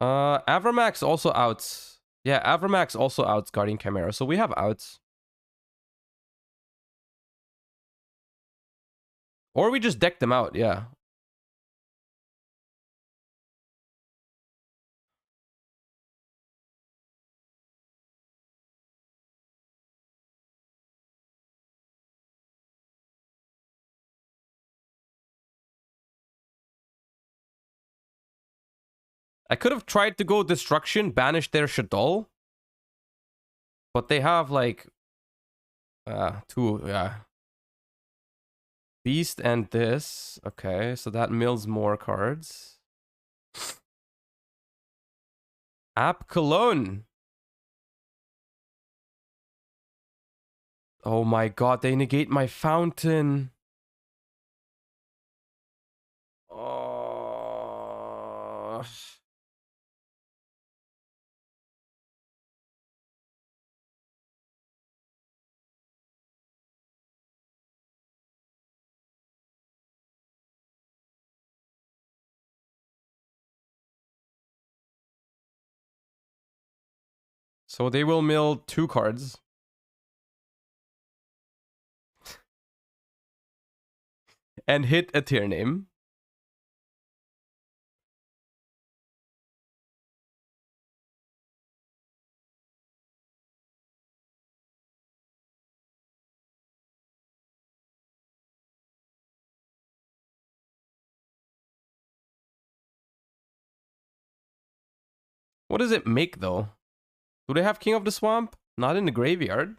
Avramax also outs. Yeah, Avramax also outs Guardian Chimera, so we have outs. Or we just deck them out, yeah. I could have tried to go Destruction, banish their Shaddoll. But they have like... two, yeah. Beast and this. Okay, so that mills more cards. App Cologne. Oh my god, they negate my fountain. Oh. So they will mill 2 cards. And hit a tier name. What does it make though? Do they have King of the Swamp? Not in the graveyard.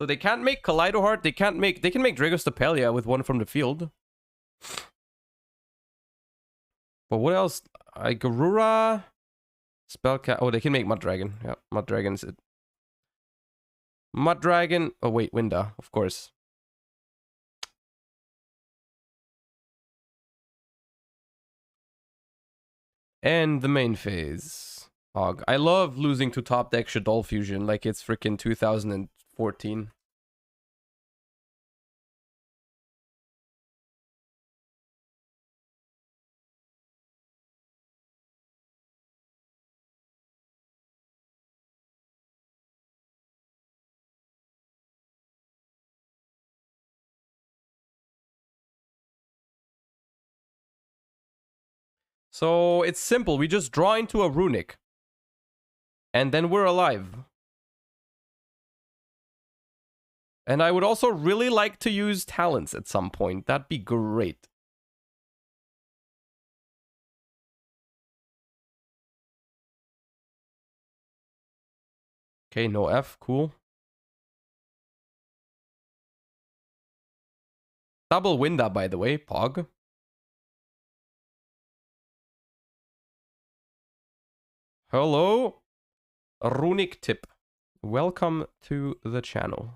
So they can't make Kaleido Heart. They can make Dragostapelia with one from the field. But what else? Garura, Spellcat. Oh, they can make Mud Dragon. Yeah, Mud Dragon's it. Mud Dragon. Oh wait, Winda, of course. And the main phase. Hog. I love losing to top deck Shaddoll Fusion like it's freaking 2014. So it's simple. We just draw into a Runick. And then we're alive. And I would also really like to use talents at some point. That'd be great. Okay, no F. Cool. Double Winda, by the way. Pog. Hello. Runick Tip. Welcome to the channel.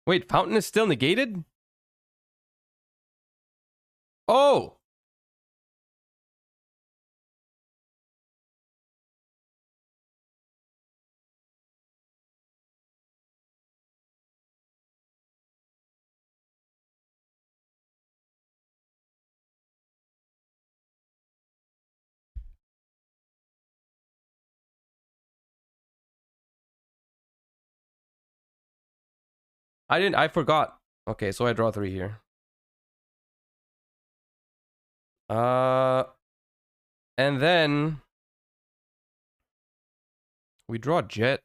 Wait, Fountain is still negated? Oh! I forgot. Okay, so I draw 3 here. And then we draw Jet.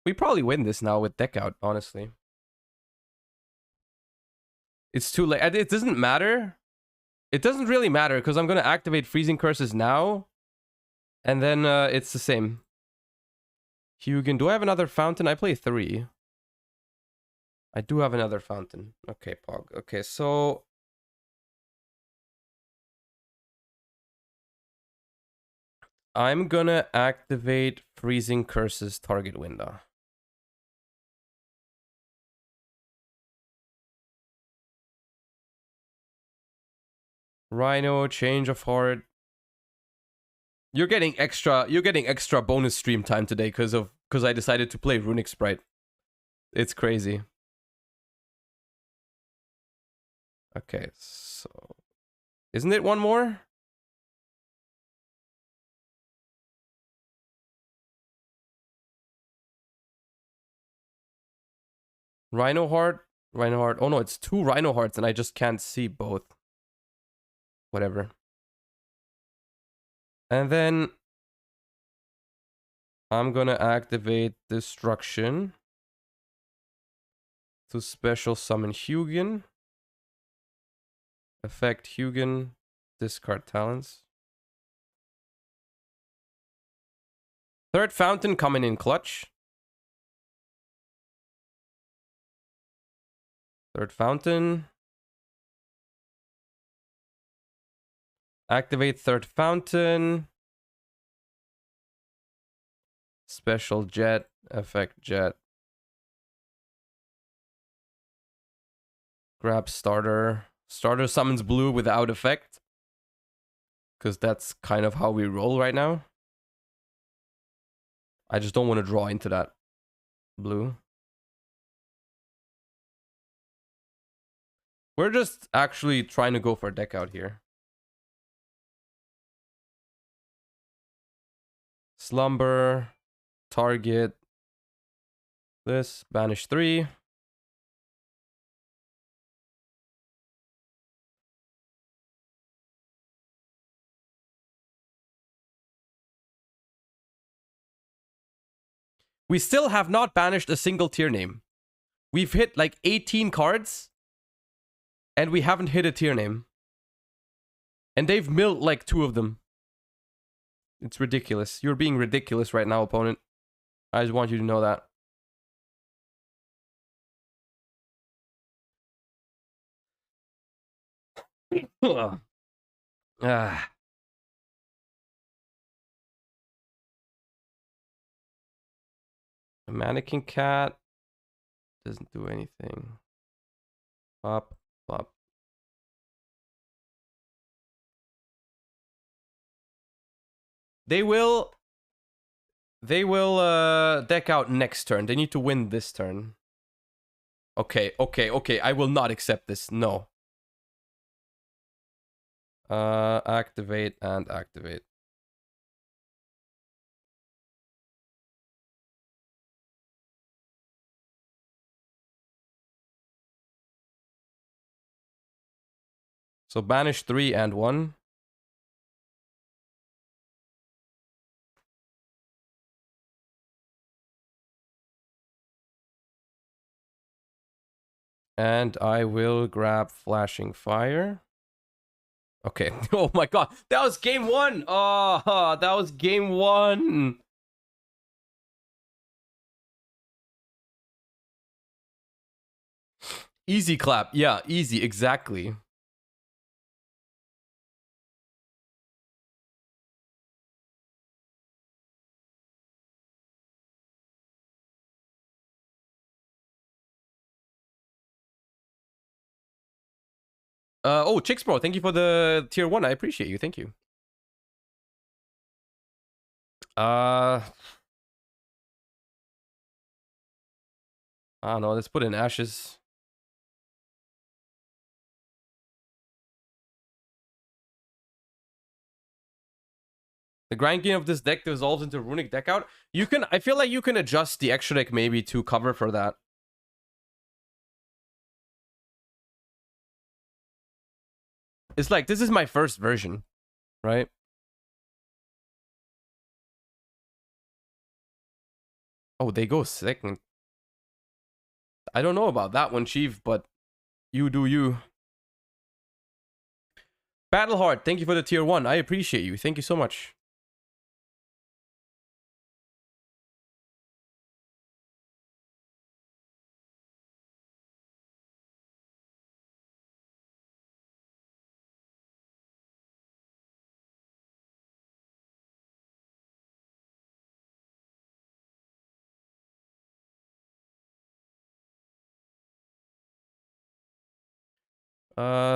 We probably win this now with deck out, honestly. It's too late. It doesn't matter. It doesn't really matter because I'm going to activate Freezing Curses now. And then it's the same. Hugin. Do I have another fountain? I play 3. I do have another fountain. Okay, Pog. Okay, so... I'm gonna activate Freezing Curses target window. Rhino, change of heart. You're getting extra bonus stream time today because I decided to play Runick Spright. It's crazy. Okay, so isn't it one more? Rhino heart. Oh no, it's 2 Rhino hearts and I just can't see both. Whatever. And then I'm gonna activate Destruction to special summon Hugin. Effect Hugin, discard talents. Third fountain coming in clutch. Third fountain. Activate third fountain. Special Jet. Effect Jet. Grab starter. Starter summons blue without effect. Because that's kind of how we roll right now. I just don't want to draw into that blue. We're just actually trying to go for a deck out here. Slumber, target, this, banish 3. We still have not banished a single tier name. We've hit like 18 cards, and we haven't hit a tier name. And they've milled like 2 of them. It's ridiculous. You're being ridiculous right now, opponent. I just want you to know that. Ah. A mannequin cat doesn't do anything. Up, up. They will deck out next turn. They need to win this turn. Okay. I will not accept this. No. Activate and activate. So banish 3 and 1. And I will grab Flashing Fire. Okay. Oh my god. That was game 1. Oh, that was game 1. Easy clap. Yeah, easy. Exactly. Oh, Chicks Bro, thank you for the tier 1. I appreciate you. Thank you. I don't know. Let's put in Ashes. The grind game of this deck dissolves into Runick deck out. You can, I feel like you can adjust the extra deck maybe to cover for that. It's like, this is my first version, right? Oh, they go second. I don't know about that one, Chief, but you do you. Battleheart, thank you for the tier 1. I appreciate you. Thank you so much.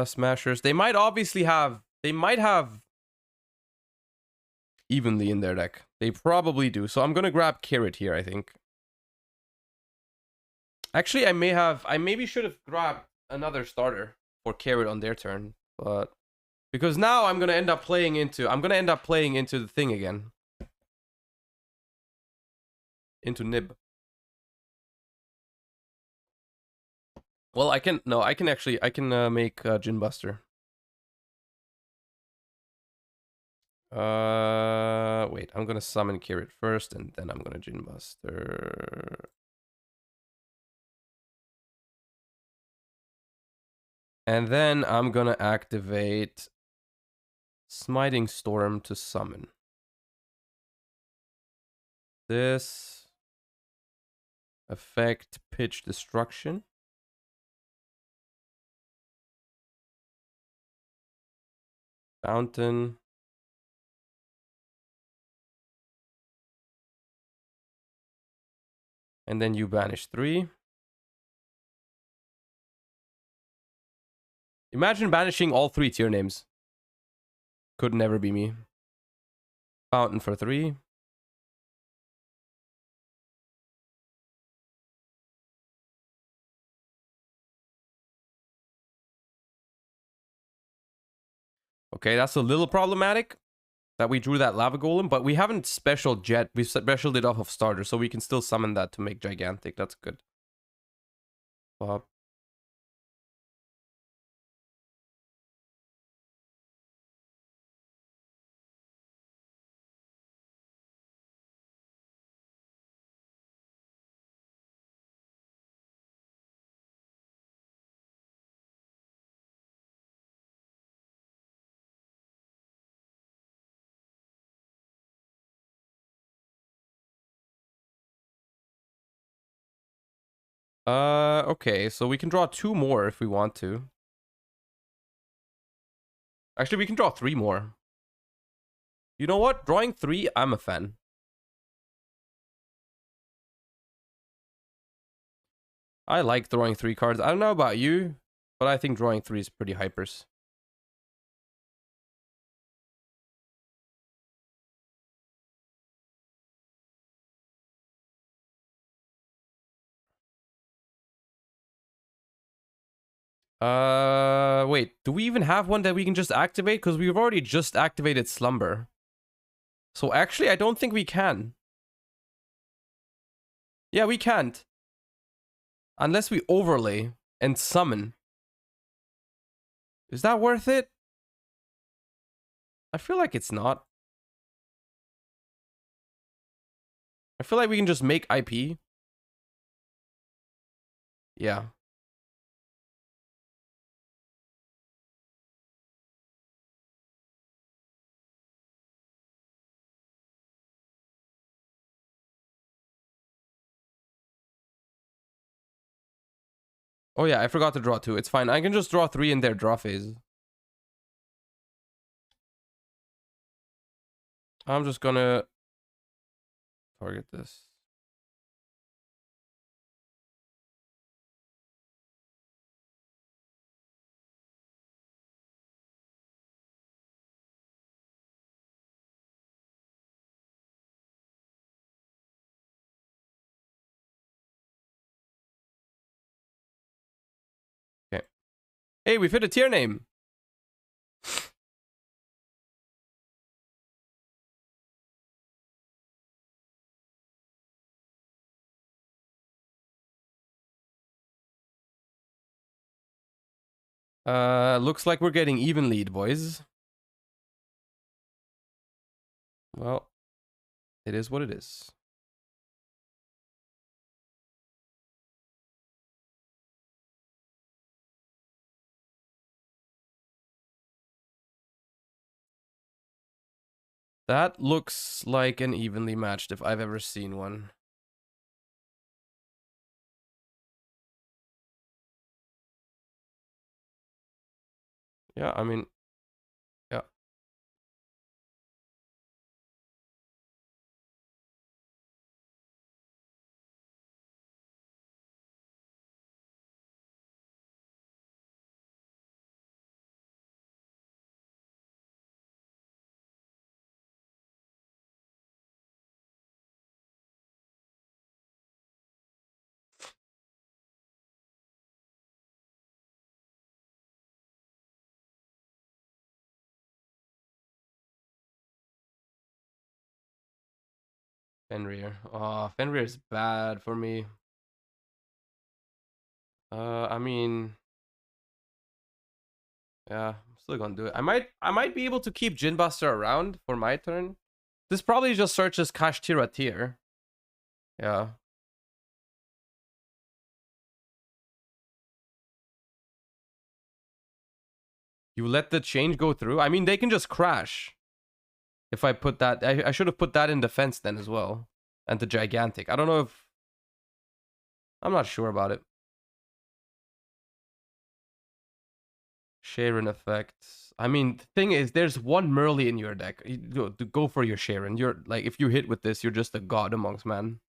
Smashers. They might obviously have... They might have... evenly in their deck. They probably do. So I'm gonna grab Carrot here, I think. Actually, I maybe should have grabbed another starter for Carrot on their turn, but because now I'm gonna end up playing into the thing again. Into Nib. Well, I can make Jin Buster. Wait, I'm gonna summon Carrot first, and then I'm gonna Jin Buster. And then I'm gonna activate Smiting Storm to summon. This effect pitch destruction. Fountain. And then you banish 3. Imagine banishing all 3 tier names. Could never be me. Fountain for 3. Okay, that's a little problematic that we drew that Lava Golem, but we haven't specialed yet. We've specialed it off of starter, so we can still summon that to make Gigantic. That's good. Bob. Okay, so we can draw 2 more if we want to. Actually, we can draw 3 more. You know what? Drawing 3, I'm a fan. I like drawing 3 cards. I don't know about you, but I think drawing 3 is pretty hypers. Wait, do we even have one that we can just activate? Because we've already just activated Slumber. So actually, I don't think we can. Yeah, we can't. Unless we overlay and summon. Is that worth it? I feel like it's not. I feel like we can just make IP. Yeah. Oh yeah, I forgot to draw 2. It's fine. I can just draw 3 in their draw phase. I'm just gonna target this. Okay. Hey, we fit a tier name. Looks like we're getting even lead, boys. Well, it is what it is. That looks like an evenly matched if I've ever seen one. Yeah, I mean, yeah. Fenrir. Oh, Fenrir is bad for me. I mean, yeah, I'm still gonna do it. I might be able to keep Jinbuster around for my turn. This probably just searches Kashtira tier. Yeah. You let the change go through? I mean, they can just crash. If I put that, I should have put that in defense then as well. And the gigantic. I don't know if... I'm not sure about it. Sharon effects. I mean, the thing is, there's one Merly in your deck. You go for your Sharon. You're like, if you hit with this, you're just a god amongst men.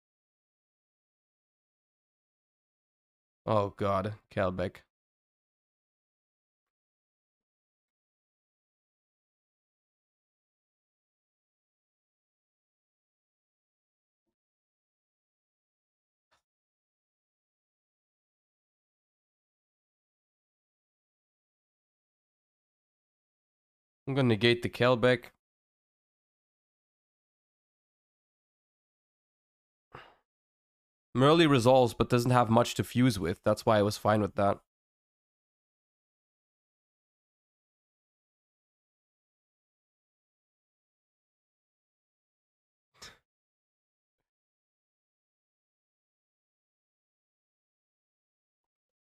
Oh god, Kelbeck. I'm gonna negate the Kelbeck. Merly resolves, but doesn't have much to fuse with. That's why I was fine with that.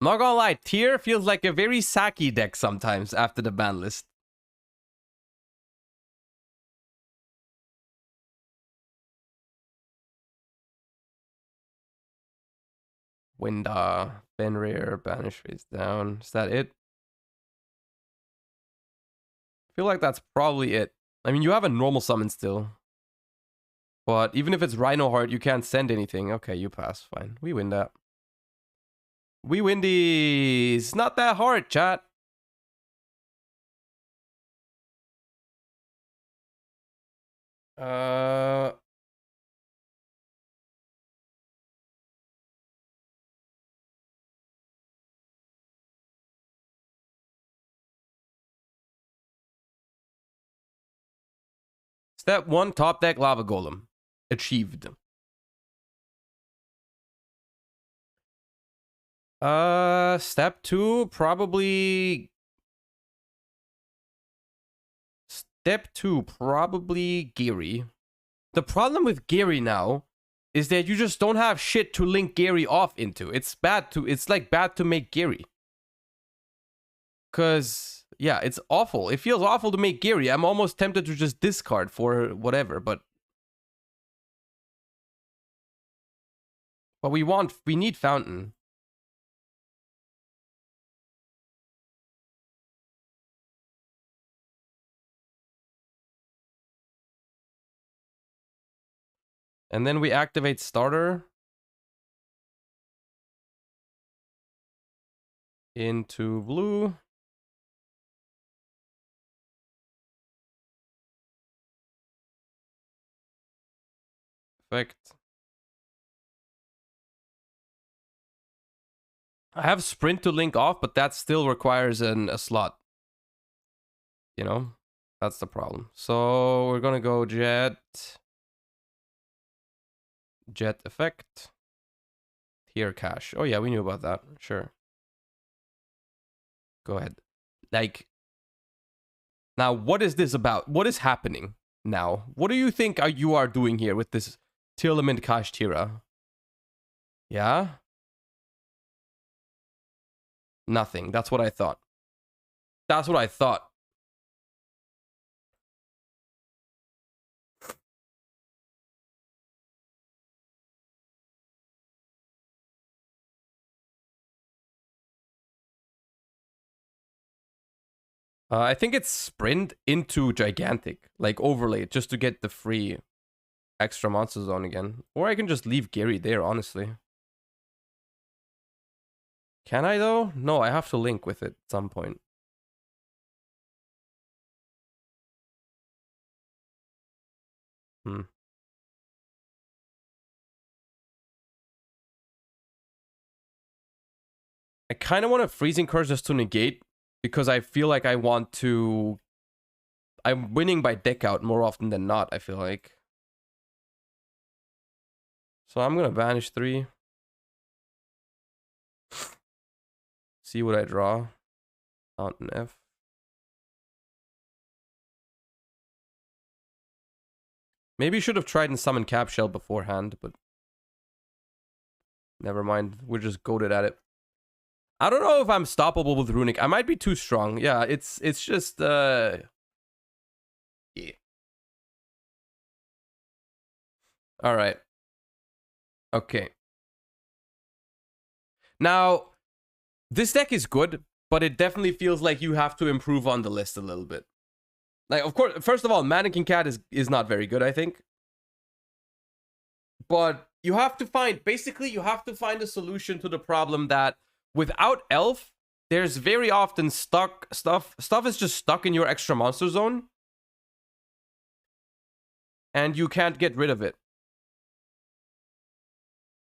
Not gonna lie, Tier feels like a very Saki deck sometimes after the ban list. Winda, Fenrir, Banish face down. Is that it? I feel like that's probably it. I mean, you have a normal summon still. But even if it's Rhino Heart, you can't send anything. Okay, you pass. Fine. We win that. We win these. Not that hard, chat. Step 1, top deck Lava Golem. Achieved. Step 2, probably... Step 2, probably Gary. The problem with Gary now is that you just don't have shit to link Gary off into. It's like bad to make Gary. Cause yeah, it's awful. It feels awful to make Gary. I'm almost tempted to just discard for whatever, but we need Fountain. And then we activate starter into blue. Effect. I have sprint to link off, but that still requires a slot. You know, that's the problem. So we're gonna go jet effect. Here cache. Oh yeah, we knew about that. Sure. Go ahead. Like, now, what is this about? What is happening now? What do you think you are doing here with this Tearlament Kashtira? Yeah? Nothing. That's what I thought. That's what I thought. I think it's sprint into gigantic, like overlay, just to get the free extra monster zone again. Or I can just leave Gary there, honestly. Can I though? No, I have to link with it at some point. I kind of want a freezing curse just to negate, because I feel like I want to... I'm winning by deck out more often than not, I feel like. So I'm gonna banish 3. See what I draw. Fountain F. Maybe should have tried and summon Cap Shell beforehand, but... never mind. We're just goated at it. I don't know if I'm stoppable with Runick. I might be too strong. Yeah, it's just... yeah. Alright. Okay. Now, this deck is good, but it definitely feels like you have to improve on the list a little bit. Like, of course, first of all, Mannequin Cat is not very good, I think. But you have to find... basically, you have to find a solution to the problem that without Elf, there's very often stuff is just stuck in your extra monster zone. And you can't get rid of it.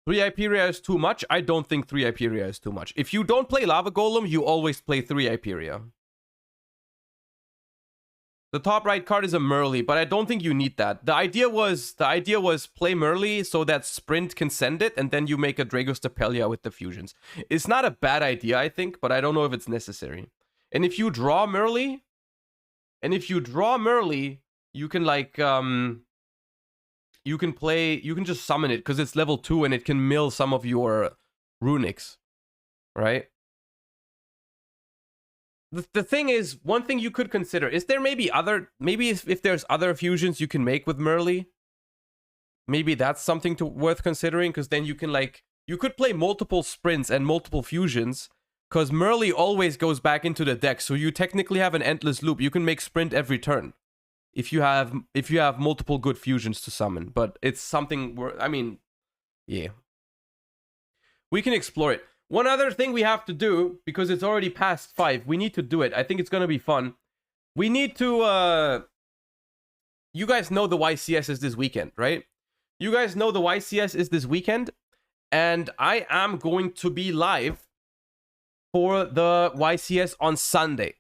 3 Hyperia is too much? I don't think 3 Hyperia is too much. If you don't play Lava Golem, you always play 3 Hyperia. The top right card is a Merly, but I don't think you need that. The idea was play Merly so that Sprint can send it, and then you make a Dragos Tapelia with the fusions. It's not a bad idea, I think, but I don't know if it's necessary. And if you draw Merly, you can like you can just summon it because it's level 2 and it can mill some of your Runicks, right? The thing is, one thing you could consider is there maybe if there's other fusions you can make with Merly, maybe that's something worth considering, because then you can you could play multiple sprints and multiple fusions, because Merly always goes back into the deck, so you technically have an endless loop. You can make sprint every turn if you have multiple good fusions to summon, but it's something I mean, yeah, we can explore it. One other thing we have to do, because it's already past 5, we need to do it. I think it's going to be fun. We need to, you guys know the YCS is this weekend, right? You guys know the YCS is this weekend, and I am going to be live for the YCS on Sunday.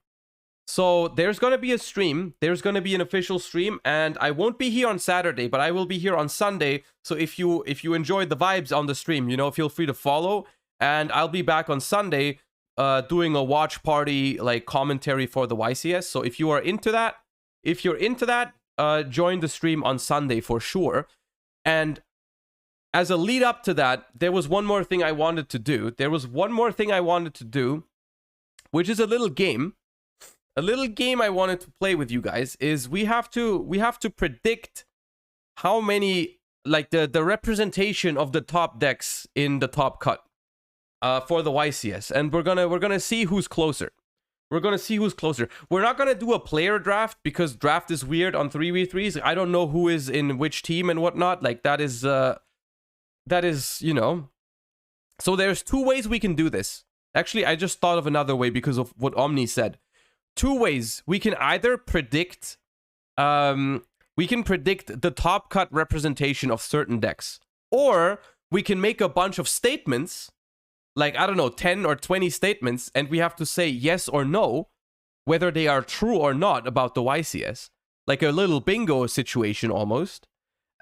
So there's going to be a stream. There's going to be an official stream, and I won't be here on Saturday, but I will be here on Sunday. So if you enjoyed the vibes on the stream, you know, feel free to follow. And I'll be back on Sunday doing a watch party, like commentary for the YCS. So if you are into that, join the stream on Sunday for sure. And as a lead up to that, there was one more thing I wanted to do. Which is a little game. A little game I wanted to play with you guys is we have to predict how many, like the representation of the top decks in the top cut. For the YCS, and we're gonna see who's closer. We're not gonna do a player draft because draft is weird on 3v3s. I don't know who is in which team and whatnot. Like that is you know. So there's 2 ways we can do this. Actually, I just thought of another way because of what Omni said. 2 ways we can either predict. We can predict the top cut representation of certain decks, or we can make a bunch of statements. Like, I don't know, 10 or 20 statements, and we have to say yes or no, whether they are true or not about the YCS. Like a little bingo situation almost.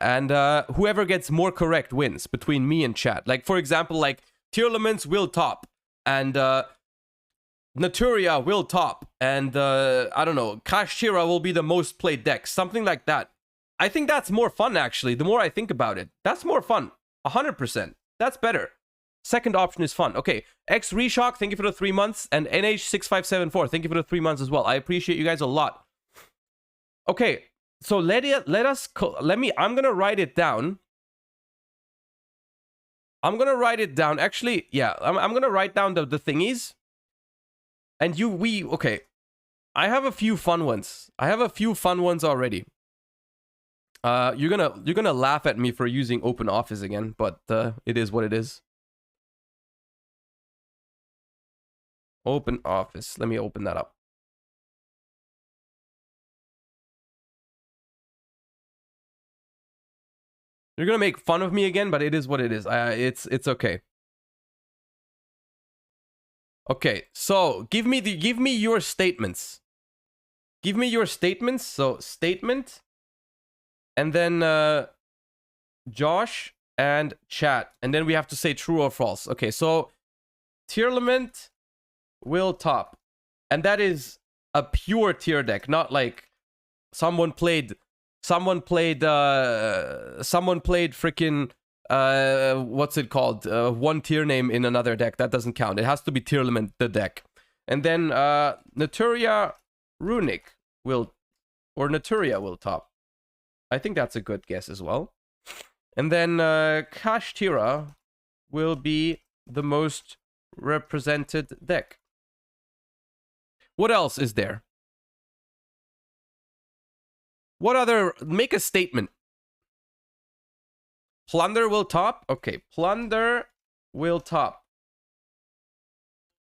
And whoever gets more correct wins between me and chat. Like, for example, like, Tearlaments will top. And Naturia will top, and I don't know, Kashtira will be the most played deck, something like that. I think that's more fun, actually. The more I think about it, that's more fun. 100%. That's better. Second option is fun. Okay, X Reshock, thank you for the 3 months, and NH6574, thank you for the 3 months as well. I appreciate you guys a lot. Okay, so I'm gonna write it down. Actually, yeah, I'm gonna write down the thingies. And okay. I have a few fun ones. Already. You're gonna laugh at me for using Open Office again, but it is what it is. Open Office. Let me open that up. You're gonna make fun of me again, but it is what it is. It's okay. Okay, so give me your statements. Give me your statements. So statement, and then Josh and chat, and then we have to say true or false. Okay, so Tearlament will top, and that is a pure tier deck, not like someone played freaking what's it called? One tier name in another deck. That doesn't count. It has to be Tearlament, the deck. And then Naturia Runick Naturia will top. I think that's a good guess as well. And then Kashtira will be the most represented deck. What else is there? What other... Make a statement. Plunder will top. Okay, Plunder will top.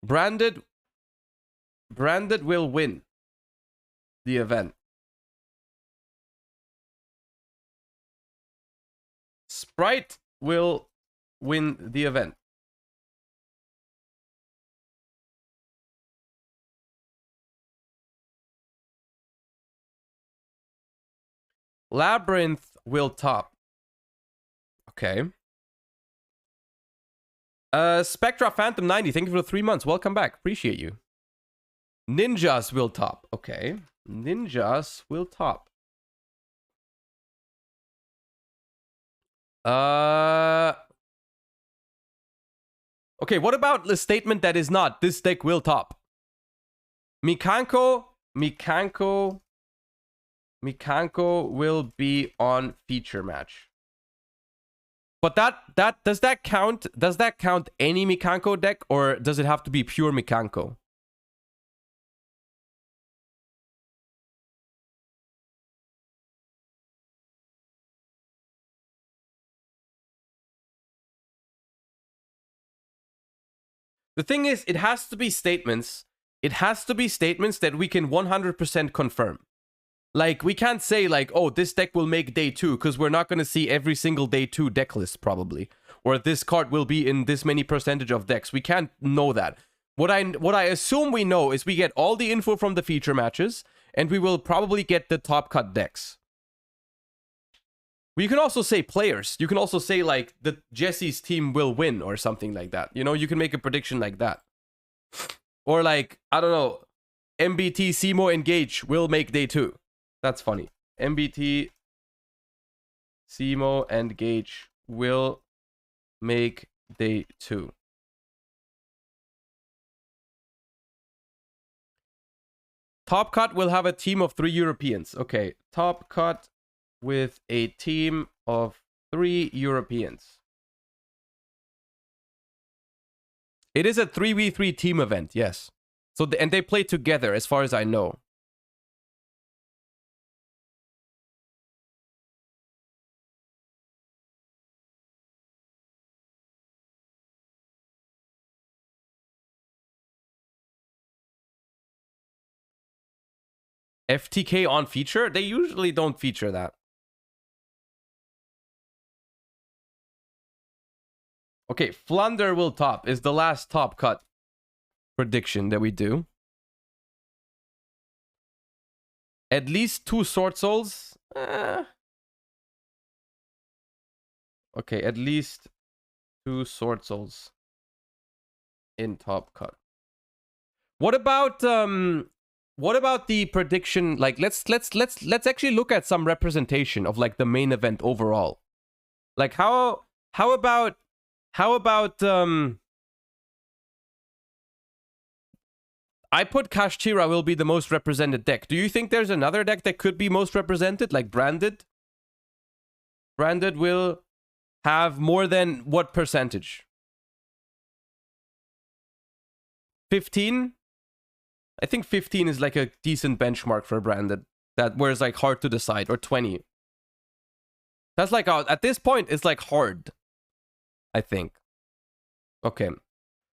Branded will win the event. Spright will win the event. Labyrinth will top. Okay. Spectra Phantom 90, thank you for the 3 months. Welcome back. Appreciate you. Ninjas will top. Okay. Ninjas will top. Okay, what about the statement that is not this deck will top? Mikanko will be on feature match. But does that count? Does that count any Mikanko deck, or does it have to be pure Mikanko? The thing is, it has to be statements. It has to be statements that we can 100% confirm. Like, we can't say, like, oh, this deck will make day 2, because we're not going to see every single day 2 deck list, probably. Or this card will be in this many percentage of decks. We can't know that. What I assume we know is we get all the info from the feature matches, and we will probably get the top cut decks. You can also say players. You can also say, like, Jesse's team will win, or something like that. You know, you can make a prediction like that. Or, like, I don't know, MBT, Simo, Engage will make day 2. That's funny. MBT, Simo, and Gage will make day 2. Top Cut will have a team of 3 Europeans. Okay, Top Cut with a team of 3 Europeans. It is a 3v3 team event, yes. So and they play together, as far as I know. FTK on feature? They usually don't feature that. Okay, Flunder will top is the last top cut prediction that we do. At least 2 Sword Souls. Okay, at least 2 Sword Souls in top cut. What about the prediction? Like, let's actually look at some representation of like the main event overall. Like, how about I put Kashtira will be the most represented deck. Do you think there's another deck that could be most represented, like Branded? Branded will have more than what percentage? 15? I think 15 is like a decent benchmark for Branded. That where it's like hard to decide, or 20. That's like, at this point, it's like hard, I think. Okay.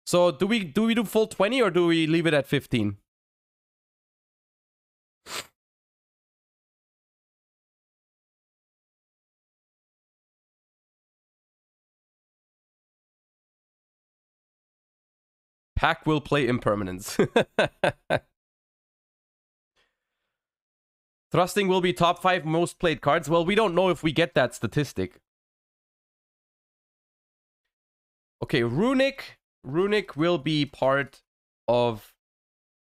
So do we do full 20 or do we leave it at 15? Pack will play Impermanence. Thrusting will be top 5 most played cards. Well, we don't know if we get that statistic. Okay, Runick will be part of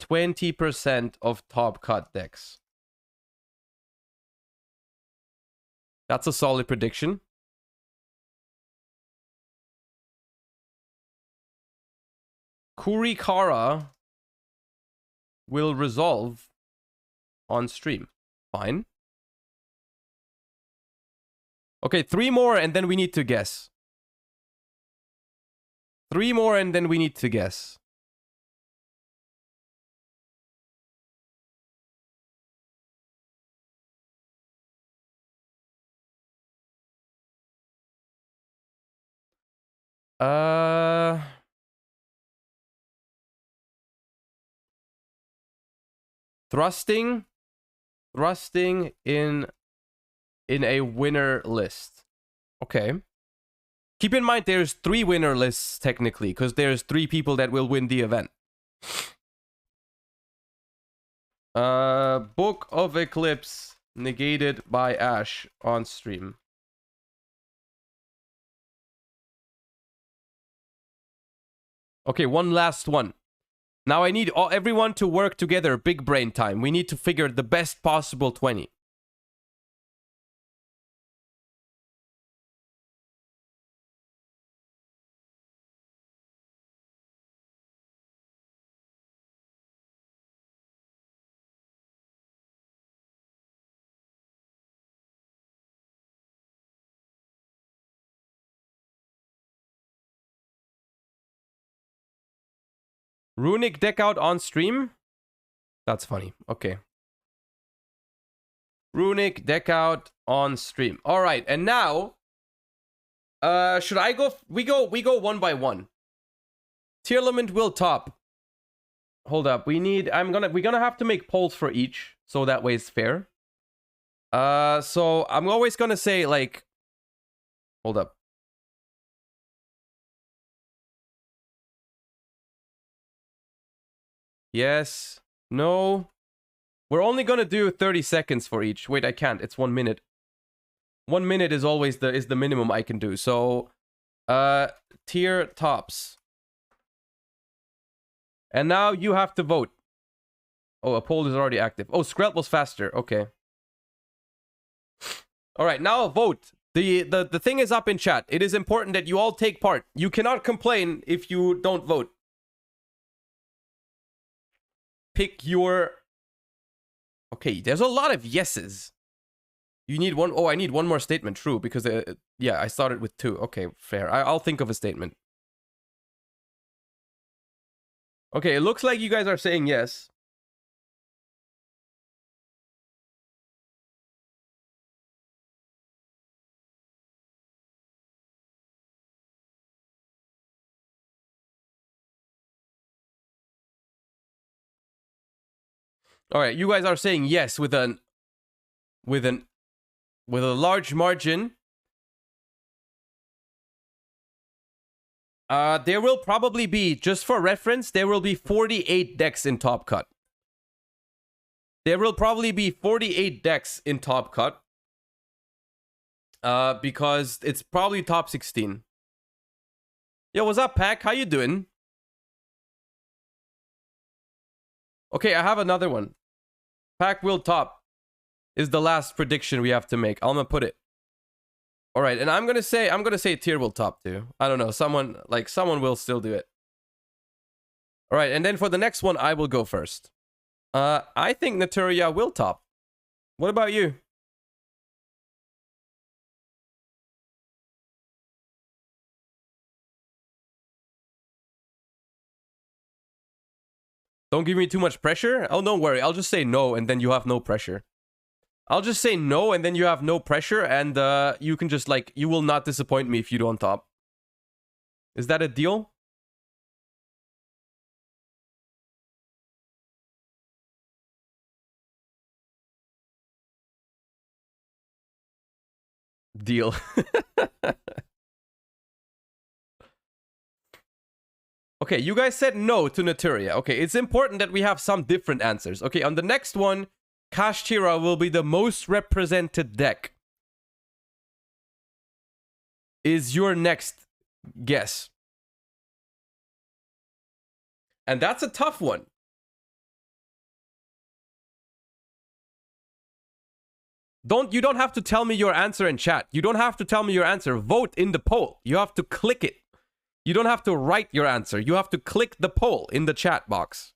20% of top cut decks. That's a solid prediction. Kurikara will resolve on stream. Fine. Okay, 3 more and then we need to guess. 3 more and then we need to guess. Thrusting in a winner list. Okay. Keep in mind there's 3 winner lists technically, because there's 3 people that will win the event. Book of Eclipse negated by Ash on stream. Okay, one last one. Now I need everyone to work together. Big brain time. We need to figure the best possible 20. Runick deck out on stream? That's funny. Okay. Runick deck out on stream. All right, and now should I go we go one by one. Tearlament will top. Hold up. We're gonna have to make polls for each, so that way it's fair. So I'm always gonna say, like, hold up. Yes. No. We're only gonna do 30 seconds for each. Wait, I can't. It's 1 minute. 1 minute is always the minimum I can do. So, tier tops. And now you have to vote. Oh, a poll is already active. Oh, Skrelt was faster. Okay. All right, now vote. The thing is up in chat. It is important that you all take part. You cannot complain if you don't vote. Pick your... Okay, there's a lot of yeses. You need one... Oh, I need one more statement. True, because... yeah, I started with 2. Okay, fair. I'll think of a statement. Okay, it looks like you guys are saying yes. All right, you guys are saying yes with a large margin. There will probably be, just for reference, there will be 48 decks in Top Cut. There will probably be 48 decks in Top Cut. Because it's probably top 16. Yo, what's up, Pack? How you doing? Okay, I have another one. Pack will top is the last prediction we have to make. I'm gonna put it. All right, and I'm gonna say tier will top too. I don't know. Someone will still do it. All right, and then for the next one, I will go first. I think Naturia will top. What about you? Don't give me too much pressure. Oh, don't worry. I'll just say no, and then you have no pressure. I'll just say no, and then you have no pressure, and you can just, like, you will not disappoint me if you don't top. Is that a deal? Deal. Okay, you guys said no to Naturia. Okay, it's important that we have some different answers. Okay, on the next one, Kashtira will be the most represented deck. Is your next guess? And that's a tough one. You don't have to tell me your answer in chat. You don't have to tell me your answer. Vote in the poll. You have to click it. You don't have to write your answer. You have to click the poll in the chat box.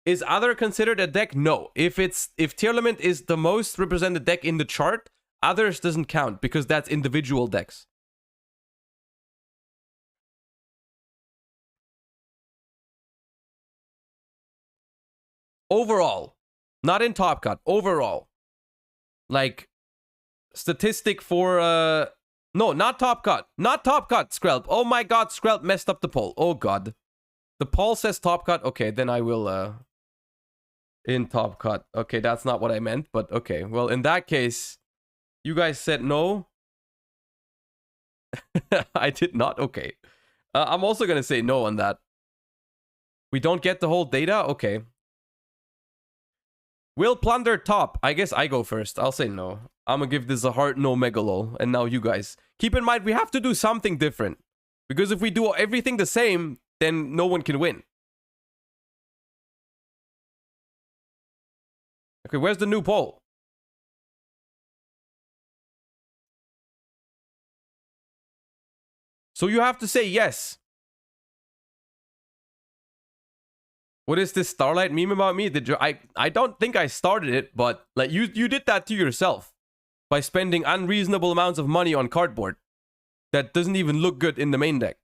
Is Other considered a deck? No. If Tearlament is the most represented deck in the chart, Others doesn't count because that's individual decks. Overall, not in Top Cut, overall. Like, statistic for, no, not Top Cut. Not Top Cut, Skrelp. Oh my god, Skrelp messed up the poll. Oh god. The poll says Top Cut. Okay, then I will, in Top Cut. Okay, that's not what I meant, but okay. Well, in that case, you guys said no. I did not. Okay. I'm also going to say no on that. We don't get the whole data? Okay. Will Plunder top? I guess I go first. I'll say no. I'm gonna give this a hard no megalol. And now you guys. Keep in mind, we have to do something different. Because if we do everything the same, then no one can win. Okay, where's the new poll? So you have to say yes. What is this Starlight meme about me? Did you? I don't think I started it, but like you did that to yourself by spending unreasonable amounts of money on cardboard that doesn't even look good in the main deck.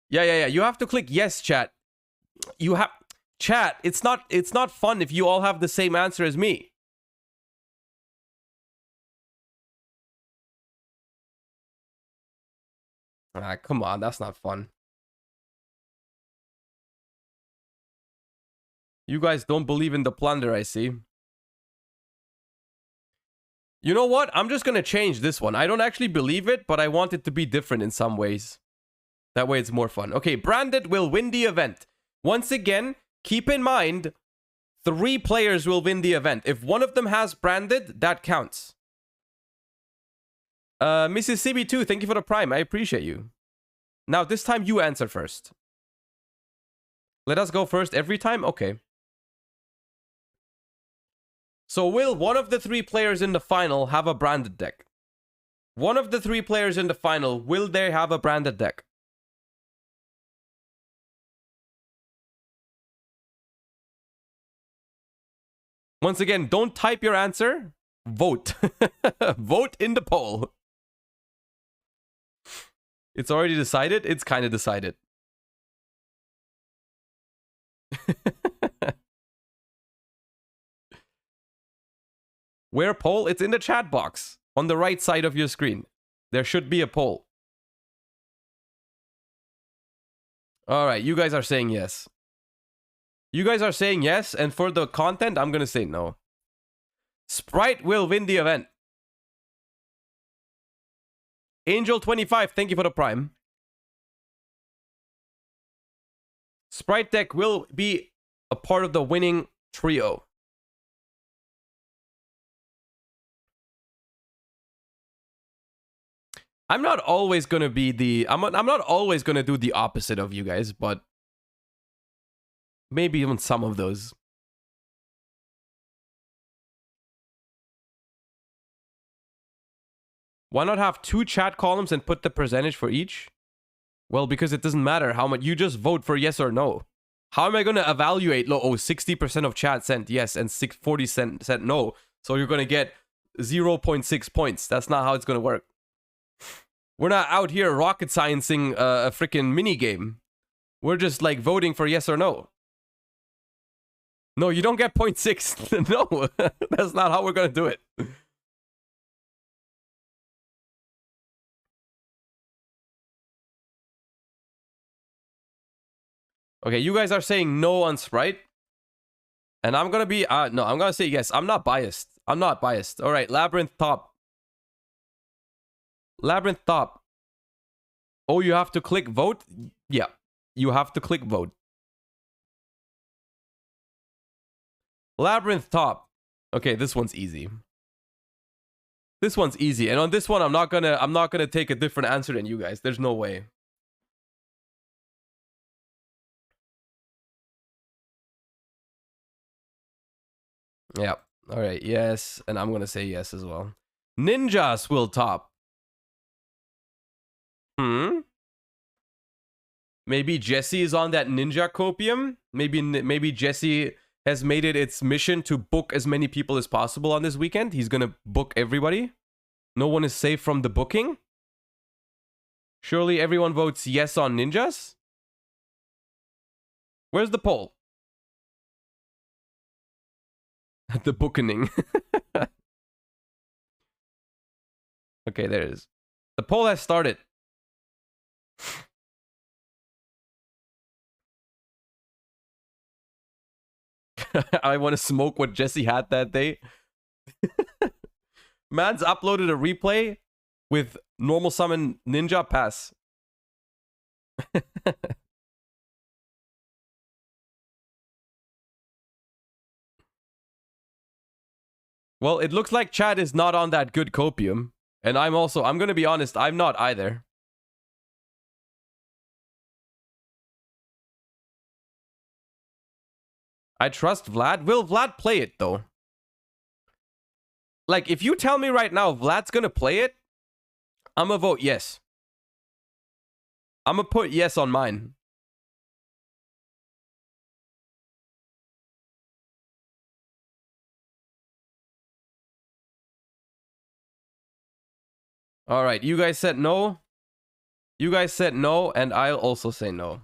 Yeah. You have to click yes, chat. You have chat. It's not fun if you all have the same answer as me. Ah, come on, that's not fun. You guys don't believe in the plunder, I see. You know what? I'm just gonna change this one. I don't actually believe it, but I want it to be different in some ways. That way it's more fun. Okay, Branded will win the event. Once again, keep in mind, 3 players will win the event. If one of them has Branded, that counts. Mrs. CB2, thank you for the prime. I appreciate you. Now, this time you answer first. Let us go first every time? Okay. So will one of the 3 players in the final have a branded deck? One of the 3 players in the final, will they have a branded deck? Once again, don't type your answer. Vote. Vote in the poll. It's already decided? It's kind of decided. Where poll? It's in the chat box. On the right side of your screen. There should be a poll. Alright, you guys are saying yes. You guys are saying yes, and for the content, I'm gonna say no. Spright will win the event. Angel25, thank you for the prime. Spright deck will be a part of the winning trio. I'm not always gonna be the I'm not always gonna do the opposite of you guys, but Maybe even some of those. Why not have 2 chat columns and put the percentage for each? Well, because it doesn't matter how much. You just vote for yes or no. How am I going to evaluate? Oh, 60% of chat sent yes and 40 sent no. So you're going to get 0.6 points. That's not how it's going to work. We're not out here rocket sciencing a freaking mini game. We're just like voting for yes or no. No, you don't get 0.6. No, that's not how we're going to do it. Okay, you guys are saying no on Spright. And I'm going to be... no, I'm going to say yes. I'm not biased. I'm not biased. All right, Labyrinth top. Labyrinth top. Oh, you have to click vote? Yeah, you have to click vote. Labyrinth top. Okay, this one's easy. This one's easy. And on this one, I'm not gonna take a different answer than you guys. There's no way. Yeah. All right. Yes. And I'm going to say yes as well. Ninjas will top. Maybe Jesse is on that ninja copium. Maybe Jesse has made it its mission to book as many people as possible on this weekend. He's going to book everybody. No one is safe from the booking. Surely everyone votes yes on ninjas. Where's the poll? The bookening. Okay, there it is. The poll has started. I want to smoke what Jesse had that day. Man's uploaded a replay with normal summon ninja pass. Well, it looks like Chad is not on that good copium. And I'm going to be honest, I'm not either. I trust Vlad. Will Vlad play it, though? Like, if you tell me right now Vlad's going to play it, I'm going to vote yes. I'm going to put yes on mine. All right, you guys said no. You guys said no, and I'll also say no.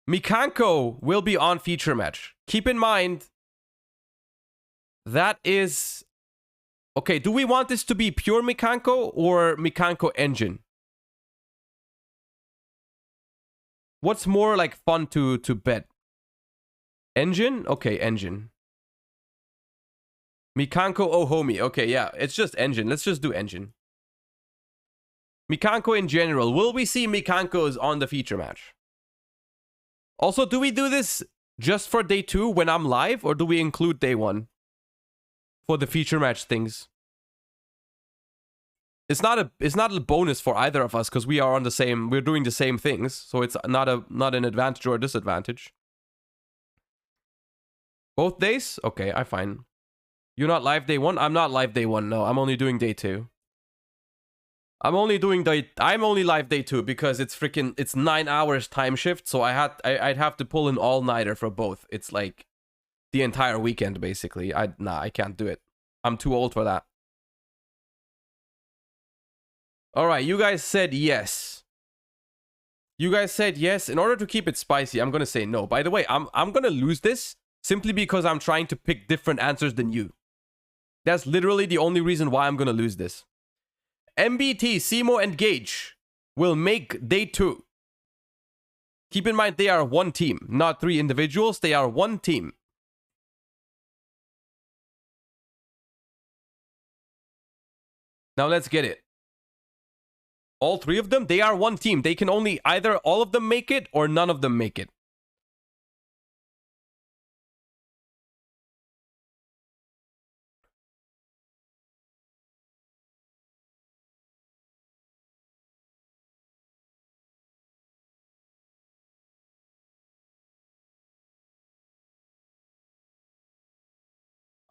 Mikanko will be on feature match. Keep in mind, that is... Okay, do we want this to be pure Mikanko or Mikanko engine? What's more like fun to bet? Engine? Okay, engine. Mikanko oh homie. Okay, yeah, it's just engine. Let's just do engine. Mikanko in general. Will we see Mikankos on the feature match? Also, do we do this just for day 2 when I'm live, or do we include day 1 for the feature match things? It's not a bonus for either of us because we're doing the same things, so it's not an advantage or a disadvantage. Both days? Okay, I fine. You're not live day 1? I'm not live day 1. No, I'm only doing day 2. I'm only live day 2 because it's 9 hours time shift, so I'd have to pull an all-nighter for both. It's like the entire weekend basically. I can't do it. I'm too old for that. All right, you guys said yes. You guys said yes. In order to keep it spicy, I'm going to say no. By the way, I'm going to lose this simply because I'm trying to pick different answers than you. That's literally the only reason why I'm going to lose this. MBT, Simo, and Gage will make day 2. Keep in mind, they are one team, not 3 individuals. They are one team. Now let's get it. All 3 of them, they are one team. They can only either all of them make it or none of them make it.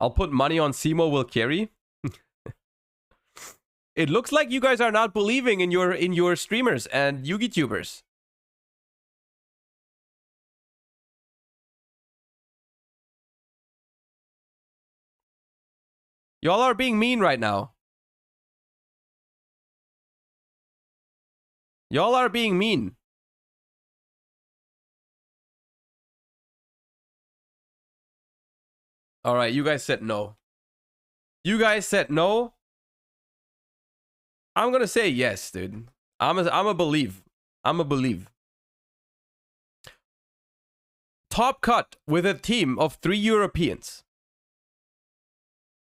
I'll put money on Simo will carry. It looks like you guys are not believing in your streamers and YugiTubers. Y'all are being mean right now. Y'all are being mean. All right, you guys said no. You guys said no. I'm gonna say yes, dude. I'm a believe. I'm a believe. Top cut with a team of 3 Europeans.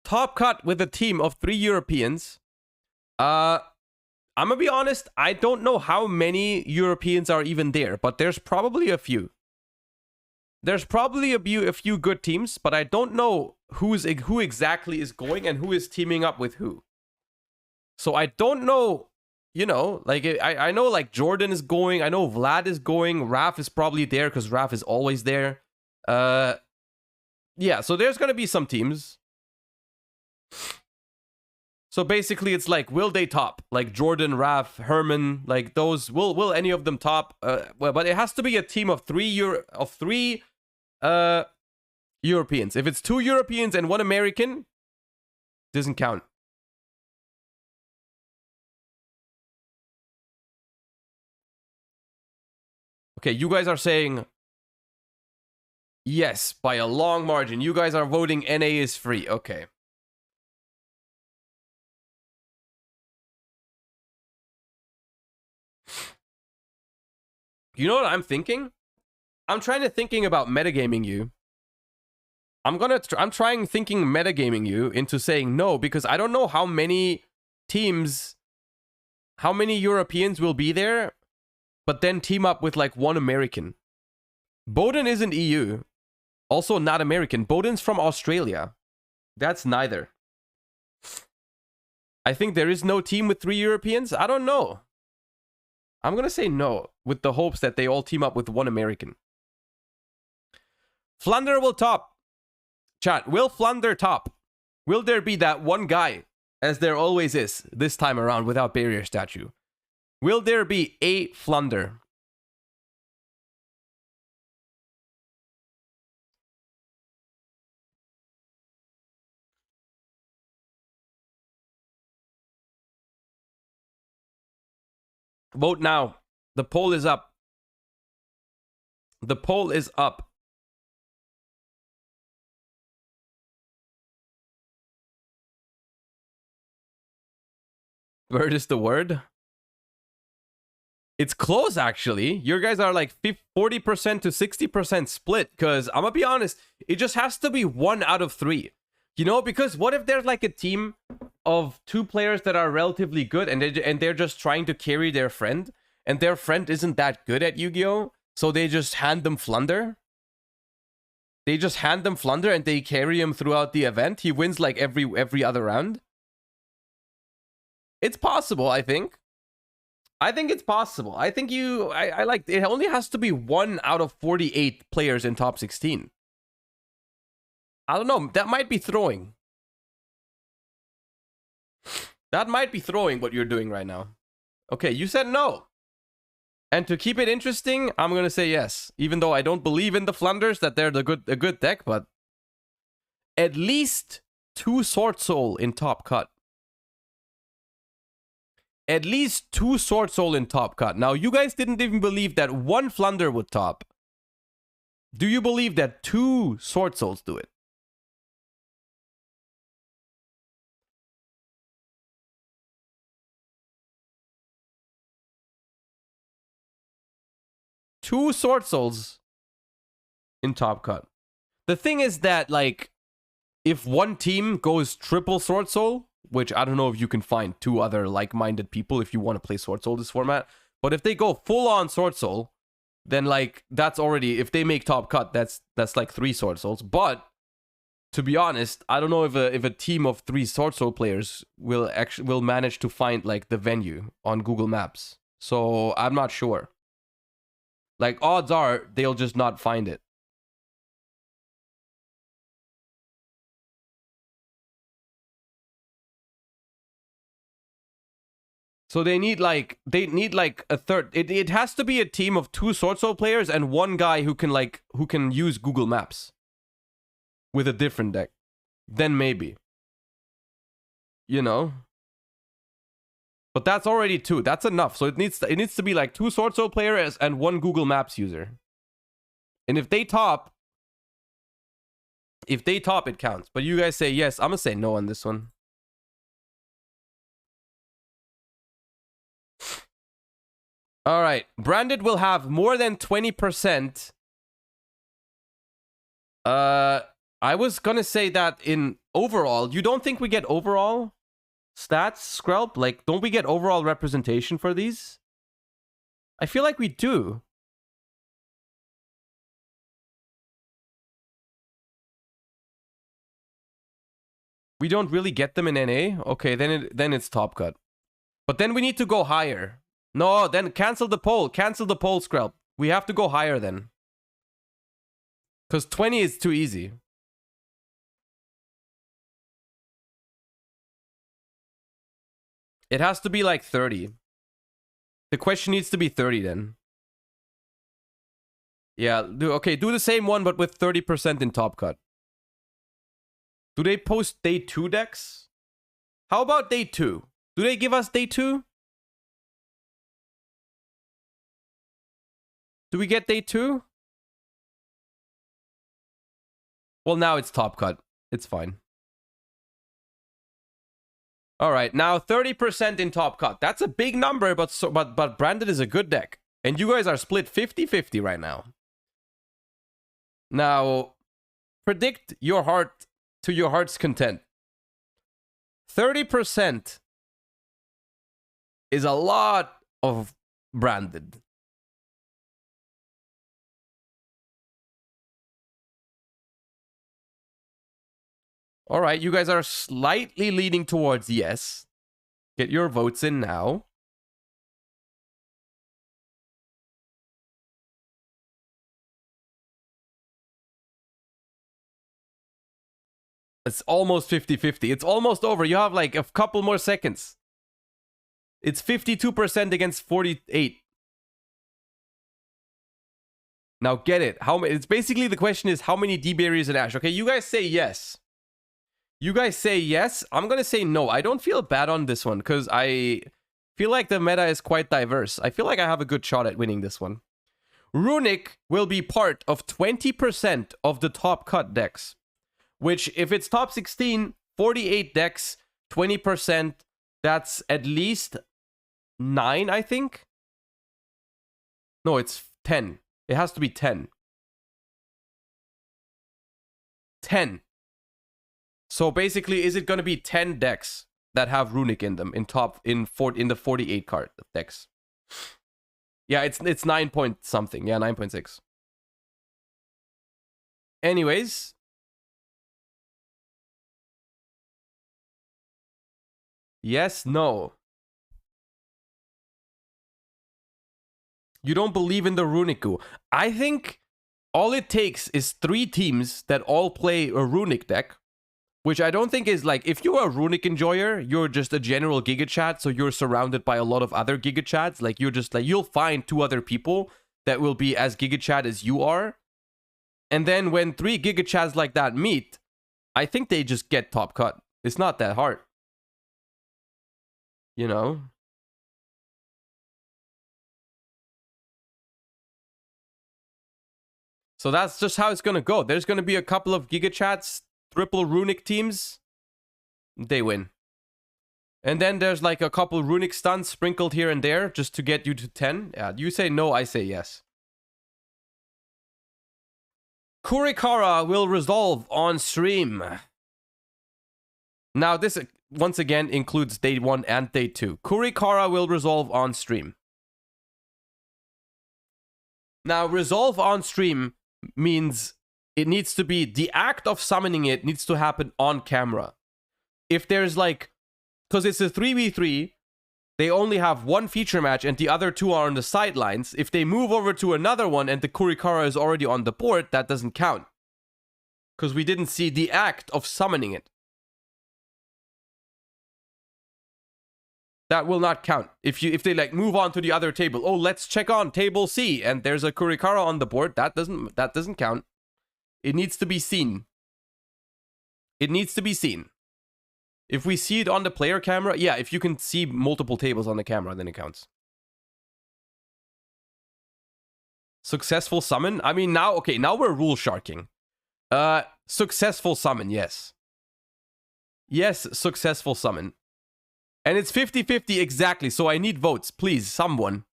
Top cut with a team of 3 Europeans. I'm gonna be honest. I don't know how many Europeans are even there, but there's probably a few. There's probably a few good teams, but I don't know who exactly is going and who is teaming up with who. So I don't know, you know, like I know like Jordan is going, I know Vlad is going, Raf is probably there because Raf is always there. Yeah, so there's gonna be some teams. So basically it's like, will they top? Like Jordan, Raf, Herman, like those, will any of them top? Well, but it has to be a team of 3 Europeans. If it's 2 Europeans and 1 American, doesn't count. Okay, you guys are saying yes by a long margin. You guys are voting NA is free. Okay. You know what I'm thinking? I'm thinking about metagaming you. I'm trying thinking metagaming you into saying no, because I don't know how many teams, how many Europeans will be there, but then team up with like 1 American. Bowden isn't EU. Also not American. Bowden's from Australia. That's neither. I think there is no team with 3 Europeans. I don't know. I'm going to say no, with the hopes that they all team up with 1 American. Flunder will top. Chat, will Flunder top? Will there be that one guy, as there always is, this time around without barrier statue? Will there be a Flunder? Vote now. The poll is up. The poll is up. Word is the word. It's close, actually. You guys are like 40% to 60% split. Because I'm going to be honest, it just has to be 1 out of 3. You know, because what if there's like a team of 2 players that are relatively good and they're just trying to carry their friend, and their friend isn't that good at Yu-Gi-Oh! So they just hand them Flunder? They just hand them Flunder and they carry him throughout the event? He wins like every other round? It's possible, I think. I think it's possible. I think I like, it only has to be 1 out of 48 players in top 16. I don't know. That might be throwing. That might be throwing what you're doing right now. Okay, you said no. And to keep it interesting, I'm going to say yes. Even though I don't believe in the Flunders, that they're a good deck, but at least 2 Sword Soul in top cut. At least 2 Sword Soul in top cut. Now, you guys didn't even believe that 1 Flunder would top. Do you believe that 2 Sword Souls do it? Two Sword Souls in top cut. The thing is that, like, if one team goes triple Sword Soul, which I don't know if you can find 2 other like-minded people if you want to play Sword Soul this format, but if they go full-on Sword Soul, then, like, that's already, if they make top cut, that's like 3 Sword Souls. But to be honest, I don't know if a team of 3 Sword Soul players will manage to find, like, the venue on Google Maps. So I'm not sure. Like, odds are they'll just not find it. So they need like a third. It has to be a team of 2 Sword Soul players and 1 guy who can use Google Maps with a different deck. Then maybe. You know? But that's already 2. That's enough. So it needs to be like 2 Sword Soul players and 1 Google Maps user. And if they top, it counts. But you guys say yes. I'm gonna say no on this one. All right. Branded will have more than 20%. I was gonna say that in overall. You don't think we get overall stats, Skrelp? Like, don't we get overall representation for these? I feel like we do. We don't really get them in NA? Okay, then it's top cut. But then we need to go higher. No, then cancel the poll. Cancel the poll, Skrelp. We have to go higher then. Because 20 is too easy. It has to be like 30. The question needs to be 30 then. Yeah, do the same one but with 30% in top cut. Do they post day 2 decks? How about day 2? Do they give us day 2? Do we get day 2? Well, now it's top cut. It's fine. All right, now 30% in top cut. That's a big number, but Branded is a good deck. And you guys are split 50-50 right now. Now, predict your heart to your heart's content. 30% is a lot of Branded. All right, you guys are slightly leaning towards yes. Get your votes in now. It's almost 50-50. It's almost over. You have like a couple more seconds. It's 52% against 48. Now get it. It's basically the question is how many D-Berries and Ash. Okay, you guys say yes. You guys say yes. I'm going to say no. I don't feel bad on this one because I feel like the meta is quite diverse. I feel like I have a good shot at winning this one. Runick will be part of 20% of the top cut decks. Which, if it's top 16, 48 decks, 20%, that's at least 9, I think. No, it's 10. It has to be 10. 10. So basically, is it going to be 10 decks that have Runick in them in the 48 card decks? Yeah, it's 9 point something. Yeah, 9.6. Anyways, yes, no. You don't believe in the Runick goo. I think all it takes is 3 teams that all play a Runick deck. Which I don't think is like, if you're a Runick enjoyer, you're just a general Giga Chat, so you're surrounded by a lot of other Giga Chats. Like, you're just like, you'll find 2 other people that will be as Giga Chat as you are. And then when 3 Giga Chats like that meet, I think they just get top cut. It's not that hard. You know? So that's just how it's gonna go. There's gonna be a couple of Giga Chats, triple Runick teams, they win. And then there's like a couple Runick stuns sprinkled here and there just to get you to 10. Yeah, you say no, I say yes. Kurikara will resolve on stream. Now this once again includes day 1 and day 2. Kurikara will resolve on stream. Now resolve on stream means it needs to be, the act of summoning it needs to happen on camera. If there's like, because it's a 3v3, they only have 1 feature match and the other 2 are on the sidelines. If they move over to another one and the Kurikara is already on the board, that doesn't count. Because we didn't see the act of summoning it. That will not count. If they like move on to the other table, oh, let's check on table C, and there's a Kurikara on the board, that doesn't count. It needs to be seen. It needs to be seen. If we see it on the player camera, yeah, if you can see multiple tables on the camera, then it counts. Successful summon? I mean, now, okay, now we're rule sharking. Successful summon, yes. Yes, successful summon. And it's 50-50 exactly, so I need votes. Please, someone.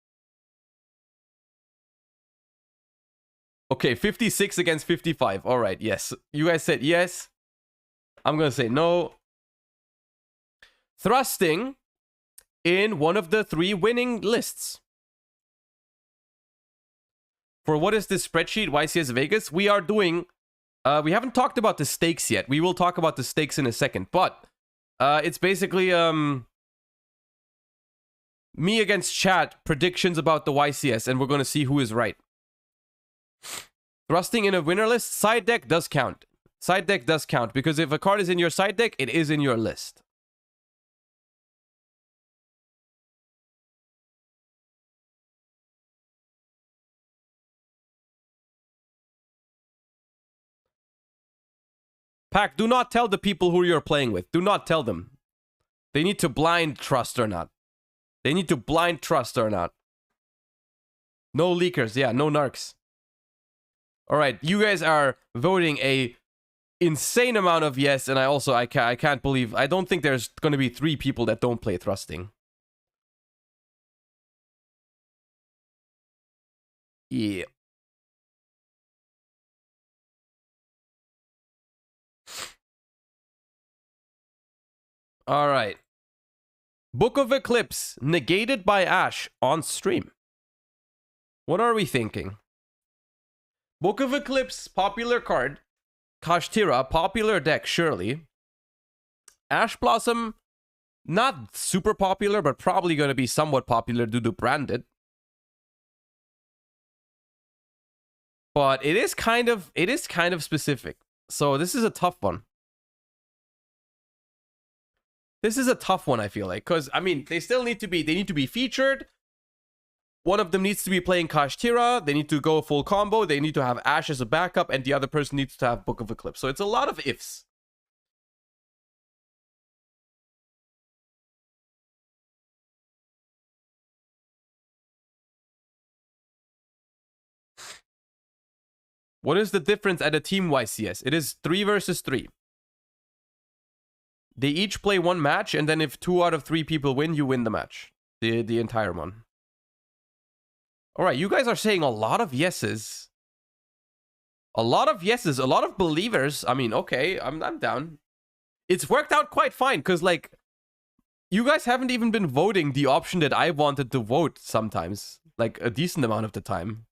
Okay, 56 against 55. All right, yes. You guys said yes. I'm going to say no. Thrusting in one of the 3 winning lists. For what is this spreadsheet, YCS Vegas? We are doing... we haven't talked about the stakes yet. We will talk about the stakes in a second. But it's basically... me against chat, predictions about the YCS, and we're going to see who is right. Thrusting in a winner list, side deck does count. Side deck does count, because if a card is in your side deck, it is in your list. Pack, do not tell the people who you're playing with. Do not tell them. They need to blind trust or not. They need to blind trust or not. No leakers. Yeah, no narcs. All right, you guys are voting a insane amount of yes, and I can't believe... I don't think there's going to be 3 people that don't play thrusting. Yeah. All right. Book of Eclipse, negated by Ash on stream. What are we thinking? Book of Eclipse, popular card. Kashtira, popular deck, surely. Ash Blossom, not super popular, but probably going to be somewhat popular due to branded. But it is kind of specific. So this is a tough one. This is a tough one, I feel like, because I mean, they need to be featured. One of them needs to be playing Kashtira. They need to go full combo. They need to have Ash as a backup, and the other person needs to have Book of Eclipse. So it's a lot of ifs. What is the difference at a team YCS? It is 3 versus 3. They each play 1 match, and then if 2 out of 3 people win, you win the match. The entire one. Alright, you guys are saying a lot of yeses. A lot of yeses, a lot of believers. I mean, okay, I'm down. It's worked out quite fine, because, like, you guys haven't even been voting the option that I wanted to vote sometimes. Like, a decent amount of the time.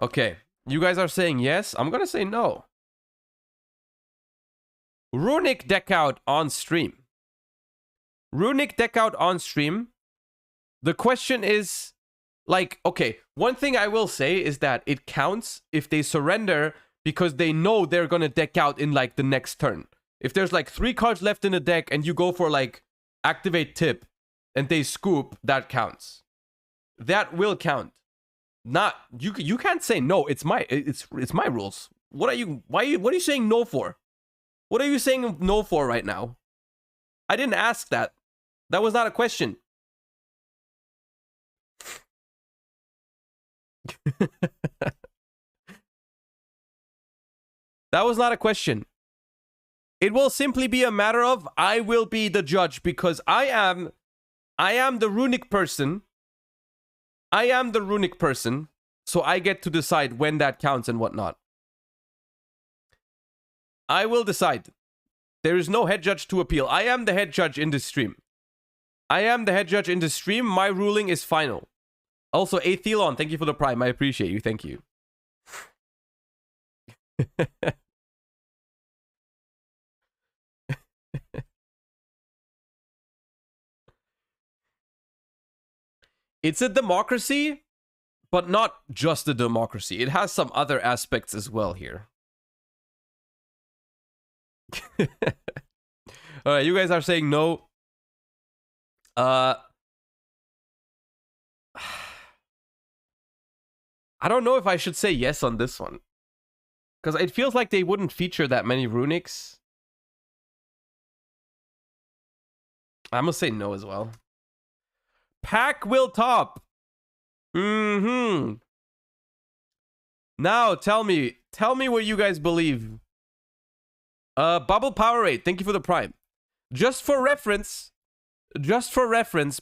Okay. You guys are saying yes. I'm going to say no. Runick deck out on stream. Runick deck out on stream. The question is, like, okay, one thing I will say is that it counts if they surrender because they know they're going to deck out in, like, the next turn. If there's, like, 3 cards left in the deck and you go for, like, activate tip and they scoop, that counts. That will count. Not you can't say no. It's my rules. What are you saying no for? What are you saying no for right now? I didn't ask that. That was not a question. That was not a question. It will simply be a matter of I will be the judge because I am the runic person. I am the runic person, so I get to decide when that counts and whatnot. I will decide. There is no head judge to appeal. I am the head judge in this stream. I am the head judge in this stream. My ruling is final. Also, Athelon, thank you for the prime. I appreciate you. Thank you. It's a democracy, but not just a democracy. It has some other aspects as well here. All right, you guys are saying no. I don't know if I should say yes on this one. Because it feels like they wouldn't feature that many Runicks. I'm going to say no as well. Pack will top. Mm-hmm. Now, tell me what you guys believe. Bubble Powerade, thank you for the prime. Just for reference,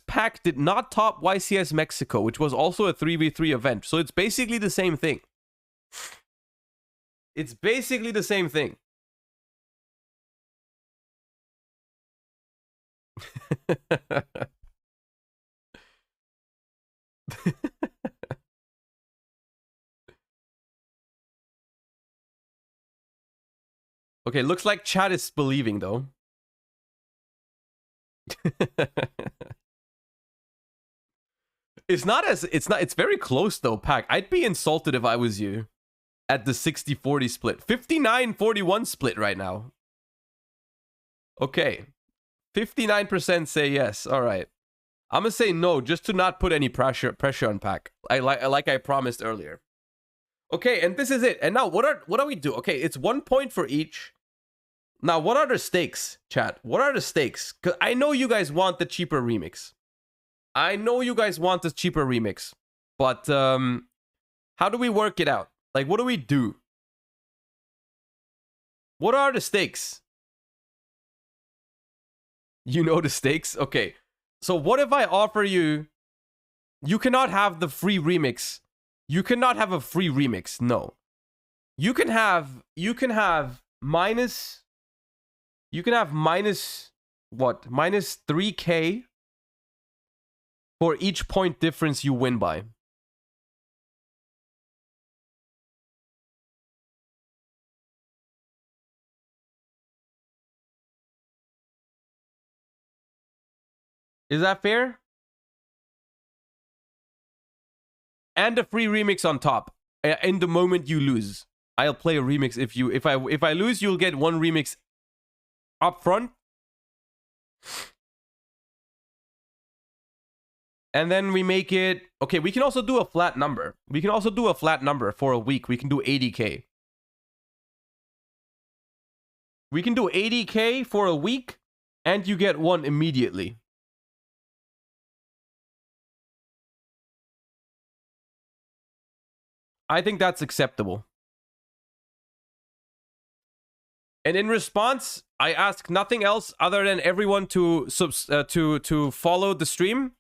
Pack did not top YCS Mexico, which was also a 3v3 event. So it's basically the same thing. It's basically the same thing. Okay, looks like chat is believing though. It's very close though, Pack. I'd be insulted if I was you at the 60-40 split. 59-41 split right now. Okay. 59% say yes. All right. I'm gonna say no just to not put any pressure on Pack. Like I promised earlier. Okay, and this is it. And now what do we do? Okay, it's 1 point for each. Now, what are the stakes, chat? What are the stakes? Because I know you guys want the cheaper remix. But how do we work it out? Like, what do we do? What are the stakes? You know the stakes? Okay. So what if I offer you... You cannot have the free remix. You cannot have a free remix. No. You can have minus... You can have minus... What? Minus 3k for each point difference you win by. Is that fair? And a free remix on top. In the moment you lose, I'll play a remix. If I lose, you'll get one remix up front. And then we make it... Okay, we can also do a flat number. We can also do a flat number for a week. We can do 80k. We can do 80k for a week, and you get one immediately. I think that's acceptable. And in response, I ask nothing else other than everyone to follow the stream.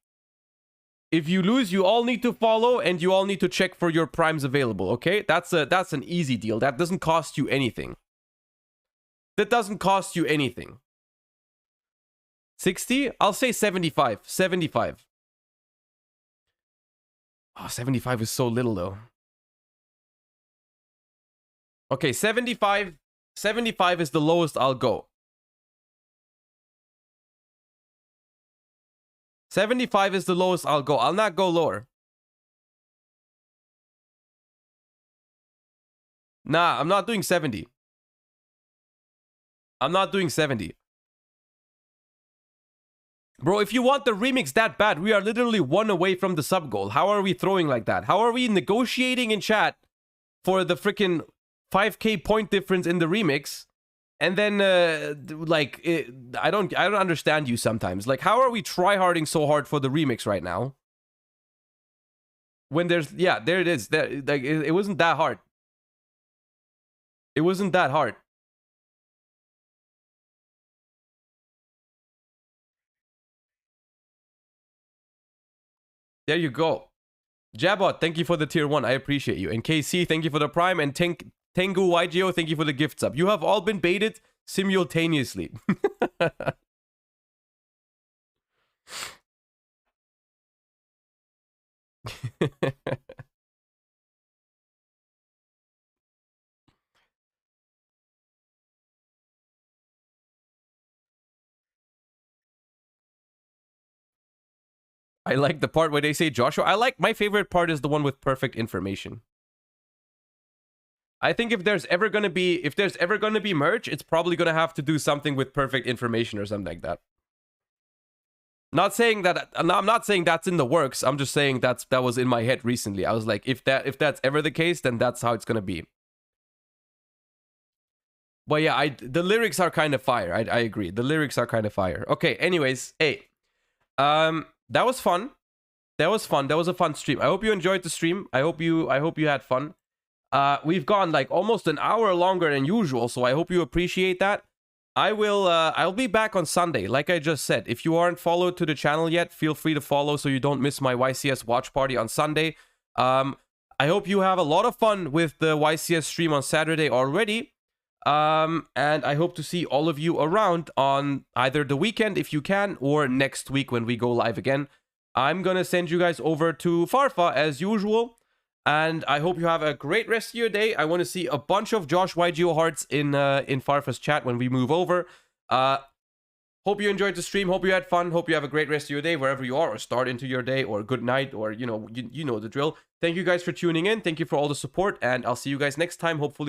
If you lose, you all need to follow, and you all need to check for your primes available. Okay, that's an easy deal. That doesn't cost you anything. That doesn't cost you anything. 60? I'll say 75. 75. Oh, 75 is so little though. Okay, 75. 75 is the lowest I'll go. 75 is the lowest I'll go. I'll not go lower. Nah, I'm not doing 70. I'm not doing 70. Bro, if you want the remix that bad, we are literally one away from the sub goal. How are we throwing like that? How are we negotiating in chat for the freaking 5k point difference in the remix? And then, I don't understand you sometimes. Like, how are we tryharding so hard for the remix right now? When there's, yeah, there it is. There, like, it wasn't that hard. It wasn't that hard. There you go. Jabot, thank you for the tier 1. I appreciate you. And KC, thank you for the prime. And Tengu YGO, thank you for the gift sub. You have all been baited simultaneously. I like the part where they say Joshua. My favorite part is the one with perfect information. I think if there's ever gonna be merch, it's probably gonna have to do something with perfect information or something like that. Not saying that I'm not saying that's in the works. I'm just saying that was in my head recently. I was like, if that's ever the case, then that's how it's gonna be. But yeah, the lyrics are kind of fire. I agree. The lyrics are kind of fire. Okay, anyways, hey. That was fun. That was fun. That was a fun stream. I hope you enjoyed the stream. I hope you had fun. We've gone like almost an hour longer than usual, so I hope you appreciate that. I'll be back on Sunday, like I just said. If you aren't followed to the channel yet, feel free to follow so you don't miss my YCS watch party on Sunday. I hope you have a lot of fun with the YCS stream on Saturday already. And I hope to see all of you around on either the weekend if you can, or next week when we go live again. I'm gonna send you guys over to Farfa as usual, and I hope you have a great rest of your day. I want to see a bunch of Josh YGO hearts in Farfa's chat when we move over. Hope you enjoyed the stream. Hope you had fun. Hope you have a great rest of your day wherever you are, or start into your day, or good night, or you know the drill. Thank you guys for tuning in. Thank you for all the support, and I'll see you guys next time. Hopefully